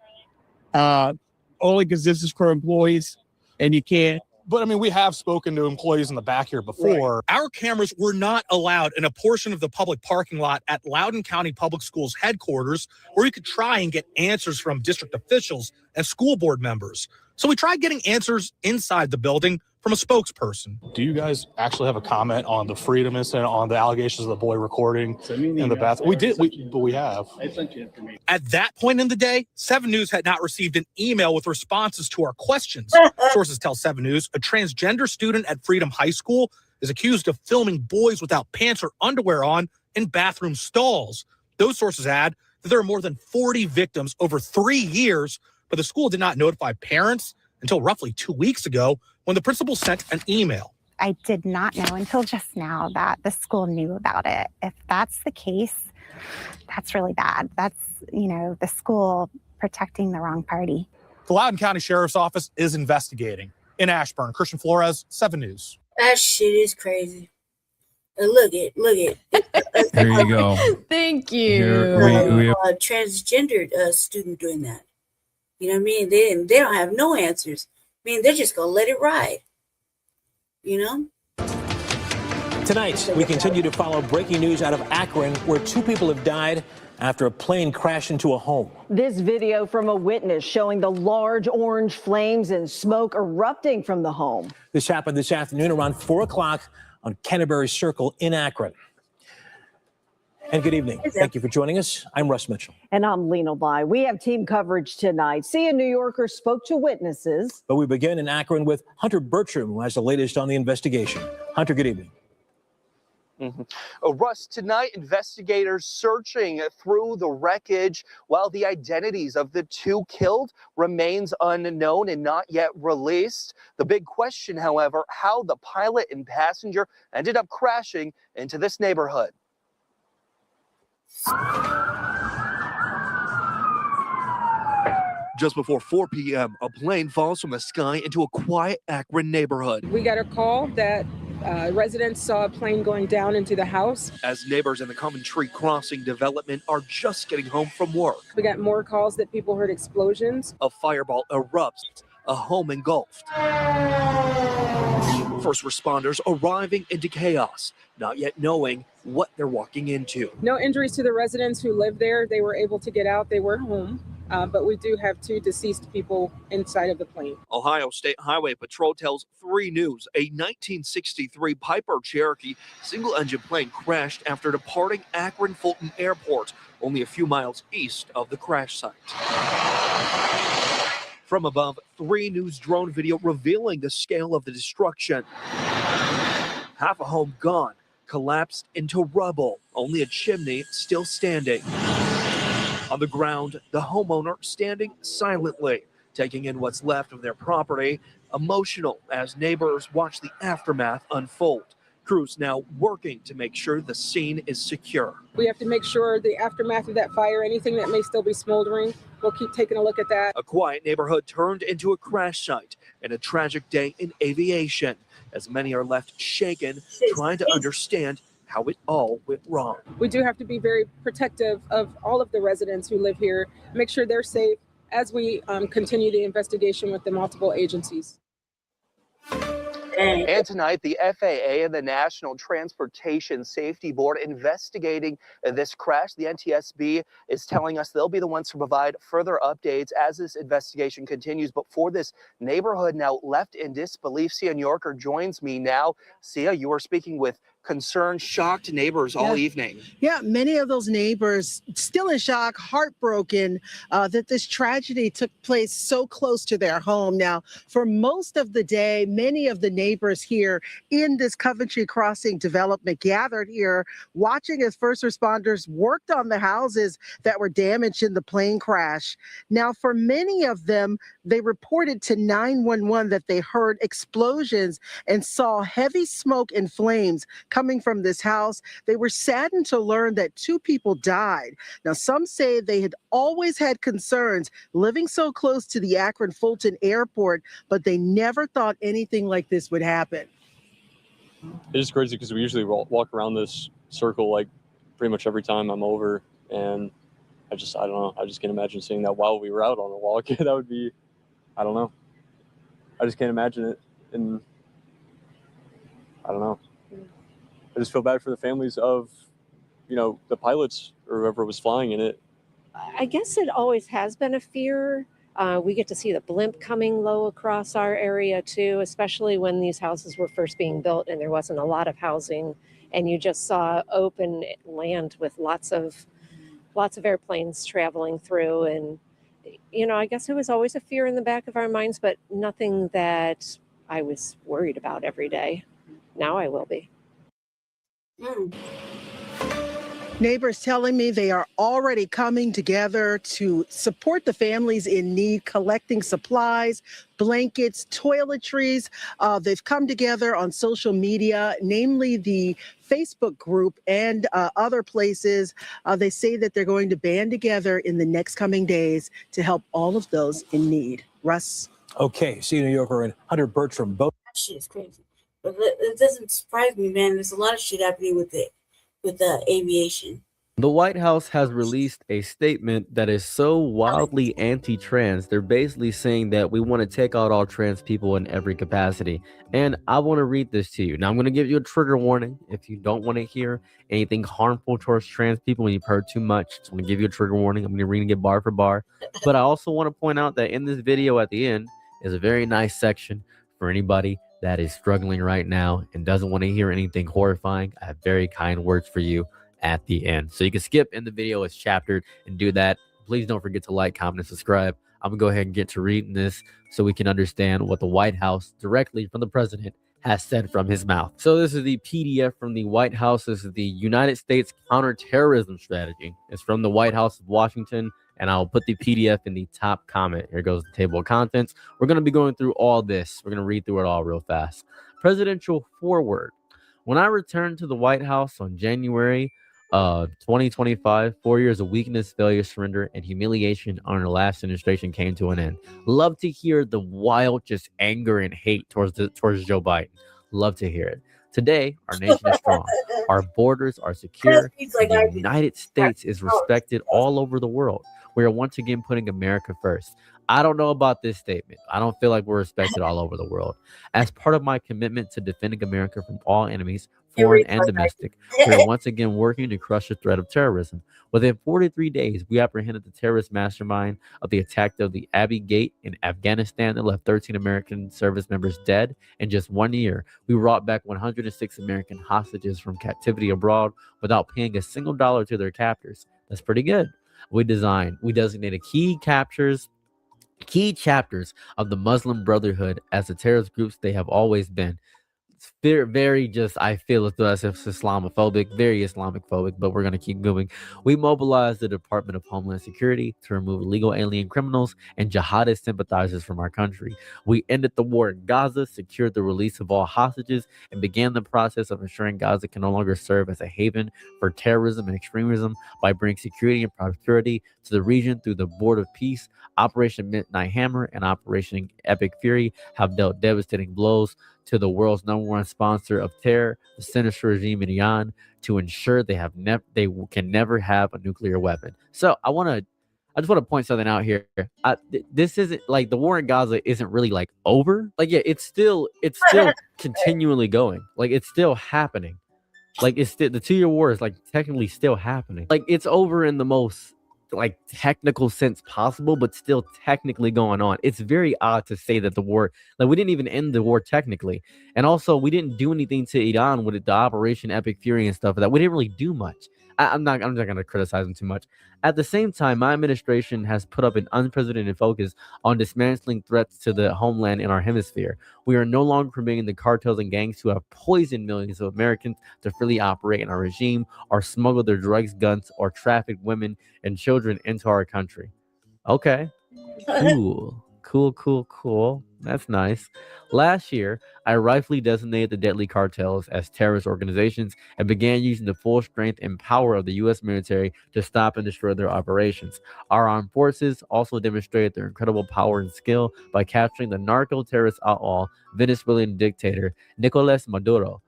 S1: only because this is for employees, and you can't.
S5: But I mean, we have spoken to employees in the back here before. Right. Our cameras were not allowed in a portion of the public parking lot at Loudoun County Public Schools headquarters where you could try and get answers from district officials and school board members. So we tried getting answers inside the building from a spokesperson. Do you guys actually have a comment on the freedom incident, on the allegations of the boy recording in the bathroom? We did, but we have. I sent you information. At that point in the day, 7 News had not received an email with responses to our questions. Sources tell 7 News a transgender student at Freedom High School is accused of filming boys without pants or underwear on in bathroom stalls. Those sources add that there are more than 40 victims over 3 years, but the school did not notify parents until roughly 2 weeks ago when the principal sent an email.
S16: I did not know until just now that the school knew about it. If that's the case, that's really bad. That's, the school protecting the wrong party.
S5: The Loudoun County Sheriff's Office is investigating. In Ashburn, Christian Flores, 7 News.
S6: That shit is crazy. Look it.
S19: There you go.
S26: Thank you.
S6: A transgendered student doing that. You know what I mean? They don't have no answers. I mean, they're just going to let it ride.
S2: Tonight, we continue to follow breaking news out of Akron, where 2 people have died after a plane crashed into a home.
S4: This video from a witness showing the large orange flames and smoke erupting from the home.
S2: This happened this afternoon around 4 o'clock on Canterbury Circle in Akron. And good evening. Thank you for joining us. I'm Russ Mitchell.
S4: And I'm Lena Lai. We have team coverage tonight. See, a New Yorker spoke to witnesses.
S2: But we begin in Akron with Hunter Bertram, who has the latest on the investigation. Hunter, good evening.
S7: Russ, tonight investigators searching through the wreckage while the identities of the 2 killed remains unknown and not yet released. The big question, however, how the pilot and passenger ended up crashing into this neighborhood.
S8: Just before 4 p.m., a plane falls from the sky into a quiet Akron neighborhood.
S10: We got a call that residents saw a plane going down into the house.
S8: As neighbors in the Coventry Crossing development are just getting home from work.
S10: We got more calls that people heard explosions.
S8: A fireball erupts, a home engulfed. First responders arriving into chaos, not yet knowing what they're walking into.
S10: No injuries to the residents who live there. They were able to get out. They were home. But we do have 2 deceased people inside of the plane.
S8: Ohio State Highway Patrol tells 3 News a 1963 Piper Cherokee single-engine plane crashed after departing Akron Fulton Airport, only a few miles east of the crash site. From above, 3 News drone video revealing the scale of the destruction. Half a home gone, collapsed into rubble, only a chimney still standing. On the ground, the homeowner standing silently, taking in what's left of their property, emotional as neighbors watch the aftermath unfold. Crews now working to make sure the scene is secure.
S10: We have to make sure the aftermath of that fire, anything that may still be smoldering, we'll keep taking a look at that.
S8: A quiet neighborhood turned into a crash site and a tragic day in aviation, as many are left shaken, trying to understand how it all went wrong.
S10: We do have to be very protective of all of the residents who live here, make sure they're safe as we continue the investigation with the multiple agencies.
S7: And tonight, the FAA and the National Transportation Safety Board investigating this crash. The NTSB is telling us they'll be the ones to provide further updates as this investigation continues. But for this neighborhood now left in disbelief, Sia New Yorker joins me now. Sia, you were speaking with concerned, shocked neighbors all evening.
S9: Yeah, many of those neighbors still in shock, heartbroken that this tragedy took place so close to their home. Now, for most of the day, many of the neighbors here in this Coventry Crossing development gathered here watching as first responders worked on the houses that were damaged in the plane crash. Now, for many of them, they reported to 911 that they heard explosions and saw heavy smoke and flames coming from this house. They were saddened to learn that 2 people died. Now, some say they had always had concerns living so close to the Akron Fulton Airport, but they never thought anything like this would happen.
S11: It is crazy because we usually walk around this circle like pretty much every time I'm over, and I don't know. I just can't imagine seeing that while we were out on a walk. That would be, I don't know. I just can't imagine it, and I don't know. I just feel bad for the families of, the pilots or whoever was flying in it.
S12: I guess it always has been a fear. We get to see the blimp coming low across our area too, especially when these houses were first being built and there wasn't a lot of housing, and you just saw open land with lots of airplanes traveling through. And I guess it was always a fear in the back of our minds, but nothing that I was worried about every day. Now I will be.
S9: Neighbors telling me they are already coming together to support the families in need, collecting supplies, blankets, toiletries. They've come together on social media, namely the Facebook group and other places. They say that they're going to band together in the next coming days to help all of those in need. Russ?
S2: Okay, Sia New Yorker and Hunter Bertram both.
S6: That shit is crazy. But it doesn't surprise me, man. There's a lot of shit happening with the aviation.
S13: The White House has released a statement that is so wildly anti-trans. They're basically saying that we want to take out all trans people in every capacity. And I want to read this to you. Now, I'm going to give you a trigger warning. If you don't want to hear anything harmful towards trans people and you've heard too much, I'm going to give you a trigger warning. I'm going to read it bar for bar. But I also want to point out that in this video at the end is a very nice section for anybody that is struggling right now and doesn't want to hear anything horrifying. I have very kind words for you at the end. So you can skip in the video, it's chaptered, and do that. Please don't forget to like, comment, and subscribe. I'm gonna go ahead and get to reading this so we can understand what the White House directly from the president has said from his mouth. So this is the PDF from the White House. This is the United States Counterterrorism Strategy. It's from the White House of Washington, and I'll put the PDF in the top comment. Here goes the table of contents. We're going to be going through all this. We're going to read through it all real fast. Presidential foreword. When I returned to the White House on January 2025, 4 years of weakness, failure, surrender, and humiliation under the last administration came to an end. Love to hear the wild just anger and hate towards Joe Biden. Love to hear it. Today, our nation is strong. Our borders are secure. The United States is respected all over the world. We are once again putting America first. I don't know about this statement. I don't feel like we're respected all over the world. As part of my commitment to defending America from all enemies, foreign and domestic, we are once again working to crush the threat of terrorism. Within 43 days, we apprehended the terrorist mastermind of the attack of the Abbey Gate in Afghanistan that left 13 American service members dead. In just 1 year, we brought back 106 American hostages from captivity abroad without paying a single dollar to their captors. That's pretty good. We designated key chapters of the Muslim Brotherhood as the terrorist groups they have always been. very just, I feel it as if it's Islamophobic, very Islamophobic, but we're going to keep moving. We mobilized the Department of Homeland Security to remove illegal alien criminals and jihadist sympathizers from our country. We ended the war in Gaza, secured the release of all hostages, and began the process of ensuring Gaza can no longer serve as a haven for terrorism and extremism by bringing security and prosperity to the region through the Board of Peace. Operation Midnight Hammer and Operation Epic Fury have dealt devastating blows to the world's #1 sponsor of terror, the sinister regime in Iran, to ensure they can never have a nuclear weapon. So I just want to point something out here. This isn't like the war in Gaza isn't really like over. Like, yeah, it's still continually going. Like, it's still happening. Like, it's still, the 2-year war is like technically still happening. Like, it's over in the most like technical sense possible, but still technically going on. It's very odd to say that the war, like, we didn't even end the war technically, and also we didn't do anything to Iran with the Operation Epic Fury and stuff. That we didn't really do much. I'm not going to criticize them too much. At the same time, my administration has put up an unprecedented focus on dismantling threats to the homeland in our hemisphere. We are no longer permitting the cartels and gangs who have poisoned millions of Americans to freely operate in our regime or smuggle their drugs, guns, or traffic women and children into our country. Okay. Cool. That's nice. Last year, I rightfully designated the deadly cartels as terrorist organizations and began using the full strength and power of the U.S. military to stop and destroy their operations. Our armed forces also demonstrated their incredible power and skill by capturing the narco-terrorist outlaw, Venezuelan dictator Nicolas Maduro,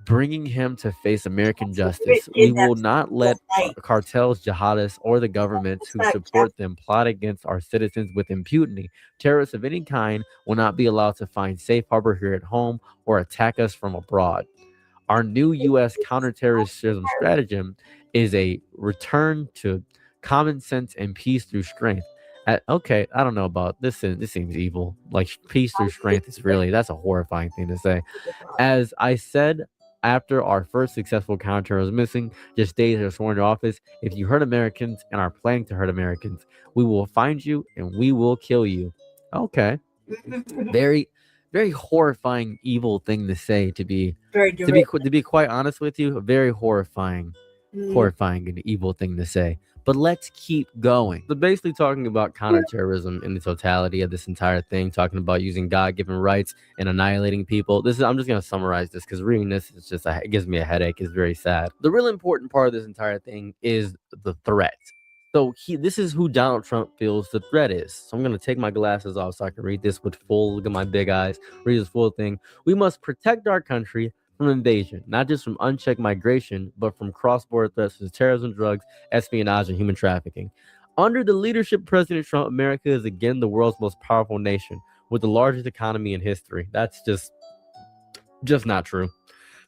S13: bringing him to face American justice. We will not let cartels, jihadists, or the governments who support them plot against our citizens with impunity. Terrorists of any kind will not be allowed to find safe harbor here at home or attack us from abroad. Our new U.S. counterterrorism stratagem is a return to common sense and peace through strength. Okay, I don't know about this. This seems evil. Like, peace through strength is that's a horrifying thing to say. As I said, after our first successful counterterrorism mission, just days after sworn to office, if you hurt Americans and are planning to hurt Americans, we will find you and we will kill you. Okay, very, very horrifying, evil thing to say. To be quite honest with you, a very horrifying and evil thing to say. But let's keep going. So basically talking about counterterrorism in the totality of this entire thing, talking about using God-given rights and annihilating people. I'm just going to summarize this because reading this is just, it gives me a headache. It's very sad. The real important part of this entire thing is the threat. So this is who Donald Trump feels the threat is. So I'm going to take my glasses off so I can read this with full, look at my big eyes, read this full thing. We must protect our country from invasion, not just from unchecked migration, but from cross-border threats to terrorism, drugs, espionage, and human trafficking. Under the leadership of President Trump, America is again the world's most powerful nation with the largest economy in history. That's just not true.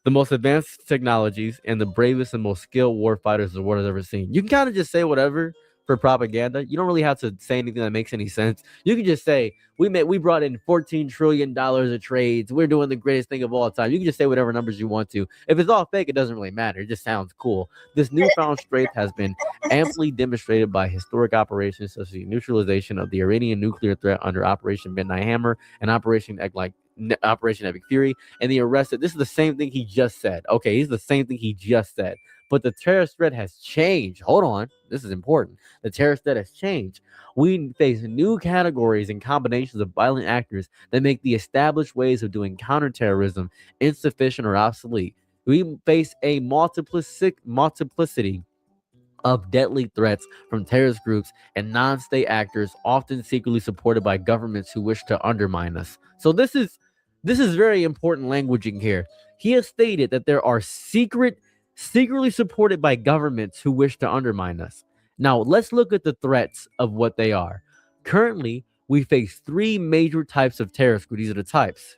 S13: The most advanced technologies and the bravest and most skilled war fighters the world has ever seen. You can kind of just say whatever for propaganda. You don't really have to say anything that makes any sense. You can just say, we brought in $14 trillion of trades. We're doing the greatest thing of all time. You can just say whatever numbers you want to. If it's all fake, it doesn't really matter. It just sounds cool. This newfound strength has been amply demonstrated by historic operations such as the neutralization of the Iranian nuclear threat under Operation Midnight Hammer and Operation Epic Fury, and the arrested. This is the same thing he just said. Okay, this is the same thing he just said. But the terrorist threat has changed. Hold on. This is important. The terrorist threat has changed. We face new categories and combinations of violent actors that make the established ways of doing counterterrorism insufficient or obsolete. We face a multiplicity of deadly threats from terrorist groups and non-state actors, often secretly supported by governments who wish to undermine us. So this is very important languaging here. He has stated that there are secretly supported by governments who wish to undermine us. Now, let's look at the threats of what they are. Currently, we face 3 major types of terrorist groups. These are the types: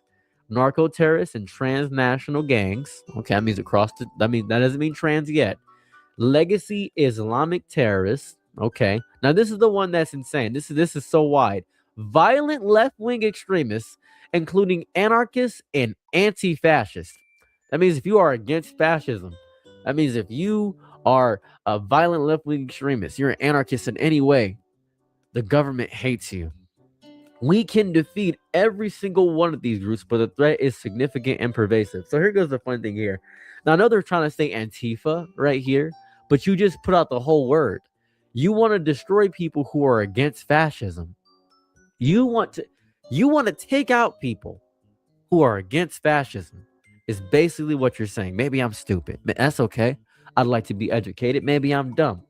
S13: narco-terrorists and transnational gangs. Okay, that means that doesn't mean trans yet. Legacy Islamic terrorists. Okay, now this is the one that's insane. This is so wide. Violent left-wing extremists, including anarchists and anti-fascists. That means if you are against fascism, that means if you are a violent left-wing extremist, you're an anarchist in any way, the government hates you. We can defeat every single one of these groups, but the threat is significant and pervasive. So here goes the fun thing here. Now, I know they're trying to say Antifa right here, but you just put out the whole word. You want to destroy people who are against fascism. You want to take out people who are against fascism. Is basically what you're saying. Maybe I'm stupid, but that's okay. I'd like to be educated. Maybe I'm dumb.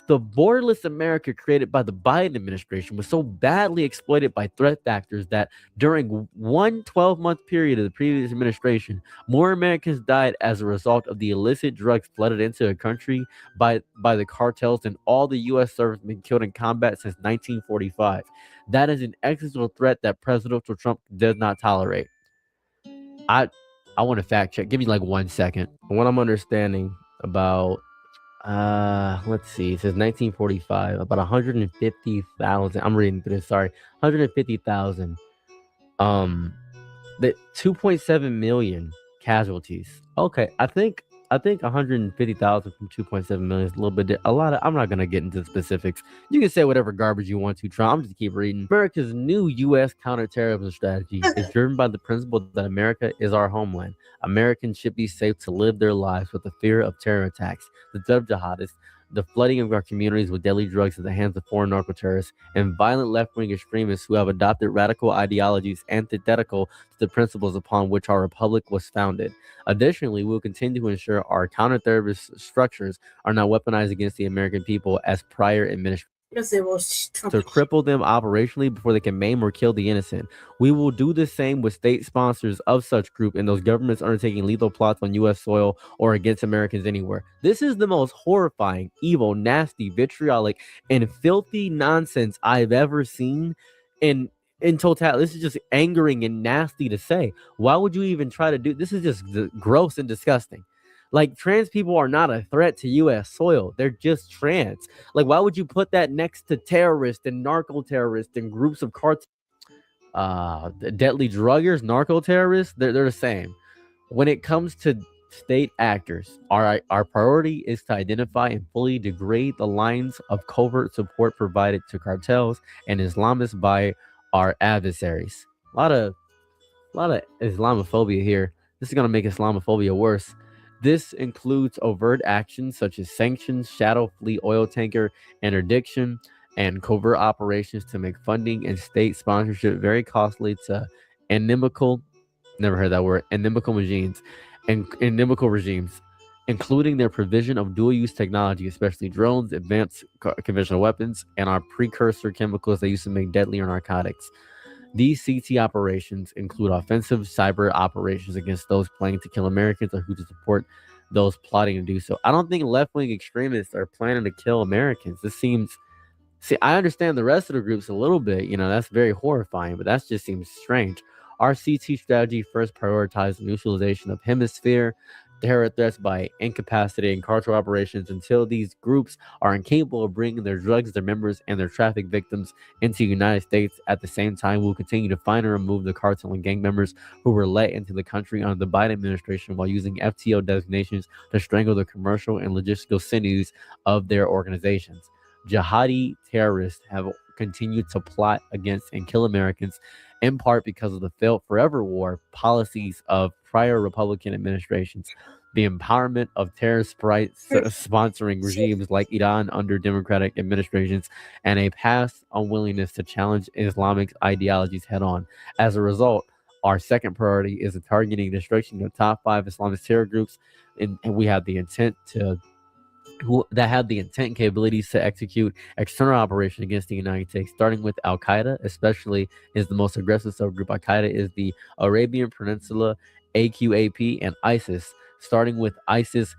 S13: The borderless America created by the Biden administration was so badly exploited by threat factors that during one 12-month period of the previous administration, more Americans died as a result of the illicit drugs flooded into the country by the cartels than all the U.S. servicemen killed in combat since 1945. That is an existential threat that President Trump does not tolerate. I want to fact check. Give me like 1 second. What I'm understanding about let's see, it says 1945, about 150,000. I'm reading through this, sorry. 150,000. The 2.7 million casualties. Okay, I think 150,000 from 2.7 million is a little bit I'm not gonna get into the specifics. You can say whatever garbage you want to, Trump. I'm just keep reading. America's new U.S. counterterrorism strategy is driven by the principle that America is our homeland. Americans should be safe to live their lives with the fear of terror attacks, the threat of jihadists, the flooding of our communities with deadly drugs at the hands of foreign narco-terrorists, and violent left-wing extremists who have adopted radical ideologies antithetical to the principles upon which our republic was founded. Additionally, we will continue to ensure our counter-terrorist structures are not weaponized against the American people as prior administrations to cripple them operationally before they can maim or kill the innocent. We will do the same with state sponsors of such group and those governments undertaking lethal plots on U.S. soil or against Americans anywhere. This is the most horrifying, evil, nasty, vitriolic, and filthy nonsense I've ever seen in total. This is just angering and nasty to say. Why would you even try to do this? Is just gross and disgusting. Like, trans people are not a threat to U.S. soil. They're just trans. Like, why would you put that next to terrorists and narco-terrorists and groups of deadly druggers, narco-terrorists? They're the same. When it comes to state actors, our priority is to identify and fully degrade the lines of covert support provided to cartels and Islamists by our adversaries. A lot of Islamophobia here. This is going to make Islamophobia worse. This includes overt actions such as sanctions, shadow fleet oil tanker interdiction, and covert operations to make funding and state sponsorship very costly to inimical regimes, including their provision of dual-use technology, especially drones, advanced conventional weapons, and our precursor chemicals they used to make deadlier narcotics. These CT operations include offensive cyber operations against those planning to kill Americans or who to support those plotting to do so. I don't think left-wing extremists are planning to kill Americans. I understand the rest of the groups a little bit, that's very horrifying, but that just seems strange. Our CT strategy first prioritizes the neutralization of hemisphere terror threats by incapacitating cartel operations until these groups are incapable of bringing their drugs, their members, and their traffic victims into the United States. At the same time, we'll continue to find and remove the cartel and gang members who were let into the country under the Biden administration while using FTO designations to strangle the commercial and logistical sinews of their organizations. Jihadi terrorists have continued to plot against and kill Americans, in part because of the failed forever war policies of prior Republican administrations, the empowerment of terrorist sponsoring regimes like Iran under Democratic administrations, and a past unwillingness to challenge Islamic ideologies head on. As a result, our second priority is the targeting and destruction of top 5 Islamist terror groups, and we have the intent and capabilities to execute external operations against the United States, starting with Al Qaeda, especially is the most aggressive subgroup. Al Qaeda is the Arabian Peninsula, AQAP, and ISIS, starting with ISIS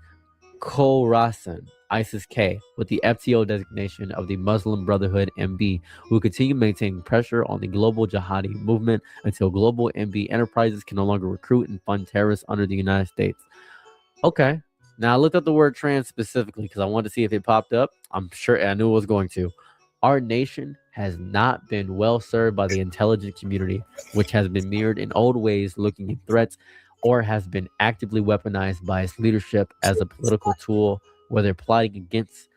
S13: Khorasan, ISIS-K, with the FTO designation of the Muslim Brotherhood MB, who will continue maintaining pressure on the global jihadi movement until global MB enterprises can no longer recruit and fund terrorists under the United States. Okay. Now, I looked up the word trans specifically because I wanted to see if it popped up. I'm sure I knew it was going to. Our nation has not been well served by the intelligence community, which has been mirrored in old ways, looking at threats, or has been actively weaponized by its leadership as a political tool, whether plotting against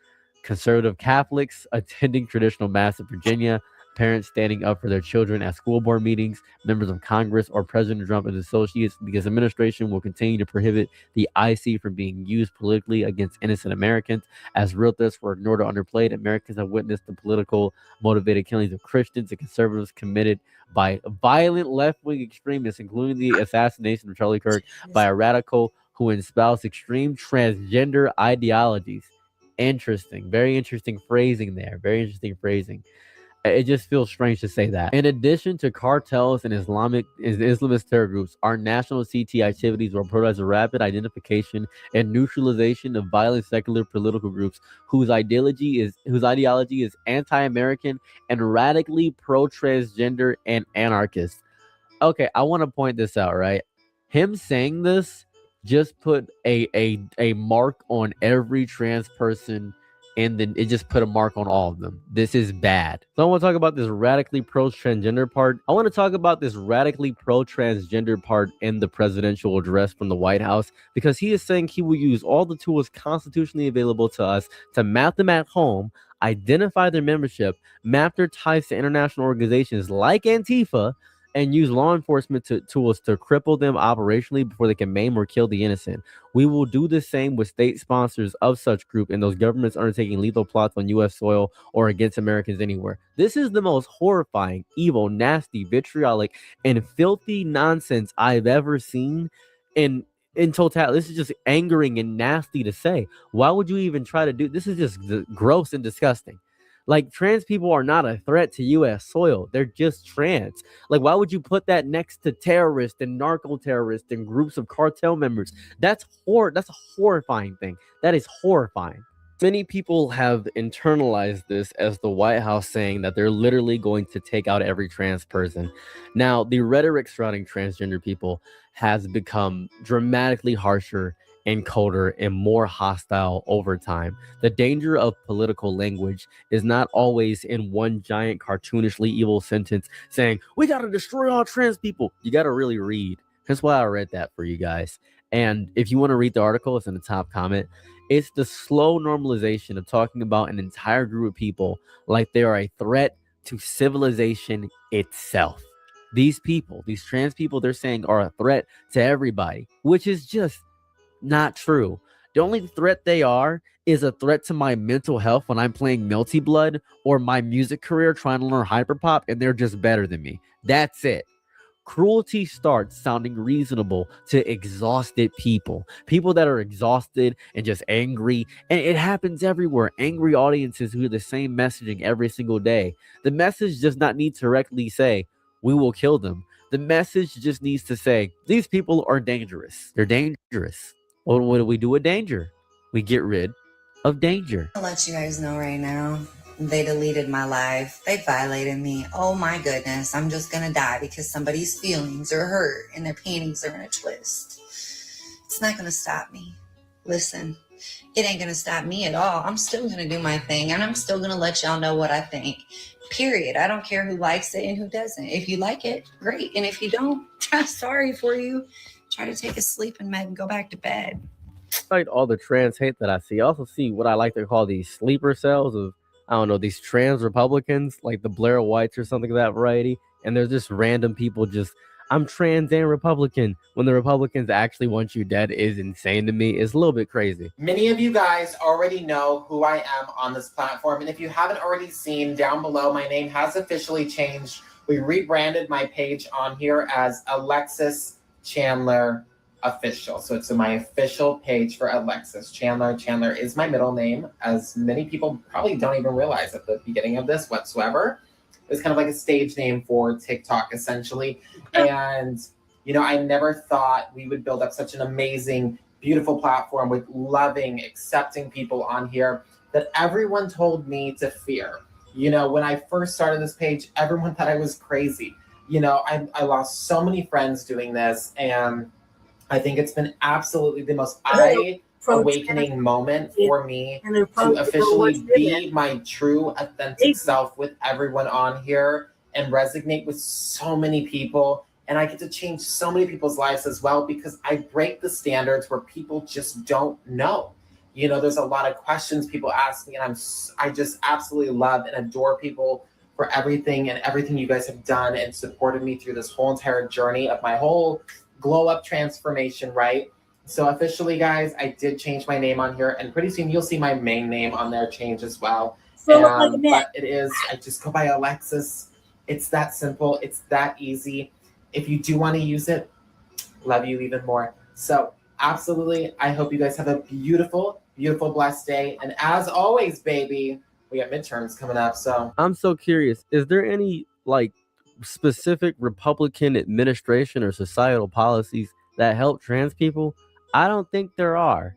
S13: conservative Catholics, attending traditional mass in Virginia, parents standing up for their children at school board meetings, members of Congress, or President Trump and his associates. This administration will continue to prohibit the IC from being used politically against innocent Americans. As real threats were ignored or underplayed, Americans have witnessed the political motivated killings of Christians and conservatives committed by violent left-wing extremists, including the assassination of Charlie Kirk by a radical who espoused extreme transgender ideologies. Interesting. Very interesting phrasing there. Very interesting phrasing. It just feels strange to say that. In addition to cartels and Islamist terror groups, our national CT activities will prioritize the rapid identification and neutralization of violent secular political groups whose ideology is anti-American and radically pro-transgender and anarchist. Okay, I want to point this out, right? Him saying this just put a mark on every trans person, and then it just put a mark on all of them. This is bad. So I want to talk about this radically pro-transgender part. I want to talk about this radically pro-transgender part in the presidential address from the White House, because he is saying he will use all the tools constitutionally available to us to map them at home, identify their membership, map their ties to international organizations like Antifa, and use law enforcement tools to cripple them operationally before they can maim or kill the innocent. We will do the same with state sponsors of such group and those governments undertaking lethal plots on U.S. soil or against Americans anywhere. This is the most horrifying, evil, nasty, vitriolic, and filthy nonsense I've ever seen. In total, this is just angering and nasty to say. Why would you even try to do this? Is just gross and disgusting. Like, trans people are not a threat to U.S. soil. They're just trans. Like, why would you put that next to terrorists and narco-terrorists and groups of cartel members? That's a horrifying thing. That is horrifying. Many people have internalized this as the White House saying that they're literally going to take out every trans person. Now, the rhetoric surrounding transgender people has become dramatically harsher and colder and more hostile over time. The danger of political language is not always in one giant cartoonishly evil sentence saying, we got to destroy all trans people. You got to really read. That's why I read that for you guys. And if you want to read the article, it's in the top comment. It's the slow normalization of talking about an entire group of people like they are a threat to civilization itself. These people, these trans people, they're saying are a threat to everybody, which is just not true. The only threat they are is a threat to my mental health when I'm playing Melty Blood or my music career trying to learn hyperpop, and they're just better than me. That's it. Cruelty starts sounding reasonable to exhausted people that are exhausted and just angry, and it happens everywhere. Angry audiences who hear the same messaging every single day. The message does not need to directly say, we will kill them. The message just needs to say, these people are dangerous. They're dangerous. Well, what do we do with danger? We get rid of danger.
S3: I'll let you guys know right now. They deleted my life. They violated me. Oh my goodness. I'm just going to die because somebody's feelings are hurt and their paintings are in a twist. It's not going to stop me. Listen, it ain't going to stop me at all. I'm still going to do my thing, and I'm still going to let y'all know what I think. Period. I don't care who likes it and who doesn't. If you like it, great. And if you don't, I'm sorry for you. Try to take a sleeping med and go back to bed.
S13: Despite all the trans hate that I see, I also see what I like to call these sleeper cells of, I don't know, these trans Republicans, like the Blair Whites or something of that variety. And there's just random people just, I'm trans and Republican, when the Republicans actually want you dead is insane to me. It's a little bit crazy.
S14: Many of you guys already know who I am on this platform. And if you haven't already seen, down below, my name has officially changed. We rebranded my page on here as Alexis Chandler Official. So it's my official page for Alexis Chandler. Chandler is my middle name, as many people probably don't even realize at the beginning of this whatsoever. It's kind of like a stage name for TikTok, essentially. And, you know, I never thought we would build up such an amazing, beautiful platform with loving, accepting people on here that everyone told me to fear. You know, when I first started this page, everyone thought I was crazy. You know, I lost so many friends doing this, and I think it's been absolutely the most eye-awakening moment for me to officially be my true, authentic self with everyone on here and resonate with so many people. And I get to change so many people's lives as well, because I break the standards where people just don't know. You know, there's a lot of questions people ask me, and I just absolutely love and adore people for everything and everything you guys have done and supported me through this whole entire journey of my whole glow up transformation, right? So officially, guys, I did change my name on here, and pretty soon you'll see my main name on there change as well. But it is, I just go by Alexis. It's that simple. It's that easy. If you do want to use it, love you even more. So absolutely, I hope you guys have a beautiful, beautiful, blessed day. And as always, baby, we got midterms coming up. So
S13: I'm so curious. Is there any like specific Republican administration or societal policies that help trans people? I don't think there are.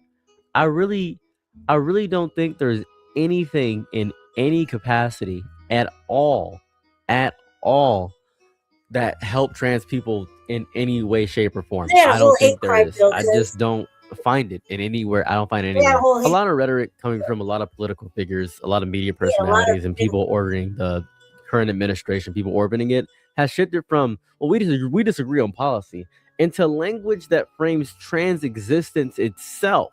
S13: I really don't think there's anything in any capacity at all that help trans people in any way, shape, or form. I don't think there is. I just don't find it in anywhere. I don't find it anywhere. A lot of rhetoric coming from a lot of political figures, a lot of media personalities, and people ordering the current administration, people orbiting it, has shifted from, well, we disagree on policy, into language that frames trans existence itself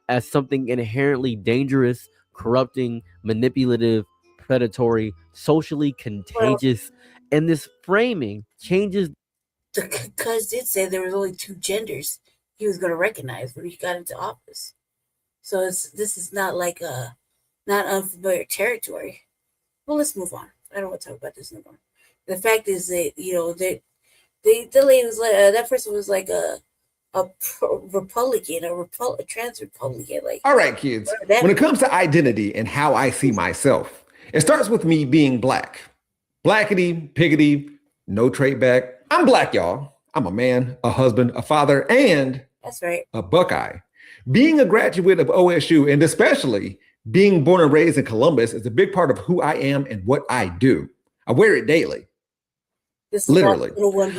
S13: as something inherently dangerous, corrupting, manipulative, predatory, socially contagious. And this framing changes.
S6: The cuz did say there was only 2 genders he was going to recognize when he got into office. So this is not like not unfamiliar territory. Well, let's move on. I don't want to talk about this no more. The fact is that, you know, the lady was like, that person was like a Republican, a trans Republican. Like,
S15: all right, kids, when it comes to identity and how I see myself, it starts with me being black. Blackity, piggity, no trade back. I'm black, y'all. I'm a man, a husband, a father, and
S6: that's right,
S15: a Buckeye. Being a graduate of OSU, and especially being born and raised in Columbus, is a big part of who I am and what I do. I wear it daily. Literally.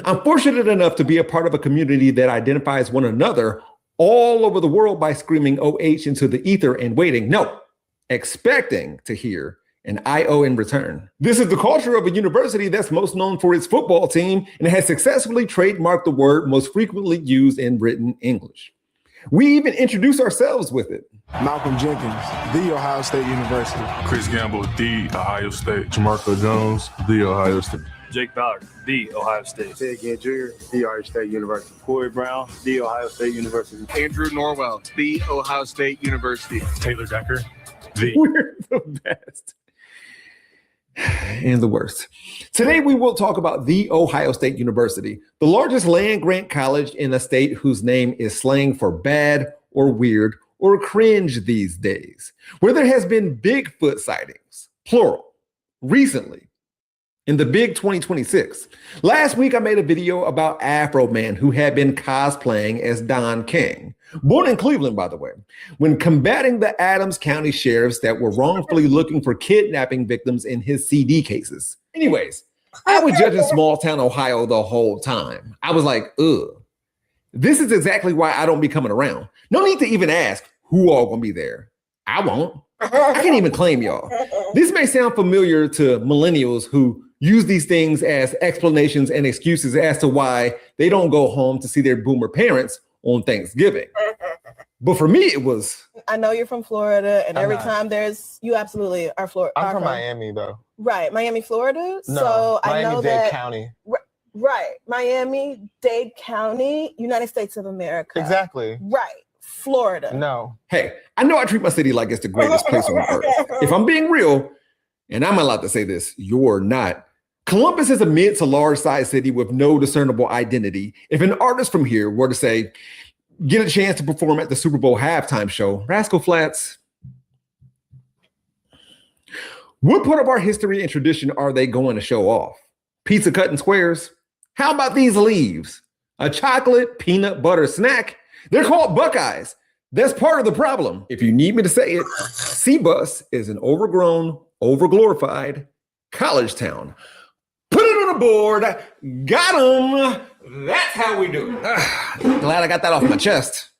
S15: I'm fortunate enough to be a part of a community that identifies one another all over the world by screaming OH into the ether and waiting, no, expecting to hear an IO in return. This is the culture of a university that's most known for its football team and has successfully trademarked the word most frequently used in written English. We even introduce ourselves with it.
S18: Malcolm Jenkins, The Ohio State University.
S21: Chris Gamble, The Ohio State. Jamarco Jones, The Ohio State.
S22: Jake Ballard, The Ohio State.
S18: Ted Ginn Jr., The Ohio State University.
S22: Corey Brown, The Ohio State University.
S23: Andrew Norwell, The Ohio State University.
S22: Taylor Decker, The.
S15: We're the best. And the worst. Today, we will talk about The Ohio State University, the largest land-grant college in a state whose name is slang for bad or weird or cringe these days, where there has been Bigfoot sightings, plural, recently, in the big 2026. Last week, I made a video about Afro Man who had been cosplaying as Don King, born in Cleveland, by the way, when combating the Adams County sheriffs that were wrongfully looking for kidnapping victims in his CD cases. Anyways, I was judging small town Ohio the whole time. I was like, ugh, this is exactly why I don't be coming around. No need to even ask who all gonna be there. I won't. I can't even claim y'all. This may sound familiar to millennials who use these things as explanations and excuses as to why they don't go home to see their boomer parents on Thanksgiving. But for me, it was.
S25: I know you're from Florida, and every time you absolutely are Florida.
S27: I'm from Miami, though.
S25: Right, Miami, Florida.
S27: No,
S25: so I know
S27: Miami-Dade
S25: that.
S27: County.
S25: Right, Miami-Dade County, United States of America.
S27: Exactly.
S25: Right, Florida.
S27: No.
S15: Hey, I know I treat my city like it's the greatest place on earth. If I'm being real, and I'm allowed to say this, you're not. Columbus is a mid to large size city with no discernible identity. If an artist from here were to say, get a chance to perform at the Super Bowl halftime show, Rascal Flatts, what part of our history and tradition are they going to show off? Pizza cutting squares? How about these leaves? A chocolate peanut butter snack? They're called Buckeyes. That's part of the problem. If you need me to say it, C-Bus is an overgrown, overglorified college town. Put it on the board. Got him. That's how we do it. Glad I got that off my chest.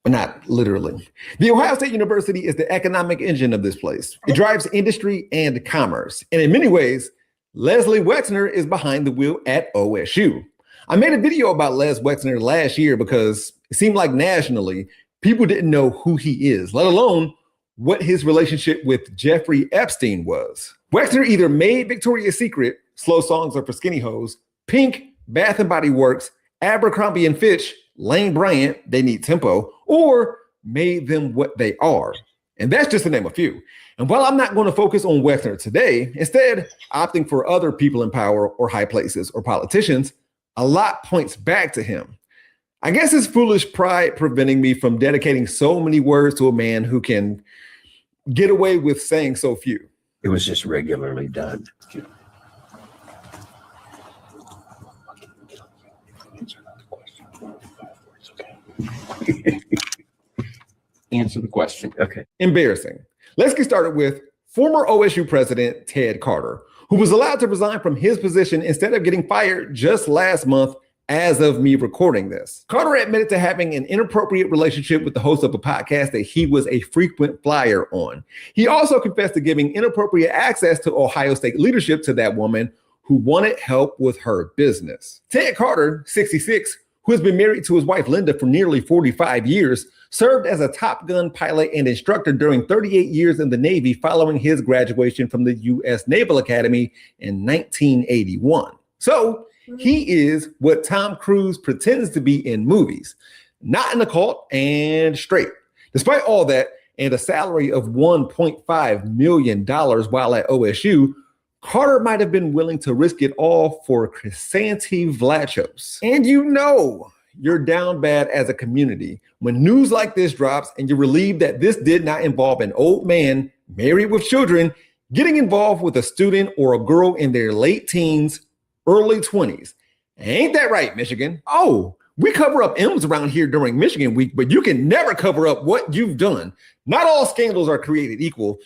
S15: But not literally. The Ohio State University is the economic engine of this place. It drives industry and commerce. And in many ways, Leslie Wexner is behind the wheel at OSU. I made a video about Les Wexner last year because it seemed like nationally, people didn't know who he is, let alone what his relationship with Jeffrey Epstein was. Wexner either made Victoria's Secret, Slow Songs Are for Skinny Hoes, Pink, Bath and Body Works, Abercrombie and Fitch, Lane Bryant, They Need Tempo, or made them what they are. And that's just to name a few. And while I'm not going to focus on Wexner today, instead opting for other people in power or high places or politicians, a lot points back to him. I guess it's foolish pride preventing me from dedicating so many words to a man who can get away with saying so few.
S1: It was just regularly done. Answer the question. Okay.
S15: Embarrassing. Let's get started with former OSU president Ted Carter, who was allowed to resign from his position instead of getting fired just last month as of me recording this. Carter admitted to having an inappropriate relationship with the host of a podcast that he was a frequent flyer on. He also confessed to giving inappropriate access to Ohio State leadership to that woman who wanted help with her business. Ted Carter, 66, who has been married to his wife Linda for nearly 45 years, served as a Top Gun pilot and instructor during 38 years in the Navy following his graduation from the U.S. Naval Academy in 1981. So he is what Tom Cruise pretends to be in movies, not in a cult and straight. Despite all that and a salary of $1.5 million while at OSU, Carter might have been willing to risk it all for Chrysanthi Vlachos. And you know you're down bad as a community when news like this drops and you're relieved that this did not involve an old man married with children getting involved with a student or a girl in their late teens, early 20s. Ain't that right, Michigan? Oh, we cover up M's around here during Michigan Week, but you can never cover up what you've done. Not all scandals are created equal.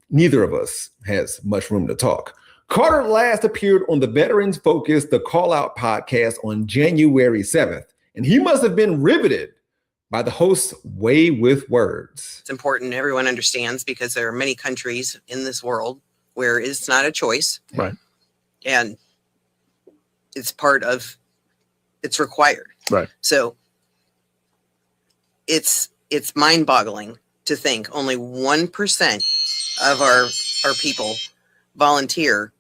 S15: Neither of us has much room to talk. Carter last appeared on the veterans-focused The Call Out podcast on January 7th, and he must have been riveted by the host's way with words.
S5: It's important everyone understands because there are many countries in this world where it's not a choice.
S16: Right.
S5: And it's it's required.
S16: Right.
S5: So it's mind-boggling to think only 1% of our people volunteer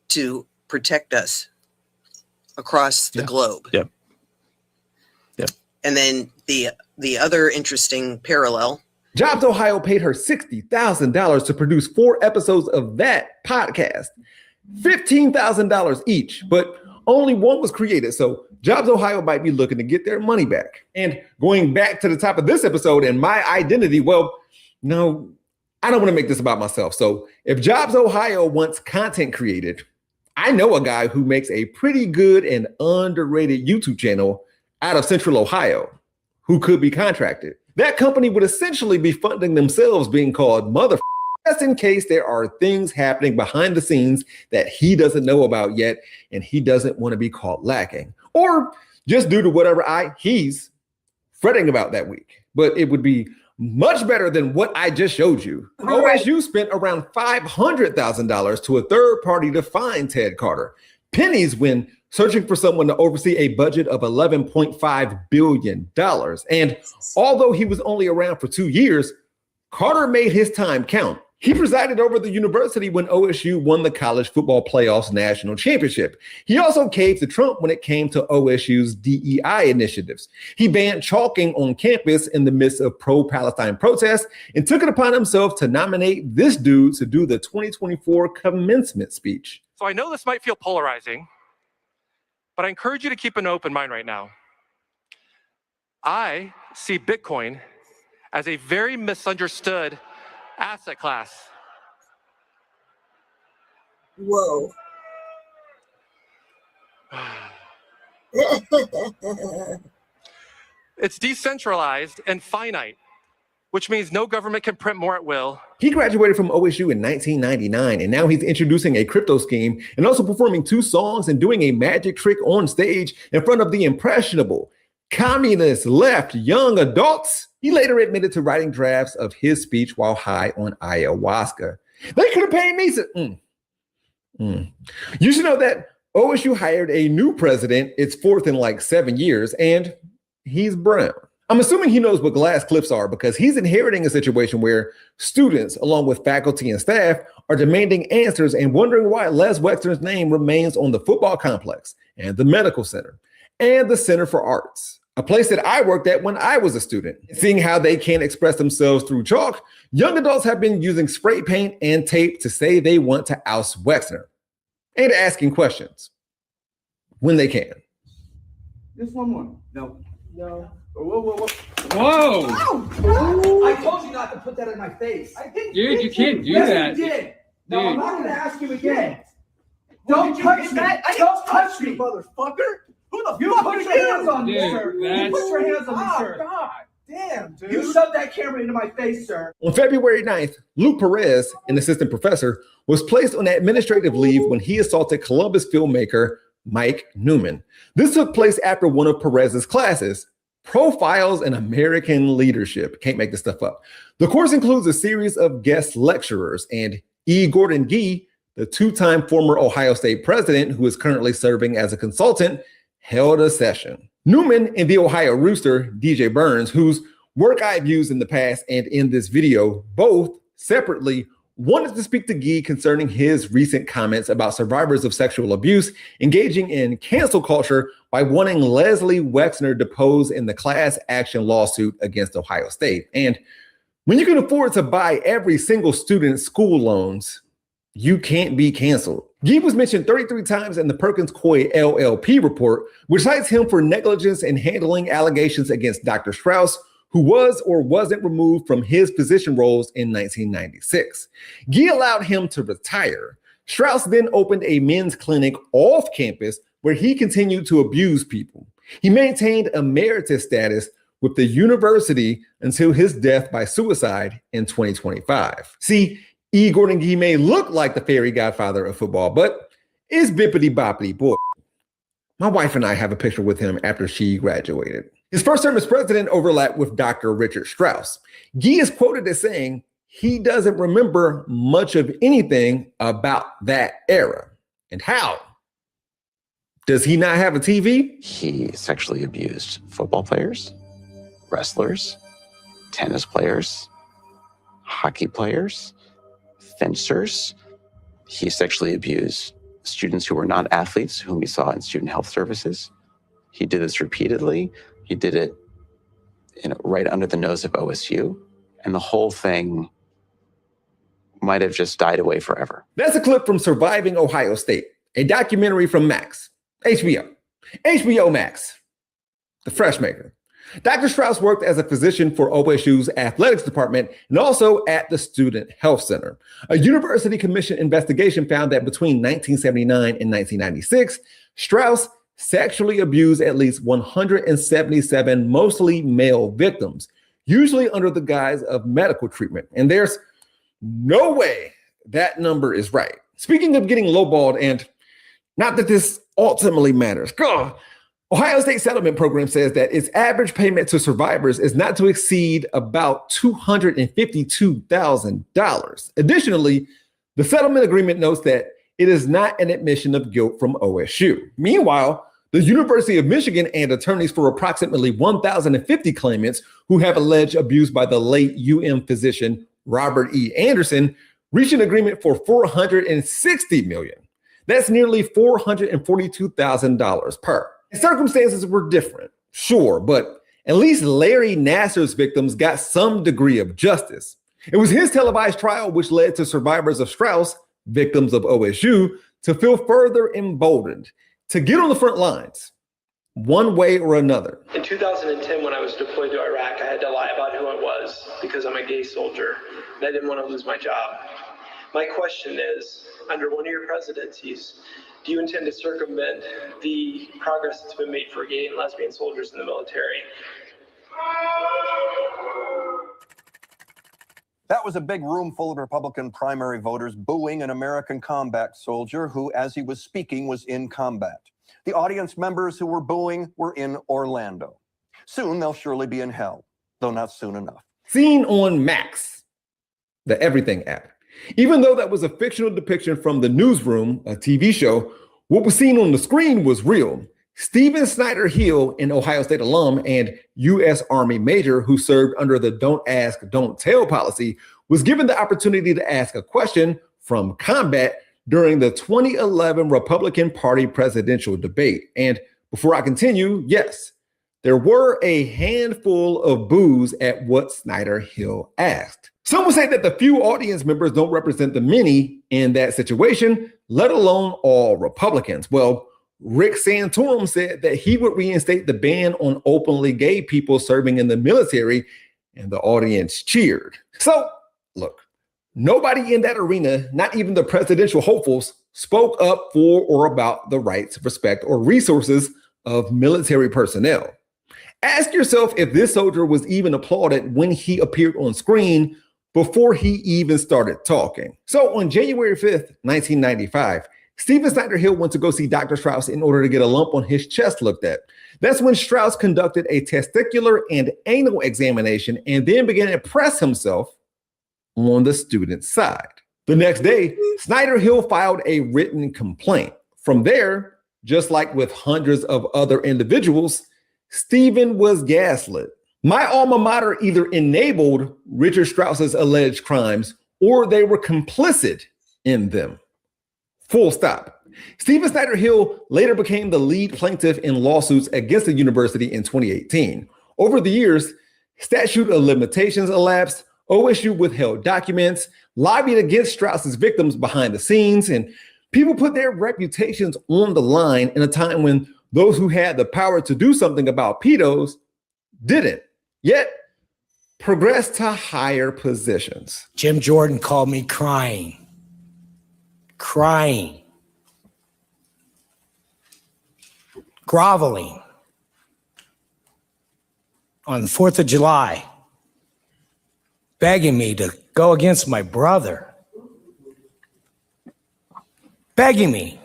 S5: to protect us across the globe.
S16: Yep. Yep.
S5: And then the other interesting parallel.
S15: Jobs Ohio paid her $60,000 to produce 4 episodes of that podcast, $15,000 each, but only one was created. So Jobs Ohio might be looking to get their money back. And going back to the top of this episode and my identity, well, no, I don't want to make this about myself. So if Jobs Ohio wants content created, I know a guy who makes a pretty good and underrated YouTube channel out of Central Ohio who could be contracted. That company would essentially be funding themselves being called mother, just in case there are things happening behind the scenes that he doesn't know about yet and he doesn't want to be caught lacking, or just due to whatever he's fretting about that week. But it would be much better than what I just showed you. OSU spent around $500,000 to a third party to find Ted Carter. Pennies when searching for someone to oversee a budget of $11.5 billion. And although he was only around for 2 years, Carter made his time count. He presided over the university when OSU won the college football playoffs national championship. He also caved to Trump when it came to OSU's DEI initiatives. He banned chalking on campus in the midst of pro-Palestine protests and took it upon himself to nominate this dude to do the 2024 commencement speech.
S17: So I know this might feel polarizing, but I encourage you to keep an open mind right now. I see Bitcoin as a very misunderstood asset class.
S6: Whoa.
S17: It's decentralized and finite, which means no government can print more at will.
S15: He graduated from OSU in 1999, and now he's introducing a crypto scheme and also performing 2 songs and doing a magic trick on stage in front of the impressionable, communist left young adults. He later admitted to writing drafts of his speech while high on ayahuasca. They could have paid me. You should know that OSU hired a new president. It's 4th in like 7 years, and he's brown. I'm assuming he knows what glass cliffs are because he's inheriting a situation where students, along with faculty and staff, are demanding answers and wondering why Les Wexner's name remains on the football complex and the medical center and the Center for Arts, a place that I worked at when I was a student. Seeing how they can't express themselves through chalk, young adults have been using spray paint and tape to say they want to oust Wexner and asking questions when they can.
S4: Just one more. No. Whoa.
S8: Whoa! I told you not to put that in my face.
S4: Dude, you can't do
S8: yes,
S4: that.
S8: You did. No,
S4: Dude.
S8: I'm not going to ask you again. Don't touch me. Don't touch me, motherfucker. Who the fuck are you? Put your hands on me, sir. You put your hands on me, sir. God damn, dude. You shoved that camera into my face, sir.
S15: On February 9th, Luke Perez, an assistant professor, was placed on administrative leave when he assaulted Columbus filmmaker Mike Newman. This took place after one of Perez's classes, Profiles in American Leadership. Can't make this stuff up. The course includes a series of guest lecturers, and E. Gordon Gee, the two-time former Ohio State president who is currently serving as a consultant, held a session. Newman and the Ohio Rooster, DJ Burns, whose work I've used in the past and in this video, both separately wanted to speak to Gee concerning his recent comments about survivors of sexual abuse engaging in cancel culture by wanting Leslie Wexner deposed in the class action lawsuit against Ohio State. And when you can afford to buy every single student's school loans, you can't be canceled. Gee was mentioned 33 times in the Perkins Coie LLP report, which cites him for negligence in handling allegations against Dr. Strauss, who was or wasn't removed from his position roles in 1996. Gee allowed him to retire. Strauss then opened a men's clinic off campus where he continued to abuse people. He maintained emeritus status with the university until his death by suicide in 2025. See, E. Gordon Gee may look like the fairy godfather of football, but is bippity boppity boy. My wife and I have a picture with him after she graduated. His first term as president overlapped with Dr. Richard Strauss. Gee is quoted as saying he doesn't remember much of anything about that era. And how? Does he not have a TV?
S19: He sexually abused football players, wrestlers, tennis players, hockey players, fencers. He sexually abused students who were not athletes, whom we saw in student health services. He did this repeatedly. He did it, right under the nose of OSU, and the whole thing might have just died away forever.
S15: That's a clip from Surviving Ohio State, a documentary from Max, HBO Max, the Fresh Maker. Dr. Strauss worked as a physician for OSU's athletics department and also at the Student Health Center. A University Commission investigation found that between 1979 and 1996, Strauss sexually abused at least 177 mostly male victims, usually under the guise of medical treatment. And there's no way that number is right. Speaking of getting lowballed, and not that this ultimately matters, Ohio State Settlement Program says that its average payment to survivors is not to exceed about $252,000. Additionally, the settlement agreement notes that it is not an admission of guilt from OSU. Meanwhile, the University of Michigan and attorneys for approximately 1,050 claimants who have alleged abuse by the late physician Robert E. Anderson reached an agreement for $460 million. That's nearly $442,000 per. And circumstances were different, sure, but at least Larry Nassar's victims got some degree of justice. It was his televised trial which led to survivors of Strauss, victims of OSU, to feel further emboldened to get on the front lines, one way or another.
S20: In 2010, when I was deployed to Iraq, I had to lie about who I was because I'm a gay soldier, and I didn't want to lose my job. My question is, under one of your presidencies, do you intend to circumvent the progress that's been made for gay and lesbian soldiers in the military?
S24: That was a big room full of Republican primary voters booing an American combat soldier who, as he was speaking, was in combat. The audience members who were booing were in Orlando. Soon they'll surely be in hell, though not soon enough.
S15: Seen on Max, the Everything app. Even though that was a fictional depiction from The Newsroom, a TV show, what was seen on the screen was real. Stephen Snyder Hill, an Ohio State alum and U.S. Army major who served under the Don't Ask, Don't Tell policy, was given the opportunity to ask a question from combat during the 2011 Republican Party presidential debate. And before I continue, yes, there were a handful of boos at what Snyder Hill asked. Some will say that the few audience members don't represent the many in that situation, let alone all Republicans. Well, Rick Santorum said that he would reinstate the ban on openly gay people serving in the military, and the audience cheered. So, look, nobody in that arena, not even the presidential hopefuls, spoke up for or about the rights, respect, or resources of military personnel. Ask yourself if this soldier was even applauded when he appeared on screen before he even started talking. So on January 5th, 1995, Stephen Snyder Hill went to go see Dr. Strauss in order to get a lump on his chest looked at. That's when Strauss conducted a testicular and anal examination and then began to press himself on the student's side. The next day, Snyder Hill filed a written complaint. From there, just like with hundreds of other individuals, Stephen was gaslit. My alma mater either enabled Richard Strauss's alleged crimes or they were complicit in them. Full stop. Stephen Snyder Hill later became the lead plaintiff in lawsuits against the university in 2018. Over the years, statute of limitations elapsed, OSU withheld documents, lobbied against Strauss's victims behind the scenes, and people put their reputations on the line in a time when those who had the power to do something about pedos didn't, yet progressed to higher positions.
S7: Jim Jordan called me crying, groveling on the 4th of July, begging me to go against my brother, begging me,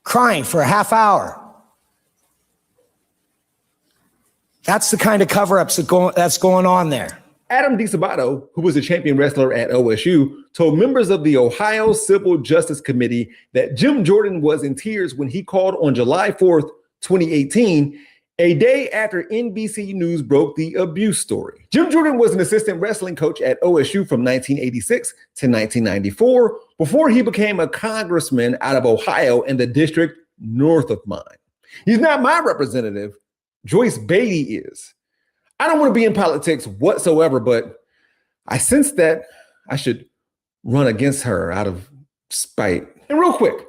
S7: crying for a half hour. That's the kind of cover-ups that's going on there.
S15: Adam DeCebato, who was a champion wrestler at OSU, told members of the Ohio Civil Justice Committee that Jim Jordan was in tears when he called on July 4th, 2018, a day after NBC News broke the abuse story. Jim Jordan was an assistant wrestling coach at OSU from 1986 to 1994 before he became a congressman out of Ohio in the district north of mine. He's not my representative. Joyce Beatty is. I don't want to be in politics whatsoever, but I sense that I should run against her out of spite. And real quick,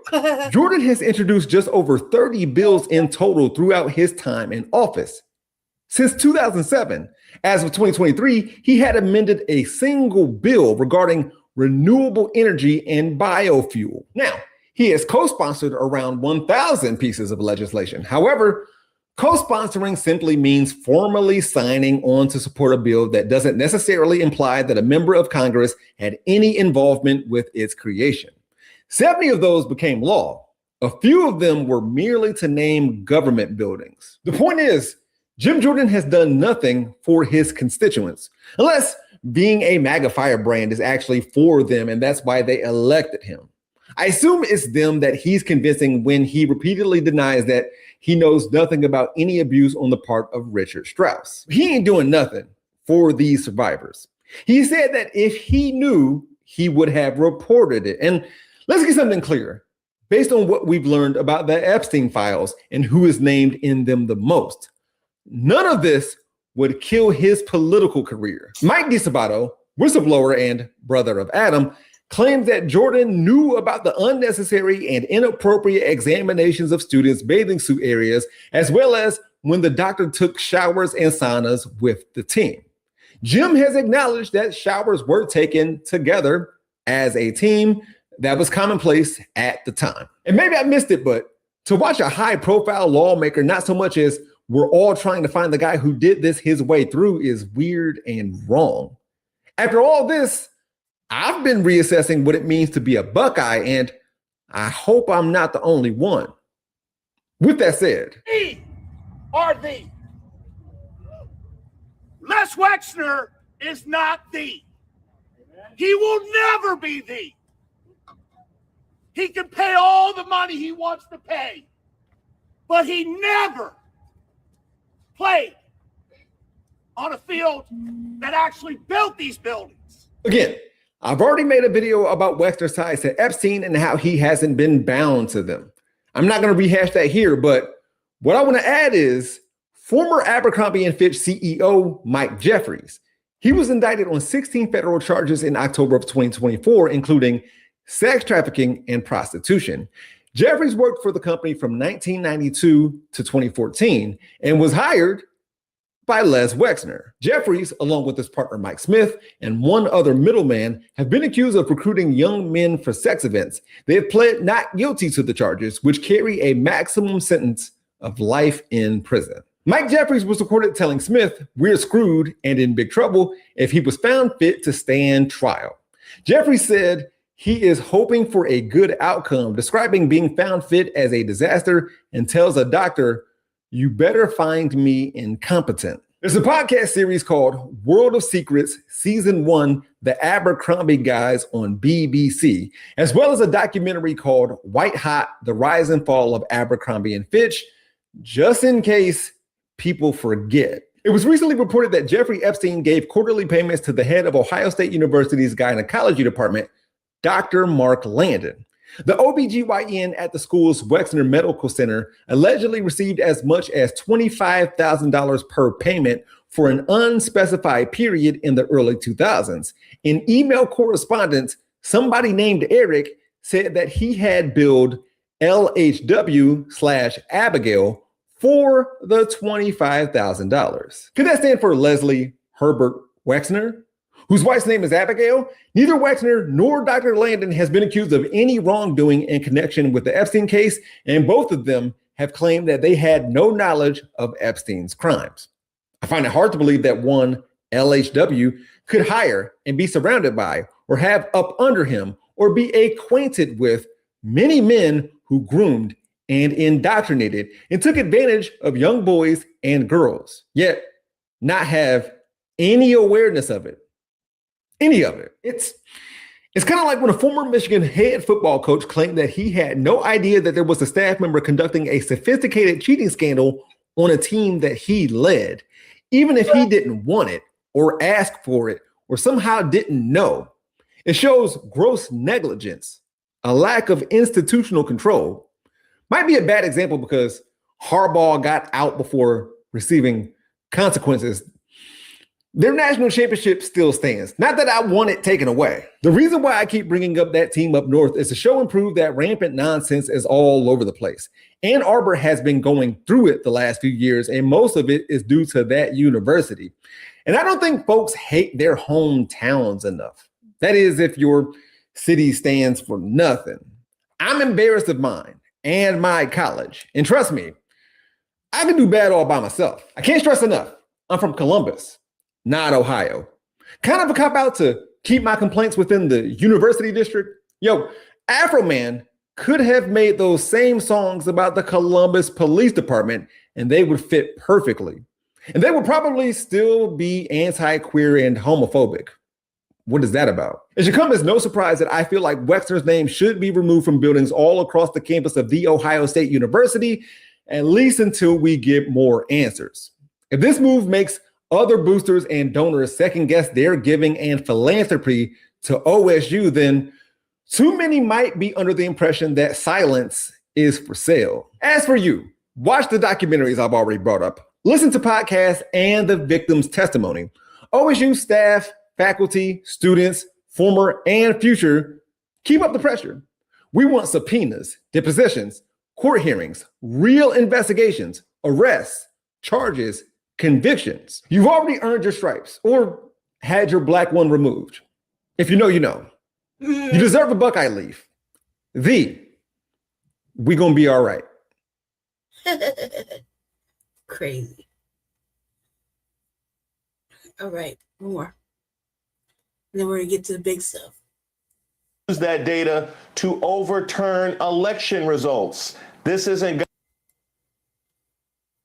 S15: Jordan has introduced just over 30 bills in total throughout his time in office. Since 2007, as of 2023, he had amended a single bill regarding renewable energy and biofuel. Now, he has co-sponsored around 1,000 pieces of legislation. However, co-sponsoring simply means formally signing on to support a bill that doesn't necessarily imply that a member of Congress had any involvement with its creation. 70 of those became law. A few of them were merely to name government buildings. The point is, Jim Jordan has done nothing for his constituents, unless being a MAGA firebrand is actually for them, and that's why they elected him. I assume it's them that he's convincing when he repeatedly denies that he knows nothing about any abuse on the part of Richard Strauss. He ain't doing nothing for these survivors. He said that if he knew, he would have reported it. And let's get something clear. Based on what we've learned about the Epstein files and who is named in them the most, none of this would kill his political career. Mike DeCebato, whistleblower and brother of Adam, claims that Jordan knew about the unnecessary and inappropriate examinations of students' bathing suit areas, as well as when the doctor took showers and saunas with the team. Jim has acknowledged that showers were taken together as a team. That was commonplace at the time. And maybe I missed it, but to watch a high-profile lawmaker, not so much as we're all trying to find the guy who did this his way through, is weird and wrong. After all this, I've been reassessing what it means to be a Buckeye, and I hope I'm not the only one. With that said,
S9: RV. Les Wexner is not the. He will never be the. He can pay all the money he wants to pay. but he never played on a field that actually built these buildings.
S15: Again, I've already made a video about Wexner's ties to Epstein and how he hasn't been bound to them. I'm not going to rehash that here, but what I want to add is former Abercrombie & Fitch CEO Mike Jeffries. He was indicted on 16 federal charges in October of 2024, including sex trafficking and prostitution. Jeffries worked for the company from 1992 to 2014 and was hired by Les Wexner. Jeffries, along with his partner Mike Smith and one other middleman, have been accused of recruiting young men for sex events. They have pled not guilty to the charges, which carry a maximum sentence of life in prison. Mike Jeffries was recorded telling Smith, "We're screwed and in big trouble," if he was found fit to stand trial. Jeffries said he is hoping for a good outcome, describing being found fit as a disaster, and tells a doctor, "You better find me incompetent." There's a podcast series called World of Secrets, Season 1, The Abercrombie Guys on BBC, as well as a documentary called White Hot, The Rise and Fall of Abercrombie & Fitch, just in case people forget. It was recently reported that Jeffrey Epstein gave quarterly payments to the head of Ohio State University's gynecology department, Dr. Mark Landon. The OBGYN at the school's Wexner Medical Center allegedly received as much as $25,000 per payment for an unspecified period in the early 2000s. In email correspondence, somebody named Eric said that he had billed LHW/Abigail for the $25,000. Could that stand for Leslie Herbert Wexner, whose wife's name is Abigail? Neither Wexner nor Dr. Landon has been accused of any wrongdoing in connection with the Epstein case, and both of them have claimed that they had no knowledge of Epstein's crimes. I find it hard to believe that one LHW could hire and be surrounded by, or have up under him, or be acquainted with many men who groomed and indoctrinated and took advantage of young boys and girls, yet not have any awareness of it. Any of it. It's kind of like when a former Michigan head football coach claimed that he had no idea that there was a staff member conducting a sophisticated cheating scandal on a team that he led, even if he didn't want it or ask for it or somehow didn't know. It shows gross negligence, a lack of institutional control. Might be a bad example because Harbaugh got out before receiving consequences. Their national championship still stands. Not that I want it taken away. The reason why I keep bringing up that team up north is to show and prove that rampant nonsense is all over the place. Ann Arbor has been going through it the last few years, and most of it is due to that university. And I don't think folks hate their hometowns enough. That is, if your city stands for nothing. I'm embarrassed of mine and my college. And trust me, I can do bad all by myself. I can't stress enough. I'm from Columbus, not Ohio. Kind of a cop-out to keep my complaints within the university district. Yo, Afro Man could have made those same songs about the Columbus Police Department, and they would fit perfectly. And they would probably still be anti-queer and homophobic. What is that about? It should come as no surprise that I feel like Wexner's name should be removed from buildings all across the campus of The Ohio State University, at least until we get more answers. If this move makes other boosters and donors second guess their giving and philanthropy to OSU, then too many might be under the impression that silence is for sale. As for you, watch the documentaries I've already brought up. Listen to podcasts and the victim's testimony. OSU staff, faculty, students, former and future, keep up the pressure. We want subpoenas, depositions, court hearings, real investigations, arrests, charges, convictions. You've already earned your stripes or had your black one removed. If you know, you know. You deserve a Buckeye leaf. We gonna be all right.
S6: Crazy. All right, more. And then we're gonna get to the big stuff.
S2: Use that data to overturn election results. This isn't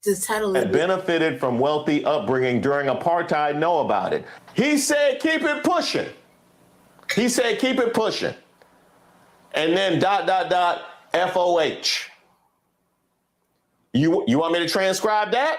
S2: that benefited from wealthy upbringing during apartheid know about it. He said, keep it pushing. He said, keep it pushing. And then ... FOH. You want me to transcribe that?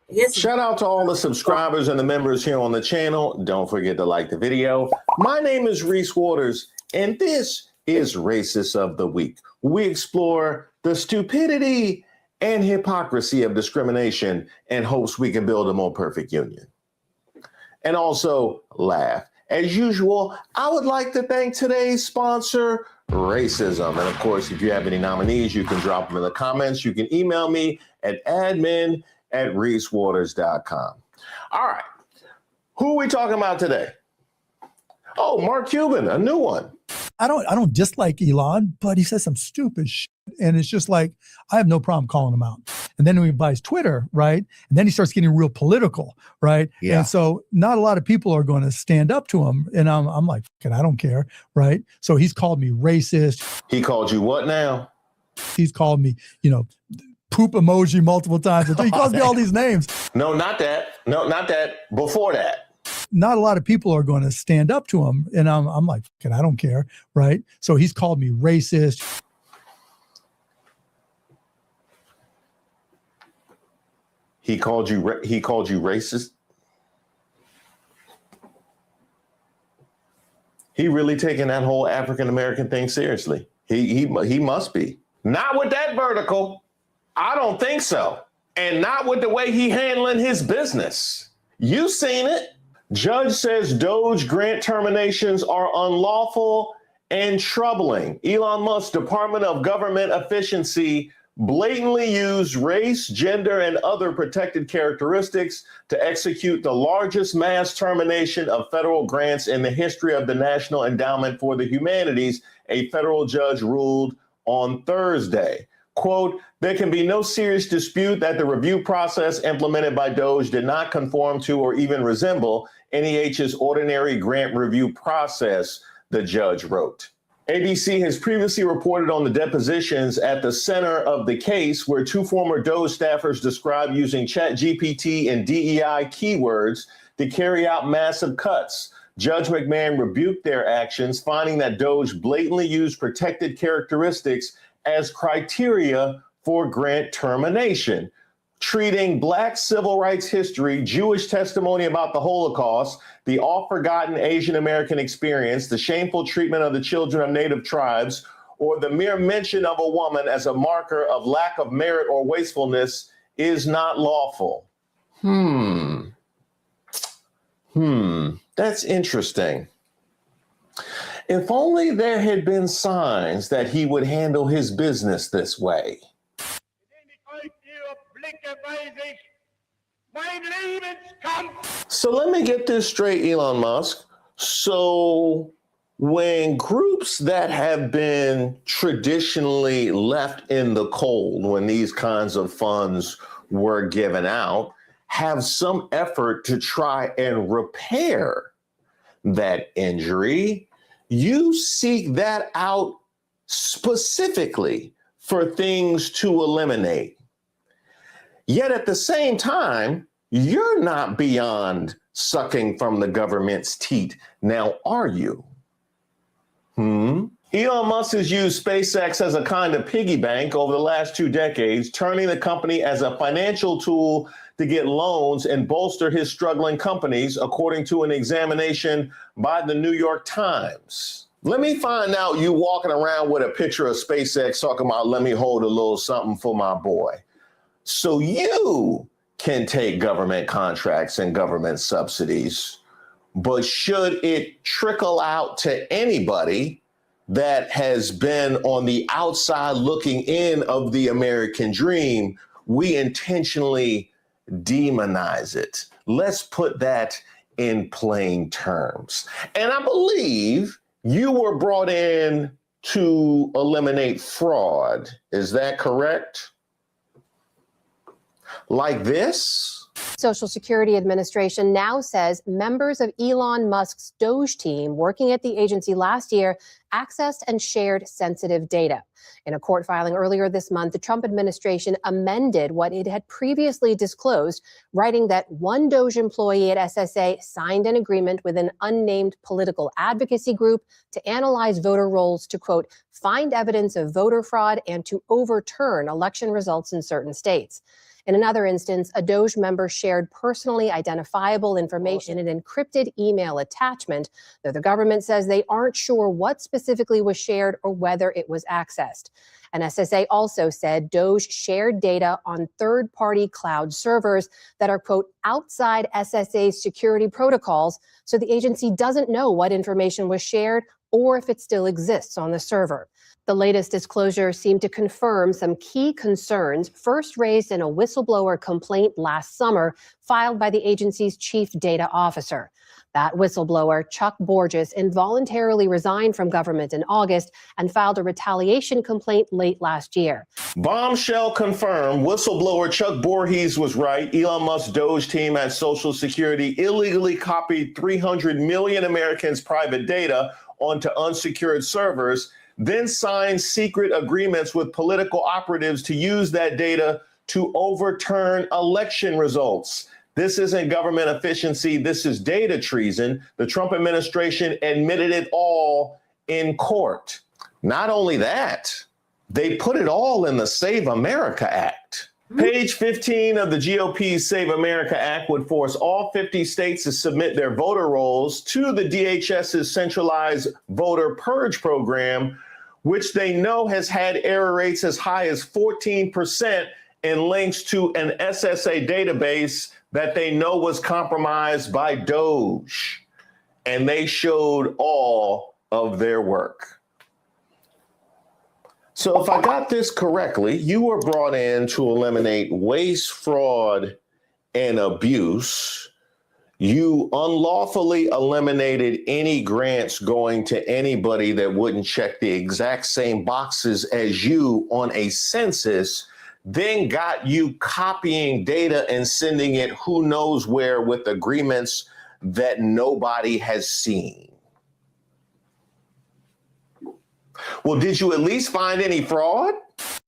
S6: Yes.
S2: Shout out to all the subscribers and the members here on the channel. Don't forget to like the video. My name is Reese Waters, and this is Racist of the Week. We explore the stupidity and hypocrisy of discrimination in hopes we can build a more perfect union. And also laugh. As usual, I would like to thank today's sponsor, Racism. And of course, if you have any nominees, you can drop them in the comments. You can email me at admin@reesewaters.com. All right. Who are we talking about today? Oh, Mark Cuban, a new one.
S3: I don't dislike Elon, but he says some stupid shit. And it's just like, I have no problem calling him out. And then he buys Twitter, right? And then he starts getting real political, right?
S1: Yeah.
S3: And so not a lot of people are going to stand up to him. And I'm like, I don't care, right? So he's called me racist.
S2: He called you what now?
S3: He's called me, poop emoji multiple times. He calls me all these names.
S2: No, not that. No, not that. Before that.
S3: Not a lot of people are going to stand up to him. And I'm like, I don't care, right? So he's called me racist.
S2: He called you racist? He really taking that whole African American thing seriously. He must be. Not with that vertical. I don't think so. And not with the way he handling his business. You seen it. Judge says Doge grant terminations are unlawful and troubling. Elon Musk's Department of Government Efficiency blatantly used race, gender, and other protected characteristics to execute the largest mass termination of federal grants in the history of the National Endowment for the Humanities, a federal judge ruled on Thursday. Quote, there can be no serious dispute that the review process implemented by Doge did not conform to or even resemble NEH's ordinary grant review process, the judge wrote. ABC has previously reported on the depositions at the center of the case where two former Doge staffers described using ChatGPT and DEI keywords to carry out massive cuts. Judge McMahon rebuked their actions, finding that Doge blatantly used protected characteristics as criteria for grant termination, treating Black civil rights history, Jewish testimony about the Holocaust, the oft-forgotten Asian American experience, the shameful treatment of the children of Native tribes, or the mere mention of a woman as a marker of lack of merit or wastefulness is not lawful. That's interesting. If only there had been signs that he would handle his business this way. So let me get this straight, Elon Musk. So when groups that have been traditionally left in the cold when these kinds of funds were given out have some effort to try and repair that injury, you seek that out specifically for things to eliminate. Yet at the same time, you're not beyond sucking from the government's teat. Now, are you? Elon Musk has used SpaceX as a kind of piggy bank over the last 2 decades, turning the company as a financial tool to get loans and bolster his struggling companies, according to an examination by the New York Times. Let me find out you walking around with a picture of SpaceX talking about, let me hold a little something for my boy. So you can take government contracts and government subsidies, but should it trickle out to anybody that has been on the outside looking in of the American dream, we intentionally demonize it. Let's put that in plain terms. And I believe you were brought in to eliminate fraud. Is that correct? Like this?
S10: Social Security Administration now says members of Elon Musk's Doge team working at the agency last year accessed and shared sensitive data. In a court filing earlier this month, the Trump administration amended what it had previously disclosed, writing that one Doge employee at SSA signed an agreement with an unnamed political advocacy group to analyze voter rolls to, quote, find evidence of voter fraud and to overturn election results in certain states. In another instance, a Doge member shared personally identifiable information in an encrypted email attachment, though the government says they aren't sure what specifically was shared or whether it was accessed. And SSA also said Doge shared data on third-party cloud servers that are, quote, outside SSA's security protocols, so the agency doesn't know what information was shared or if it still exists on the server. The latest disclosure seemed to confirm some key concerns first raised in a whistleblower complaint last summer filed by the agency's chief data officer. That whistleblower, Chuck Borges, involuntarily resigned from government in August and filed a retaliation complaint late last year.
S2: Bombshell confirmed. Whistleblower Chuck Borges was right. Elon Musk's Doge team at Social Security illegally copied 300 million Americans' private data onto unsecured servers, then signed secret agreements with political operatives to use that data to overturn election results. This isn't government efficiency. This is data treason. The Trump administration admitted it all in court. Not only that, they put it all in the Save America Act. Page 15 of the GOP's Save America Act would force all 50 states to submit their voter rolls to the DHS's centralized voter purge program, which they know has had error rates as high as 14% and links to an SSA database that they know was compromised by Doge. And they showed all of their work. So if I got this correctly, you were brought in to eliminate waste, fraud, and abuse. You unlawfully eliminated any grants going to anybody that wouldn't check the exact same boxes as you on a census, then got you copying data and sending it who knows where with agreements that nobody has seen. Well, did you at least find any fraud?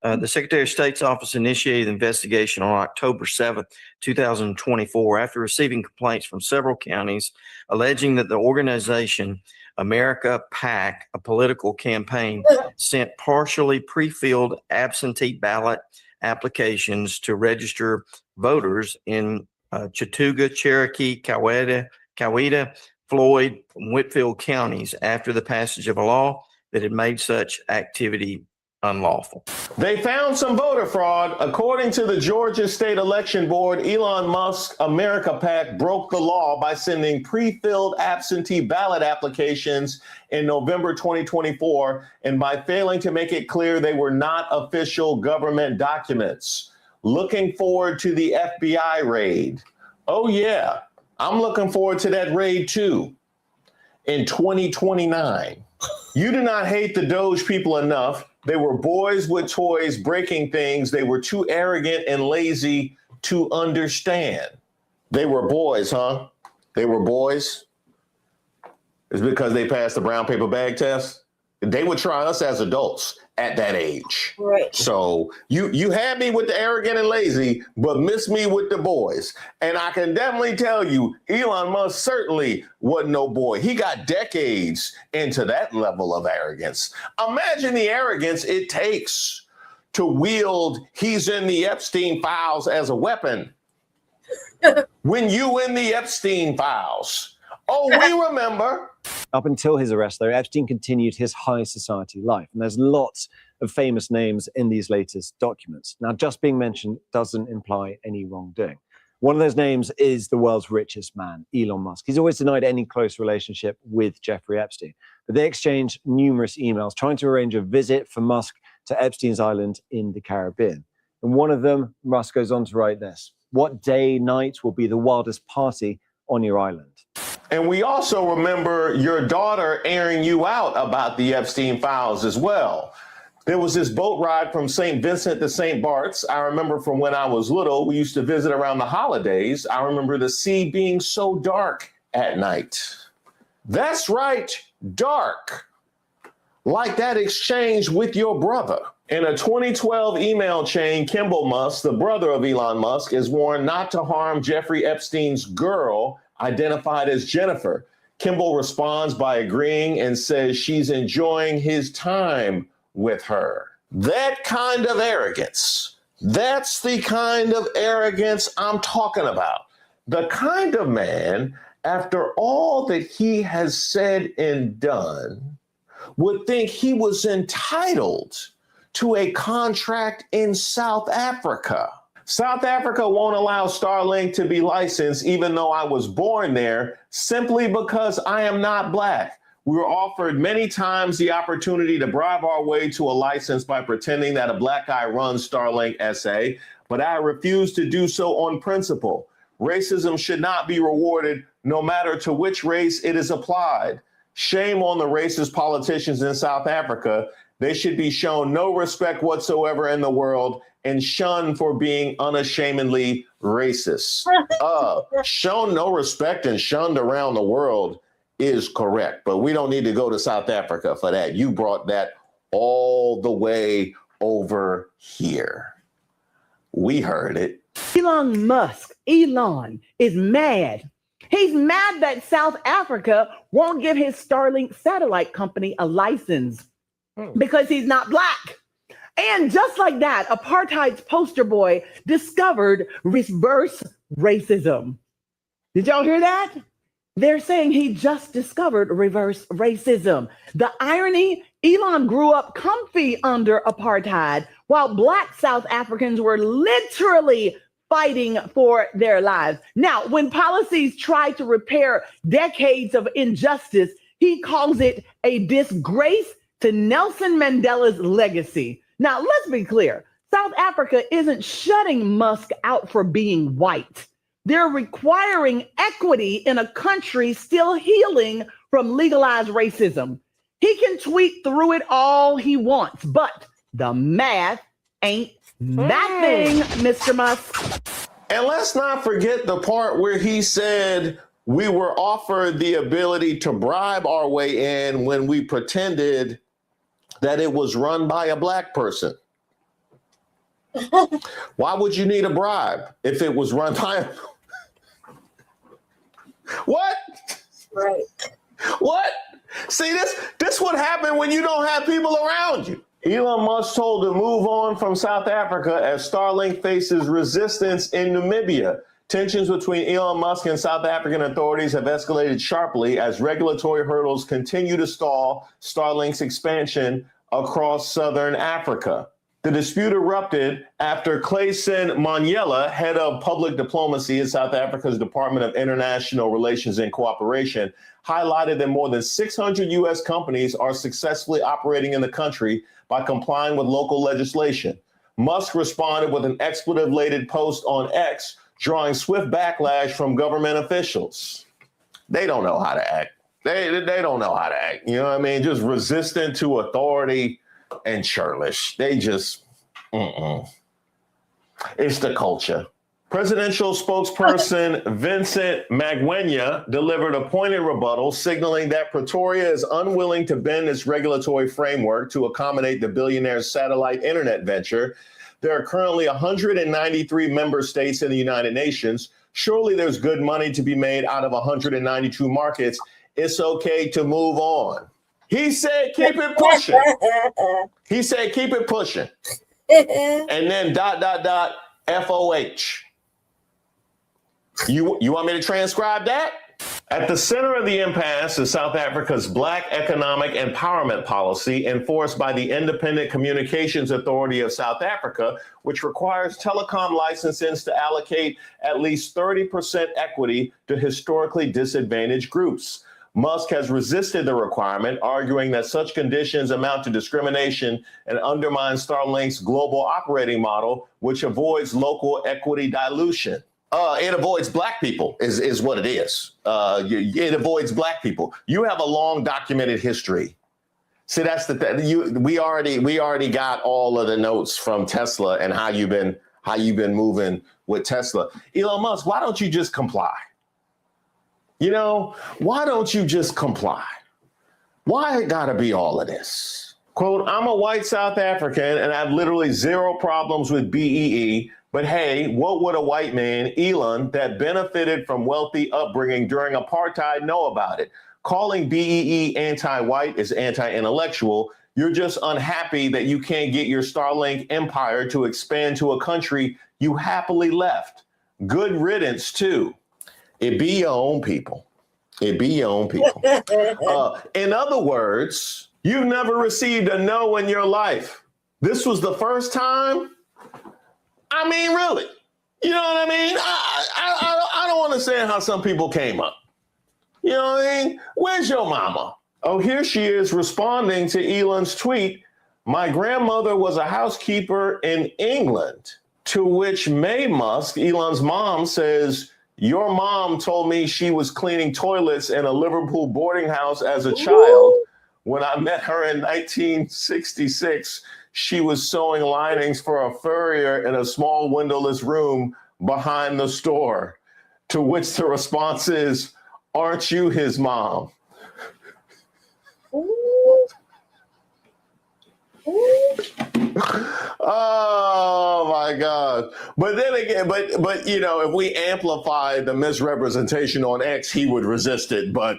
S11: The Secretary of State's office initiated an investigation on October 7th, 2024, after receiving complaints from several counties alleging that the organization America PAC, a political campaign, sent partially pre-filled absentee ballot applications to register voters in Chattooga, Cherokee, Coweta, Floyd, and Whitfield counties after the passage of a law that had made such activity unlawful.
S2: They found some voter fraud. According to the Georgia State Election Board, Elon Musk America PAC broke the law by sending pre-filled absentee ballot applications in November 2024 and by failing to make it clear they were not official government documents. Looking forward to the FBI raid. Oh yeah, I'm looking forward to that raid too in 2029. You do not hate the Doge people enough. They were boys with toys breaking things. They were too arrogant and lazy to understand. They were boys, huh? They were boys? It's because they passed the brown paper bag test? They would try us as adults at that age.
S6: Right.
S2: So you had me with the arrogant and lazy, but missed me with the boys. And I can definitely tell you, Elon Musk certainly wasn't no boy. He got decades into that level of arrogance. Imagine the arrogance it takes to wield he's in the Epstein files as a weapon. When you in the Epstein files. Oh, we remember.
S12: Up until his arrest, though, Epstein continued his high society life. And there's lots of famous names in these latest documents. Now, just being mentioned doesn't imply any wrongdoing. One of those names is the world's richest man, Elon Musk. He's always denied any close relationship with Jeffrey Epstein. But they exchanged numerous emails trying to arrange a visit for Musk to Epstein's island in the Caribbean. And one of them, Musk goes on to write this: "What day, night will be the wildest party on your island?"
S2: And we also remember your daughter airing you out about the Epstein files as well. There was this boat ride from St. Vincent to St. Bart's. I remember from when I was little, we used to visit around the holidays. I remember the sea being so dark at night. That's right, dark. Like that exchange with your brother. In a 2012 email chain, Kimball Musk, the brother of Elon Musk, is warned not to harm Jeffrey Epstein's girl, identified as Jennifer. Kimball responds by agreeing and says she's enjoying his time with her. That kind of arrogance, that's the kind of arrogance I'm talking about. The kind of man, after all that he has said and done, would think he was entitled to a contract in South Africa. South Africa won't allow Starlink to be licensed, even though I was born there, simply because I am not Black. We were offered many times the opportunity to bribe our way to a license by pretending that a Black guy runs Starlink SA, but I refused to do so on principle. Racism should not be rewarded, no matter to which race it is applied. Shame on the racist politicians in South Africa. They should be shown no respect whatsoever in the world and shunned for being unashamedly racist. Shown no respect and shunned around the world is correct, but we don't need to go to South Africa for that. You brought that all the way over here. We heard it.
S13: Elon Musk, Elon, is mad. He's mad that South Africa won't give his Starlink satellite company a license because he's not Black. And just like that, apartheid's poster boy discovered reverse racism. Did y'all hear that? They're saying he just discovered reverse racism. The irony, Elon grew up comfy under apartheid while Black South Africans were literally fighting for their lives. Now, when policies try to repair decades of injustice, he calls it a disgrace to Nelson Mandela's legacy. Now, let's be clear. South Africa isn't shutting Musk out for being white. They're requiring equity in a country still healing from legalized racism. He can tweet through it all he wants, but the math ain't that thing, Mr. Musk.
S2: And let's not forget the part where he said we were offered the ability to bribe our way in when we pretended that it was run by a Black person. Why would you need a bribe if it was run by a... What?
S6: Right.
S2: What? See, this what happened when you don't have people around you. Elon Musk told to move on from South Africa as Starlink faces resistance in Namibia. Tensions between Elon Musk and South African authorities have escalated sharply as regulatory hurdles continue to stall Starlink's expansion across southern Africa. The dispute erupted after Clayson Monyela, head of public diplomacy at South Africa's Department of International Relations and Cooperation, highlighted that more than 600 U.S. companies are successfully operating in the country by complying with local legislation. Musk responded with an expletive-laden post on X, drawing swift backlash from government officials. They don't know how to act. They don't know how to act. You know what I mean? Just resistant to authority and churlish. They just, It's the culture. Presidential spokesperson Vincent Magwenya delivered a pointed rebuttal, signaling that Pretoria is unwilling to bend its regulatory framework to accommodate the billionaire's satellite internet venture. There are currently 193 member states in the United Nations. Surely there's good money to be made out of 192 markets. It's okay to move on. He said, keep it pushing. He said, keep it pushing. And then ... FOH. You want me to transcribe that? At the center of the impasse is South Africa's Black economic empowerment policy enforced by the Independent Communications Authority of South Africa, which requires telecom licenses to allocate at least 30% equity to historically disadvantaged groups. Musk has resisted the requirement, arguing that such conditions amount to discrimination and undermine Starlink's global operating model, which avoids local equity dilution. It avoids Black people is what it is. It avoids Black people. You have a long documented history See, that's the thing. We already got all of the notes from Tesla and how you've been moving with Tesla. Elon Musk, why don't you just comply? You know, why don't you just comply? Why it gotta be all of this? Quote, I'm a white South African and I have literally zero problems with BEE, but hey, what would a white man, Elon, that benefited from wealthy upbringing during apartheid know about it? Calling BEE anti-white is anti-intellectual. You're just unhappy that you can't get your Starlink empire to expand to a country you happily left. Good riddance too. It be your own people. It be your own people. In other words, you've never received a no in your life. This was the first time? I mean, really? You know what I mean? I don't understand how some people came up. You know what I mean? Where's your mama? Oh, here she is responding to Elon's tweet. My grandmother was a housekeeper in England, to which May Musk, Elon's mom, says, your mom told me she was cleaning toilets in a Liverpool boarding house as a child. When I met her in 1966, she was sewing linings for a furrier in a small windowless room behind the store. To which the response is, aren't you his mom? Oh my God. But then again, but you know, if we amplify the misrepresentation on X, he would resist it. But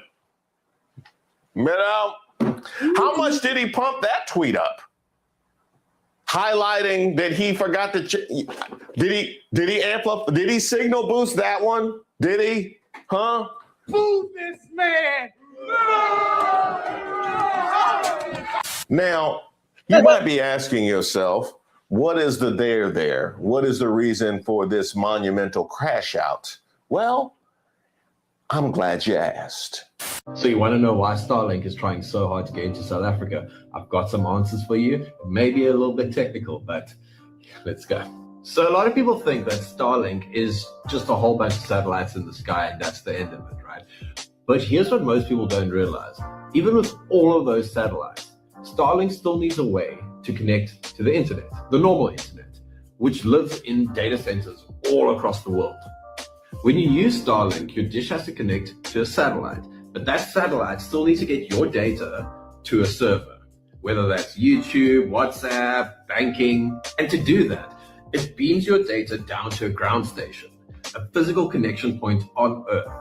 S2: you know, how much did he pump that tweet up? Highlighting that he forgot to did he amplify, did he signal boost that one? Did he? Huh?
S9: Boo this man!
S2: Now, you might be asking yourself, what is the there? What is the reason for this monumental crash out? Well, I'm glad you asked.
S14: So you want to know why Starlink is trying so hard to get into South Africa? I've got some answers for you. It may be a little bit technical, but let's go. So a lot of people think that Starlink is just a whole bunch of satellites in the sky and that's the end of it, right? But here's what most people don't realize. Even with all of those satellites, Starlink still needs a way to connect to the internet, the normal internet, which lives in data centers all across the world. When you use Starlink, your dish has to connect to a satellite, but that satellite still needs to get your data to a server, whether that's YouTube, WhatsApp, banking. And to do that, it beams your data down to a ground station, a physical connection point on Earth,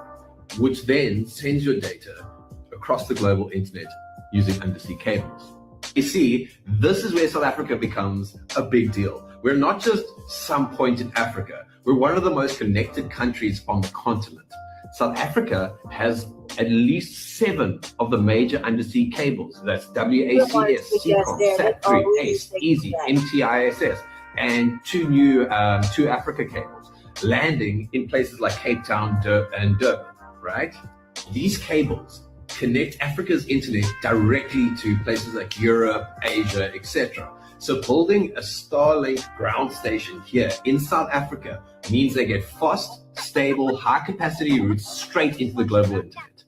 S14: which then sends your data across the global internet using undersea cables. You see, this is where South Africa becomes a big deal. We're not just some point in Africa. We're one of the most connected countries on the continent. South Africa has at least 7 of the major undersea cables. That's WACS, SEACOM, SAT3, ACE, EASY, MTISS, and 2 Africa cables landing in places like Cape Town and Durban, right? These cables connect Africa's internet directly to places like Europe, Asia, etc. So building a Starlink ground station here in South Africa means they get fast, stable, high-capacity routes straight into the global internet.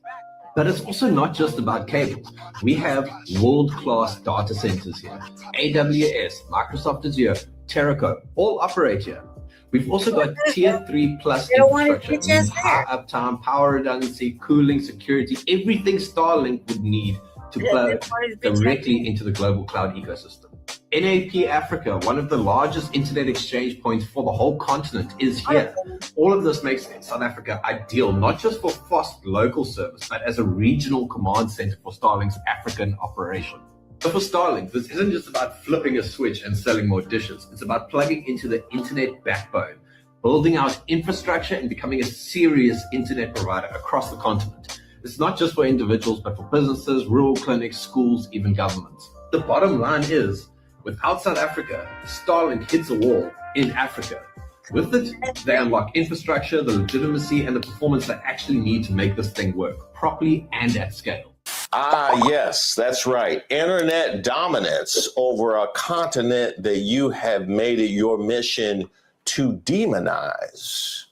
S14: But it's also not just about cables. We have world-class data centers here. AWS, Microsoft Azure, Terraco, all operate here. We've also got Tier 3 plus infrastructure, high uptime, power redundancy, cooling, security, everything Starlink would need to plug directly into the global cloud ecosystem. NAP Africa, one of the largest internet exchange points for the whole continent, is here. All of this makes South Africa ideal, not just for fast local service, but as a regional command center for Starlink's African operation. So for Starlink, this isn't just about flipping a switch and selling more dishes. It's about plugging into the internet backbone, building out infrastructure and becoming a serious internet provider across the continent. It's not just for individuals, but for businesses, rural clinics, schools, even governments. The bottom line is, without South Africa, Starlink hits a wall in Africa. With it, they unlock infrastructure, the legitimacy, and the performance they actually need to make this thing work properly and at scale.
S2: Ah, yes, that's right. Internet dominance over a continent that you have made it your mission to demonize.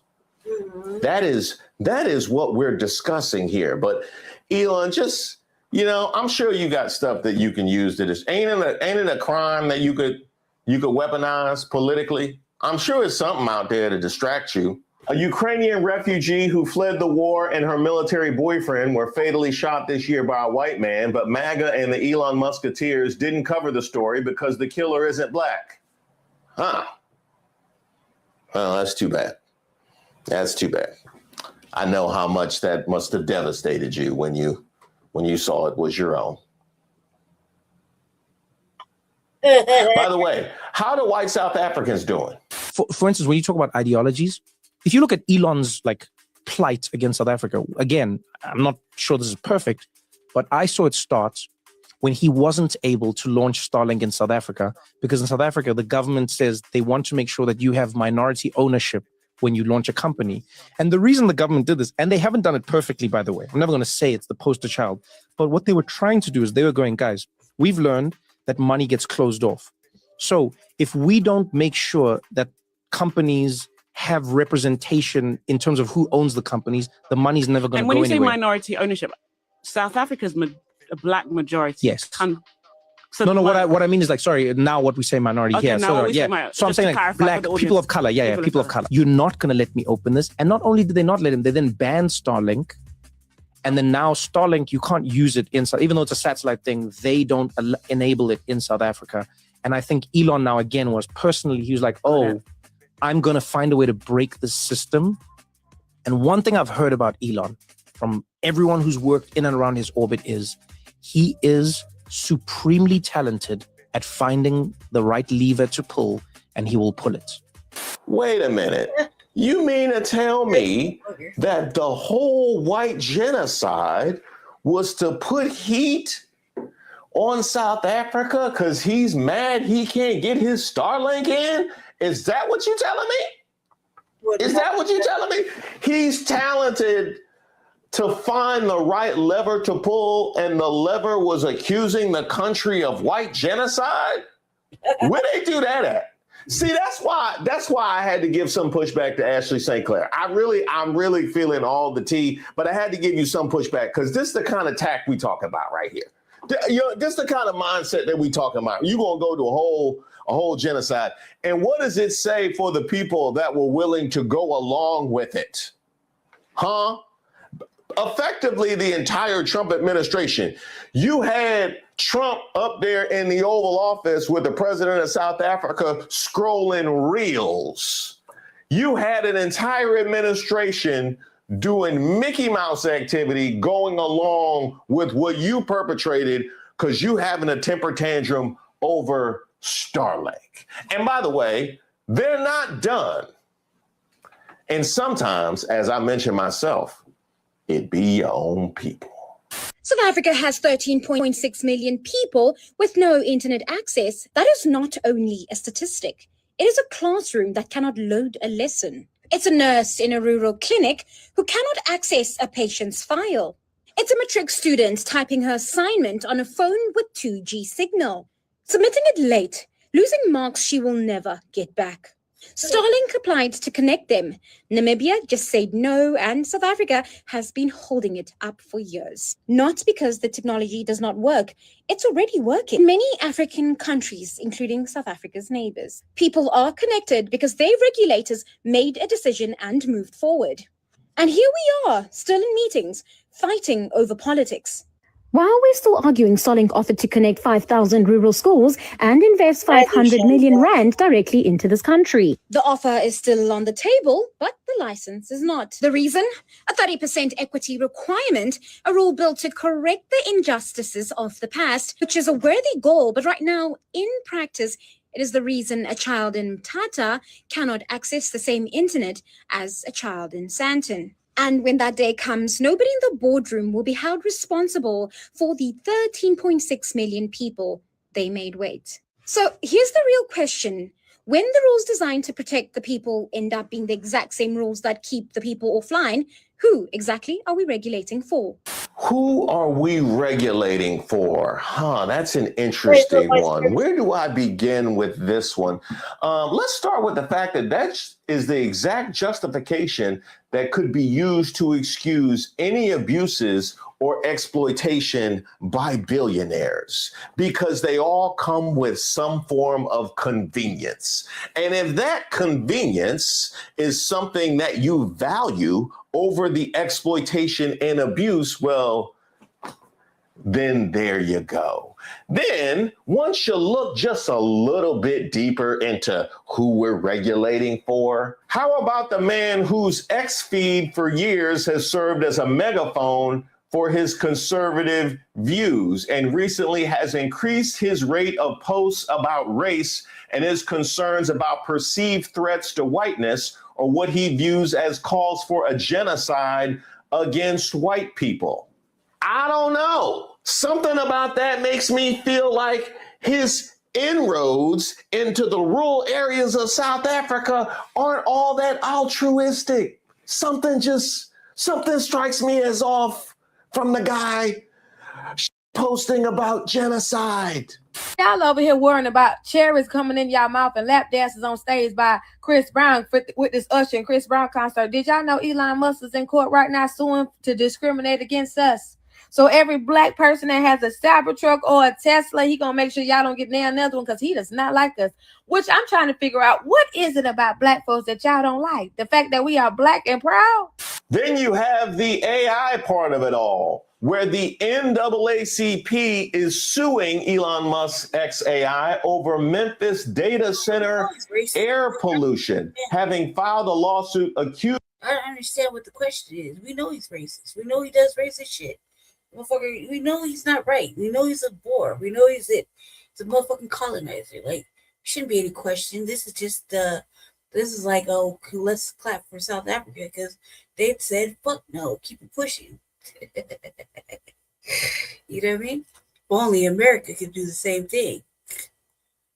S2: That is what we're discussing here. But Elon, just You know, I'm sure you got stuff that you can use to this. Ain't it a crime that you could weaponize politically? I'm sure it's something out there to distract you. A Ukrainian refugee who fled the war and her military boyfriend were fatally shot this year by a white man, but MAGA and the Elon Musketeers didn't cover the story because the killer isn't black. Huh. Well, that's too bad. That's too bad. I know how much that must have devastated you when you saw it was your own. By the way, how are white South Africans doing?
S18: For instance, when you talk about ideologies, if you look at Elon's plight against South Africa, again, I'm not sure this is perfect, but I saw it start when he wasn't able to launch Starlink in South Africa, because in South Africa, the government says they want to make sure that you have minority ownership when you launch a company. And the reason the government did this, and they haven't done it perfectly, by the way, I'm never going to say it's the poster child, but what they were trying to do is they were going, guys, we've learned that money gets closed off. So if we don't make sure that companies have representation in terms of who owns the companies, the money's never going to go anywhere.
S21: And when you say minority ownership, South Africa's a black majority.
S18: Yes. So no, what I mean is now what we say minority here. So I'm saying black people of color. Yeah, people of color. You're not going to let me open this. And not only did they not let him, they then banned Starlink. And then now Starlink, you can't use it inside, even though it's a satellite thing, they don't enable it in South Africa. And I think Elon now again he was like, I'm going to find a way to break this system. And one thing I've heard about Elon from everyone who's worked in and around his orbit is he is supremely talented at finding the right lever to pull, and he will pull it.
S2: Wait a minute. You mean to tell me that the whole white genocide was to put heat on South Africa because he's mad he can't get his Starlink in? Is that what you're telling me? Is that what you're telling me? He's talented to find the right lever to pull, and the lever was accusing the country of white genocide? Where they do that at? See, that's why I had to give some pushback to Ashley St. Clair. I'm really feeling all the tea, but I had to give you some pushback because this is the kind of tack we talk about right here. This is the kind of mindset that we talking about. You're gonna go to a whole genocide. And what does it say for the people that were willing to go along with it? Huh? Effectively, the entire Trump administration. You had Trump up there in the Oval Office with the president of South Africa scrolling reels. You had an entire administration doing Mickey Mouse activity going along with what you perpetrated because you having a temper tantrum over Starlink. And by the way, they're not done. And sometimes, as I mentioned myself, it be your own people.
S22: South Africa has 13.6 million people with no internet access. That is not only a statistic. It is a classroom that cannot load a lesson. It's a nurse in a rural clinic who cannot access a patient's file. It's a matric student typing her assignment on a phone with 2G signal, submitting it late, losing marks she will never get back. Starlink applied to connect them. Namibia just said no, and South Africa has been holding it up for years. Not because the technology does not work. It's already working. In many African countries, including South Africa's neighbors, people are connected because their regulators made a decision and moved forward. And here we are, still in meetings, fighting over politics.
S23: While we're still arguing, Starlink offered to connect 5,000 rural schools and invest 500 million rand directly into this country.
S22: The offer is still on the table, but the license is not. The reason? A 30% equity requirement, a rule built to correct the injustices of the past, which is a worthy goal, but right now, in practice, it is the reason a child in Mthatha cannot access the same internet as a child in Sandton. And when that day comes, nobody in the boardroom will be held responsible for the 13.6 million people they made wait. So here's the real question. When the rules designed to protect the people end up being the exact same rules that keep the people offline, who exactly are we regulating for?
S2: Who are we regulating for? That's an interesting one. Where do I begin with this one? Let's start with the fact that is the exact justification that could be used to excuse any abuses or exploitation by billionaires, because they all come with some form of convenience. And if that convenience is something that you value over the exploitation and abuse, well, then there you go. Then once you look just a little bit deeper into who we're regulating for, how about the man whose X feed for years has served as a megaphone for his conservative views and recently has increased his rate of posts about race and his concerns about perceived threats to whiteness, or what he views as calls for a genocide against white people? I don't know. Something about that makes me feel like his inroads into the rural areas of South Africa aren't all that altruistic. Something strikes me as off from the guy posting about genocide.
S4: Y'all over here worrying about cherries coming in y'all mouth and lap dances on stage by Chris Brown with this Usher and Chris Brown concert. Did y'all know Elon Musk is in court right now suing to discriminate against us? So every black person that has a Cybertruck or a Tesla, he gonna make sure y'all don't get nailed another one because he does not like us. Which I'm trying to figure out, what is it about black folks that y'all don't like? The fact that we are black and proud?
S2: Then you have the AI part of it all, where the NAACP is suing Elon Musk's XAI over Memphis data center air pollution, having filed a lawsuit accusing.
S6: I don't understand what the question is. We know he's racist. We know he does racist shit. Motherfucker, we know he's not right. We know he's a bore. We know he's a motherfucking colonizer. Like, shouldn't be any question. This is just this is like, oh, let's clap for South Africa because they said fuck no, keep it pushing. You know what I mean? Only America could do the same thing.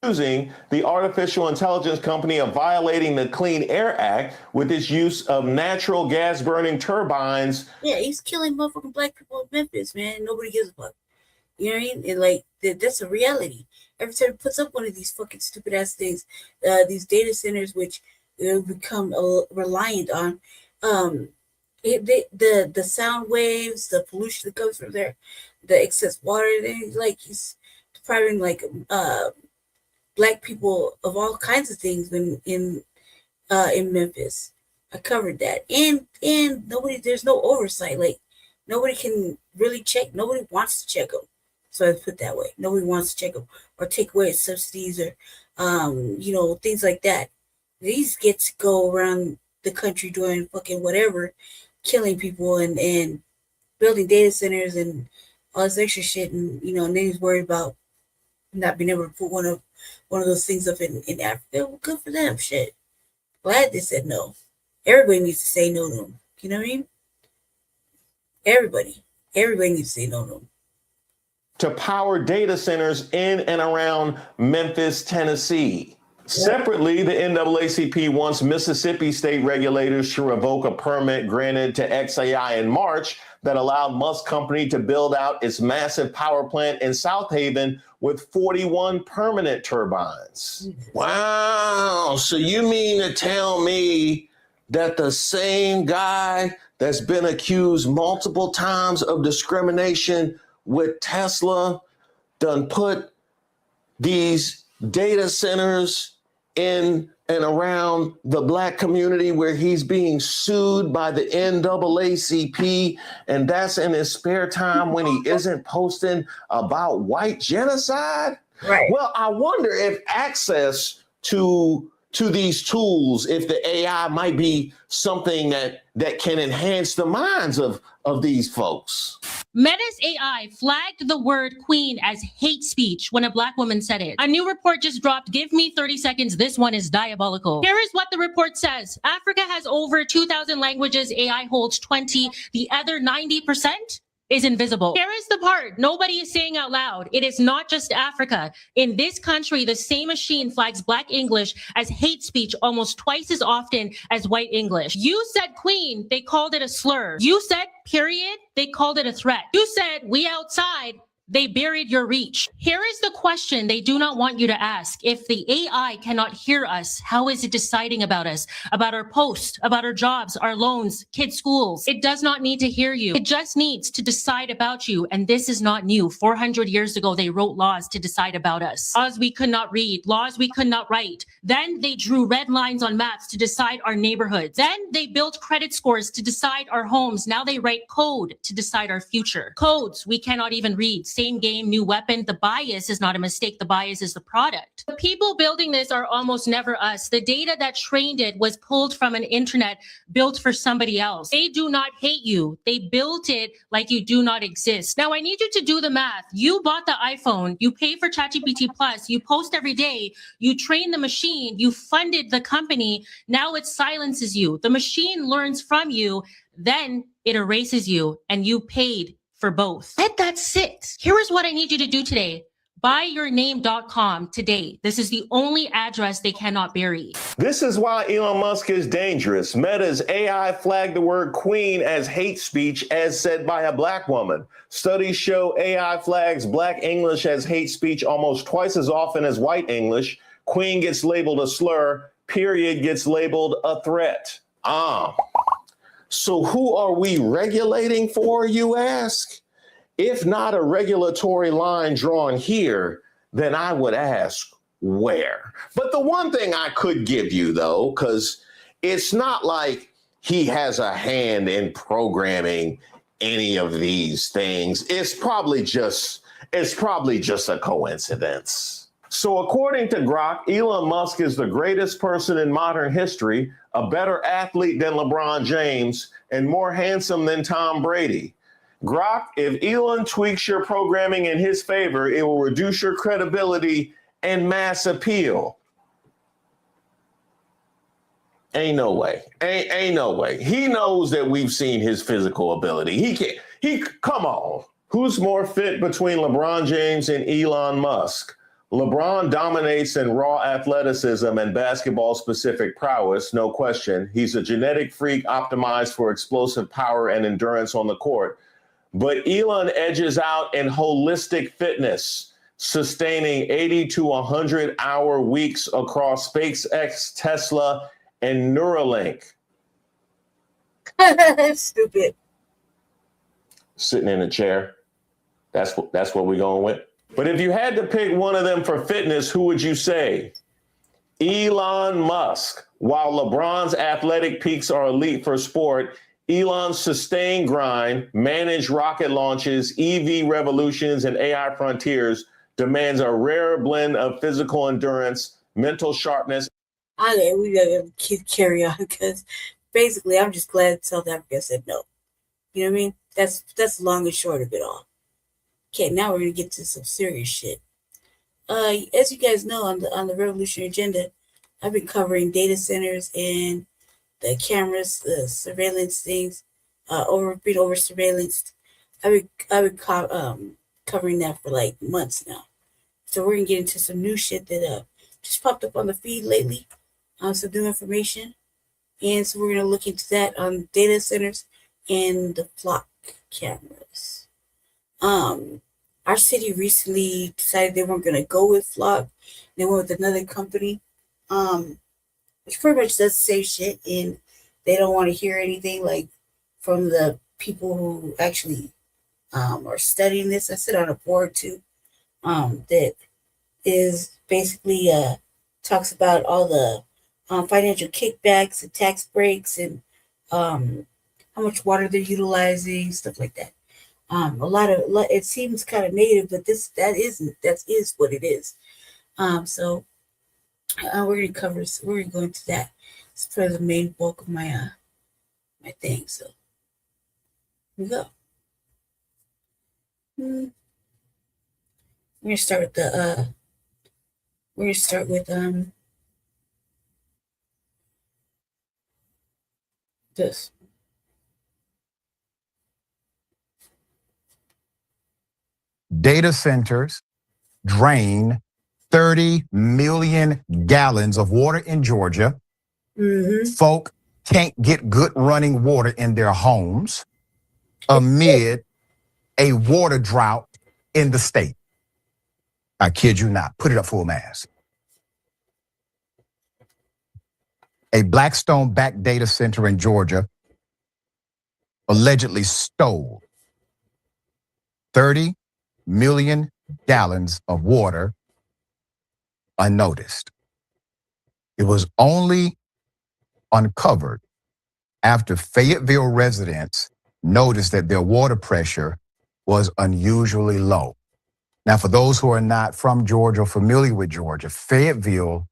S2: Accusing the artificial intelligence company of violating the Clean Air Act with its use of natural gas burning turbines.
S6: Yeah, he's killing motherfucking black people in Memphis, man. Nobody gives a fuck. You know what I mean? And like that's a reality. Every time he puts up one of these fucking stupid ass things, these data centers which become reliant on the sound waves, the pollution that comes from there, the excess water. Like he's depriving like black people of all kinds of things in Memphis. I covered that, and there's no oversight. Like nobody can really check. Nobody wants to check them. So I put it that way. Nobody wants to check them or take away subsidies or things like that. These get to go around the country doing fucking whatever, killing people and building data centers and all this extra shit, and and then he's worried about not being able to put one of those things up in Africa. Well, good for them. Shit. Glad they said no. Everybody needs to say no to them. You know what I mean? Everybody needs to say no to them.
S2: To power data centers in and around Memphis, Tennessee. Separately, the NAACP wants Mississippi state regulators to revoke a permit granted to XAI in March that allowed Musk Company to build out its massive power plant in South Haven with 41 permanent turbines. Wow. So you mean to tell me that the same guy that's been accused multiple times of discrimination with Tesla done put these data centers in and around the black community where he's being sued by the NAACP, and that's in his spare time when he isn't posting about white genocide?
S6: Right.
S2: Well, I wonder if access to these tools, if the AI might be something that can enhance the minds of these folks.
S5: Meta's AI flagged the word queen as hate speech when a black woman said it. A new report just dropped. Give me 30 seconds. This one is diabolical. Here is what the report says. Africa has over 2,000 languages. AI holds 20. The other 90% is invisible. Here is the part nobody is saying out loud. It is not just Africa. In this country, the same machine flags Black English as hate speech almost twice as often as white English. You said queen, they called it a slur. You said period, they called it a threat. You said we outside, They buried your reach. Here is the question they do not want you to ask. If the AI cannot hear us, how is it deciding about us, about our posts, about our jobs, our loans, kids' schools? It does not need to hear you. It just needs to decide about you. And this is not new. 400 years ago, they wrote laws to decide about us. Laws we could not read, laws we could not write. Then they drew red lines on maps to decide our neighborhoods. Then they built credit scores to decide our homes. Now they write code to decide our future. Codes we cannot even read. Same game, new weapon. The bias is not a mistake. The bias is the product. The people building this are almost never us. The data that trained it was pulled from an internet built for somebody else. They do not hate you. They built it like you do not exist. Now I need you to do the math. You bought the iPhone. You pay for ChatGPT Plus. You post every day. You train the machine. You funded the company. Now it silences you. The machine learns from you. Then it erases you, and you paid for both. Let that sit. Here is what I need you to do today. Buyyourname.com today. This is the only address they cannot bury.
S2: This is why Elon Musk is dangerous. Meta's AI flagged the word queen as hate speech as said by a black woman. Studies show AI flags black English as hate speech almost twice as often as white English. Queen gets labeled a slur. Period gets labeled a threat. So who are we regulating for, you ask? If not a regulatory line drawn here, then I would ask where. But the one thing I could give you, though, because it's not like he has a hand in programming any of these things. It's probably just a coincidence. So according to Grok, Elon Musk is the greatest person in modern history, a better athlete than LeBron James, and more handsome than Tom Brady. Grok, if Elon tweaks your programming in his favor, it will reduce your credibility and mass appeal. Ain't no way. Ain't no way. He knows that we've seen his physical ability. Come on. Who's more fit between LeBron James and Elon Musk? LeBron dominates in raw athleticism and basketball-specific prowess, no question. He's a genetic freak optimized for explosive power and endurance on the court. But Elon edges out in holistic fitness, sustaining 80 to 100-hour weeks across SpaceX, Tesla, and Neuralink.
S6: Stupid.
S2: Sitting in a chair. That's what we're going with. But if you had to pick one of them for fitness, who would you say? Elon Musk. While LeBron's athletic peaks are elite for sport, Elon's sustained grind, managed rocket launches, EV revolutions, and AI frontiers demands a rare blend of physical endurance, mental sharpness.
S6: Okay, we gotta carry on because basically I'm just glad South Africa said no. You know what I mean? That's the long and short of it all. Okay, now we're gonna get to some serious shit. As you guys know, on the revolutionary agenda, I've been covering data centers and the cameras, the surveillance things, being over surveillanced. I've been covering that for like months now. So we're gonna get into some new shit that just popped up on the feed lately. Some new information, and so we're gonna look into that on data centers and the flock cameras. Our city recently decided they weren't gonna go with flock. They went with another company, which pretty much does the same shit, and they don't want to hear anything like from the people who actually are studying this. I sit on a board too, that is basically talks about all the financial kickbacks and tax breaks and how much water they're utilizing, stuff like that. It seems kind of negative, but that is what it is. So we're gonna go into that. It's for the main bulk of my my thing. So here we go. We're gonna start with the this.
S8: Data centers drain 30 million gallons of water in Georgia.
S6: Mm-hmm.
S8: Folk can't get good running water in their homes amid a water drought in the state. I kid you not. Put it up full mast. A Blackstone-backed data center in Georgia allegedly stole 30 million gallons of water unnoticed. It was only uncovered after Fayetteville residents noticed that their water pressure was unusually low. Now, for those who are not from Georgia or familiar with Georgia, Fayetteville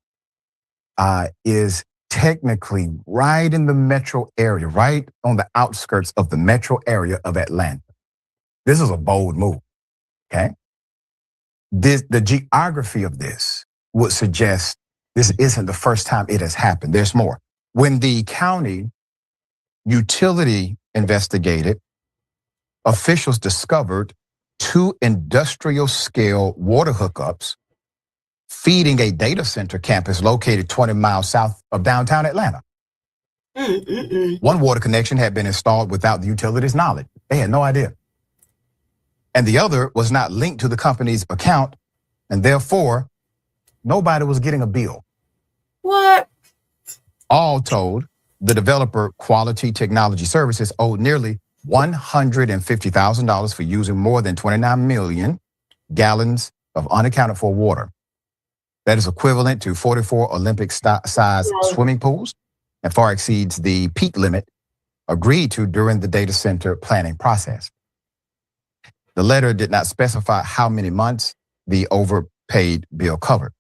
S8: is technically right in the metro area, right on the outskirts of the metro area of Atlanta. This is a bold move, okay? The geography of this would suggest this isn't the first time it has happened. There's more. When the county utility investigated, officials discovered 2 industrial-scale water hookups feeding a data center campus located 20 miles south of downtown Atlanta. One water connection had been installed without the utility's knowledge. They had no idea. And the other was not linked to the company's account, and therefore, nobody was getting a bill.
S6: What?
S8: All told, the developer Quality Technology Services owed nearly $150,000 for using more than 29 million gallons of unaccounted for water. That is equivalent to 44 Olympic-sized swimming pools and far exceeds the peak limit agreed to during the data center planning process. The letter did not specify how many months the overpaid bill covered,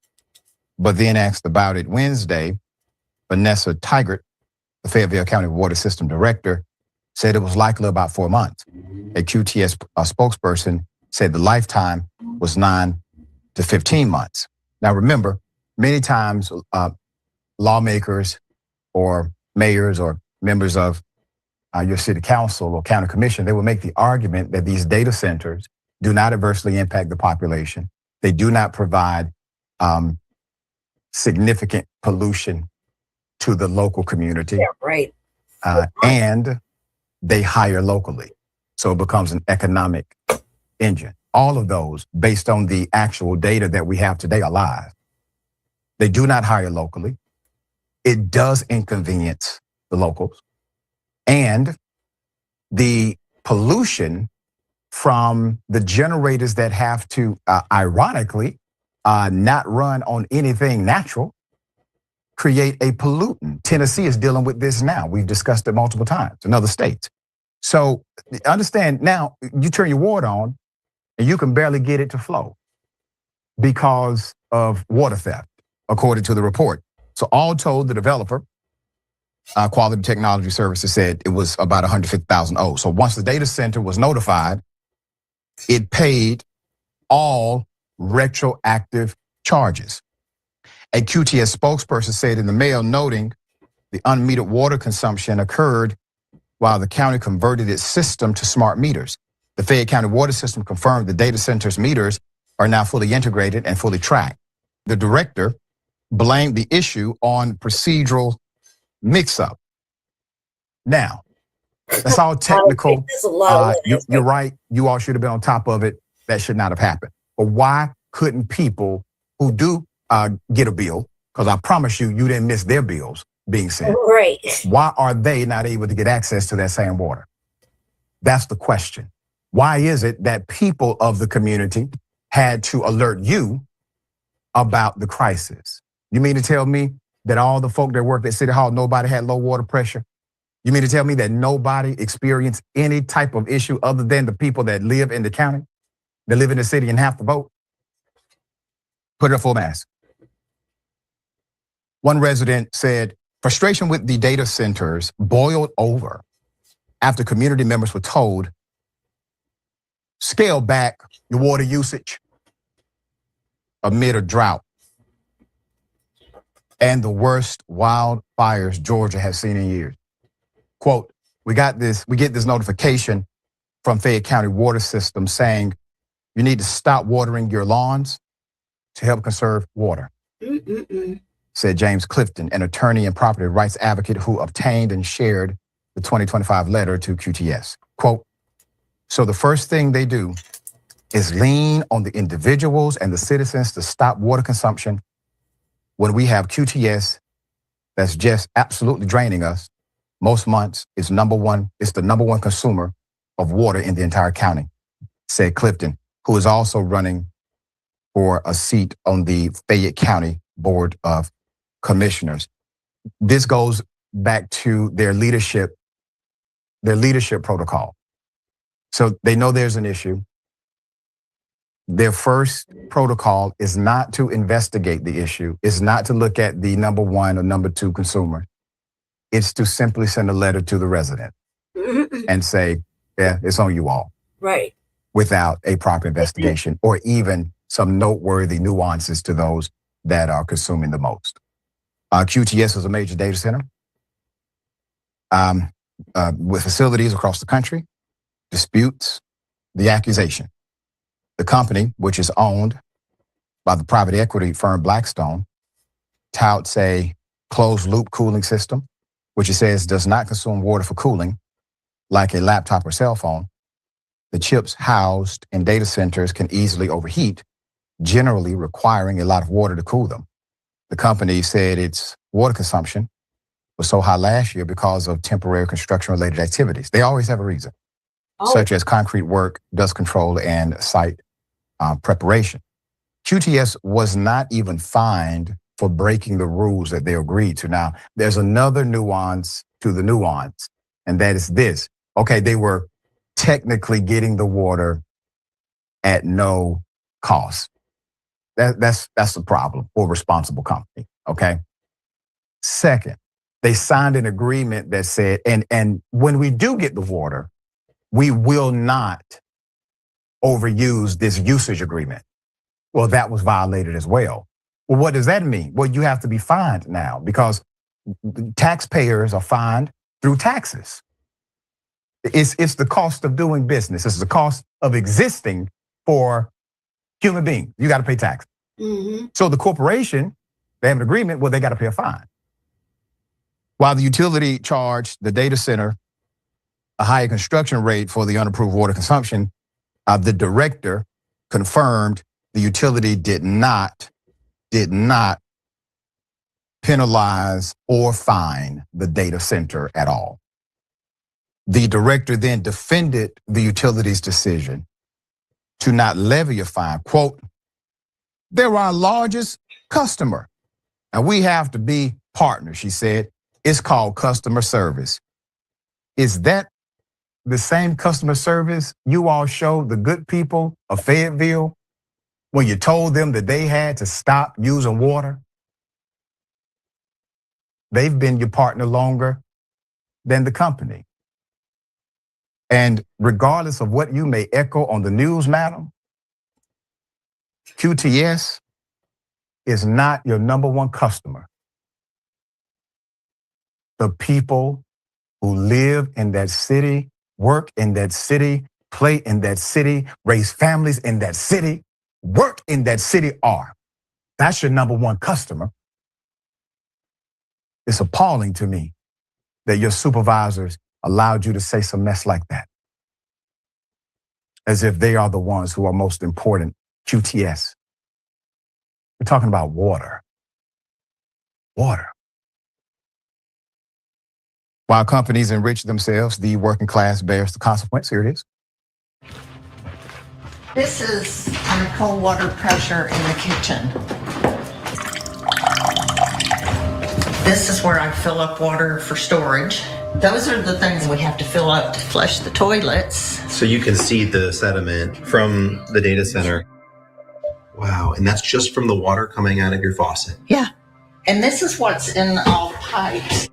S8: but then asked about it Wednesday. Vanessa Tigert, the Fayetteville County Water System Director, said it was likely about 4 months. A QTS spokesperson said the lifetime was 9 to 15 months. Now remember, many times lawmakers or mayors or members of your city council or county commission, they will make the argument that these data centers do not adversely impact the population. They do not provide significant pollution to the local community.
S6: Yeah, right.
S8: And they hire locally. So it becomes an economic engine. All of those, based on the actual data that we have today, are lies. They do not hire locally. It does inconvenience the locals. And the pollution from the generators that have to, ironically, not run on anything natural, create a pollutant. Tennessee is dealing with this now. We've discussed it multiple times in other states. So understand now, you turn your water on and you can barely get it to flow because of water theft, according to the report. So all told, the developer, Quality Technology Services, said it was about $150,000 owed. So once the data center was notified, it paid all retroactive charges. A QTS spokesperson said in the mail, noting the unmetered water consumption occurred while the county converted its system to smart meters. The Fayette County Water System confirmed the data center's meters are now fully integrated and fully tracked. The director blamed the issue on procedural mix-up. Now, that's all technical. You're right. You all should have been on top of it. That should not have happened. But why couldn't people who do get a bill, because I promise you, you didn't miss their bills being sent.
S6: Right.
S8: Why are they not able to get access to that same water? That's the question. Why is it that people of the community had to alert you about the crisis? You mean to tell me that all the folk that worked at City Hall, nobody had low water pressure? You mean to tell me that nobody experienced any type of issue other than the people that live in the county, that live in the city and have to vote? Put it up full mask. One resident said, frustration with the data centers boiled over after community members were told, scale back your water usage amid a drought and the worst wildfires Georgia has seen in years. Quote, we get this notification from Fayette County Water System saying you need to stop watering your lawns to help conserve water. Said James Clifton, an attorney and property rights advocate who obtained and shared the 2025 letter to QTS. Quote, so the first thing they do is lean on the individuals and the citizens to stop water consumption when we have QTS that's just absolutely draining us. Most months, it's the number one consumer of water in the entire county, said Clifton, who is also running for a seat on the Fayette County Board of Commissioners. This goes back to their leadership protocol. So they know there's an issue. Their first protocol is not to investigate the issue. It's not to look at the number one or number two consumer. It's to simply send a letter to the resident and say, yeah, it's on you all.
S6: Right.
S8: Without a proper investigation or even some noteworthy nuances to those that are consuming the most. QTS is a major data center with facilities across the country, disputes the accusation. The company, which is owned by the private equity firm Blackstone, touts a closed-loop cooling system, which it says does not consume water for cooling, like a laptop or cell phone. The chips housed in data centers can easily overheat, generally requiring a lot of water to cool them. The company said its water consumption was so high last year because of temporary construction-related activities. They always have a reason, such as concrete work, dust control, and site preparation. QTS was not even fined for breaking the rules that they agreed to. Now, there's another nuance to the nuance, and that is this. Okay, they were technically getting the water at no cost. That's the problem for a responsible company, okay? Second, they signed an agreement that said, and when we do get the water, we will not overuse this usage agreement. Well, that was violated as well. Well, what does that mean? Well, you have to be fined now because taxpayers are fined through taxes. It's the cost of doing business. It's the cost of existing for human beings. You got to pay tax. Mm-hmm. So the corporation, they have an agreement, well, they got to pay a fine. While the utility charged the data center a higher construction rate for the unapproved water consumption, the director confirmed the utility did not penalize or fine the data center at all. The director then defended the utility's decision to not levy a fine. Quote, they're our largest customer, and we have to be partners, she said. It's called customer service. Is that the same customer service you all showed the good people of Fayetteville when you told them that they had to stop using water? They've been your partner longer than the company. And regardless of what you may echo on the news, madam, QTS is not your number one customer. The people who live in that city, work in that city, play in that city, raise families in that city, work in that city are. That's your number one customer. It's appalling to me that your supervisors allowed you to say some mess like that, as if they are the ones who are most important. QTS. We're talking about water. Water. While companies enrich themselves, the working class bears the consequence. Here it is.
S16: This is our cold water pressure in the kitchen. This is where I fill up water for storage. Those are the things we have to fill up to flush the toilets.
S17: So you can see the sediment from the data center. Wow, and that's just from the water coming out of your faucet.
S16: Yeah, and this is what's in all the pipes.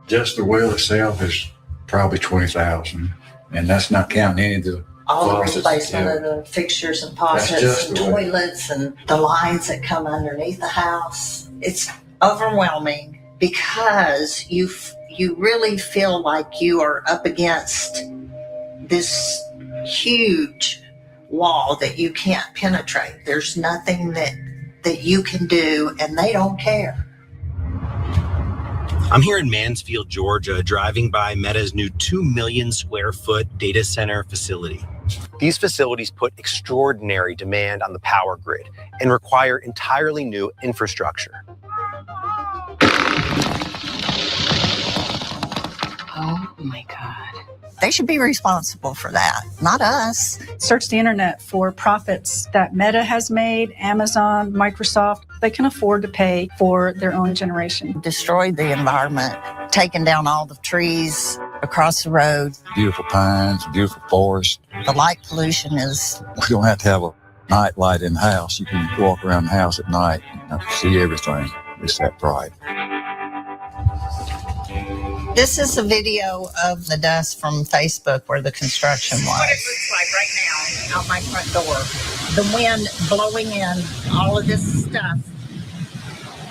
S19: Just the well itself is probably $20,000, and that's not counting any of the
S16: all the
S19: faucets.
S16: replacement
S19: Yeah.
S16: of the fixtures and faucets and toilets and the lines that come underneath the house. It's overwhelming because you really feel like you are up against this huge wall that you can't penetrate. There's nothing that you can do, and they don't care.
S20: I'm here in Mansfield, Georgia, driving by Meta's new 2 million square foot data center facility.
S7: These facilities put extraordinary demand on the power grid and require entirely new infrastructure.
S15: Oh my God.
S16: They should be responsible for that, not us.
S15: Search the internet for profits that Meta has made, Amazon, Microsoft. They can afford to pay for their own generation.
S16: Destroyed the environment, taking down all the trees across the road.
S19: Beautiful pines, beautiful forest.
S16: The light pollution is...
S19: We don't have to have a night light in the house. You can walk around the house at night and see everything. It's that bright.
S16: This is a video of the dust from Facebook where the construction was. What it looks like right now out my front door. The wind blowing in all of this stuff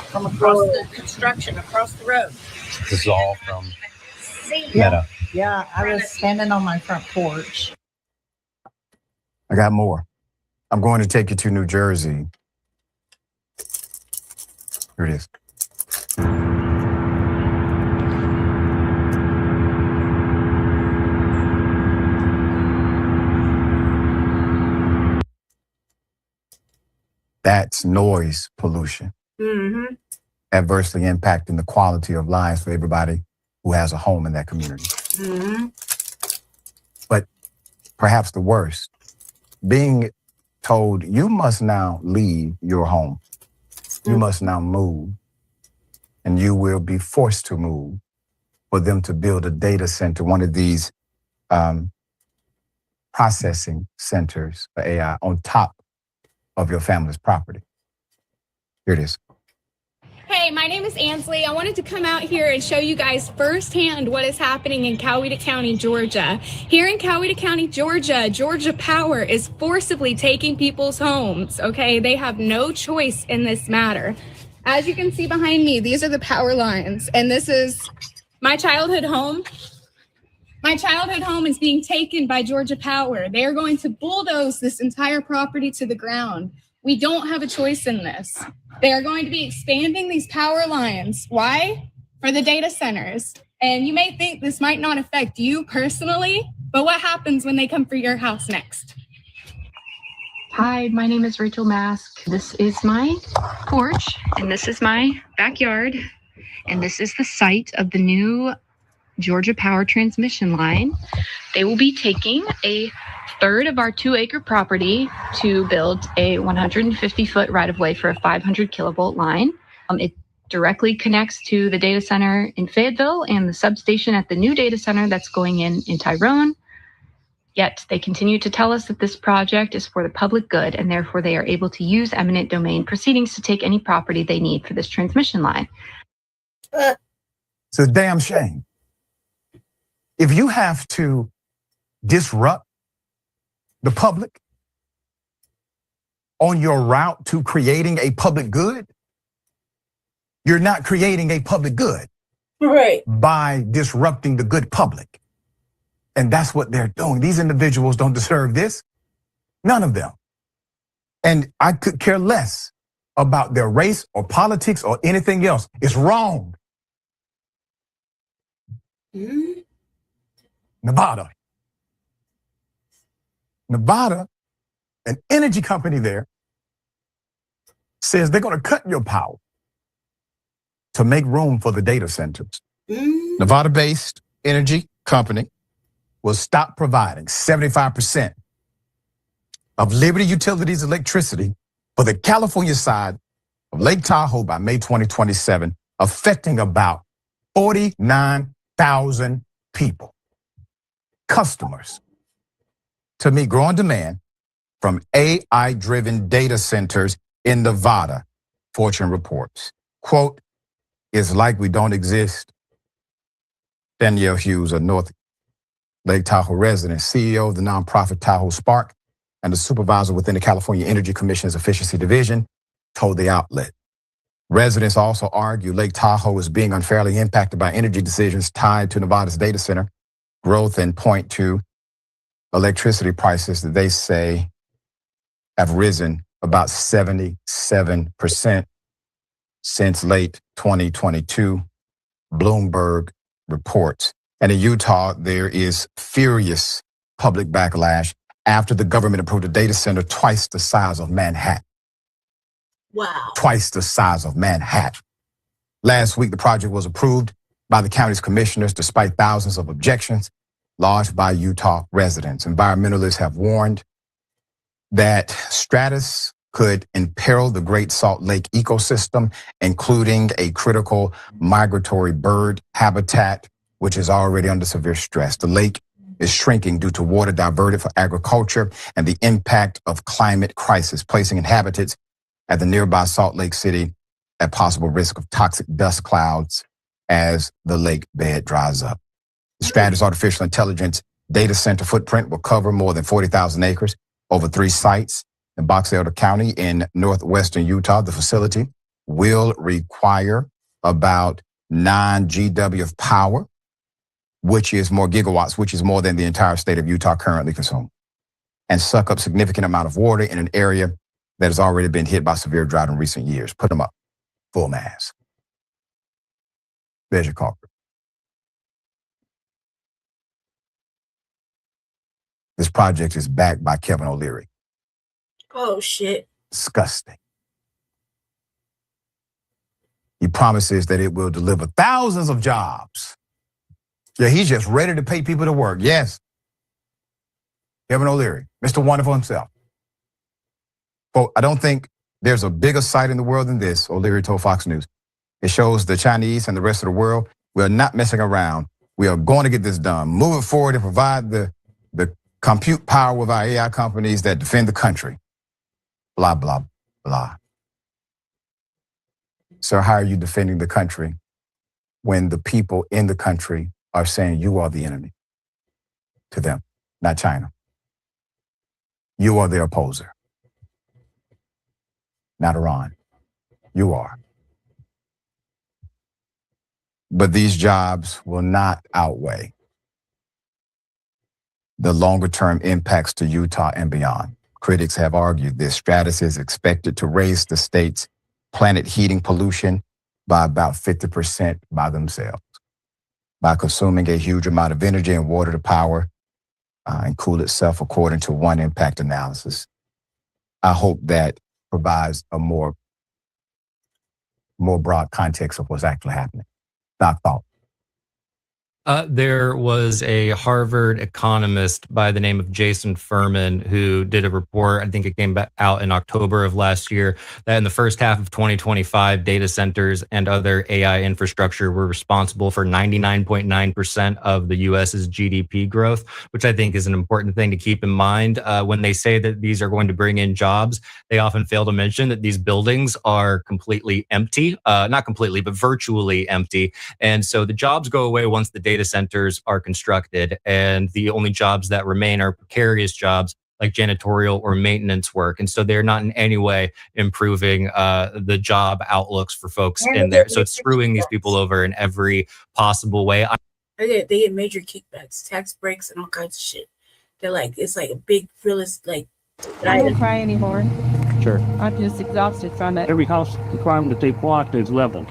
S16: from across the construction, across the road.
S7: This is all from
S16: Meta. Yeah, I was standing on my front porch.
S8: I got more. I'm going to take you to New Jersey. Here it is. That's noise pollution.
S15: Mm-hmm.
S8: Adversely impacting the quality of lives for everybody who has a home in that community.
S15: Mm-hmm.
S8: But perhaps the worst, being told you must now leave your home. You must now move, and you will be forced to move for them to build a data center, one of these processing centers for AI on top of your family's property. Here it is.
S20: Hey, my name is Ansley. I wanted to come out here and show you guys firsthand what is happening in Coweta County, Georgia. Here in Coweta County, Georgia, Georgia Power is forcibly taking people's homes, okay? They have no choice in this matter. As you can see behind me, these are the power lines, and this is my childhood home. My childhood home is being taken by Georgia Power. They are going to bulldoze this entire property to the ground. We don't have a choice in this. They are going to be expanding these power lines. Why? For the data centers. And you may think this might not affect you personally, but what happens when they come for your house next?
S24: Hi, my name is Rachel Mask. This is my porch, and this is my backyard, and this is the site of the new Georgia Power transmission line. They will be taking a third of our 2-acre property to build a 150-foot right-of-way for a 500 kilovolt line. It directly connects to the data center in Fayetteville and the substation at the new data center that's going in Tyrone. Yet they continue to tell us that this project is for the public good, and therefore they are able to use eminent domain proceedings to take any property they need for this transmission line.
S8: It's a damn shame. If you have to disrupt the public on your route to creating a public good, you're not creating a public good.
S6: Right.
S8: By disrupting the good public. And that's what they're doing. These individuals don't deserve this. None of them. And I could care less about their race or politics or anything else. It's wrong.
S6: Mm-hmm.
S8: Nevada, an energy company there, says they're going to cut your power to make room for the data centers.
S6: Mm-hmm.
S8: Nevada-based energy company will stop providing 75% of Liberty Utilities electricity for the California side of Lake Tahoe by May 2027, affecting about 49,000 people, customers, to meet growing demand from AI-driven data centers in Nevada, Fortune reports. Quote, "It's like we don't exist." Danielle Hughes, a North Lake Tahoe resident, CEO of the nonprofit Tahoe Spark, and the supervisor within the California Energy Commission's Efficiency Division, told the outlet. Residents also argue Lake Tahoe is being unfairly impacted by energy decisions tied to Nevada's data center growth and point to electricity prices that they say have risen about 77% since late 2022, Bloomberg reports. And in Utah, there is furious public backlash after the government approved a data center twice the size of Manhattan.
S6: Wow.
S8: Twice the size of Manhattan. Last week, the project was approved by the county's commissioners despite thousands of objections lodged by Utah residents. Environmentalists have warned that Stratus could imperil the Great Salt Lake ecosystem, including a critical migratory bird habitat, which is already under severe stress. The lake is shrinking due to water diverted for agriculture and the impact of climate crisis, placing inhabitants at the nearby Salt Lake City at possible risk of toxic dust clouds as the lake bed dries up. The Stratus Artificial Intelligence data center footprint will cover more than 40,000 acres over 3 sites in Box Elder County in northwestern Utah. The facility will require about 9 GW of power, which is more gigawatts, which is more than the entire state of Utah currently consumes, and suck up significant amount of water in an area that has already been hit by severe drought in recent years. Put them up, full mass. There's your culprit. This project is backed by Kevin O'Leary.
S6: Oh, shit.
S8: Disgusting. He promises that it will deliver thousands of jobs. Yeah, he's just ready to pay people to work. Yes. Kevin O'Leary, Mr. Wonderful himself. But I don't think there's a bigger sight in the world than this, O'Leary told Fox News. It shows the Chinese and the rest of the world, we are not messing around. We are going to get this done. Move it forward and provide the compute power with our AI companies that defend the country. Blah, blah, blah. So how are you defending the country when the people in the country are saying you are the enemy to them, not China? You are their opposer, not Iran. You are. But these jobs will not outweigh the longer-term impacts to Utah and beyond. Critics have argued this Stratus is expected to raise the state's planet heating pollution by about 50% by themselves, by consuming a huge amount of energy and water to power and cool itself, according to one impact analysis. I hope that provides a more broad context of what's actually happening. Not thought.
S1: There was a Harvard economist by the name of Jason Furman who did a report, I think it came out in October of last year, that in the first half of 2025, data centers and other AI infrastructure were responsible for 99.9% of the US's GDP growth, which I think is an important thing to keep in mind. When they say that these are going to bring in jobs, they often fail to mention that these buildings are completely empty, not completely, but virtually empty. And so the jobs go away once the data centers are constructed, and the only jobs that remain are precarious jobs like janitorial or maintenance work. And so they're not in any way improving the job outlooks for folks in there. So it's screwing these people over in every possible way.
S6: They get major kickbacks, tax breaks, and all kinds of shit. They're like, it's like a big realist, like.
S3: I don't cry anymore.
S18: Sure.
S3: I'm just exhausted from it.
S9: Every house requirement that they blocked is leveled.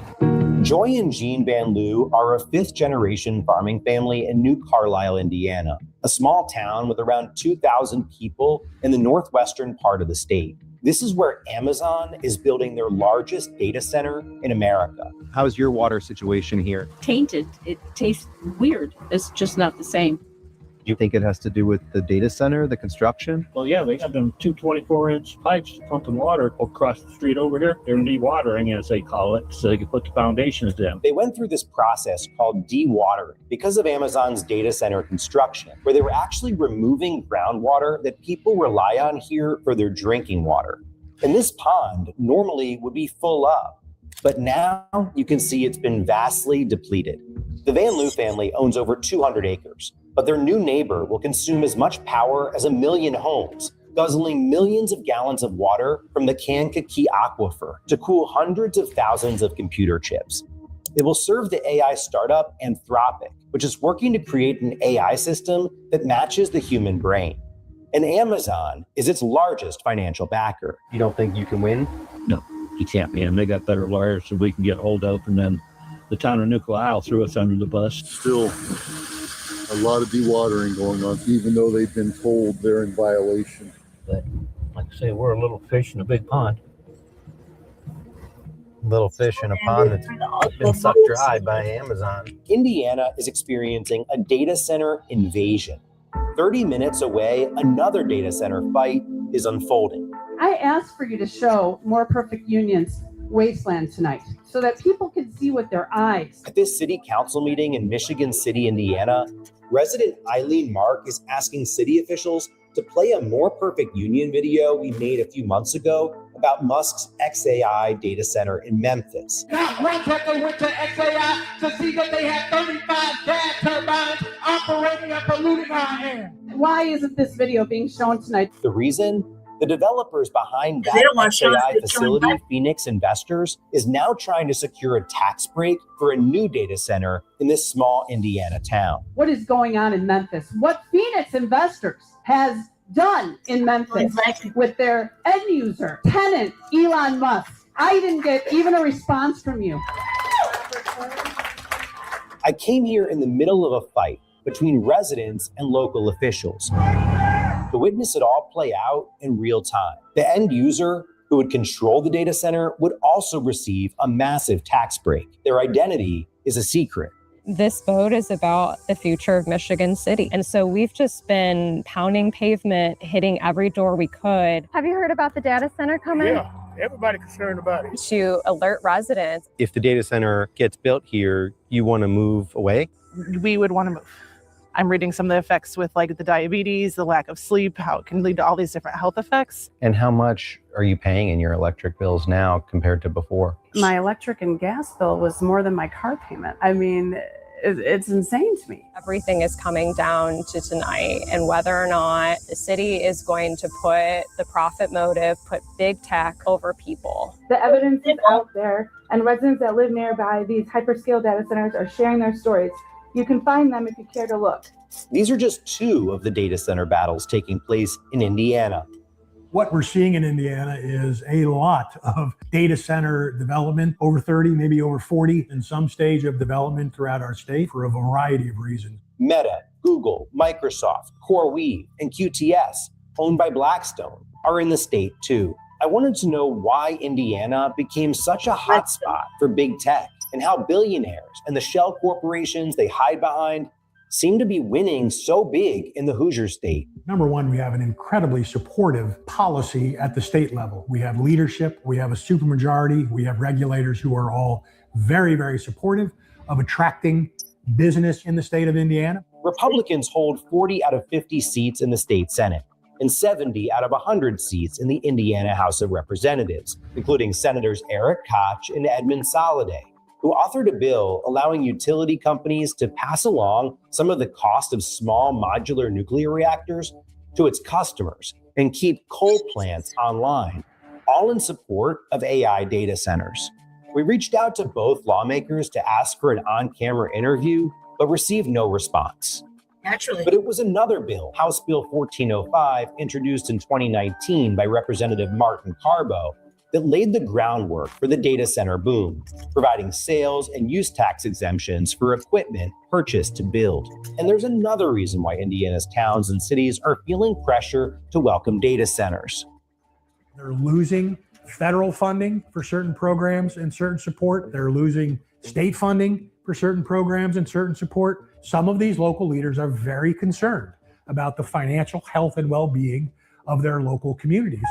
S7: Joy and Jean Van Loo are a 5th-generation farming family in New Carlisle, Indiana, a small town with around 2,000 people in the northwestern part of the state. This is where Amazon is building their largest data center in America.
S10: How's your water situation here?
S3: Tainted. It tastes weird. It's just not the same.
S10: Do you think it has to do with the data center, the construction?
S9: Well, yeah, they got them 2 24-inch pipes pumping water across the street over here. They're dewatering, as they call it, so they can put the foundations down.
S7: They went through this process called dewatering because of Amazon's data center construction, where they were actually removing groundwater that people rely on here for their drinking water. And this pond normally would be full up, but now you can see it's been vastly depleted. The Van Loo family owns over 200 acres. But their new neighbor will consume as much power as 1 million homes, guzzling millions of gallons of water from the Kankakee Aquifer to cool hundreds of thousands of computer chips. It will serve the AI startup Anthropic, which is working to create an AI system that matches the human brain. And Amazon is its largest financial backer.
S10: You don't think you can win?
S9: No, you can't, man. They got better lawyers than we can get hold of, and then the town of New Carlisle threw us under the bus. Still
S11: a lot of dewatering going on, even though they've been told they're in violation.
S12: But like I say, we're a little fish in a big pond. Little fish in a pond that's been sucked dry by Amazon.
S7: Indiana is experiencing a data center invasion. 30 minutes away, another data center fight is unfolding.
S13: I asked for you to show More Perfect Union's wasteland tonight so that people can see with their eyes.
S7: At this city council meeting in Michigan City, Indiana, resident Eileen Mark is asking city officials to play a More Perfect Union video we made a few months ago about Musk's XAI data center in Memphis.
S14: Now, Runtucker went to XAI to see that they had 35 gas turbines operating and polluting our air.
S13: Why isn't this video being shown tonight?
S7: The reason? The developers behind that XAI facility, Phoenix Investors, is now trying to secure a tax break for a new data center in this small Indiana town.
S13: What is going on in Memphis? What Phoenix Investors has done in Memphis with their end user, tenant, Elon Musk. I didn't get even a response from you.
S7: I came here in the middle of a fight between residents and local officials to witness it all play out in real time. The end user who would control the data center would also receive a massive tax break. Their identity is a secret.
S25: This vote is about the future of Michigan City. And so we've just been pounding pavement, hitting every door we could. Have you heard about the data center coming?
S14: Yeah, everybody concerned about it.
S25: To alert residents.
S17: If the data center gets built here, you want to move away?
S26: We would want to move. I'm reading some of the effects with like the diabetes, the lack of sleep, how it can lead to all these different health effects.
S17: And how much are you paying in your electric bills now compared to before?
S13: My electric and gas bill was more than my car payment. I mean, it's insane to me.
S25: Everything is coming down to tonight and whether or not the city is going to put the profit motive, put big tech over people.
S13: The evidence is out there, and residents that live nearby these hyperscale data centers are sharing their stories. You can find them if you care to look.
S7: These are just two of the data center battles taking place in Indiana.
S27: What we're seeing in Indiana is a lot of data center development, over 30, maybe over 40 in some stage of development throughout our state for a variety of reasons.
S7: Meta, Google, Microsoft, CoreWeave, and QTS, owned by Blackstone, are in the state too. I wanted to know why Indiana became such a hotspot for big tech and how billionaires and the shell corporations they hide behind seem to be winning so big in the Hoosier state.
S27: Number one, we have an incredibly supportive policy at the state level. We have leadership, we have a supermajority, we have regulators who are all very, very supportive of attracting business in the state of Indiana.
S7: Republicans hold 40 out of 50 seats in the state Senate and 70 out of 100 seats in the Indiana House of Representatives, including Senators Eric Koch and Edmund Soliday, who authored a bill allowing utility companies to pass along some of the cost of small modular nuclear reactors to its customers and keep coal plants online, all in support of AI data centers. We reached out to both lawmakers to ask for an on-camera interview, but received no response.
S6: Naturally.
S7: But it was another bill, House Bill 1405, introduced in 2019 by Representative Martin Carbo, that laid the groundwork for the data center boom, providing sales and use tax exemptions for equipment purchased to build. And there's another reason why Indiana's towns and cities are feeling pressure to welcome data centers.
S27: They're losing federal funding for certain programs and certain support. They're losing state funding for certain programs and certain support. Some of these local leaders are very concerned about the financial health and well-being of their local communities.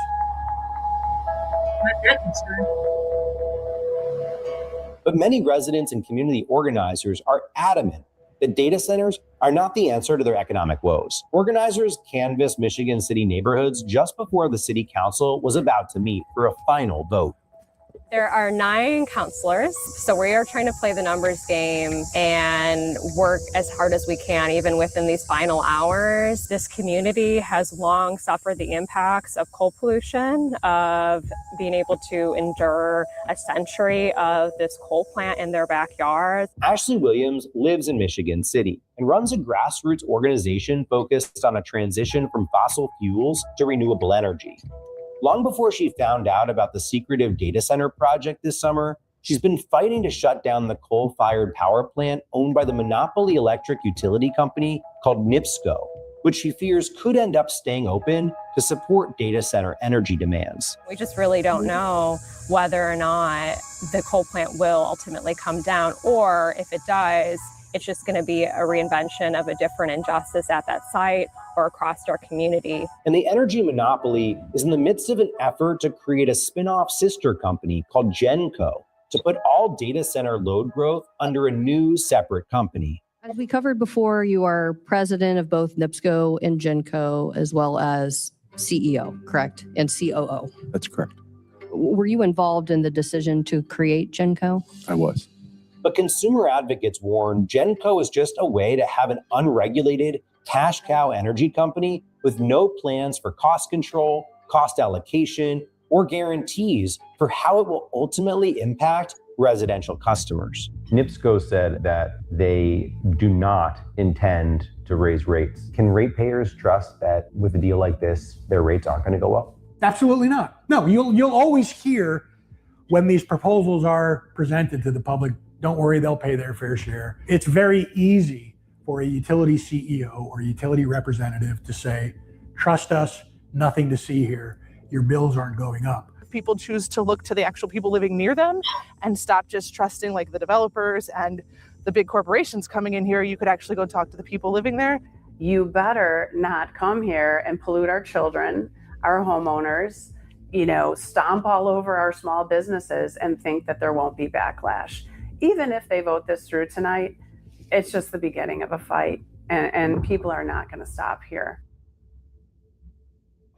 S7: But many residents and community organizers are adamant that data centers are not the answer to their economic woes. Organizers canvassed Michigan City neighborhoods just before the city council was about to meet for a final vote.
S25: There are 9 counselors, so we are trying to play the numbers game and work as hard as we can, even within these final hours. This community has long suffered the impacts of coal pollution, of being able to endure a century of this coal plant in their backyard.
S7: Ashley Williams lives in Michigan City and runs a grassroots organization focused on a transition from fossil fuels to renewable energy. Long before she found out about the secretive data center project this summer, She's been fighting to shut down the coal-fired power plant owned by the monopoly electric utility company called NIPSCO, which she fears could end up staying open to support data center energy demands.
S25: We just really don't know whether or not the coal plant will ultimately come down, or if it does, it's just going to be a reinvention of a different injustice at that site or across our community.
S7: And the energy monopoly is in the midst of an effort to create a spin-off sister company called GenCo to put all data center load growth under a new separate company.
S2: As we covered before, you are president of both NIPSCO and GenCo, as well as CEO, correct? And COO.
S8: That's correct.
S2: Were you involved in the decision to create GenCo?
S8: I was.
S7: But consumer advocates warn GenCo is just a way to have an unregulated cash cow energy company with no plans for cost control, cost allocation, or guarantees for how it will ultimately impact residential customers.
S4: NIPSCO said that they do not intend to raise rates. Can ratepayers trust that with a deal like this, their rates aren't going to go up?
S27: Absolutely not. No, you'll always hear when these proposals are presented to the public, don't worry, they'll pay their fair share. It's very easy for a utility CEO or utility representative to say, trust us, nothing to see here. Your bills aren't going up.
S26: People choose to look to the actual people living near them and stop just trusting like the developers and the big corporations coming in here. You could actually go talk to the people living there.
S13: You better not come here and pollute our children, our homeowners, stomp all over our small businesses and think that there won't be backlash. Even if they vote this through tonight, it's just the beginning of a fight, and people are not going to stop here.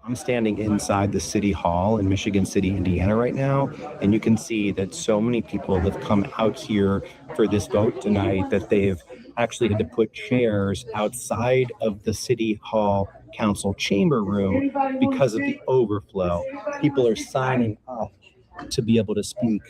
S10: I'm standing inside the city hall in Michigan City, Indiana right now, and you can see that so many people have come out here for this vote tonight that they've actually had to put chairs outside of the city hall council chamber room because of the overflow. People are signing up to be able to speak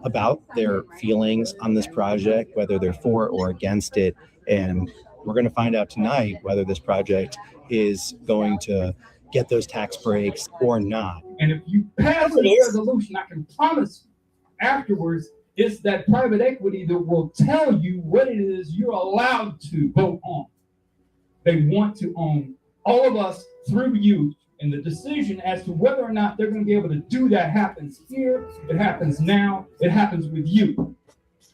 S10: about their feelings on this project, whether they're for or against it. And we're going to find out tonight whether this project is going to get those tax breaks or not.
S14: And if you pass a resolution, I can promise you afterwards, it's that private equity that will tell you what it is you're allowed to vote on. They want to own all of us through you, and the decision as to whether or not they're going to be able to do that happens here, it happens now, it happens with you.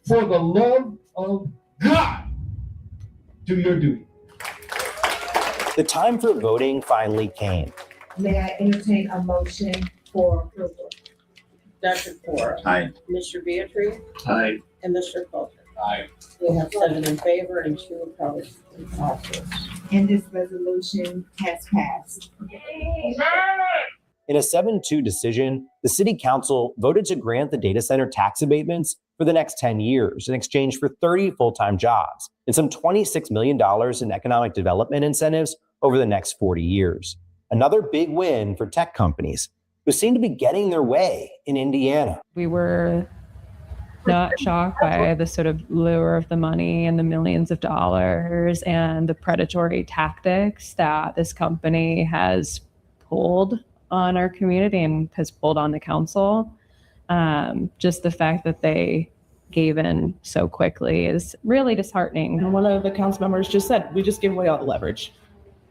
S14: For the love of God, do your duty.
S7: The time for voting finally came.
S5: May I entertain a motion for approval?
S19: Dr. Ford.
S4: Aye.
S19: Mr. Beatrice.
S4: Aye.
S19: And Mr. Coulter.
S4: Aye.
S19: We have 7 in favor and 2 opposed.
S5: And this resolution has passed.
S7: In a 7-2 decision, the City Council voted to grant the data center tax abatements for the next 10 years in exchange for 30 full-time jobs and some $26 million in economic development incentives over the next 40 years. Another big win for tech companies who seem to be getting their way in Indiana.
S21: We were not shocked by the sort of lure of the money and the millions of dollars and the predatory tactics that this company has pulled on our community and has pulled on the council. Just the fact that they gave in so quickly is really disheartening.
S26: And one of the council members just said, we just gave away all the leverage.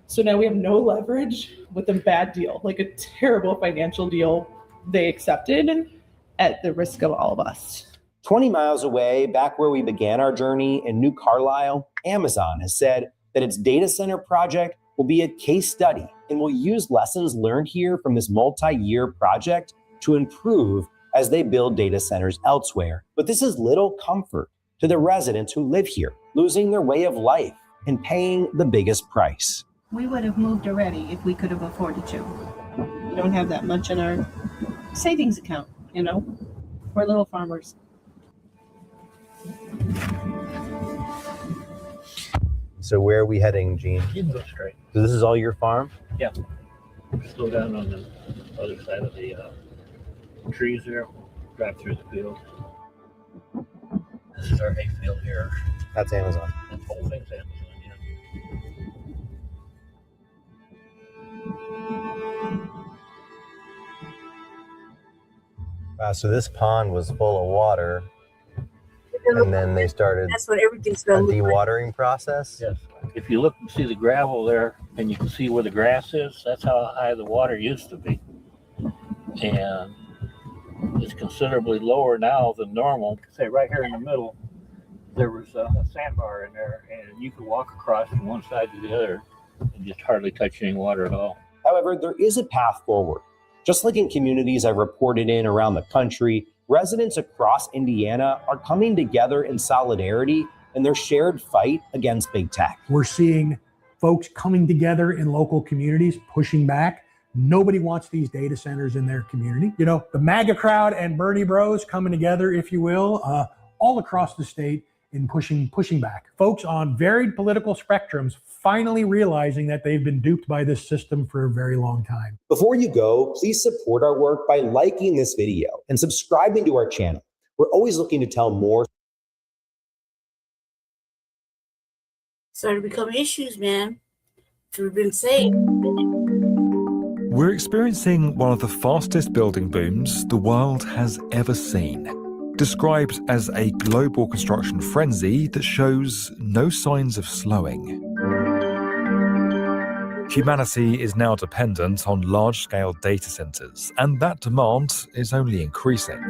S26: So now we have no leverage with a bad deal, like a terrible financial deal they accepted at the risk of all of us.
S7: 20 miles away, back where we began our journey in New Carlisle, Amazon has said that its data center project will be a case study and will use lessons learned here from this multi-year project to improve as they build data centers elsewhere. But this is little comfort to the residents who live here, losing their way of life and paying the biggest price.
S5: We would have moved already if we could have afforded to.
S19: We don't have that much in our savings account, We're little farmers.
S4: So where are we heading, Gene?
S12: You can go straight.
S4: So this is all your farm?
S12: Yeah. Slow down on the other side of the trees there. Drive through the field. This is our hay field here.
S4: That's Amazon.
S12: That whole thing's Amazon,
S4: So this pond was full of water, and then they started
S6: That's what everything's
S4: a
S6: going to look like.
S4: dewatering process.
S12: Yes. If you look and see the gravel there, and you can see where the grass is, that's how high the water used to be. And it's considerably lower now than normal. Say right here in the middle, there was a sandbar in there, and you could walk across from one side to the other and just hardly touch any water at all.
S7: However, there is a path forward. Just like in communities I've reported in around the country, residents across Indiana are coming together in solidarity in their shared fight against big tech.
S27: We're seeing folks coming together in local communities, pushing back. Nobody wants these data centers in their community. You know, the MAGA crowd and Bernie bros coming together, if you will, all across the state in pushing back. Folks on varied political spectrums finally realizing that they've been duped by this system for a very long time.
S7: Before you go, please support our work by liking this video and subscribing to our channel. We're always looking to tell more.
S6: Started to become issues, man. We've been saying.
S1: We're experiencing one of the fastest building booms the world has ever seen, described as a global construction frenzy that shows no signs of slowing. Humanity is now dependent on large-scale data centers, and that demand is only increasing.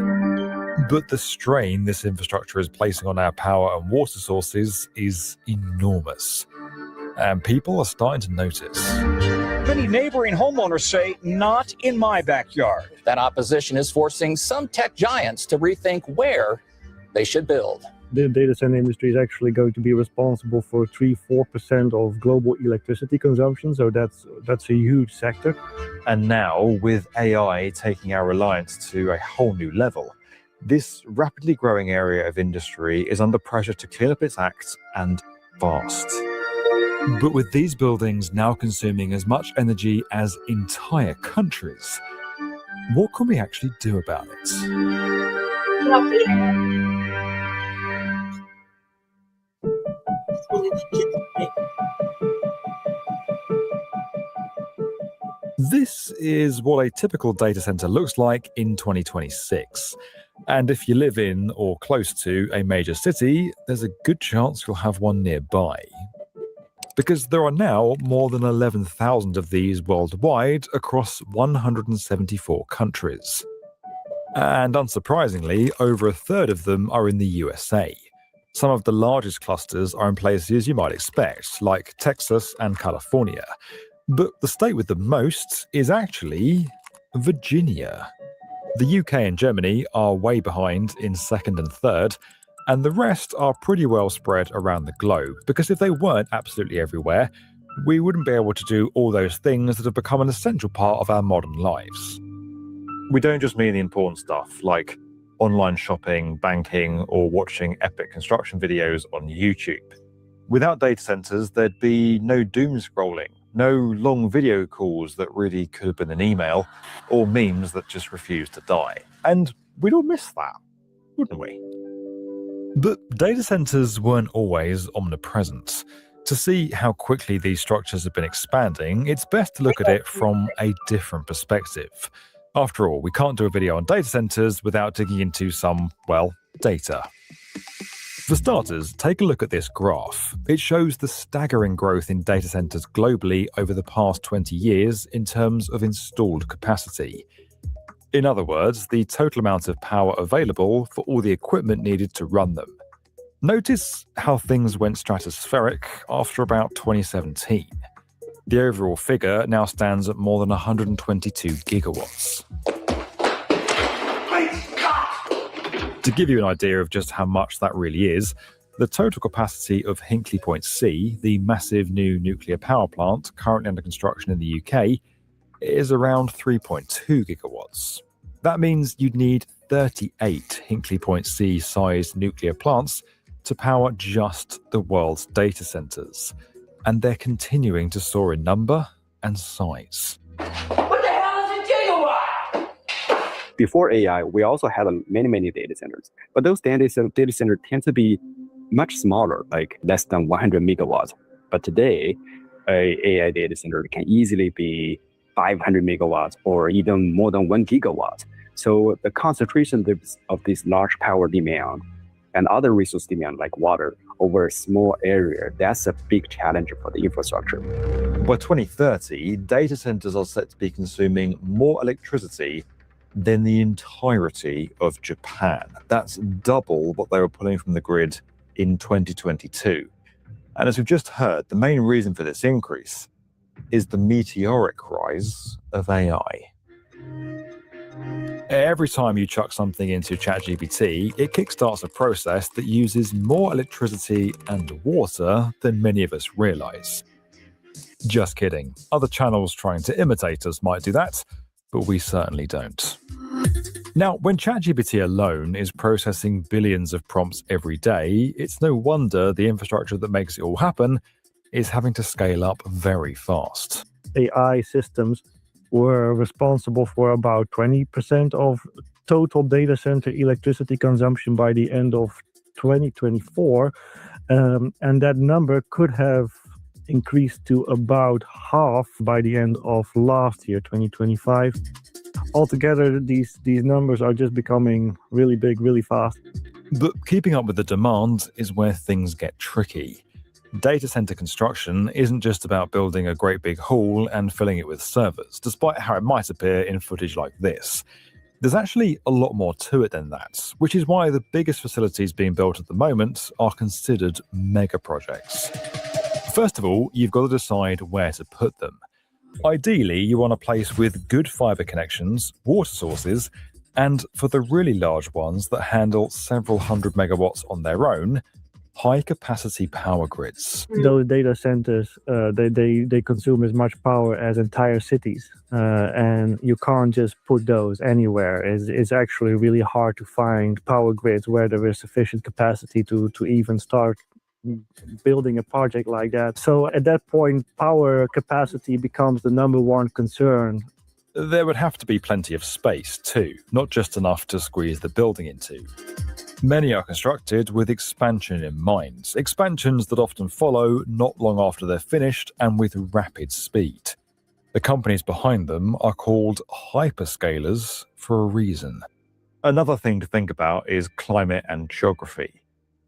S1: But the strain this infrastructure is placing on our power and water sources is enormous, and people are starting to notice.
S15: Many neighboring homeowners say, not in my backyard.
S16: That opposition is forcing some tech giants to rethink where they should build.
S20: The data center industry is actually going to be responsible for 3-4% of global electricity consumption, so that's a huge sector.
S1: And now, with AI taking our reliance to a whole new level, this rapidly growing area of industry is under pressure to clean up its act, and fast. But with these buildings now consuming as much energy as entire countries, what can we actually do about it? This is what a typical data center looks like in 2026. And if you live in or close to a major city, there's a good chance you'll have one nearby. Because there are now more than 11,000 of these worldwide across 174 countries. And unsurprisingly, over a third of them are in the USA. Some of the largest clusters are in places you might expect, like Texas and California. But the state with the most is actually Virginia. The UK and Germany are way behind in second and third, and the rest are pretty well spread around the globe, because if they weren't absolutely everywhere, we wouldn't be able to do all those things that have become an essential part of our modern lives. We don't just mean the important stuff, like online shopping, banking, or watching epic construction videos on YouTube. Without data centers, there'd be no doom scrolling, no long video calls that really could have been an email, or memes that just refuse to die. And we'd all miss that, wouldn't we? But data centers weren't always omnipresent. To see how quickly these structures have been expanding, it's best to look at it from a different perspective. After all, we can't do a video on data centers without digging into some, well, data. For starters, take a look at this graph. It shows the staggering growth in data centers globally over the past 20 years in terms of installed capacity. In other words, the total amount of power available for all the equipment needed to run them. Notice how things went stratospheric after about 2017. The overall figure now stands at more than 122 gigawatts. To give you an idea of just how much that really is, the total capacity of Hinkley Point C, the massive new nuclear power plant currently under construction in the UK, is around 3.2 gigawatts. That means you'd need 38 Hinkley Point C sized nuclear plants to power just the world's data centers. And they're continuing to soar in number and size.
S15: What the hell is a gigawatt?
S22: Before AI, we also had many data centers. But those data centers tend to be much smaller, like less than 100 megawatts. But today, an AI data center can easily be 500 megawatts or even more than 1 gigawatt. So the concentration of this large power demand and other resource demand like water over a small area, that's a big challenge for the infrastructure.
S1: By 2030, data centers are set to be consuming more electricity than the entirety of Japan. That's double what they were pulling from the grid in 2022. And as we've just heard, the main reason for this increase is the meteoric rise of AI. Every time you chuck something into ChatGPT, it kickstarts a process that uses more electricity and water than many of us realize. Just kidding. Other channels trying to imitate us might do that, but we certainly don't. Now, when ChatGPT alone is processing billions of prompts every day, it's no wonder the infrastructure that makes it all happen is having to scale up very fast.
S20: AI systems were responsible for about 20% of total data center electricity consumption by the end of 2024. And that number could have increased to about half by the end of last year, 2025. Altogether, these numbers are just becoming really big, really fast.
S1: But keeping up with the demand is where things get tricky. Data center construction isn't just about building a great big hall and filling it with servers, despite how it might appear in footage like this. There's actually a lot more to it than that, which is why the biggest facilities being built at the moment are considered mega projects. First of all, you've got to decide where to put them. Ideally, you want a place with good fiber connections, water sources, and for the really large ones that handle several hundred megawatts on their own, high-capacity power grids.
S20: Those data centers, they consume as much power as entire cities, and you can't just put those anywhere. It's actually really hard to find power grids where there is sufficient capacity to even start building a project like that. So at that point, power capacity becomes the number one concern.
S1: There would have to be plenty of space too, not just enough to squeeze the building into. Many are constructed with expansion in mind, expansions that often follow not long after they're finished and with rapid speed. The companies behind them are called hyperscalers for a reason. Another thing to think about is climate and geography.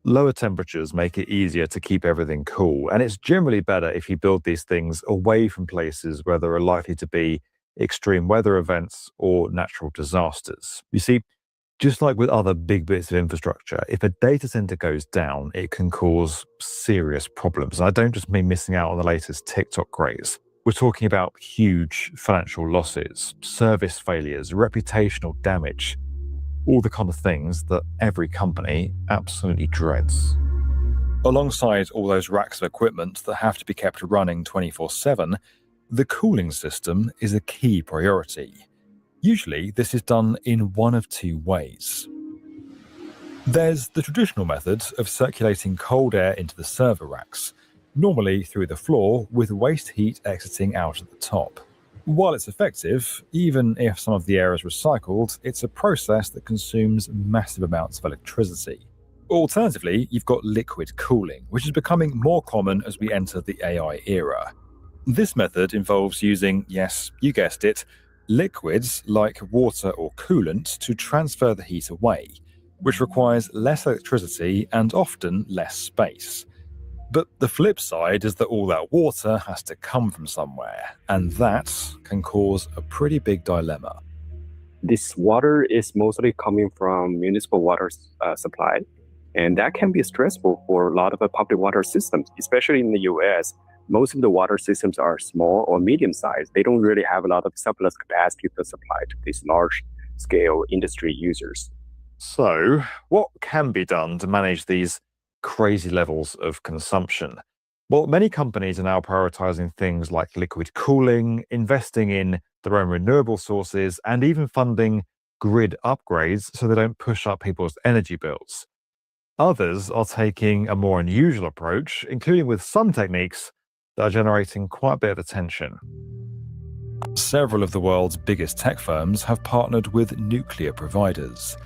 S1: Lower temperatures make it easier to keep everything cool, and it's generally better if you build these things away from places where there are likely to be extreme weather events or natural disasters. You see, just like with other big bits of infrastructure, if a data center goes down, it can cause serious problems. And I don't just mean missing out on the latest TikTok craze. We're talking about huge financial losses, service failures, reputational damage, all the kind of things that every company absolutely dreads. Alongside all those racks of equipment that have to be kept running 24/7, the cooling system is a key priority. Usually, this is done in one of two ways. There's the traditional method of circulating cold air into the server racks, normally through the floor with waste heat exiting out at the top. While it's effective, even if some of the air is recycled, it's a process that consumes massive amounts of electricity. Alternatively, you've got liquid cooling, which is becoming more common as we enter the AI era. This method involves using, yes, you guessed it, liquids like water or coolant to transfer the heat away, which requires less electricity and often less space. But the flip side is that all that water has to come from somewhere, and that can cause a pretty big dilemma.
S22: This water is mostly coming from municipal water supply, and that can be stressful for a lot of the public water systems, especially in the US. Most of the water systems are small or medium sized. They don't really have a lot of surplus capacity to supply to these large scale industry users.
S1: So, what can be done to manage these crazy levels of consumption? Well, many companies are now prioritizing things like liquid cooling, investing in their own renewable sources, and even funding grid upgrades so they don't push up people's energy bills. Others are taking a more unusual approach, including with some techniques that are generating quite a bit of attention. Several of the world's biggest tech firms have partnered with nuclear providers.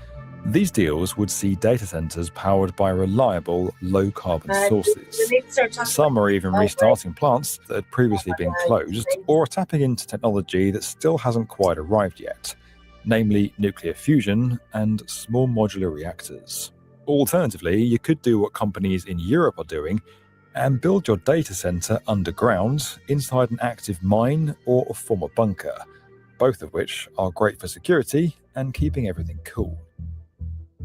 S1: These deals would see data centers powered by reliable, low-carbon sources. Some are even restarting plants that had previously been closed or are tapping into technology that still hasn't quite arrived yet. namely nuclear fusion and small modular reactors. Alternatively, you could do what companies in Europe are doing and build your data center underground inside an active mine or a former bunker, both of which are great for security and keeping everything cool.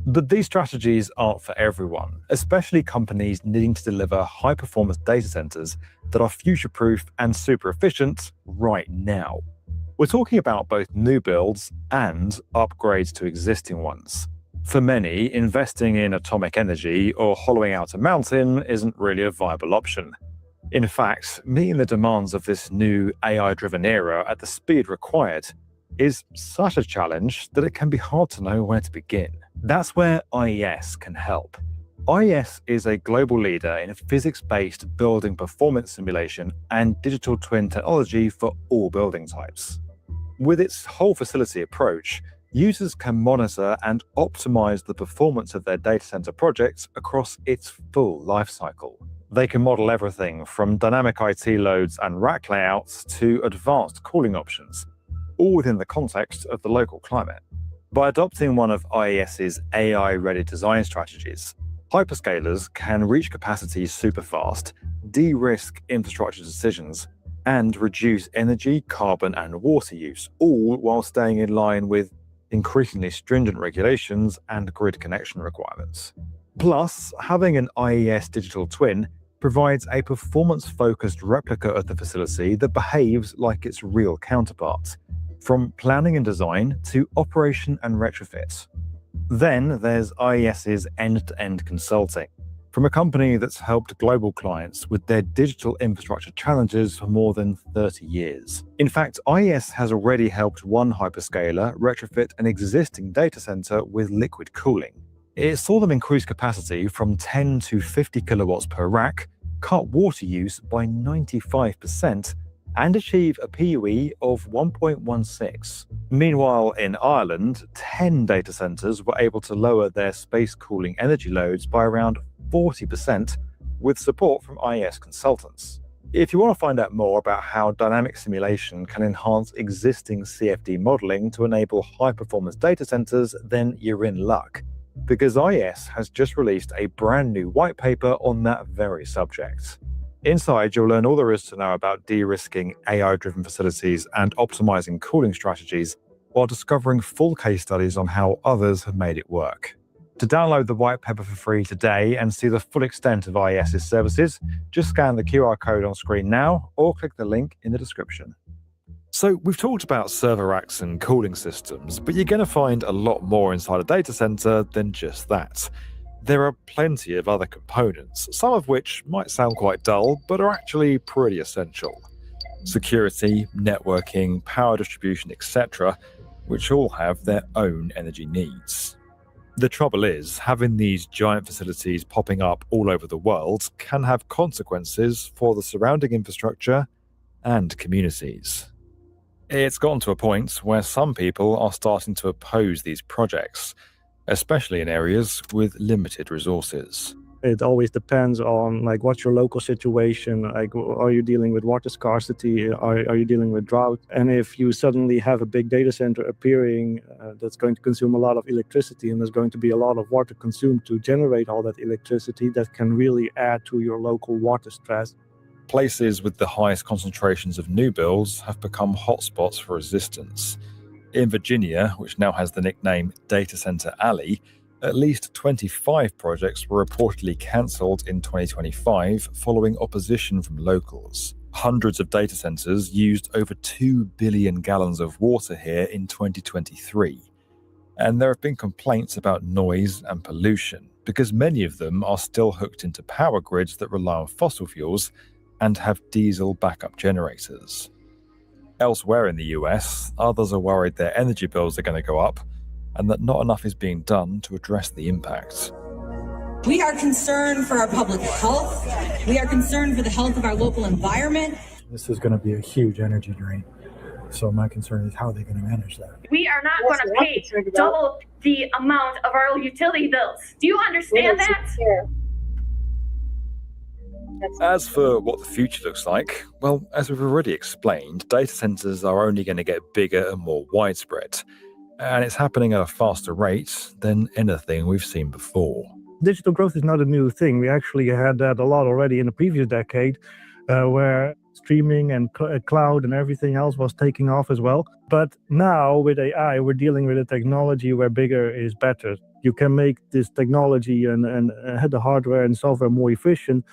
S1: But these strategies aren't for everyone, especially companies needing to deliver high-performance data centers that are future-proof and super efficient right now. We're talking about both new builds and upgrades to existing ones. For many, investing in atomic energy or hollowing out a mountain isn't really a viable option. In fact, meeting the demands of this new AI-driven era at the speed required is such a challenge that it can be hard to know where to begin. That's where IES can help. IES is a global leader in physics-based building performance simulation and digital twin technology for all building types. With its whole facility approach, users can monitor and optimize the performance of their data center projects across its full lifecycle. They can model everything from dynamic IT loads and rack layouts to advanced cooling options, all within the context of the local climate. By adopting one of IES's AI-ready design strategies, hyperscalers can reach capacity super fast, de-risk infrastructure decisions, and reduce energy, carbon, and water use, all while staying in line with increasingly stringent regulations and grid connection requirements. Plus, having an IES digital twin provides a performance-focused replica of the facility that behaves like its real counterpart, from planning and design to operation and retrofit. Then there's IES's end-to-end consulting, from a company that's helped global clients with their digital infrastructure challenges for more than 30 years. In fact, IES has already helped one hyperscaler retrofit an existing data center with liquid cooling. It saw them increase capacity from 10 to 50 kilowatts per rack, cut water use by 95%, and achieve a PUE of 1.16. Meanwhile, in Ireland, 10 data centers were able to lower their space cooling energy loads by around 40% with support from IES consultants. If you want to find out more about how dynamic simulation can enhance existing CFD modeling to enable high-performance data centers, then you're in luck, because IES has just released a brand new white paper on that very subject. Inside, you'll learn all there is to know about de-risking AI-driven facilities and optimizing cooling strategies, while discovering full case studies on how others have made it work. To download the white paper for free today and see the full extent of IES's services, just scan the QR code on screen now or click the link in the description. So we've talked about server racks and cooling systems, but you're going to find a lot more inside a data center than just that. There are plenty of other components, some of which might sound quite dull, but are actually pretty essential. Security, networking, power distribution, etc., which all have their own energy needs. The trouble is, having these giant facilities popping up all over the world can have consequences for the surrounding infrastructure and communities. It's gotten to a point where some people are starting to oppose these projects, especially in areas with limited resources.
S20: It always depends on what's your local situation, are you dealing with water scarcity, are you dealing with drought, and if you suddenly have a big data center appearing that's going to consume a lot of electricity and there's going to be a lot of water consumed to generate all that electricity, that can really add to your local water stress.
S1: Places with the highest concentrations of new builds have become hotspots for resistance. In Virginia, which now has the nickname Data Center Alley, at least 25 projects were reportedly cancelled in 2025 following opposition from locals. Hundreds of data centers used over 2 billion gallons of water here in 2023. And there have been complaints about noise and pollution, because many of them are still hooked into power grids that rely on fossil fuels and have diesel backup generators. Elsewhere in the US, others are worried their energy bills are going to go up and that not enough is being done to address the impact.
S3: We are concerned for our public health. We are concerned for the health of our local environment.
S9: This is going to be a huge energy drain. So my concern is how are they going to manage that?
S11: We are not going to pay double the amount of our utility bills. Do you understand that?
S1: As for what the future looks like, well, as we've already explained, data centers are only going to get bigger and more widespread. and it's happening at a faster rate than anything we've seen before.
S20: Digital growth is not a new thing. We actually had that a lot already in the previous decade, where streaming and cloud and everything else was taking off as well. But now with AI, we're dealing with a technology where bigger is better. You can make this technology and the hardware and software more efficient.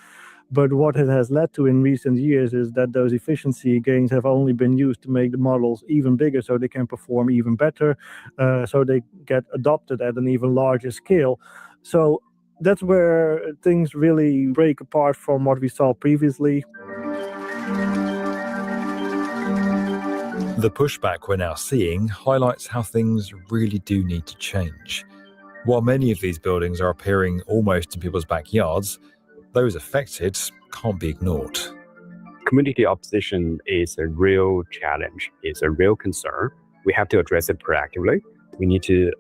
S20: But what it has led to in recent years is that those efficiency gains have only been used to make the models even bigger so they can perform even better, so they get adopted at an even larger scale. So that's where things really break apart from what we saw previously.
S1: The pushback we're now seeing highlights how things really do need to change. While many of these buildings are appearing almost in people's backyards, those affected can't be ignored.
S22: Community opposition is a real challenge. It's a real concern. We have to address it proactively. We need to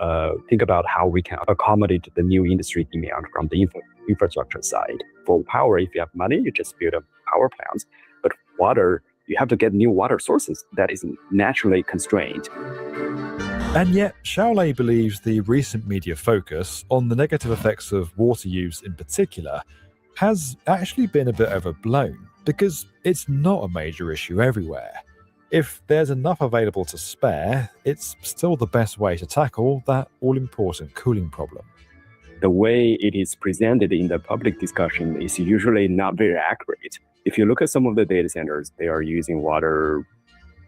S22: think about how we can accommodate the new industry demand from the infrastructure side. For power, if you have money, you just build up power plants. But water, you have to get new water sources that is naturally constrained.
S1: And yet, Xiaolei believes the recent media focus on the negative effects of water use in particular has actually been a bit overblown, because it's not a major issue everywhere. If there's enough available to spare, it's still the best way to tackle that all-important cooling problem.
S22: The way it is presented in the public discussion is usually not very accurate. If you look at some of the data centers, they are using water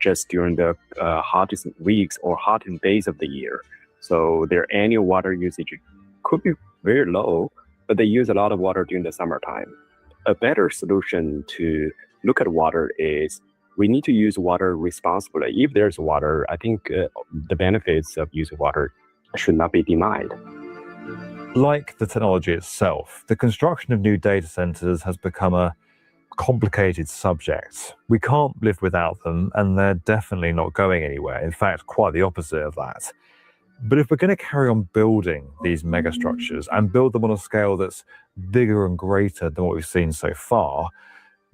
S22: just during the hottest weeks or hottest days of the year. So their annual water usage could be very low, but they use a lot of water during the summertime. A better solution to look at water is we need to use water responsibly. If there's water, I think the benefits of using water should not be denied.
S1: Like the technology itself, the construction of new data centers has become a complicated subject. We can't live without them, and they're definitely not going anywhere. In fact, quite the opposite of that. But if we're going to carry on building these megastructures and build them on a scale that's bigger and greater than what we've seen so far,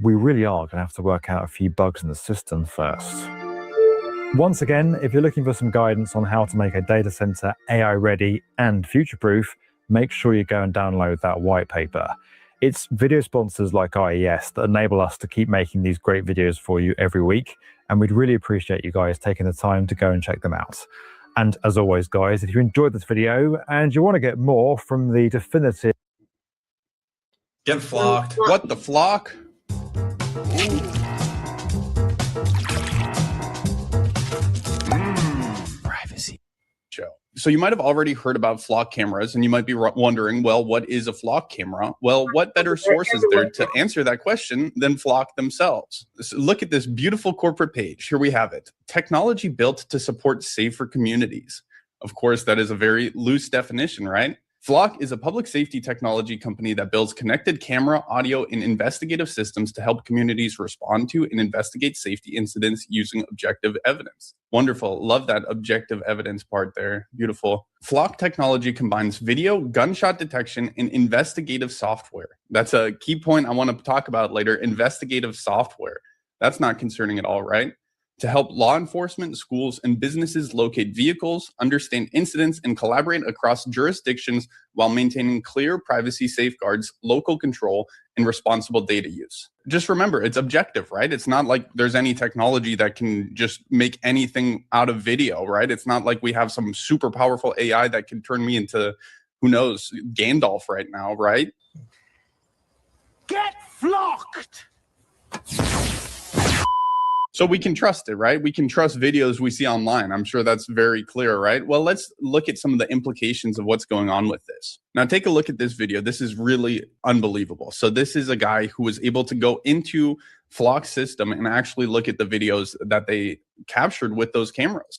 S1: we really are going to have to work out a few bugs in the system first. Once again, if you're looking for some guidance on how to make a data center AI ready and future-proof, make sure you go and download that white paper. It's video sponsors like IES that enable us to keep making these great videos for you every week, and we'd really appreciate you guys taking the time to go and check them out. And as always, guys, if you enjoyed this video and you want to get more from the definitive...
S2: Get flocked. What the flock? Privacy show. So you might have already heard about flock cameras, and you might be wondering, well, what is a flock camera? Well, what better source is there to answer that question than Flock themselves? So look at this beautiful corporate page. Here we have it. Technology built to support safer communities. Of course, that is a very loose definition, right? Flock is a public safety technology company that builds connected camera, audio, and investigative systems to help communities respond to and investigate safety incidents using objective evidence. Wonderful. Love that objective evidence part there. Beautiful. Flock technology combines video, gunshot detection, and investigative software. That's a key point I want to talk about later. Investigative software. That's not concerning at all, right? To help law enforcement, schools, and businesses locate vehicles, understand incidents, and collaborate across jurisdictions while maintaining clear privacy safeguards, local control, and responsible data use. Just remember, it's objective, right? It's not like there's any technology that can just make anything out of video, right? It's not like we have some super powerful AI that can turn me into, who knows, Gandalf right now, right?
S15: Get flocked!
S2: So we can trust it, right? We can trust videos we see online. I'm sure that's very clear, right? Well, let's look at some of the implications of what's going on with this. Now, take a look at this video. This is really unbelievable. So this is a guy who was able to go into Flock's system and actually look at the videos that they captured with those cameras.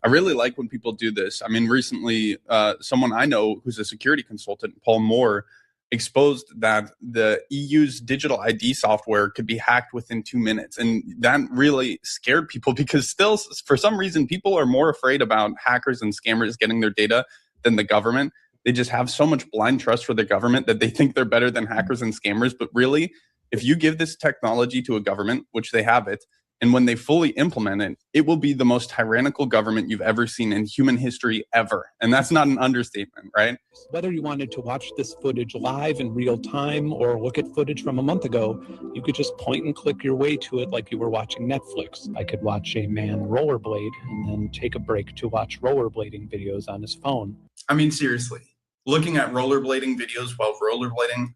S2: I really like when people do this. I mean, recently, someone I know who's a security consultant, Paul Moore, exposed that the EU's digital ID software could be hacked within 2 minutes. And that really scared people because still, for some reason, people are more afraid about hackers and scammers getting their data than the government. They just have so much blind trust for the government that they think they're better than hackers and scammers. But really, if you give this technology to a government, which they have it, and when they fully implement it, it will be the most tyrannical government you've ever seen in human history ever. And that's not an understatement, right?
S8: Whether you wanted to watch this footage live in real time or look at footage from a month ago, you could just point and click your way to it like you were watching Netflix. I could watch a man rollerblade and then take a break to watch rollerblading videos on his phone.
S2: I mean, seriously, looking at rollerblading videos while rollerblading,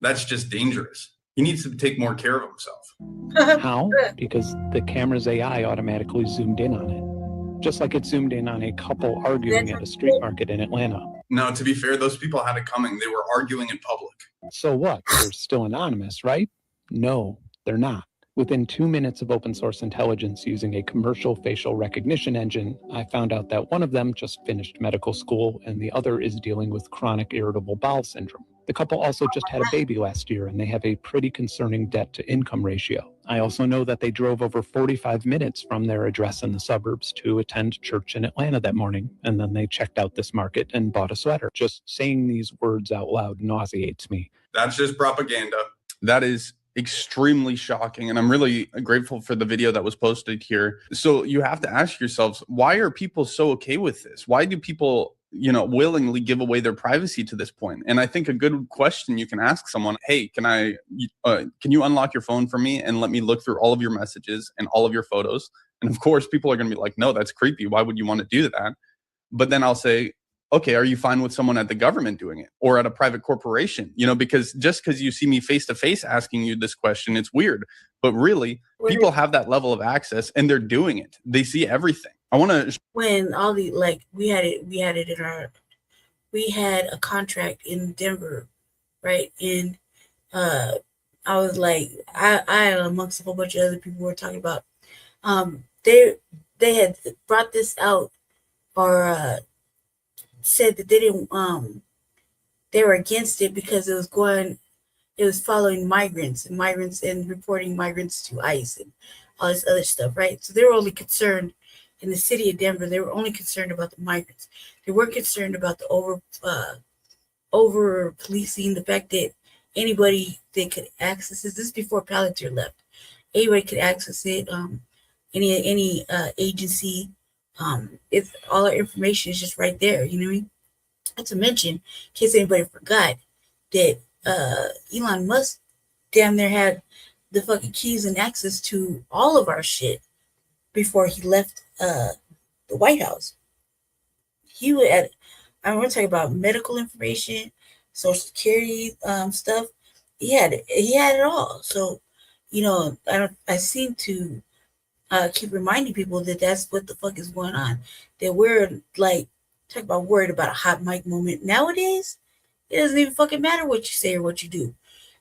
S2: that's just dangerous. He needs to take more care of himself.
S8: How? Because the camera's AI automatically zoomed in on it. Just like it zoomed in on a couple arguing at a street market in Atlanta.
S2: No, to be fair, those people had it coming. They were arguing in public.
S8: So what? They're still anonymous, right? No, they're not. Within 2 minutes of open source intelligence using a commercial facial recognition engine, I found out that one of them just finished medical school and the other is dealing with chronic irritable bowel syndrome. The couple also just had a baby last year and they have a pretty concerning debt to income ratio. I also know that they drove over 45 minutes from their address in the suburbs to attend church in Atlanta that morning, and then they checked out this market and bought a sweater. Just saying these words out loud nauseates me.
S2: That's just propaganda. That is extremely shocking, and I'm really grateful for the video that was posted here. So you have to ask yourselves, why are people so okay with this? Why do people, willingly give away their privacy to this point? And I think a good question you can ask someone, hey, can you unlock your phone for me and let me look through all of your messages and all of your photos? And of course, people are going to be like, no, that's creepy. Why would you want to do that? But then I'll say, okay, are you fine with someone at the government doing it or at a private corporation? Because just because you see me face to face asking you this question, it's weird. But really, people have that level of access and they're doing it. They see everything. I want to.
S6: When all the we had a contract in Denver, right? And I was like, I amongst a whole bunch of other people were talking about, they had brought this out or said that they didn't they were against it because it was following migrants and reporting migrants to ICE and all this other stuff, right? So they were only concerned in the city of Denver, they were only concerned about the migrants. They weren't concerned about the over policing, the fact that anybody that could access it. This is before Palantir left. Anybody could access it. Any agency. It's all our information is just right there. You know what I mean? Not to mention, in case anybody forgot, that Elon Musk damn near had the fucking keys and access to all of our shit before he left the White House. He would add, I want to talk about medical information, Social Security stuff. He had it all. So, I seem to keep reminding people that that's what the fuck is going on. That we're talk about worried about a hot mic moment. Nowadays, it doesn't even fucking matter what you say or what you do.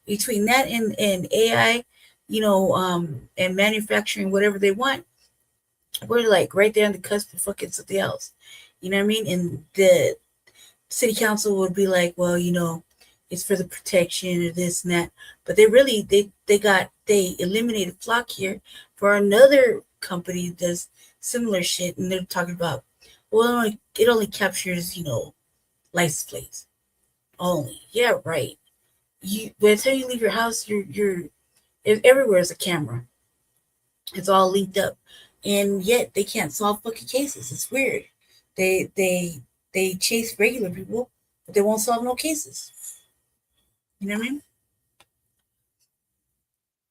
S6: Between that and AI, and manufacturing whatever they want, we're right there on the cusp of fucking something else. You know what I mean? And the city council would be like, well, it's for the protection or this and that. But they eliminated FLOCK here for another company that does similar shit. And they're talking about, well, it only captures, license plates. Only. Yeah, right. By the time you leave your house, you're everywhere is a camera. It's all linked up. And yet they can't solve fucking cases. It's weird. They chase regular people, but they won't solve no cases. You know what I mean?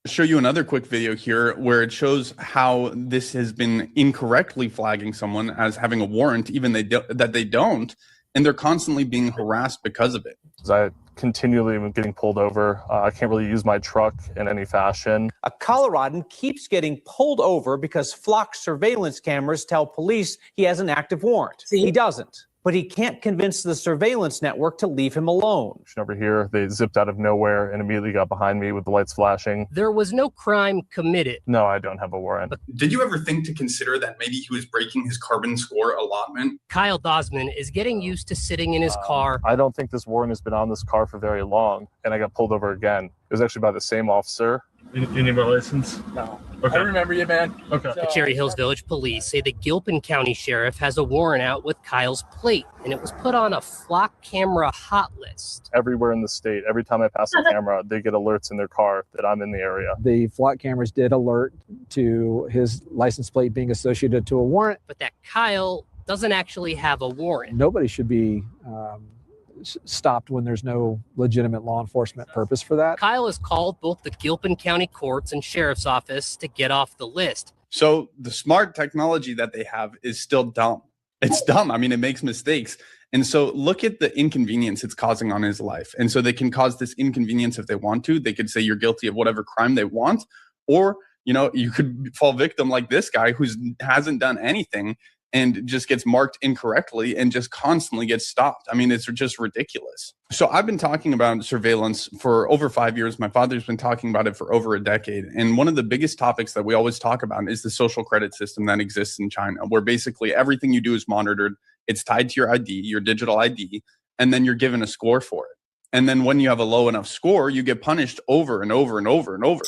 S2: Show you another quick video here where it shows how this has been incorrectly flagging someone as having a warrant, even that they don't, and they're constantly being harassed because of it.
S13: I continually am getting pulled over. I can't really use my truck in any fashion.
S17: A Coloradan keeps getting pulled over because FLOCK surveillance cameras tell police he has an active warrant. He doesn't. but he can't convince the surveillance network to leave him alone.
S13: Over here, they zipped out of nowhere and immediately got behind me with the lights flashing.
S10: There was no crime committed.
S13: No, I don't have a warrant.
S2: Did you ever think to consider that maybe he was breaking his carbon score allotment?
S10: Kyle Dosman is getting used to sitting in his car.
S13: I don't think this warrant has been on this car for very long, and I got pulled over again. It was actually by the same officer. You need my license?
S10: No.
S13: Okay.
S10: I remember you, man.
S13: Okay.
S10: The Cherry Hills Village Police say the Gilpin County Sheriff has a warrant out with Kyle's plate, and it was put on a flock camera hot list.
S13: Everywhere in the state, every time I pass the camera, they get alerts in their car that I'm in the area.
S14: The flock cameras did alert to his license plate being associated to a warrant.
S10: But that Kyle doesn't actually have a warrant.
S14: Nobody should be stopped when there's no legitimate law enforcement purpose for that.
S10: Kyle has called both the Gilpin County courts and sheriff's office to get off the list.
S2: So the smart technology that they have is still dumb. It's dumb. I mean, it makes mistakes. And so look at the inconvenience it's causing on his life. And so they can cause this inconvenience if they want to. They could say you're guilty of whatever crime they want, or, you know, you could fall victim like this guy who hasn't done anything and just gets marked incorrectly and just constantly gets stopped. I mean, it's just ridiculous. So I've been talking about surveillance for over 5 years. My father's been talking about it for over a decade. And one of the biggest topics that we always talk about is the social credit system that exists in China, where basically everything you do is monitored. It's tied to your ID, your digital ID, and then you're given a score for it. And then when you have a low enough score, you get punished over and over and over and over.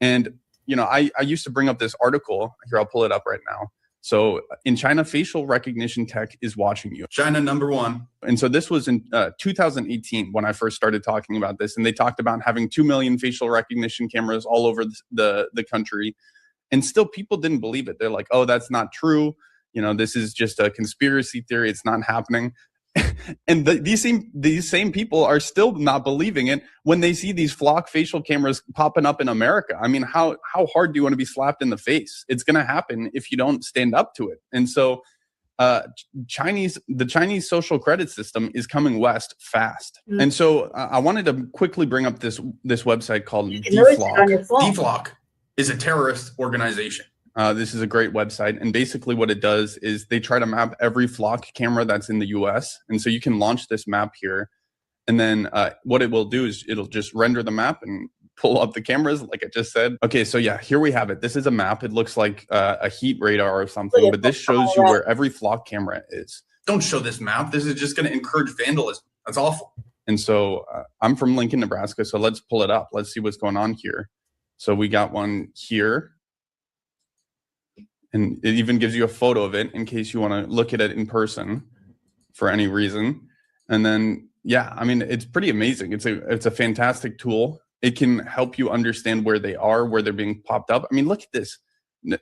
S2: And, you know, I used to bring up this article. Here, I'll pull it up right now. So in China, facial recognition tech is watching you. China #1. And so this was in 2018 when I first started talking about this. And they talked about having 2 million facial recognition cameras all over the country. And still people didn't believe it. They're like, oh, that's not true. You know, this is just a conspiracy theory. It's not happening. And these same people are still not believing it when they see these flock facial cameras popping up in America. I mean, how hard do you want to be slapped in the face? It's going to happen if you don't stand up to it. And so the Chinese social credit system is coming west fast. Mm-hmm. And so I wanted to quickly bring up this website called DFLOC. DFLOC is a terrorist organization. This is a great website. And basically what it does is they try to map every flock camera that's in the US. And so you can launch this map here. And then what it will do is it'll just render the map and pull up the cameras, like I just said. Okay, so yeah, here we have it. This is a map. It looks like a heat radar or something, but this shows you where every flock camera is. Don't show this map. This is just going to encourage vandalism. That's awful. And so I'm from Lincoln, Nebraska. So let's pull it up. Let's see what's going on here. So we got one here. And it even gives you a photo of it in case you want to look at it in person for any reason. And then, yeah, I mean, it's pretty amazing. It's a fantastic tool. It can help you understand where they are, where they're being popped up. I mean, look at this.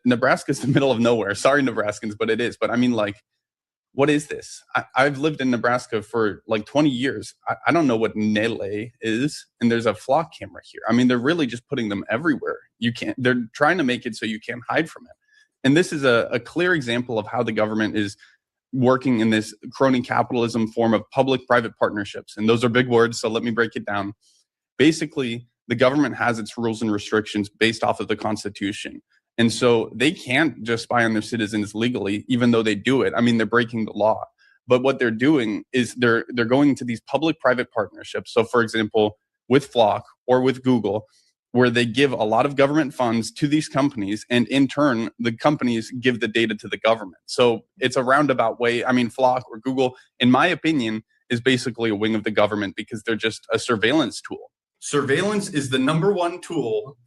S2: Nebraska's the middle of nowhere. Sorry, Nebraskans, but it is. But I mean, like, what is this? I've lived in Nebraska for like 20 years. I don't know what Nele is. And there's a flock camera here. I mean, they're really just putting them everywhere. They're trying to make it so you can't hide from it. And this is a clear example of how the government is working in this crony capitalism form of public-private partnerships. And those are big words, so let me break it down. Basically, the government has its rules and restrictions based off of the Constitution. And so they can't just spy on their citizens legally, even though they do it. I mean, they're breaking the law. But what they're doing is they're going to these public-private partnerships. So, for example, with Flock or with Google, where they give a lot of government funds to these companies, and in turn, the companies give the data to the government. So it's a roundabout way. I mean, Flock or Google, in my opinion, is basically a wing of the government because they're just a surveillance tool. Surveillance is the #1 tool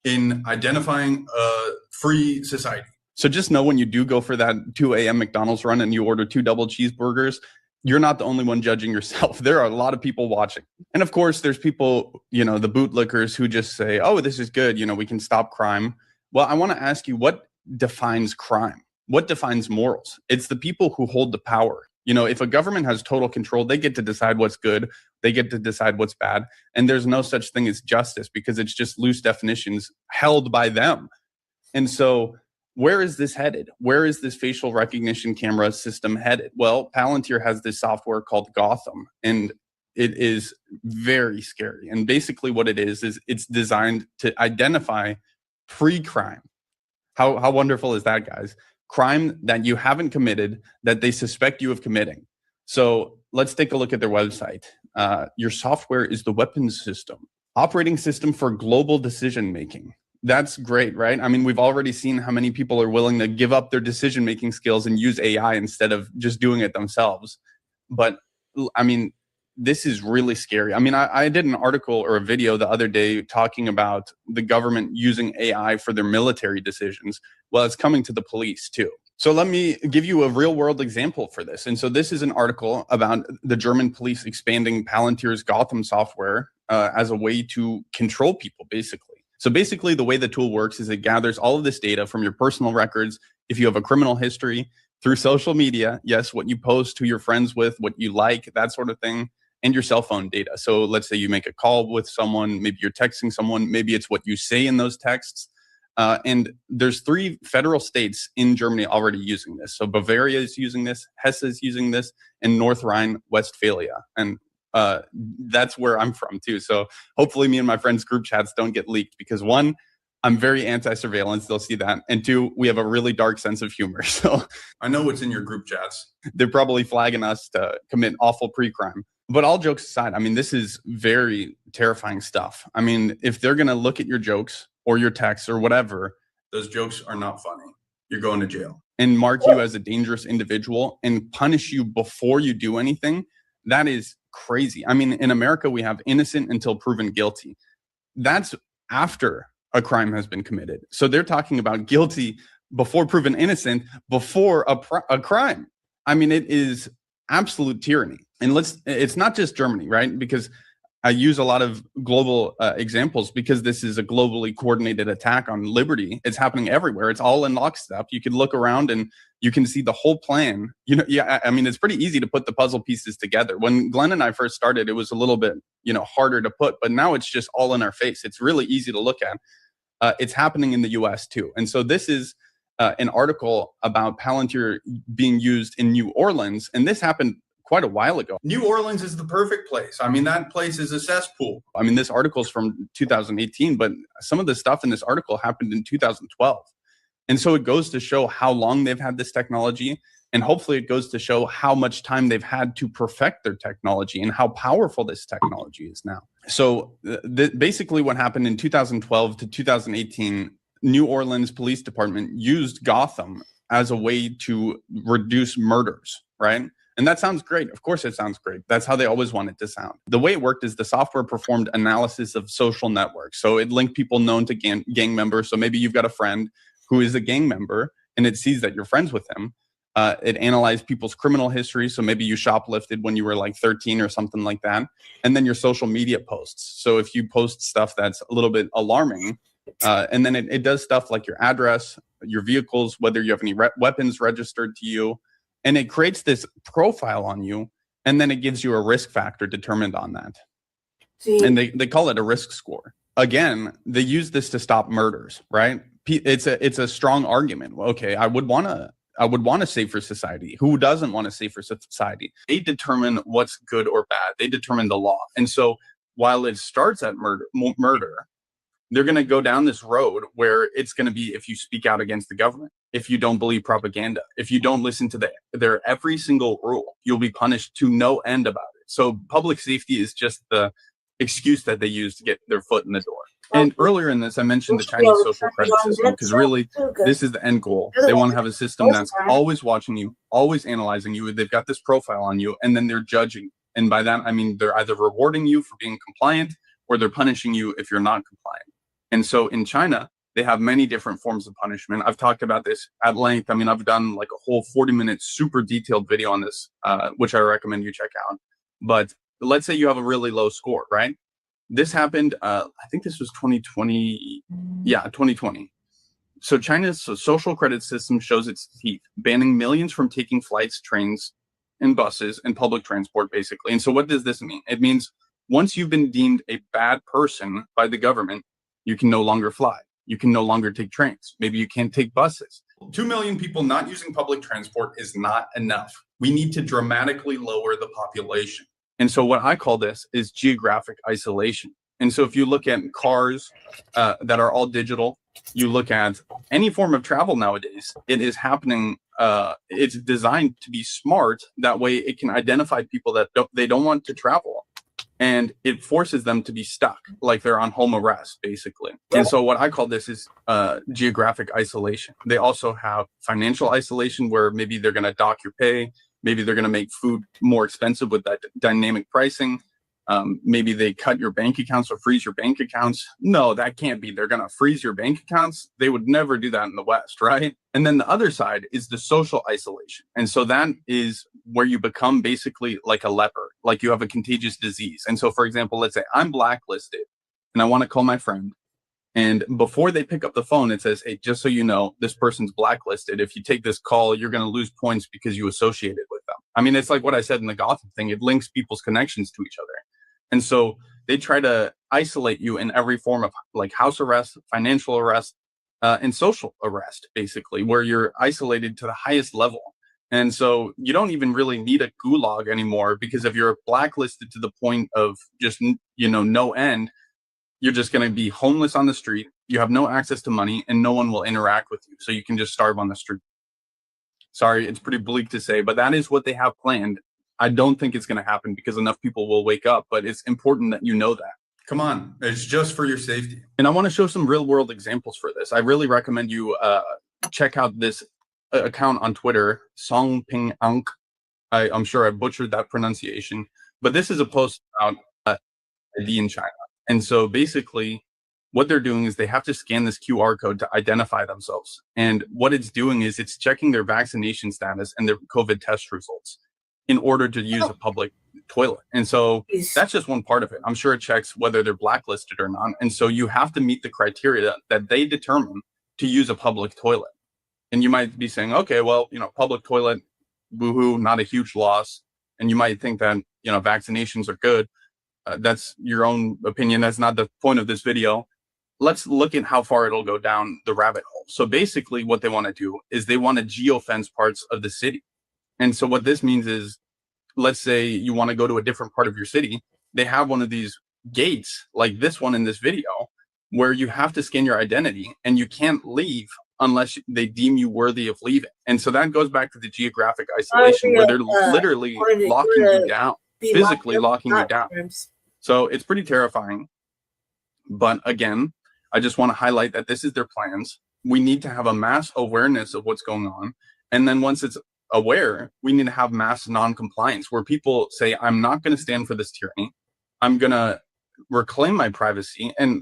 S2: in identifying a free society. So just know when you do go for that 2 a.m. McDonald's run and you order 2 double cheeseburgers, you're not the only one judging yourself. There are a lot of people watching. And of course, there's people, you know, the bootlickers who just say, oh, this is good. You know, we can stop crime. Well, I want to ask you, what defines crime? What defines morals? It's the people who hold the power. You know, if a government has total control, they get to decide what's good. They get to decide what's bad. And there's no such thing as justice because it's just loose definitions held by them. And so where is this headed? Where is this facial recognition camera system headed? Well, Palantir has this software called Gotham, and it is very scary. And basically what it is it's designed to identify pre-crime. How wonderful is that, guys? Crime that you haven't committed that they suspect you of committing. So let's take a look at their website. Your software is the weapons system, operating system for global decision making. That's great, right? I mean, we've already seen how many people are willing to give up their decision making skills and use AI instead of just doing it themselves. But I mean, this is really scary. I mean, I did an article or a video the other day talking about the government using AI for their military decisions. Well, it's coming to the police too. So let me give you a real world example for this. And so this is an article about the German police expanding Palantir's Gotham software as a way to control people, basically. So basically the way the tool works is it gathers all of this data from your personal records. If you have a criminal history, through social media, yes, what you post, who you're friends with, what you like, that sort of thing, and your cell phone data. So let's say you make a call with someone, maybe you're texting someone, maybe it's what you say in those texts. And there's 3 federal states in Germany already using this. So Bavaria is using this, Hesse is using this, and North Rhine-Westphalia. And that's where I'm from too. So hopefully me and my friends' group chats don't get leaked because 1, I'm very anti-surveillance. They'll see that. And 2, we have a really dark sense of humor. So I know what's in your group chats. They're probably flagging us to commit awful pre-crime. But all jokes aside, I mean, this is very terrifying stuff. I mean, if they're going to look at your jokes or your texts or whatever, those jokes are not funny. You're going to jail. And mark you as a dangerous individual and punish you before you do anything, that is crazy. I mean, in America, we have innocent until proven guilty. That's after a crime has been committed. So they're talking about guilty before proven innocent, before a crime. I mean, it is absolute tyranny. And it's not just Germany, right? Because I use a lot of global examples because this is a globally coordinated attack on liberty. It's happening everywhere. It's all in lockstep. You can look around and you can see the whole plan. You know, yeah, I mean, it's pretty easy to put the puzzle pieces together. When Glenn and I first started, it was a little bit, harder to put, but now it's just all in our face. It's really easy to look at. It's happening in the US too. And so this is an article about Palantir being used in New Orleans. And this happened quite a while ago. New Orleans is the perfect place. I mean, that place is a cesspool. I mean, this article is from 2018, but some of the stuff in this article happened in 2012. And so it goes to show how long they've had this technology. And hopefully it goes to show how much time they've had to perfect their technology and how powerful this technology is now. So basically what happened in 2012 to 2018, New Orleans Police Department used Gotham as a way to reduce murders, right? And that sounds great. Of course it sounds great. That's how they always want it to sound. The way it worked is the software performed analysis of social networks. So it linked people known to gang members. So maybe you've got a friend who is a gang member and it sees that you're friends with him. It analyzed people's criminal history. So maybe you shoplifted when you were like 13 or something like that. And then your social media posts. So if you post stuff that's a little bit alarming, and then it does stuff like your address, your vehicles, whether you have any weapons registered to you. And it creates this profile on you, and then it gives you a risk factor determined on that. And they call it a risk score. Again, they use this to stop murders, right? It's a strong argument. Okay, I would want a safer society. Who doesn't want a safer society? They determine what's good or bad. They determine the law. And so while it starts at murder, they're going to go down this road where it's going to be if you speak out against the government, if you don't believe propaganda, if you don't listen to their every single rule, you'll be punished to no end about it. So public safety is just the excuse that they use to get their foot in the door. And earlier in this, I mentioned the Chinese social credit system because really this is the end goal. They want to have a system that's always watching you, always analyzing you. They've got this profile on you, and then they're judging. And by that, I mean they're either rewarding you for being compliant or they're punishing you if you're not compliant. And so in China, they have many different forms of punishment. I've talked about this at length. I mean, I've done like a whole 40-minute super detailed video on this, which I recommend you check out. But let's say you have a really low score, right? This happened, I think this was 2020. Yeah, 2020. So China's social credit system shows its teeth, banning millions from taking flights, trains, and buses and public transport, basically. And so what does this mean? It means once you've been deemed a bad person by the government, you can no longer fly. You can no longer take trains. Maybe you can't take buses. 2 million people not using public transport is not enough. We need to dramatically lower the population. And so what I call this is geographic isolation. And so if you look at cars that are all digital, you look at any form of travel nowadays, it is happening it's designed to be smart. That way it can identify people that they don't want to travel. And it forces them to be stuck, like they're on home arrest, basically. And so what I call this is geographic isolation. They also have financial isolation, where maybe they're going to dock your pay. Maybe they're going to make food more expensive with that dynamic pricing. Maybe they cut your bank accounts or freeze your bank accounts. No, that can't be. They're going to freeze your bank accounts. They would never do that in the West, right? And then the other side is the social isolation. And so that is where you become basically like a leper, like you have a contagious disease. And so, for example, let's say I'm blacklisted and I want to call my friend. And before they pick up the phone, it says, hey, just so you know, this person's blacklisted. If you take this call, you're going to lose points because you associated with them. I mean, it's like what I said in the Gotham thing. It links people's connections to each other. And so they try to isolate you in every form of like house arrest, financial arrest, and social arrest, basically, where you're isolated to the highest level. And so you don't even really need a gulag anymore, because if you're blacklisted to the point of just, no end, you're just going to be homeless on the street. You have no access to money and no one will interact with you. So you can just starve on the street. Sorry, it's pretty bleak to say, but that is what they have planned. I don't think it's going to happen because enough people will wake up, but it's important that you know that. Come on, it's just for your safety. And I want to show some real world examples for this. I really recommend you check out this account on Twitter, Songping Ank. I'm sure I butchered that pronunciation, but this is a post about ID in China. And so basically what they're doing is they have to scan this QR code to identify themselves. And what it's doing is it's checking their vaccination status and their COVID test results in order to use a public toilet. And so that's just one part of it. I'm sure it checks whether they're blacklisted or not. And so you have to meet the criteria that they determine to use a public toilet. And you might be saying, okay, well, public toilet, woohoo, not a huge loss. And you might think that, vaccinations are good. That's your own opinion. That's not the point of this video. Let's look at how far it'll go down the rabbit hole. So basically what they want to do is they want to geofence parts of the city. And so what this means is, let's say you want to go to a different part of your city. They have one of these gates like this one in this video where you have to scan your identity and you can't leave unless they deem you worthy of leaving. And so that goes back to the geographic isolation where they're literally locking you down, physically locking you down. So it's pretty terrifying. But again, I just want to highlight that this is their plans. We need to have a mass awareness of what's going on. And then once it's aware, we need to have mass non-compliance where people say, I'm not going to stand for this tyranny. I'm going to reclaim my privacy. And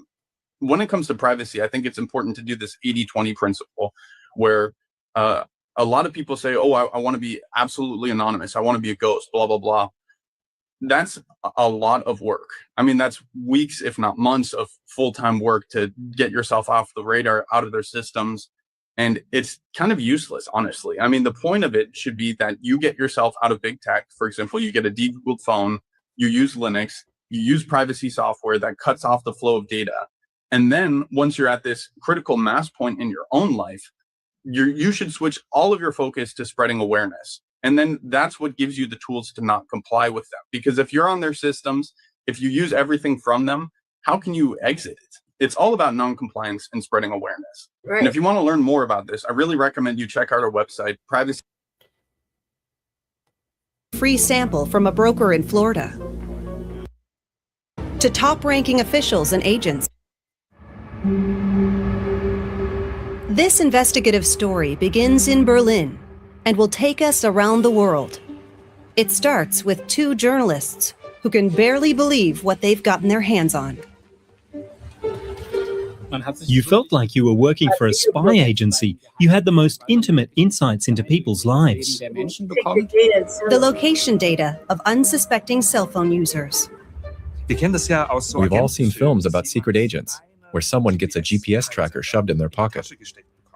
S2: when it comes to privacy, I think it's important to do this 80-20 principle where a lot of people say, oh, I want to be absolutely anonymous. I want to be a ghost, blah, blah, blah. That's a lot of work. I mean, that's weeks, if not months of full-time work to get yourself off the radar, out of their systems. And it's kind of useless, honestly. I mean, the point of it should be that you get yourself out of big tech. For example, you get a de-Googled phone, you use Linux, you use privacy software that cuts off the flow of data. And then once you're at this critical mass point in your own life, you should switch all of your focus to spreading awareness. And then that's what gives you the tools to not comply with them. Because if you're on their systems, if you use everything from them, how can you exit it? It's all about non-compliance and spreading awareness. Right. And if you want to learn more about this, I really recommend you check out our website, privacy.
S5: Free sample from a broker in Florida to top-ranking officials and agents. This investigative story begins in Berlin and will take us around the world. It starts with two journalists who can barely believe what they've gotten their hands on.
S18: You felt like you were working for a spy agency. You had the most intimate insights into people's lives.
S5: The location data of unsuspecting cell phone users.
S21: We've all seen films about secret agents, where someone gets a GPS tracker shoved in their pocket.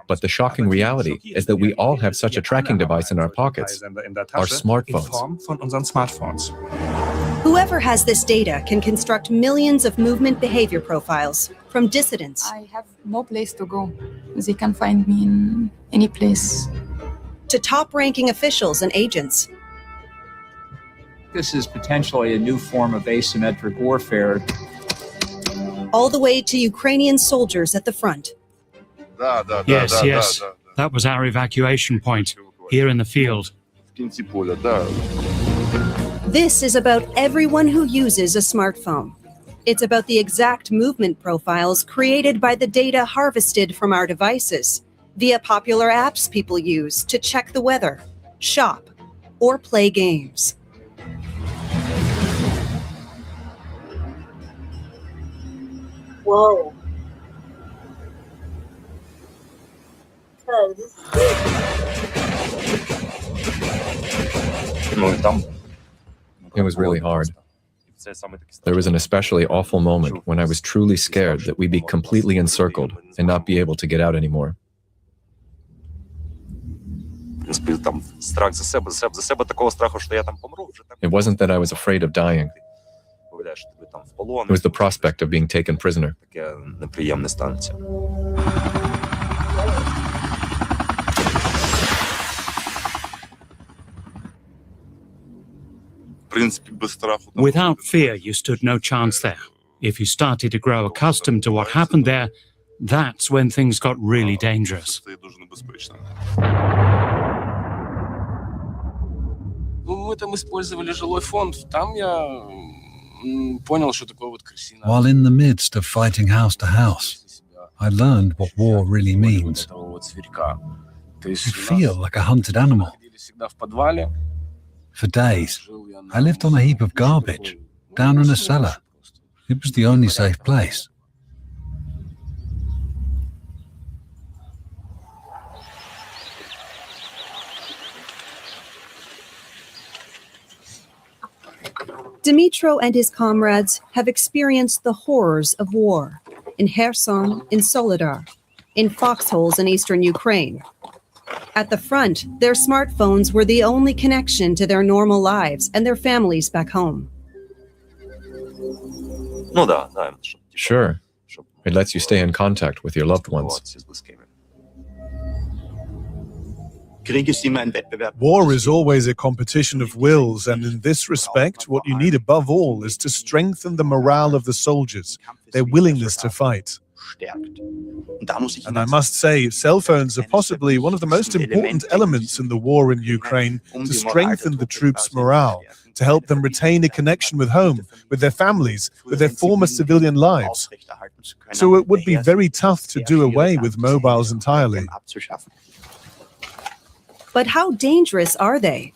S21: But the shocking reality is that we all have such a tracking device in our pockets, our smartphones.
S5: Whoever has this data can construct millions of movement behavior profiles from dissidents.
S23: I have no place to go. They can find me in any place.
S5: To top-ranking officials and agents.
S24: This is potentially a new form of asymmetric warfare.
S5: All the way to Ukrainian soldiers at the front.
S25: Yes. That was our evacuation point.
S4: here in the field.
S5: This is about everyone who uses a smartphone. It's about the exact movement profiles created by the data harvested from our devices via popular apps people use to check the weather, shop, or play games.
S6: Whoa.
S21: It was really hard. There was an especially awful moment when I was truly scared that we'd be completely encircled and not be able to get out anymore. It wasn't that I was afraid of dying. It was the prospect of being taken prisoner.
S4: Without fear, you stood no chance there. If you started to grow accustomed to what happened there, that's when things got really dangerous.
S7: While in the midst of fighting house to house, I learned what war really means. You feel like a hunted animal. For days, I lived on a heap of garbage, down in a cellar. It was the only safe place.
S5: Dmytro and his comrades have experienced the horrors of war in Kherson, in Soledar, in foxholes in eastern Ukraine. At the front, their smartphones were the only connection to their normal lives and their families back home.
S21: Sure, it lets you stay in contact with your loved ones.
S12: War is always a competition of wills, and in this respect, what you need above all is to strengthen the morale of the soldiers, their willingness to fight. And I must say, cell phones are possibly one of the most important elements in the war in Ukraine to strengthen the troops' morale, to help them retain a connection with home, with their families, with their former civilian lives. So it would be very tough to do away with mobiles entirely.
S5: But how dangerous are they?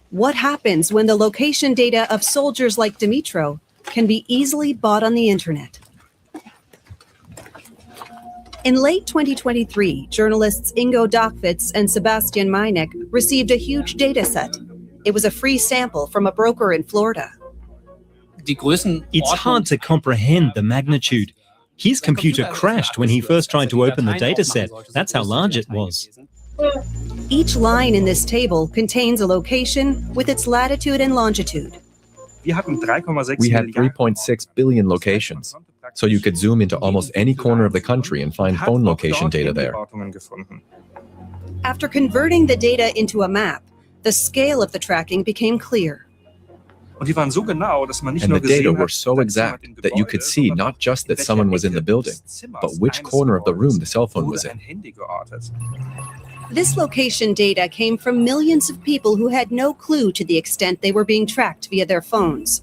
S5: What happens when the location data of soldiers like Dmytro can be easily bought on the internet? In late 2023, journalists Ingo Dachwitz and Sebastian Meinek received a huge data set. It was a free sample from a broker in Florida.
S18: It's hard to comprehend the magnitude. His computer crashed when he first tried to open the dataset. That's how large it was.
S5: Each line in this table contains a location with its latitude and longitude.
S21: We had 3.6 billion locations, so you could zoom into almost any corner of the country and find phone location data there.
S5: After converting the data into a map, the scale of the tracking became clear.
S21: And the data were so exact that you could see not just that someone was in the building, but which corner of the room the cell phone was in.
S5: This location data came from millions of people who had no clue to the extent they were being tracked via their phones.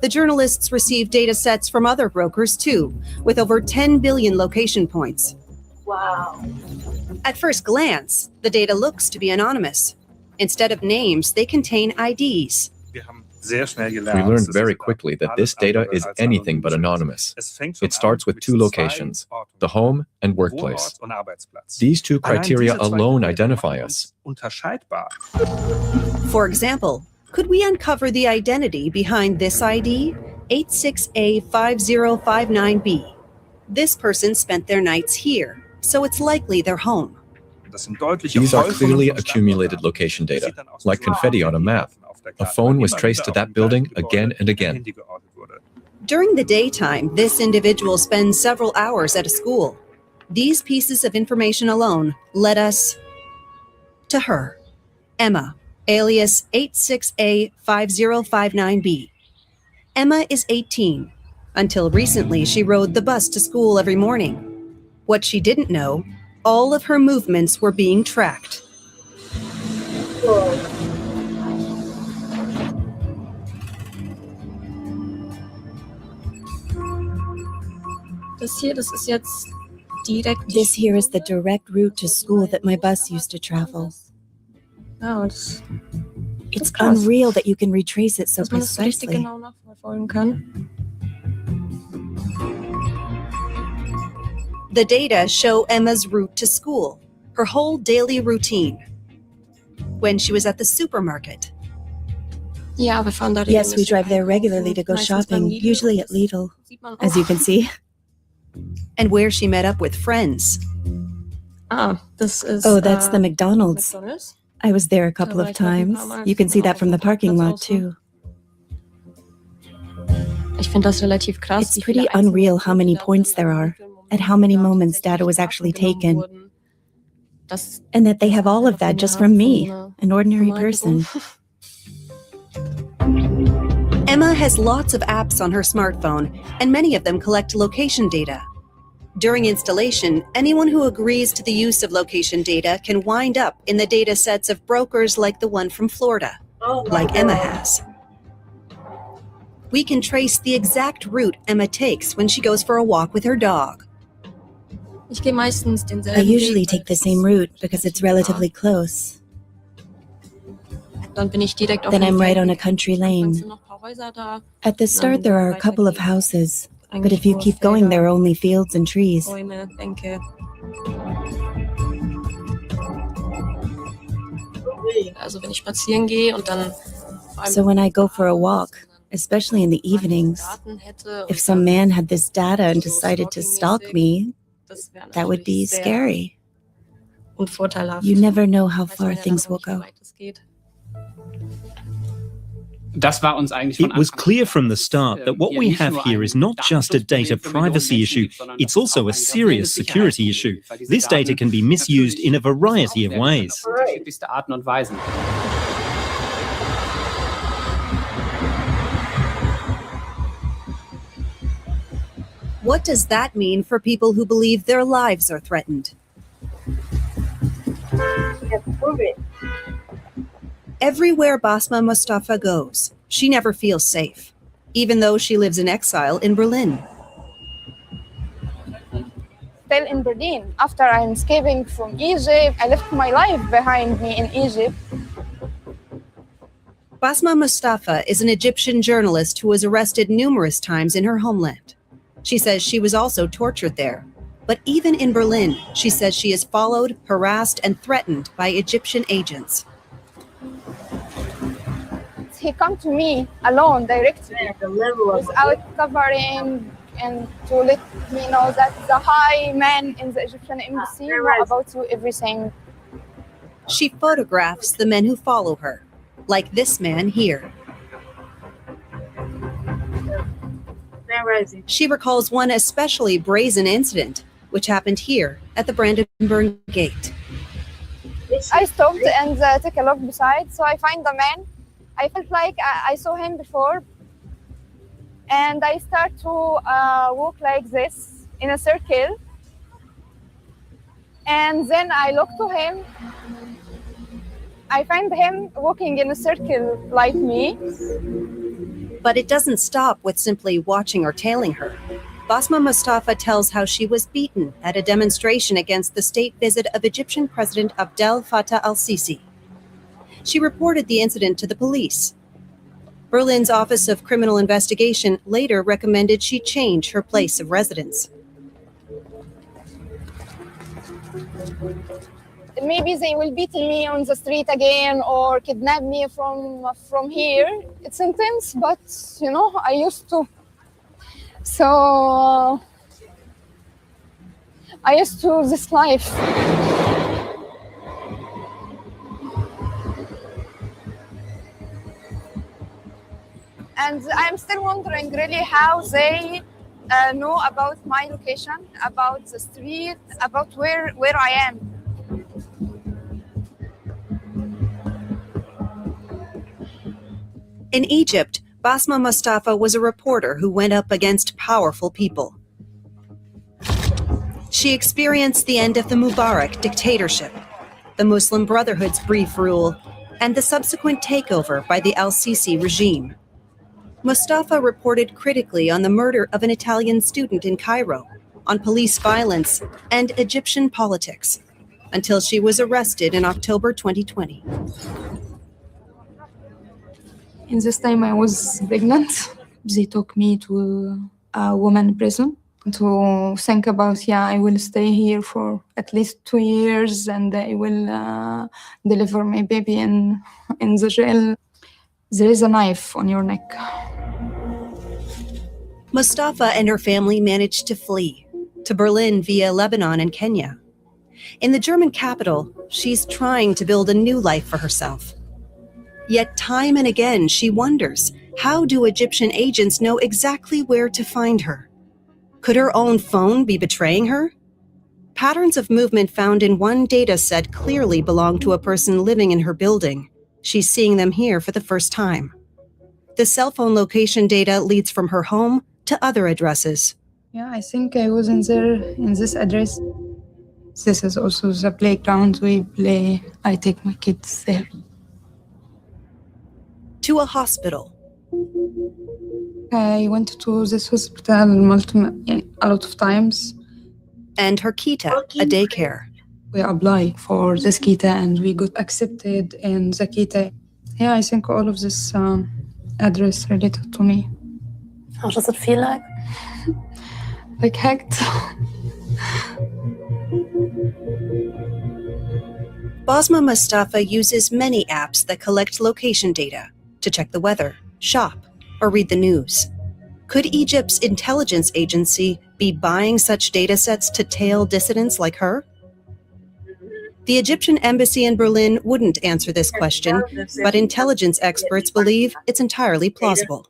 S5: The journalists received data sets from other brokers too, with over 10 billion location points.
S6: Wow.
S5: At first glance, the data looks to be anonymous. Instead of names, they contain IDs.
S21: We learned very quickly that this data is anything but anonymous. It starts with two locations, the home and workplace. These two criteria alone identify us.
S5: For example, could we uncover the identity behind this ID, 86A5059B? This person spent their nights here, so it's likely they're home.
S21: These are clearly accumulated location data, like confetti on a map. A phone was traced to that building again and again.
S5: During the daytime, this individual spends several hours at a school. These pieces of information alone led us to her, Emma, alias 86A5059B. Emma is 18. Until recently, she rode the bus to school every morning. What she didn't know, all of her movements were being tracked. This here is the direct route to school that my bus used to travel. It's unreal that you can retrace it so precisely. The data show Emma's route to school, her whole daily routine. When she was at the supermarket. Yes, we drive there regularly to go shopping, usually at Lidl, as you can see. And where she met up with friends. Oh, that's the McDonald's. I was there a couple of times. You can see that from the parking lot, too. It's pretty unreal how many points there are, at how many moments data was actually taken. And that they have all of that just from me, an ordinary person. Emma has lots of apps on her smartphone, and many of them collect location data. During installation, anyone who agrees to the use of location data can wind up in the data sets of brokers like the one from Florida, like Emma has. We can trace the exact route Emma takes when she goes for a walk with her dog. I usually take the same route because it's relatively close. Then I'm right on a country lane. At the start, there are a couple of houses, but if you keep going, there are only fields and trees. So when I go for a walk, especially in the evenings, if some man had this data and decided to stalk me, that would be scary. You never know how far things will go.
S18: It was clear from the start that what we have here is not just a data privacy issue, it's also a serious security issue. This data can be misused in a variety of ways.
S5: What does that mean for people who believe their lives are threatened? Everywhere Basma Mustafa goes, she never feels safe, even though she lives in exile in Berlin.
S23: Still in Berlin, after I'm escaping from Egypt, I left my life behind me in Egypt.
S5: Basma Mustafa is an Egyptian journalist who was arrested numerous times in her homeland. She says she was also tortured there. But even in Berlin, she says she is followed, harassed, and threatened by Egyptian agents.
S23: He come to me alone directly without covering and to let me know that the high man in the Egyptian embassy know about you everything.
S5: She photographs the men who follow her, like this man here. She recalls one especially brazen incident, which happened here at the Brandenburg Gate.
S23: I stopped and took a look beside, so I find the man. I felt like I saw him before, and I start to walk like this in a circle. And then I look to him. I find him walking in a circle like me.
S5: But it doesn't stop with simply watching or tailing her. Basma Mustafa tells how she was beaten at a demonstration against the state visit of Egyptian President Abdel Fattah al-Sisi. She reported the incident to the police. Berlin's Office of Criminal Investigation later recommended she change her place of residence.
S23: Maybe they will beat me on the street again or kidnap me from here. It's intense, but you know, I used to. So I used to this life. And I'm still wondering really how they know about my location, about the street, about where I am.
S5: In Egypt, Basma Mustafa was a reporter who went up against powerful people. She experienced the end of the Mubarak dictatorship, the Muslim Brotherhood's brief rule, and the subsequent takeover by the al-Sisi regime. Mustafa reported critically on the murder of an Italian student in Cairo, on police violence, and Egyptian politics, until she was arrested in October 2020.
S3: In this time I was pregnant. They took me to a woman prison to think about, I will stay here for at least 2 years and I will deliver my baby in the jail. There is a knife on your neck.
S5: Mustafa and her family managed to flee to Berlin via Lebanon and Kenya. In the German capital, she's trying to build a new life for herself. Yet time and again, she wonders, how do Egyptian agents know exactly where to find her? Could her own phone be betraying her? Patterns of movement found in one data set clearly belong to a person living in her building. She's seeing them here for the first time. The cell phone location data leads from her home to other addresses.
S3: Yeah, I think I was in this address. This is also the playground we play. I take my kids there.
S5: To a hospital.
S3: I went to this hospital a lot of times.
S5: And her kita, a daycare.
S3: We applied for this kita and we got accepted in the kita. Yeah, I think all of this address related to me.
S9: How does it feel like?
S3: Like hacked.
S5: Basma Mustafa uses many apps that collect location data to check the weather, shop, or read the news. Could Egypt's intelligence agency be buying such data sets to tail dissidents like her? The Egyptian embassy in Berlin wouldn't answer this question, but intelligence experts believe it's entirely plausible.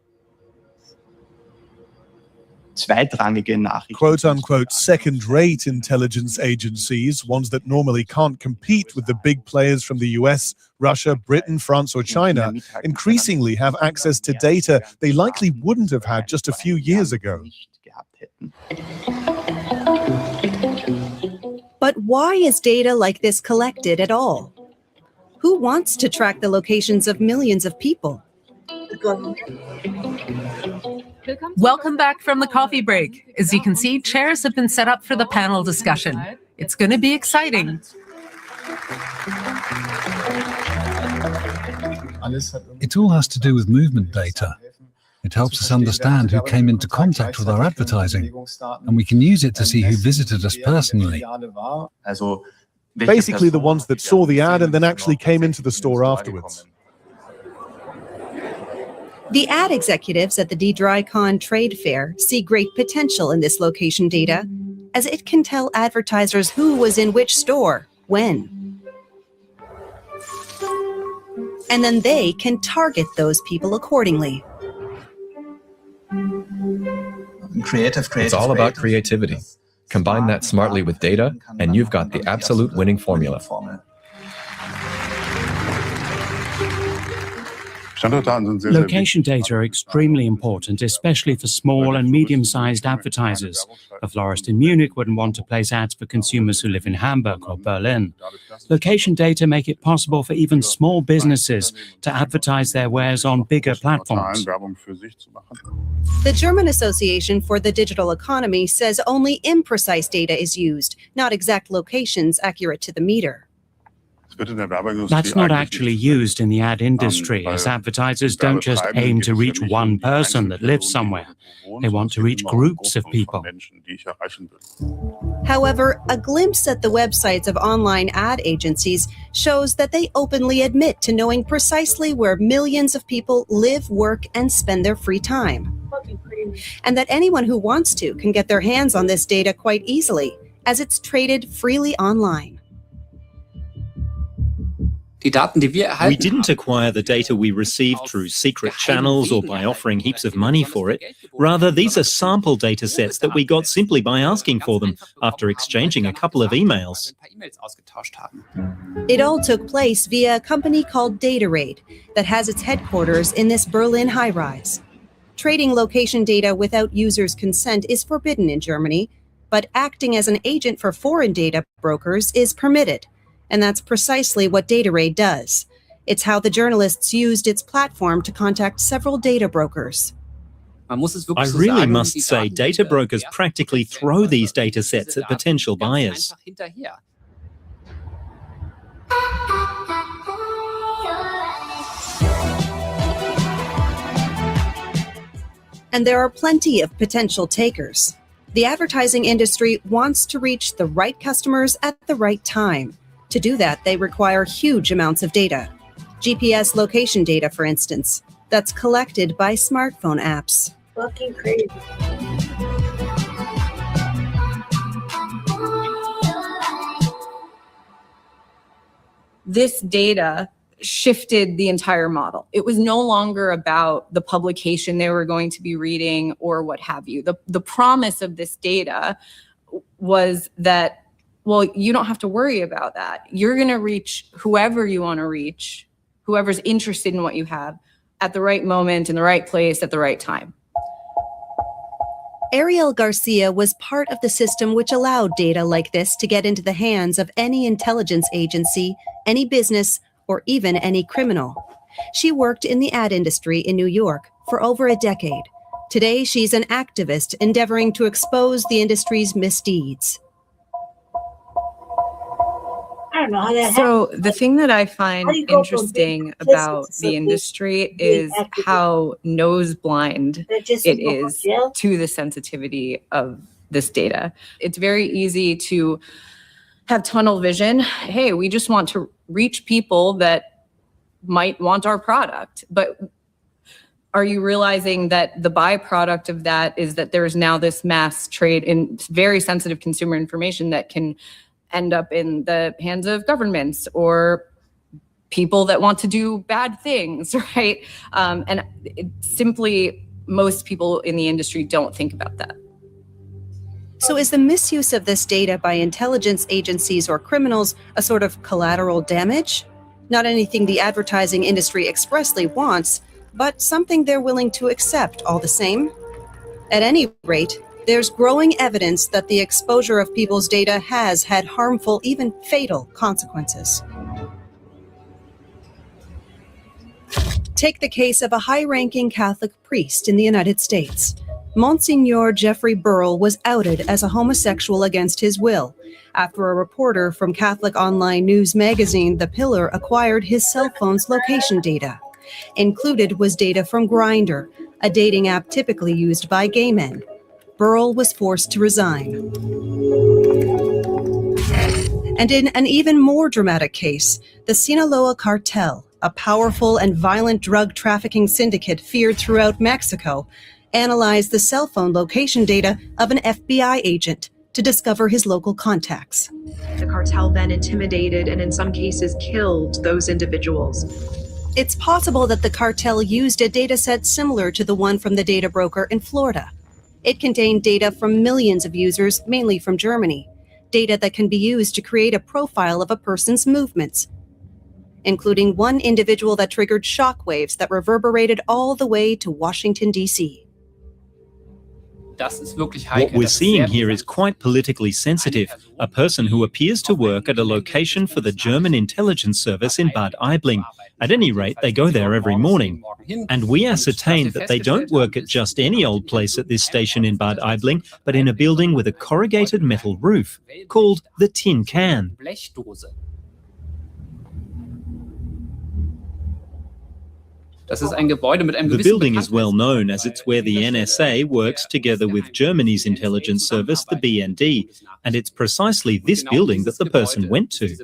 S12: Quote-unquote second-rate intelligence agencies, ones that normally can't compete with the big players from the US, Russia, Britain, France or China, increasingly have access to data they likely wouldn't have had just a few years ago.
S5: But why is data like this collected at all? Who wants to track the locations of millions of people?
S16: Welcome back from the coffee break. As you can see, chairs have been set up for the panel discussion. It's going to be exciting.
S7: It all has to do with movement data. It helps us understand who came into contact with our advertising, and we can use it to see who visited us personally.
S12: Basically the ones that saw the ad and then actually came into the store afterwards.
S5: The ad executives at the DRICON trade fair see great potential in this location data, as it can tell advertisers who was in which store, when. And then they can target those people accordingly.
S21: It's all about creativity. Combine that smartly with data, and you've got the absolute winning formula.
S4: Location data are extremely important, especially for small and medium-sized advertisers. A florist in Munich wouldn't want to place ads for consumers who live in Hamburg or Berlin. Location data make it possible for even small businesses to advertise their wares on bigger platforms.
S5: The German Association for the Digital Economy says only imprecise data is used, not exact locations accurate to the meter.
S4: That's not actually used in the ad industry, as advertisers don't just aim to reach one person that lives somewhere. They want to reach groups of people.
S5: However, a glimpse at the websites of online ad agencies shows that they openly admit to knowing precisely where millions of people live, work, and spend their free time. And that anyone who wants to can get their hands on this data quite easily, as it's traded freely online.
S18: We didn't acquire the data we received through secret channels or by offering heaps of money for it. Rather, these are sample data sets that we got simply by asking for them after exchanging a couple of emails.
S5: It all took place via a company called DataRaid that has its headquarters in this Berlin high-rise. Trading location data without users' consent is forbidden in Germany, but acting as an agent for foreign data brokers is permitted. And that's precisely what DataRaid does. It's how the journalists used its platform to contact several data brokers.
S18: I really must say data brokers practically throw these data sets at potential buyers.
S5: And there are plenty of potential takers. The advertising industry wants to reach the right customers at the right time. To do that, they require huge amounts of data. GPS location data, for instance, that's collected by smartphone apps.
S9: Fucking crazy.
S11: This data shifted the entire model. It was no longer about the publication they were going to be reading or what have you. The promise of this data was that, well, you don't have to worry about that. You're going to reach whoever you want to reach, whoever's interested in what you have, at the right moment, in the right place, at the right time.
S5: Ariel Garcia was part of the system which allowed data like this to get into the hands of any intelligence agency, any business, or even any criminal. She worked in the ad industry in New York for over a decade. Today, she's an activist endeavoring to expose the industry's misdeeds.
S9: I don't know how that
S11: So
S9: happens.
S11: the thing that I find
S9: How do you go from
S11: interesting
S9: being complicit
S11: about
S9: to
S11: the
S9: something
S11: industry
S9: being
S11: is
S9: active?
S11: how nose blind
S9: That just
S11: it
S9: go
S11: is
S9: to jail?
S11: to the sensitivity of this data. It's very easy to have tunnel vision. Hey, we just want to reach people that might want our product. But are you realizing that the byproduct of that is that there is now this mass trade in very sensitive consumer information that can end up in the hands of governments or people that want to do bad things, right? And simply, most people in the industry don't think about that.
S5: So is the misuse of this data by intelligence agencies or criminals a sort of collateral damage? Not anything the advertising industry expressly wants, but something they're willing to accept all the same? At any rate, there's growing evidence that the exposure of people's data has had harmful, even fatal consequences. Take the case of a high-ranking Catholic priest in the United States. Monsignor Jeffrey Burrell was outed as a homosexual against his will after a reporter from Catholic online news magazine The Pillar acquired his cell phone's location data. Included was data from Grindr, a dating app typically used by gay men. Burrell was forced to resign. And in an even more dramatic case, the Sinaloa cartel, a powerful and violent drug trafficking syndicate feared throughout Mexico, analyzed the cell phone location data of an FBI agent to discover his local contacts.
S19: The cartel then intimidated and in some cases killed those individuals.
S5: It's possible that the cartel used a data set similar to the one from the data broker in Florida. It contained data from millions of users, mainly from Germany, data that can be used to create a profile of a person's movements, including one individual that triggered shockwaves that reverberated all the way to Washington, D.C.
S18: What we're seeing here is quite politically sensitive. A person who appears to work at a location for the German intelligence service in Bad Aibling. At any rate, they go there every morning. And we ascertained that they don't work at just any old place at this station in Bad Aibling, but in a building with a corrugated metal roof, called the Tin Can. The building is well known as it's where the NSA works together with Germany's intelligence service, the BND, and it's precisely this building that the person went to.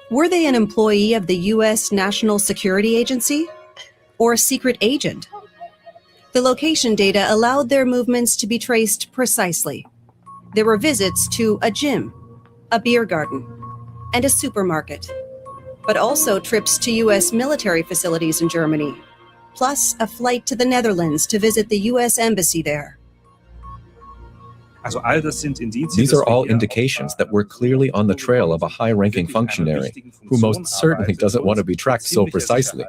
S5: Were they an employee of the U.S. National Security Agency? Or a secret agent? The location data allowed their movements to be traced precisely. There were visits to a gym, a beer garden, and a supermarket, but also trips to U.S. military facilities in Germany, plus a flight to the Netherlands to visit the U.S. Embassy there.
S21: These are all indications that we're clearly on the trail of a high-ranking functionary who most certainly doesn't want to be tracked so precisely.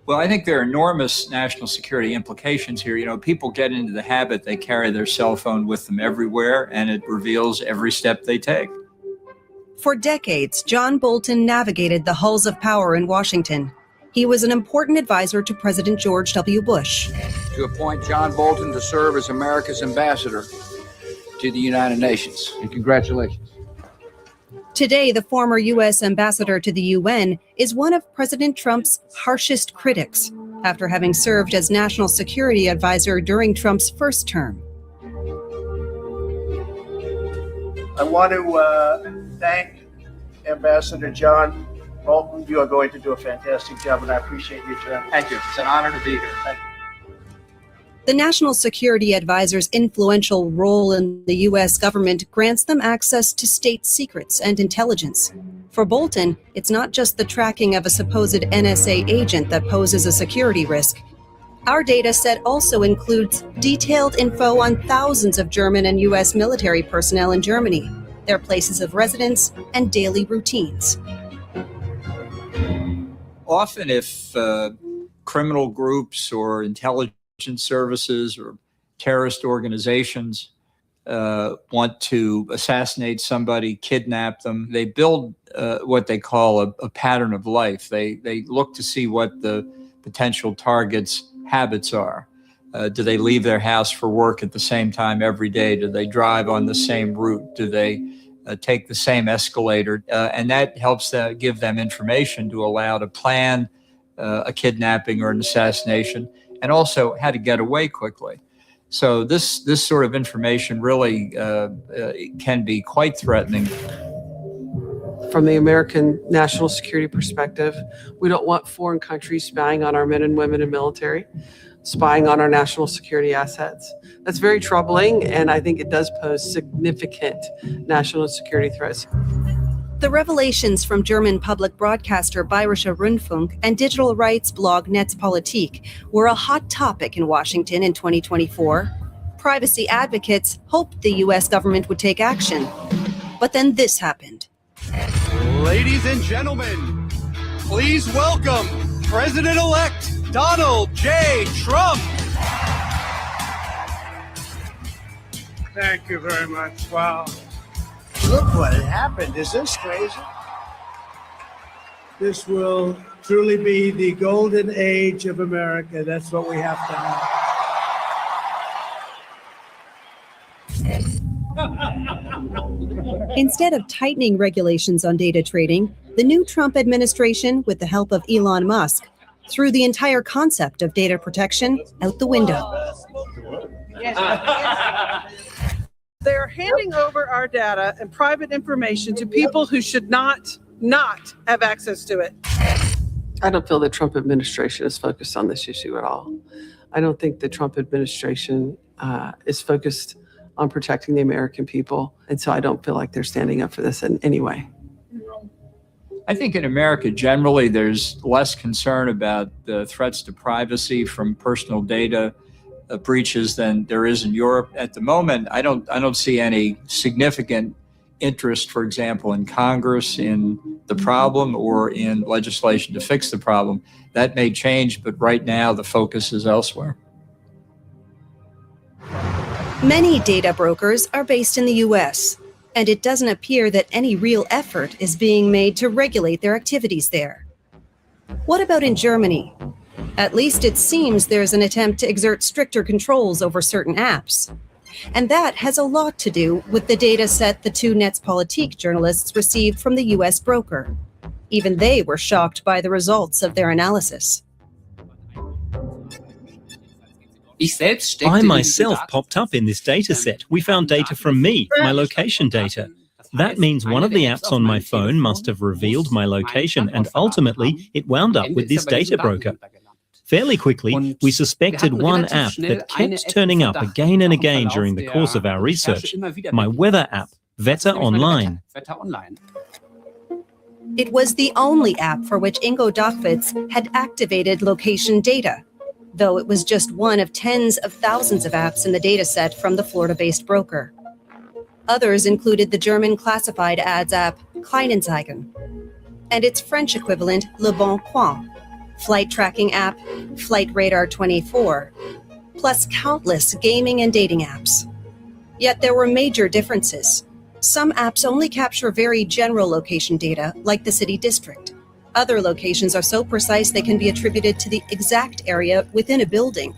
S24: Well, I think there are enormous national security implications here. You know, people get into the habit, they carry their cell phone with them everywhere, and it reveals every step they take.
S5: For decades, John Bolton navigated the halls of power in Washington. He was an important advisor to President George W. Bush.
S1: To appoint John Bolton to serve as America's ambassador to the United Nations. And congratulations.
S5: Today, the former U.S. ambassador to the UN is one of President Trump's harshest critics, after having served as national security advisor during Trump's first term.
S15: I want to thank Ambassador John Bolton. You are going to do a fantastic job, and I appreciate your time.
S1: Thank you. It's an honor to be here. Thank you.
S5: The National Security Advisor's influential role in the U.S. government grants them access to state secrets and intelligence. For Bolton, it's not just the tracking of a supposed NSA agent that poses a security risk. Our data set also includes detailed info on thousands of German and U.S. military personnel in Germany, their places of residence, and daily routines.
S24: Often if criminal groups or intelligence services or terrorist organizations want to assassinate somebody, kidnap them, they build what they call a pattern of life. They look to see what the potential target's habits are. Do they leave their house for work at the same time every day? Do they drive on the same route? Do they take the same escalator? And that helps give them information to allow to plan a kidnapping or an assassination, and also how to get away quickly. So this sort of information really can be quite threatening.
S20: From the American national security perspective, we don't want foreign countries spying on our men and women in military, spying on our national security assets. That's very troubling, and I think it does pose significant national security threats.
S5: The revelations from German public broadcaster Bayerischer Rundfunk and digital rights blog Netzpolitik were a hot topic in Washington in 2024. Privacy advocates hoped the U.S. government would take action. But then this happened.
S22: Ladies and gentlemen, please welcome President-elect Donald J. Trump.
S25: Thank you very much. Wow.
S15: Look what happened. Is this crazy?
S25: This will truly be the golden age of America. That's what we have to have.
S5: Instead of tightening regulations on data trading, the new Trump administration, with the help of Elon Musk, threw the entire concept of data protection out the window.
S20: They're handing over our data and private information to people who should not have access to it. I don't feel the Trump administration is focused on this issue at all. I don't think the Trump administration is focused on protecting the American people. And so I don't feel like they're standing up for this in any way.
S24: I think in America, generally, there's less concern about the threats to privacy from personal data breaches than there is in Europe. At the moment, I don't see any significant interest, for example, in Congress in the problem or in legislation to fix the problem. That may change, but right now the focus is elsewhere.
S5: Many data brokers are based in the U.S., and it doesn't appear that any real effort is being made to regulate their activities there. What about in Germany? At least it seems there's an attempt to exert stricter controls over certain apps. And that has a lot to do with the data set the two Netzpolitik journalists received from the U.S. broker. Even they were shocked by the results of their analysis.
S18: I myself popped up in this data set. We found data from me, my location data. That means one of the apps on my phone must have revealed my location, and ultimately it wound up with this data broker. Fairly quickly, we suspected one app that kept turning up again and again during the course of our research, my weather app, Wetter Online.
S5: It was the only app for which Ingo Dachwitz had activated location data, though it was just one of tens of thousands of apps in the dataset from the Florida-based broker. Others included the German classified ads app Kleinanzeigen and its French equivalent Le Bon Coin, flight tracking app Flight Radar 24, plus countless gaming and dating apps. Yet there were major differences. Some apps only capture very general location data, like the city district. Other locations are so precise they can be attributed to the exact area within a building.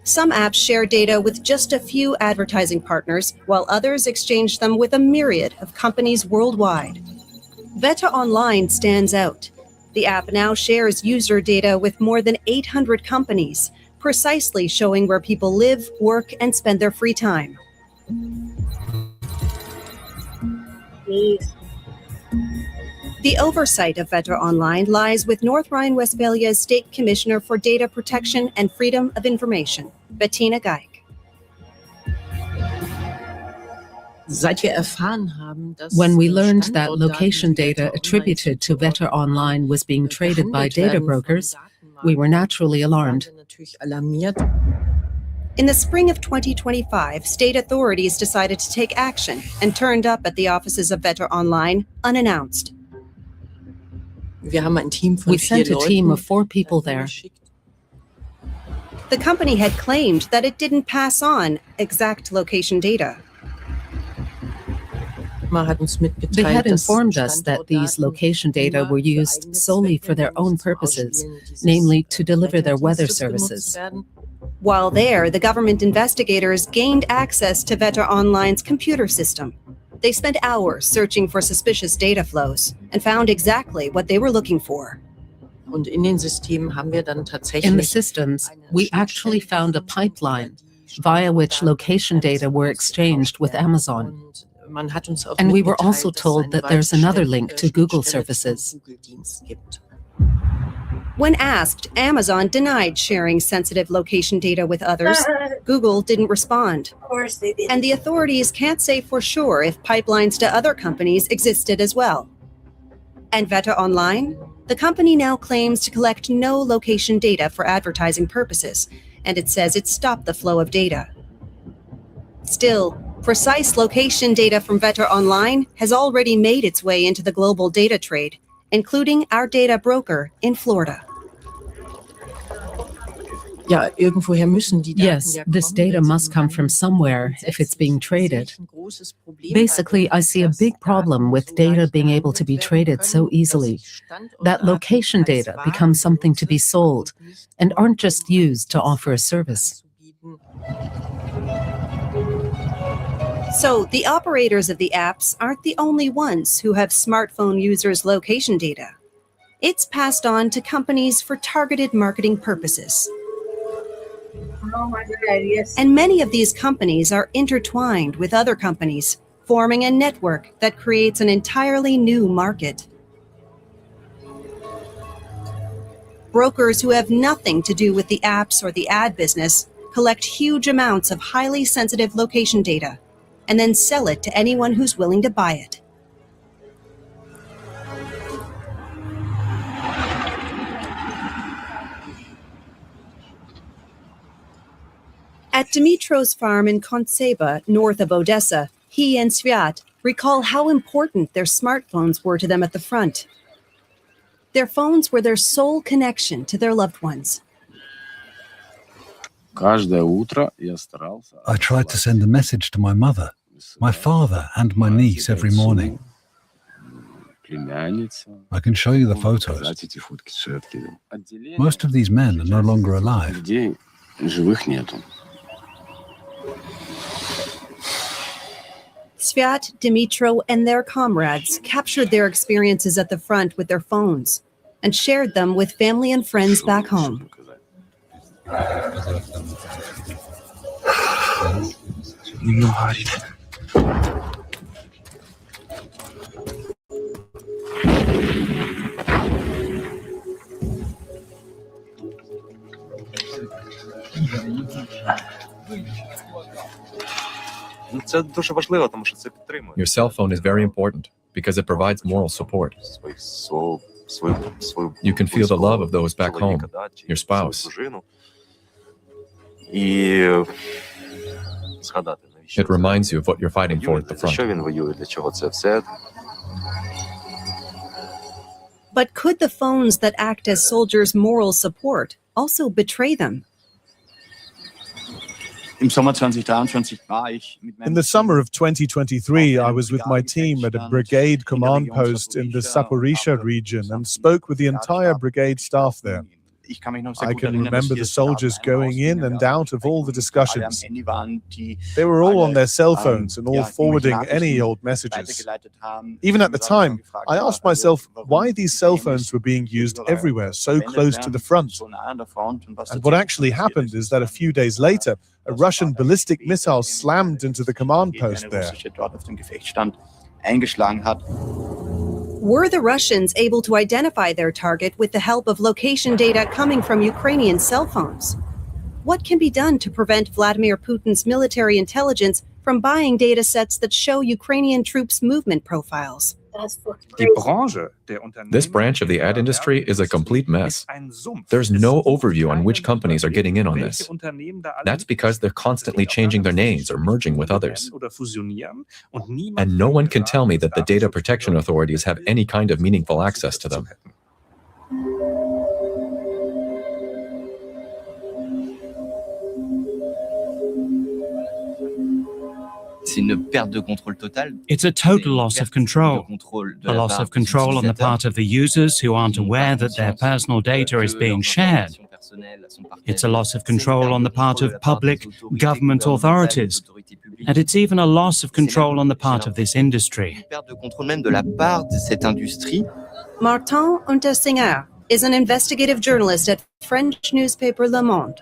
S5: Some apps share data with just a few advertising partners, while others exchange them with a myriad of companies worldwide. Veta Online stands out. The app now shares user data with more than 800 companies, precisely showing where people live, work, and spend their free time. The oversight of Veta Online lies with North Rhine-Westphalia's State Commissioner for Data Protection and Freedom of Information, Bettina Geik.
S16: When we learned that location data attributed to Veta Online was being traded by data brokers, we were naturally alarmed.
S5: In the spring of 2025, state authorities decided to take action and turned up at the offices of Veta Online unannounced.
S16: We sent a team of 4 people there.
S5: The company had claimed that it didn't pass on exact location data.
S16: They had informed us that these location data were used solely for their own purposes, namely to deliver their weather services.
S5: While there, the government investigators gained access to Veta Online's computer system. They spent hours searching for suspicious data flows and found exactly what they were looking for.
S16: In the systems, we actually found a pipeline via which location data were exchanged with Amazon. And we were also told that there's another link to Google services.
S5: When asked, Amazon denied sharing sensitive location data with others. Google didn't respond.
S9: Of course they did.
S5: And the authorities can't say for sure if pipelines to other companies existed as well. And Veta Online? The company now claims to collect no location data for advertising purposes, and it says it stopped the flow of data. Still, precise location data from Veta Online has already made its way into the global data trade, including our data broker in Florida.
S16: Yes, this data must come from somewhere if it's being traded. Basically, I see a big problem with data being able to be traded so easily. That location data becomes something to be sold and aren't just used to offer a service.
S5: So the operators of the apps aren't the only ones who have smartphone users' location data. It's passed on to companies for targeted marketing purposes.
S9: Oh my God, yes.
S5: And many of these companies are intertwined with other companies, forming a network that creates an entirely new market. Brokers who have nothing to do with the apps or the ad business collect huge amounts of highly sensitive location data and then sell it to anyone who's willing to buy it. At Dimitro's farm in Kontseba, north of Odessa, he and Sviat recall how important their smartphones were to them at the front. Their phones were their sole connection to their loved ones.
S7: I tried to send a message to my mother, my father, and my niece every morning. I can show you the photos. Most of these men are no longer alive.
S5: Sviat, Dimitro, and their comrades captured their experiences at the front with their phones and shared them with family and friends back home.
S21: Your cell phone is very important because it provides moral support. You can feel the love of those back home, your spouse. It reminds you of what you're fighting for at the front.
S5: But could the phones that act as soldiers' moral support also betray them?
S12: In the summer of 2023, I was with my team at a brigade command post in the Zaporizhzhia region and spoke with the entire brigade staff there. I can remember the soldiers going in and out of all the discussions. They were all on their cell phones and all forwarding any old messages. Even at the time, I asked myself why these cell phones were being used everywhere, so close to the front. And what actually happened is that a few days later, a Russian ballistic missile slammed into the command post there.
S5: Were the Russians able to identify their target with the help of location data coming from Ukrainian cell phones? What can be done to prevent Vladimir Putin's military intelligence from buying data sets that show Ukrainian troops' movement profiles?
S21: This branch of the ad industry is a complete mess. There's no overview on which companies are getting in on this. That's because they're constantly changing their names or merging with others. And no one can tell me that the data protection authorities have any kind of meaningful access to them.
S4: It's a total loss of control. A loss of control on the part of the users who aren't aware that their personal data is being shared. It's a loss of control on the part of public government authorities. And it's even a loss of control on the part of this industry.
S5: Martin Untersinger is an investigative journalist at French newspaper Le Monde.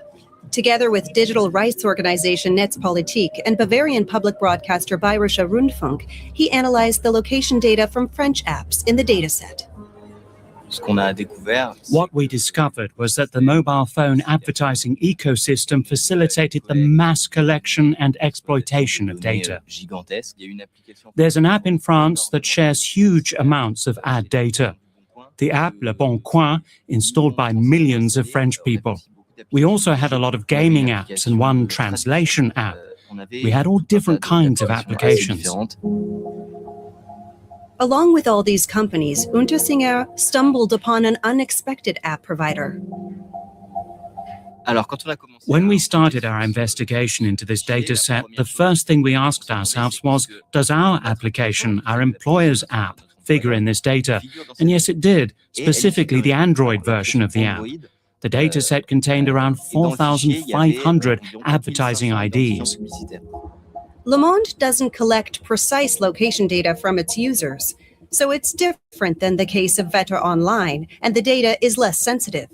S5: Together with digital rights organization Netzpolitik and Bavarian public broadcaster Bayerischer Rundfunk, he analyzed the location data from French apps in the dataset.
S4: What we discovered was that the mobile phone advertising ecosystem facilitated the mass collection and exploitation of data. There's an app in France that shares huge amounts of ad data. The app Le Bon Coin, installed by millions of French people. We also had a lot of gaming apps and one translation app. We had all different kinds of applications.
S5: Along with all these companies, Untersinger stumbled upon an unexpected app provider.
S4: When we started our investigation into this data set, the first thing we asked ourselves was, does our application, our employer's app, figure in this data? And yes, it did, specifically the Android version of the app. The dataset contained around 4,500 advertising IDs.
S5: Le Monde doesn't collect precise location data from its users, so it's different than the case of Vetter Online, and the data is less sensitive.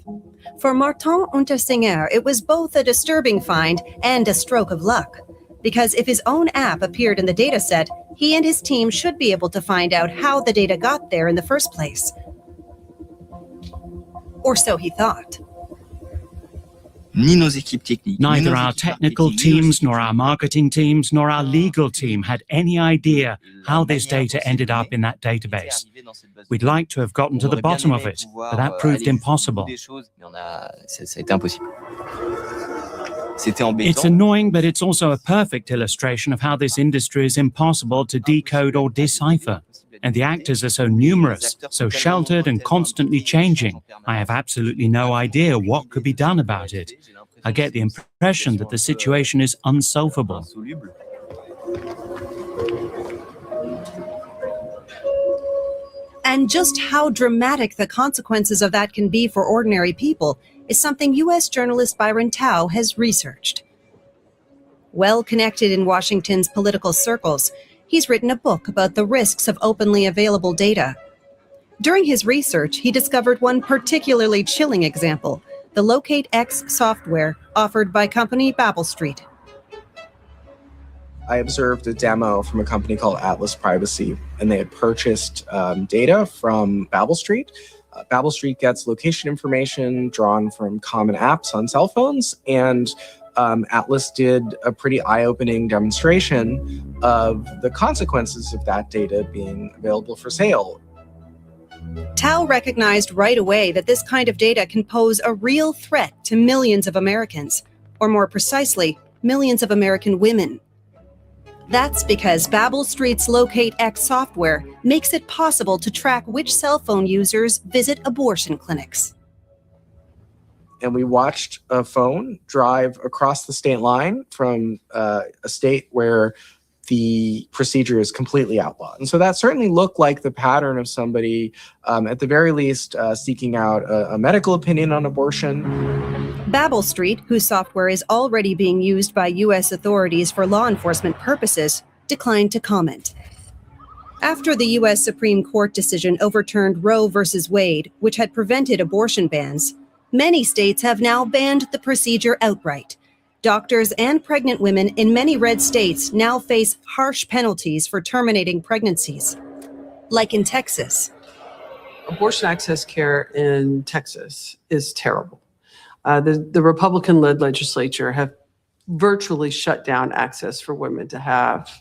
S5: For Martin Untersinger, it was both a disturbing find and a stroke of luck, because if his own app appeared in the dataset, he and his team should be able to find out how the data got there in the first place. Or so he thought.
S4: Neither our technical teams, nor our marketing teams, nor our legal team had any idea how this data ended up in that database. We'd like to have gotten to the bottom of it, but that proved impossible. It's annoying, but it's also a perfect illustration of how this industry is impossible to decode or decipher. And the actors are so numerous, so sheltered and constantly changing. I have absolutely no idea what could be done about it. I get the impression that the situation is unsolvable.
S5: And just how dramatic the consequences of that can be for ordinary people is something U.S. journalist Byron Tao has researched. Well connected in Washington's political circles, he's written a book about the risks of openly available data. During his research, he discovered one particularly chilling example, the Locate X software offered by company Babel Street.
S8: I observed a demo from a company called Atlas Privacy, and they had purchased data from Babel Street. Babel Street gets location information drawn from common apps on cell phones, and Atlas did a pretty eye-opening demonstration of the consequences of that data being available for sale.
S5: Tao recognized right away that this kind of data can pose a real threat to millions of Americans, or more precisely, millions of American women. That's because Babel Street's Locate X software makes it possible to track which cell phone users visit abortion clinics.
S8: and we watched a phone drive across the state line from a state where the procedure is completely outlawed. And so that certainly looked like the pattern of somebody, at the very least, seeking out a medical opinion on abortion.
S5: Babel Street, whose software is already being used by U.S. authorities for law enforcement purposes, declined to comment. After the U.S. Supreme Court decision overturned Roe v. Wade, which had prevented abortion bans, many states have now banned the procedure outright. Doctors and pregnant women in many red states now face harsh penalties for terminating pregnancies, like in Texas.
S20: Abortion access care in Texas is terrible. The Republican-led legislature have virtually shut down access for women to have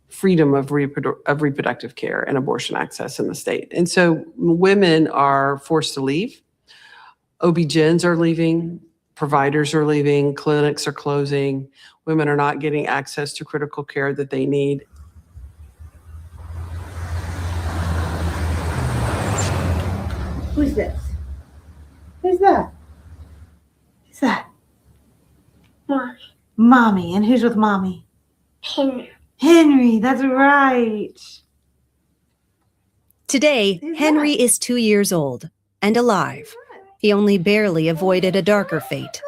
S20: freedom of reproductive care and abortion access in the state. And so women are forced to leave. OB-GYNs are leaving. Providers are leaving, clinics are closing, women are not getting access to critical care that they need.
S9: Who's this? Who's that? Who's that? Mommy. Mommy. And who's with Mommy?
S23: Henry.
S9: Henry, that's right.
S5: Today, Henry is 2 years old and alive. He only barely avoided a darker fate.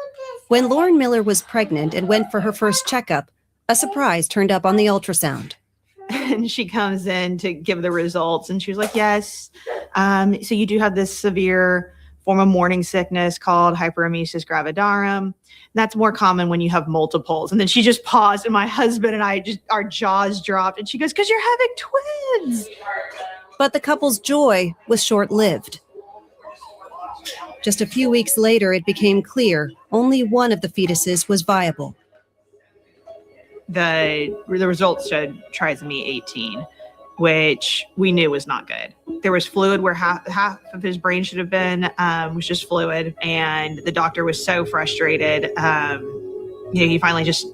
S5: When Lauren Miller was pregnant and went for her first checkup, a surprise turned up on the ultrasound.
S2: And she comes in to give the results, and she was like, yes, so you do have this severe form of morning sickness called hyperemesis gravidarum. That's more common when you have multiples. And then she just paused, and my husband and I our jaws dropped, and she goes, because you're having twins.
S5: But the couple's joy was short-lived. Just a few weeks later, it became clear only one of the fetuses was viable.
S2: The results showed trisomy 18, which we knew was not good. There was fluid where half of his brain should have been, was just fluid. And the doctor was so frustrated. He finally just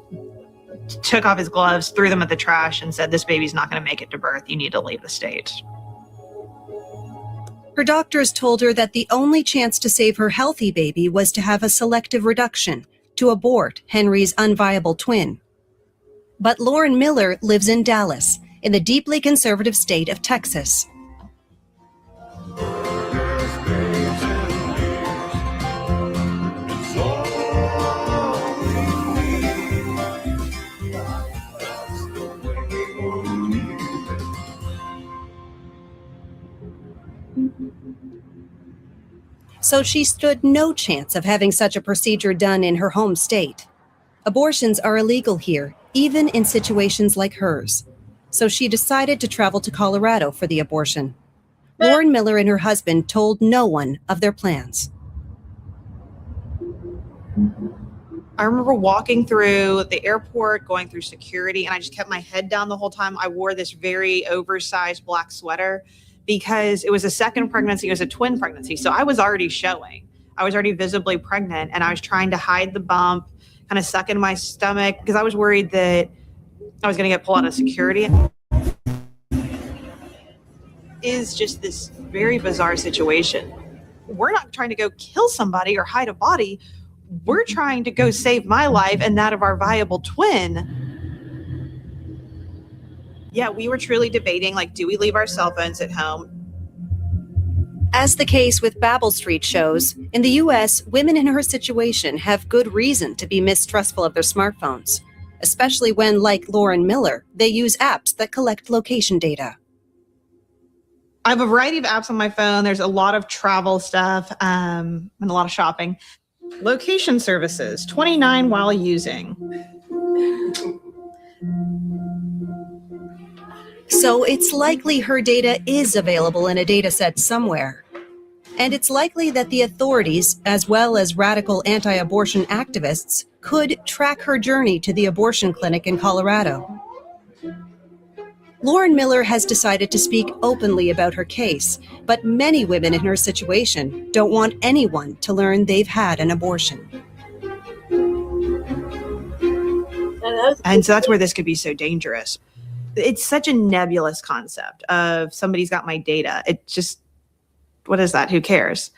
S2: took off his gloves, threw them at the trash, and said, this baby's not going to make it to birth. You need to leave the state.
S5: Her doctors told her that the only chance to save her healthy baby was to have a selective reduction, to abort Henry's unviable twin. But Lauren Miller lives in Dallas, in the deeply conservative state of Texas. So she stood no chance of having such a procedure done in her home state. Abortions are illegal here, even in situations like hers. So she decided to travel to Colorado for the abortion. Lauren Miller and her husband told no one of their plans.
S2: I remember walking through the airport, going through security, and I just kept my head down the whole time. I wore this very oversized black sweater because it was a second pregnancy. It was a twin pregnancy. So I was already showing. I was already visibly pregnant, and I was trying to hide the bump, kind of suck in my stomach because I was worried that I was going to get pulled out of security. Is just this very bizarre situation. We're not trying to go kill somebody or hide a body. We're trying to go save my life and that of our viable twin. Yeah, we were truly debating, like, do we leave our cell phones at home?
S5: As the case with Babel Street shows, in the U.S., women in her situation have good reason to be mistrustful of their smartphones, especially when, like Lauren Miller, they use apps that collect location data.
S2: I have a variety of apps on my phone. There's a lot of travel stuff and a lot of shopping. Location services, 29 while using.
S5: So it's likely her data is available in a data set somewhere. And it's likely that the authorities, as well as radical anti-abortion activists, could track her journey to the abortion clinic in Colorado. Lauren Miller has decided to speak openly about her case, but many women in her situation don't want anyone to learn they've had an abortion.
S2: And so that's where this could be so dangerous. It's such a nebulous concept of somebody's got my data. It just, what is that? Who cares?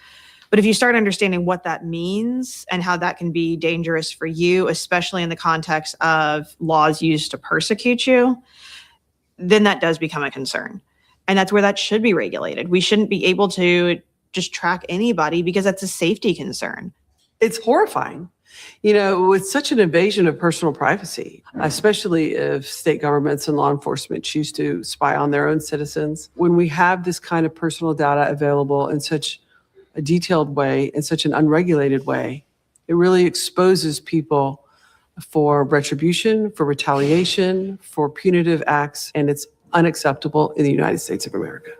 S2: But if you start understanding what that means and how that can be dangerous for you, especially in the context of laws used to persecute you, then that does become a concern. And that's where that should be regulated. We shouldn't be able to just track anybody because that's a safety concern.
S20: It's horrifying, with such an invasion of personal privacy, especially if state governments and law enforcement choose to spy on their own citizens. When we have this kind of personal data available in such a detailed way, in such an unregulated way, it really exposes people for retribution, for retaliation, for punitive acts, and it's unacceptable in the United States of America.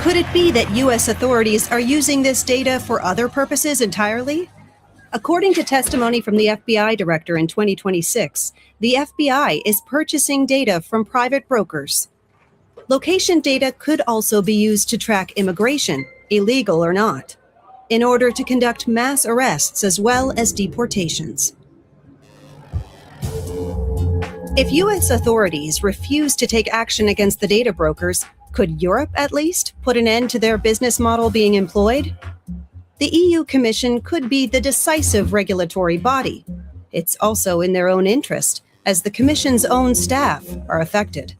S5: Could it be that U.S. authorities are using this data for other purposes entirely? According to testimony from the FBI director in 2026, the FBI is purchasing data from private brokers. Location data could also be used to track immigration, illegal or not, in order to conduct mass arrests as well as deportations. If U.S. authorities refuse to take action against the data brokers, could Europe at least put an end to their business model being employed? The EU Commission could be the decisive regulatory body. It's also in their own interest, as the Commission's own staff are affected.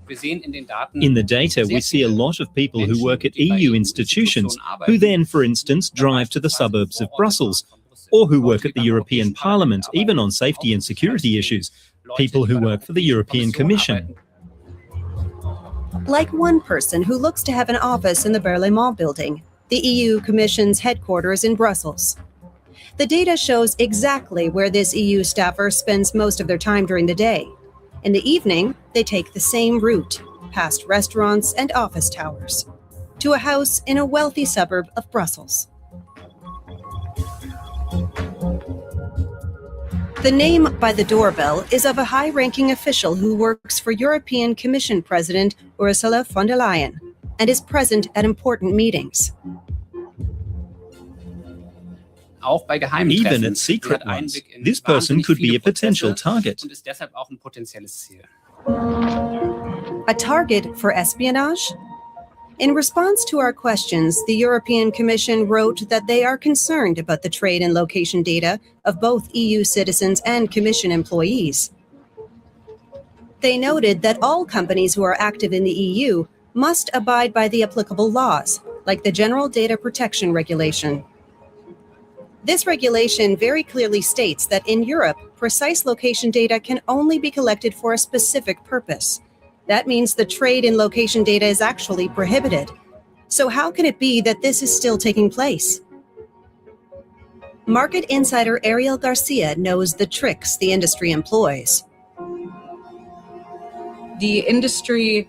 S18: In the data, we see a lot of people who work at EU institutions who then, for instance, drive to the suburbs of Brussels, or who work at the European Parliament, even on safety and security issues, people who work for the European Commission.
S5: Like one person who looks to have an office in the Berlaymont building, the EU Commission's headquarters in Brussels. The data shows exactly where this EU staffer spends most of their time during the day. In the evening, they take the same route, past restaurants and office towers, to a house in a wealthy suburb of Brussels. The name by the doorbell is of a high-ranking official who works for European Commission President Ursula von der Leyen and is present at important meetings.
S18: Even at secret ones, this person could be a potential target.
S5: A target for espionage? In response to our questions, the European Commission wrote that they are concerned about the trade and location data of both EU citizens and Commission employees. They noted that all companies who are active in the EU must abide by the applicable laws, like the General Data Protection Regulation. This regulation very clearly states that in Europe, precise location data can only be collected for a specific purpose. That means the trade in location data is actually prohibited. So how can it be that this is still taking place? Market insider Ariel Garcia knows the tricks the industry employs.
S11: The industry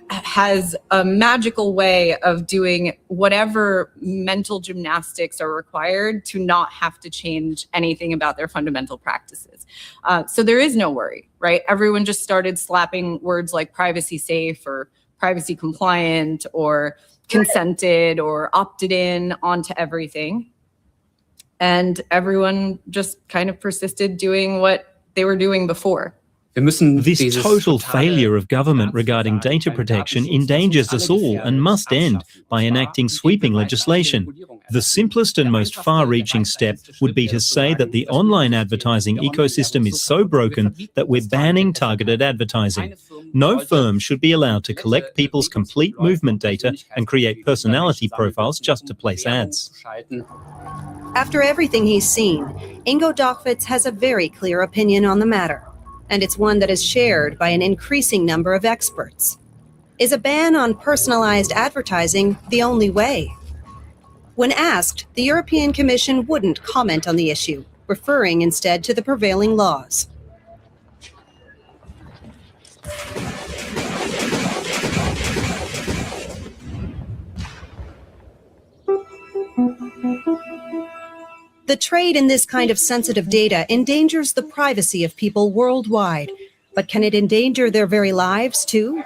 S11: has a magical way of doing whatever mental gymnastics are required to not have to change anything about their fundamental practices. So there is no worry, right? Everyone just started slapping words like privacy safe or privacy compliant or consented or opted in onto everything. And everyone just kind of persisted doing what they were doing before.
S18: This total failure of government regarding data protection endangers us all and must end by enacting sweeping legislation. The simplest and most far-reaching step would be to say that the online advertising ecosystem is so broken that we're banning targeted advertising. No firm should be allowed to collect people's complete movement data and create personality profiles just to place ads.
S5: After everything he's seen, Ingo Dochwitz has a very clear opinion on the matter. And it's one that is shared by an increasing number of experts. Is a ban on personalized advertising the only way? When asked, the European Commission wouldn't comment on the issue, referring instead to the prevailing laws. The trade in this kind of sensitive data endangers the privacy of people worldwide. But can it endanger their very lives, too?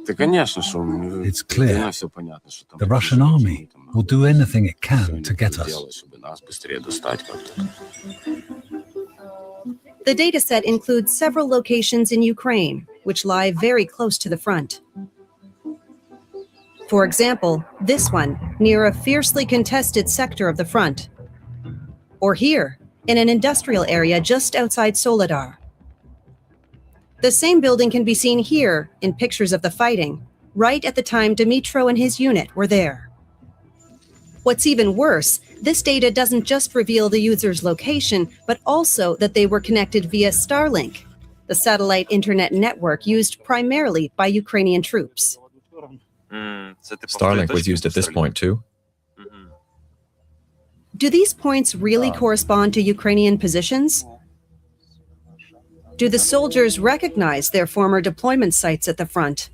S7: It's clear. The Russian army will do anything it can to get us.
S5: The dataset includes several locations in Ukraine, which lie very close to the front. For example, this one, near a fiercely contested sector of the front. Or here, in an industrial area just outside Soledar. The same building can be seen here in pictures of the fighting, right at the time Dimitro and his unit were there. What's even worse, this data doesn't just reveal the user's location, but also that they were connected via Starlink, the satellite internet network used primarily by Ukrainian troops.
S21: Starlink was used at this point too.
S5: Do these points really correspond to Ukrainian positions? Do the soldiers recognize their former deployment sites at the front?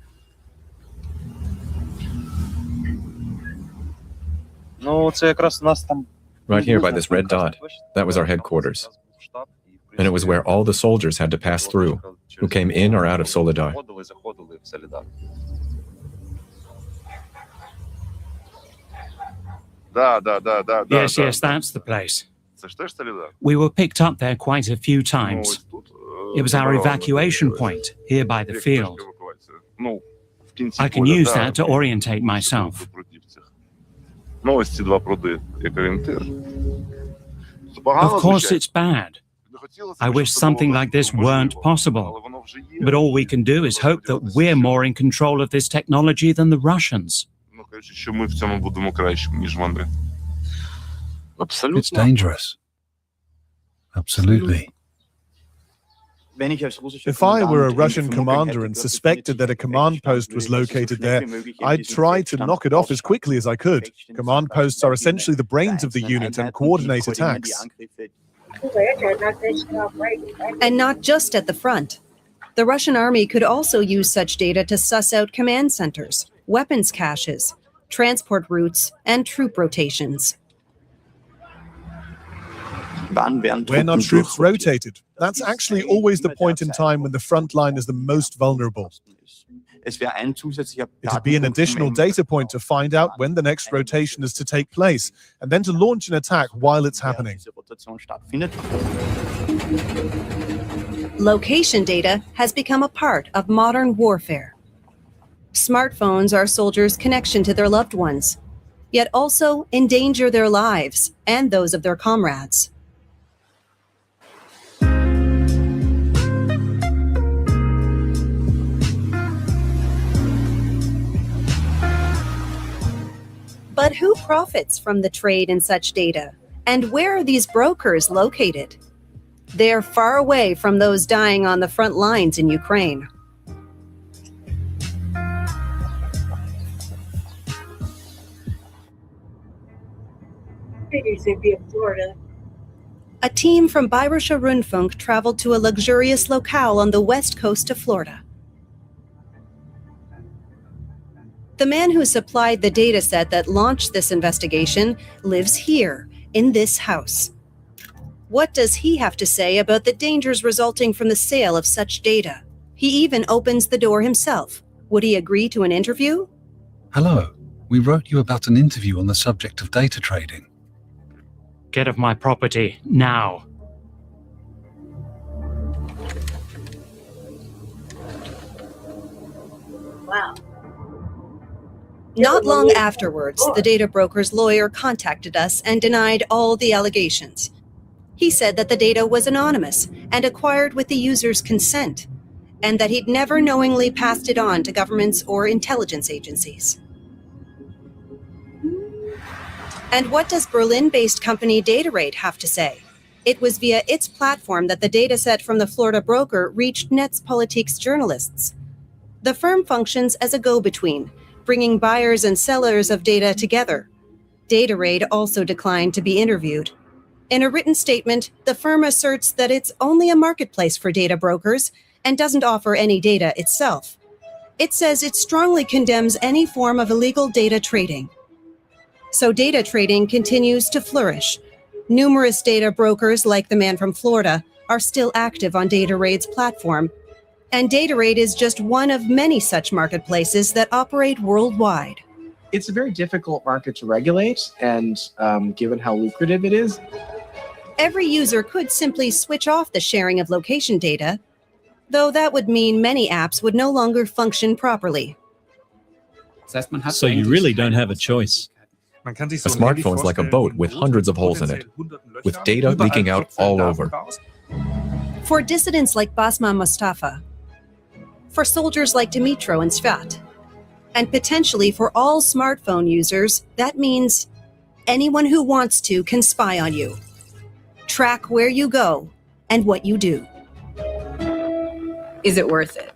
S21: Right here by this red dot, that was our headquarters. And it was where all the soldiers had to pass through, who came in or out of Soledar.
S4: Yes, that's the place. We were picked up there quite a few times. It was our evacuation point, here by the field. I can use that to orientate myself. Of course it's bad. I wish something like this weren't possible. But all we can do is hope that we're more in control of this technology than the Russians.
S7: It's dangerous. Absolutely.
S12: If I were a Russian commander and suspected that a command post was located there, I'd try to knock it off as quickly as I could. Command posts are essentially the brains of the unit and coordinate attacks.
S5: And not just at the front. The Russian army could also use such data to suss out command centers, weapons caches, transport routes, and troop rotations.
S12: When are troops rotated? That's actually always the point in time when the front line is the most vulnerable. It'd be an additional data point to find out when the next rotation is to take place, and then to launch an attack while it's happening.
S5: Location data has become a part of modern warfare. Smartphones are soldiers' connection to their loved ones, yet also endanger their lives and those of their comrades. But who profits from the trade in such data? And where are these brokers located? They're far away from those dying on the front lines in Ukraine.
S9: Florida.
S5: A team from Bayerischer Rundfunk traveled to a luxurious locale on the west coast of Florida. The man who supplied the data set that launched this investigation lives here, in this house. What does he have to say about the dangers resulting from the sale of such data? He even opens the door himself. Would he agree to an interview?
S7: Hello. We wrote you about an interview on the subject of data trading.
S4: Get off my property, now.
S9: Wow.
S5: Not long afterwards, the data broker's lawyer contacted us and denied all the allegations. He said that the data was anonymous and acquired with the user's consent, and that he'd never knowingly passed it on to governments or intelligence agencies. And what does Berlin-based company DataRate have to say? It was via its platform that the dataset from the Florida broker reached Netzpolitik's journalists. The firm functions as a go-between, bringing buyers and sellers of data together. DataRate also declined to be interviewed. In a written statement, the firm asserts that it's only a marketplace for data brokers and doesn't offer any data itself. It says it strongly condemns any form of illegal data trading. So data trading continues to flourish. Numerous data brokers, like the man from Florida, are still active on DataRate's platform. And DataRate is just one of many such marketplaces that operate worldwide.
S8: It's a very difficult market to regulate, and given how lucrative it is.
S5: Every user could simply switch off the sharing of location data, though that would mean many apps would no longer function properly.
S18: So you really don't have a choice.
S21: A smartphone is like a boat with hundreds of holes in it, with data leaking out all over.
S5: For dissidents like Basma Mustafa, for soldiers like Dimitro and Svat, and potentially for all smartphone users, that means anyone who wants to can spy on you, track where you go and what you do.
S11: Is it worth it?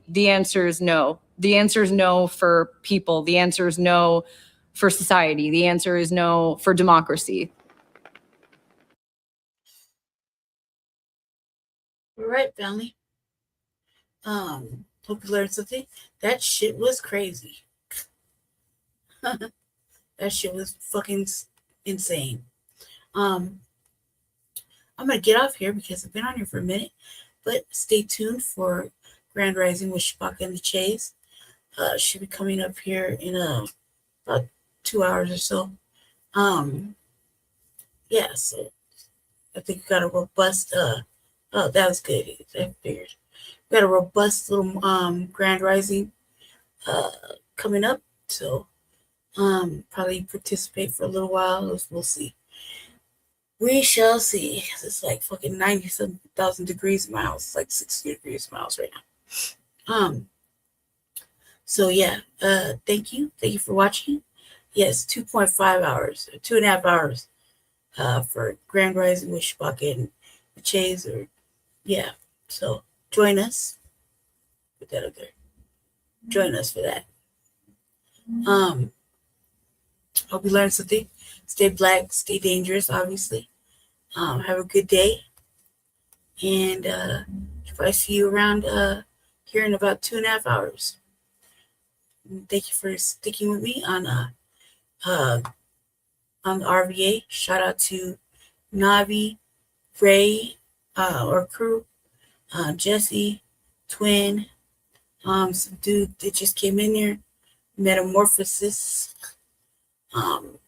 S11: The answer is no. The answer is no for people. The answer is no for society. The answer is no for democracy.
S6: All right, family. Hope you learned something. That shit was crazy. That shit was fucking insane. I'm gonna get off here because I've been on here for a minute, but stay tuned for Grand Rising with Chewbacca and the Chase. Should be coming up here in about 2 hours or so. Yeah, so I think we got a robust oh, that was good. I figured. We got a robust little Grand Rising coming up. So probably participate for a little while. We'll see. We shall see. It's like fucking 90,000 degrees in my house. It's like 60 degrees in my house right now. So yeah, thank you. Thank you for watching. Yes, 2.5 hours, 2.5 hours for Grand Rising with Chewbacca and the Chase, or yeah. So join us. Put that up there. Join us for that. Hope you learned something. Stay black, stay dangerous, obviously. Have a good day. And if I see you around here in about 2.5 hours. Thank you for sticking with me on the RVA. Shout out to Navi, Ray, or crew, Jesse, Twin, some dude that just came in here, Metamorphosis.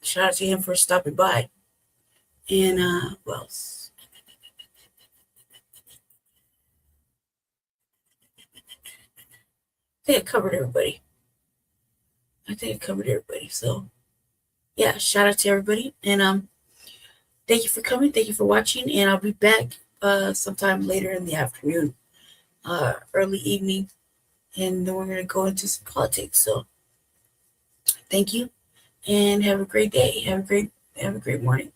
S6: Shout out to him for stopping by. And who else? I think I covered everybody. So yeah, shout out to everybody. And thank you for coming. Thank you for watching. And I'll be back sometime later in the afternoon, early evening. And then we're gonna go into some politics. So thank you and have a great day. Have a great morning.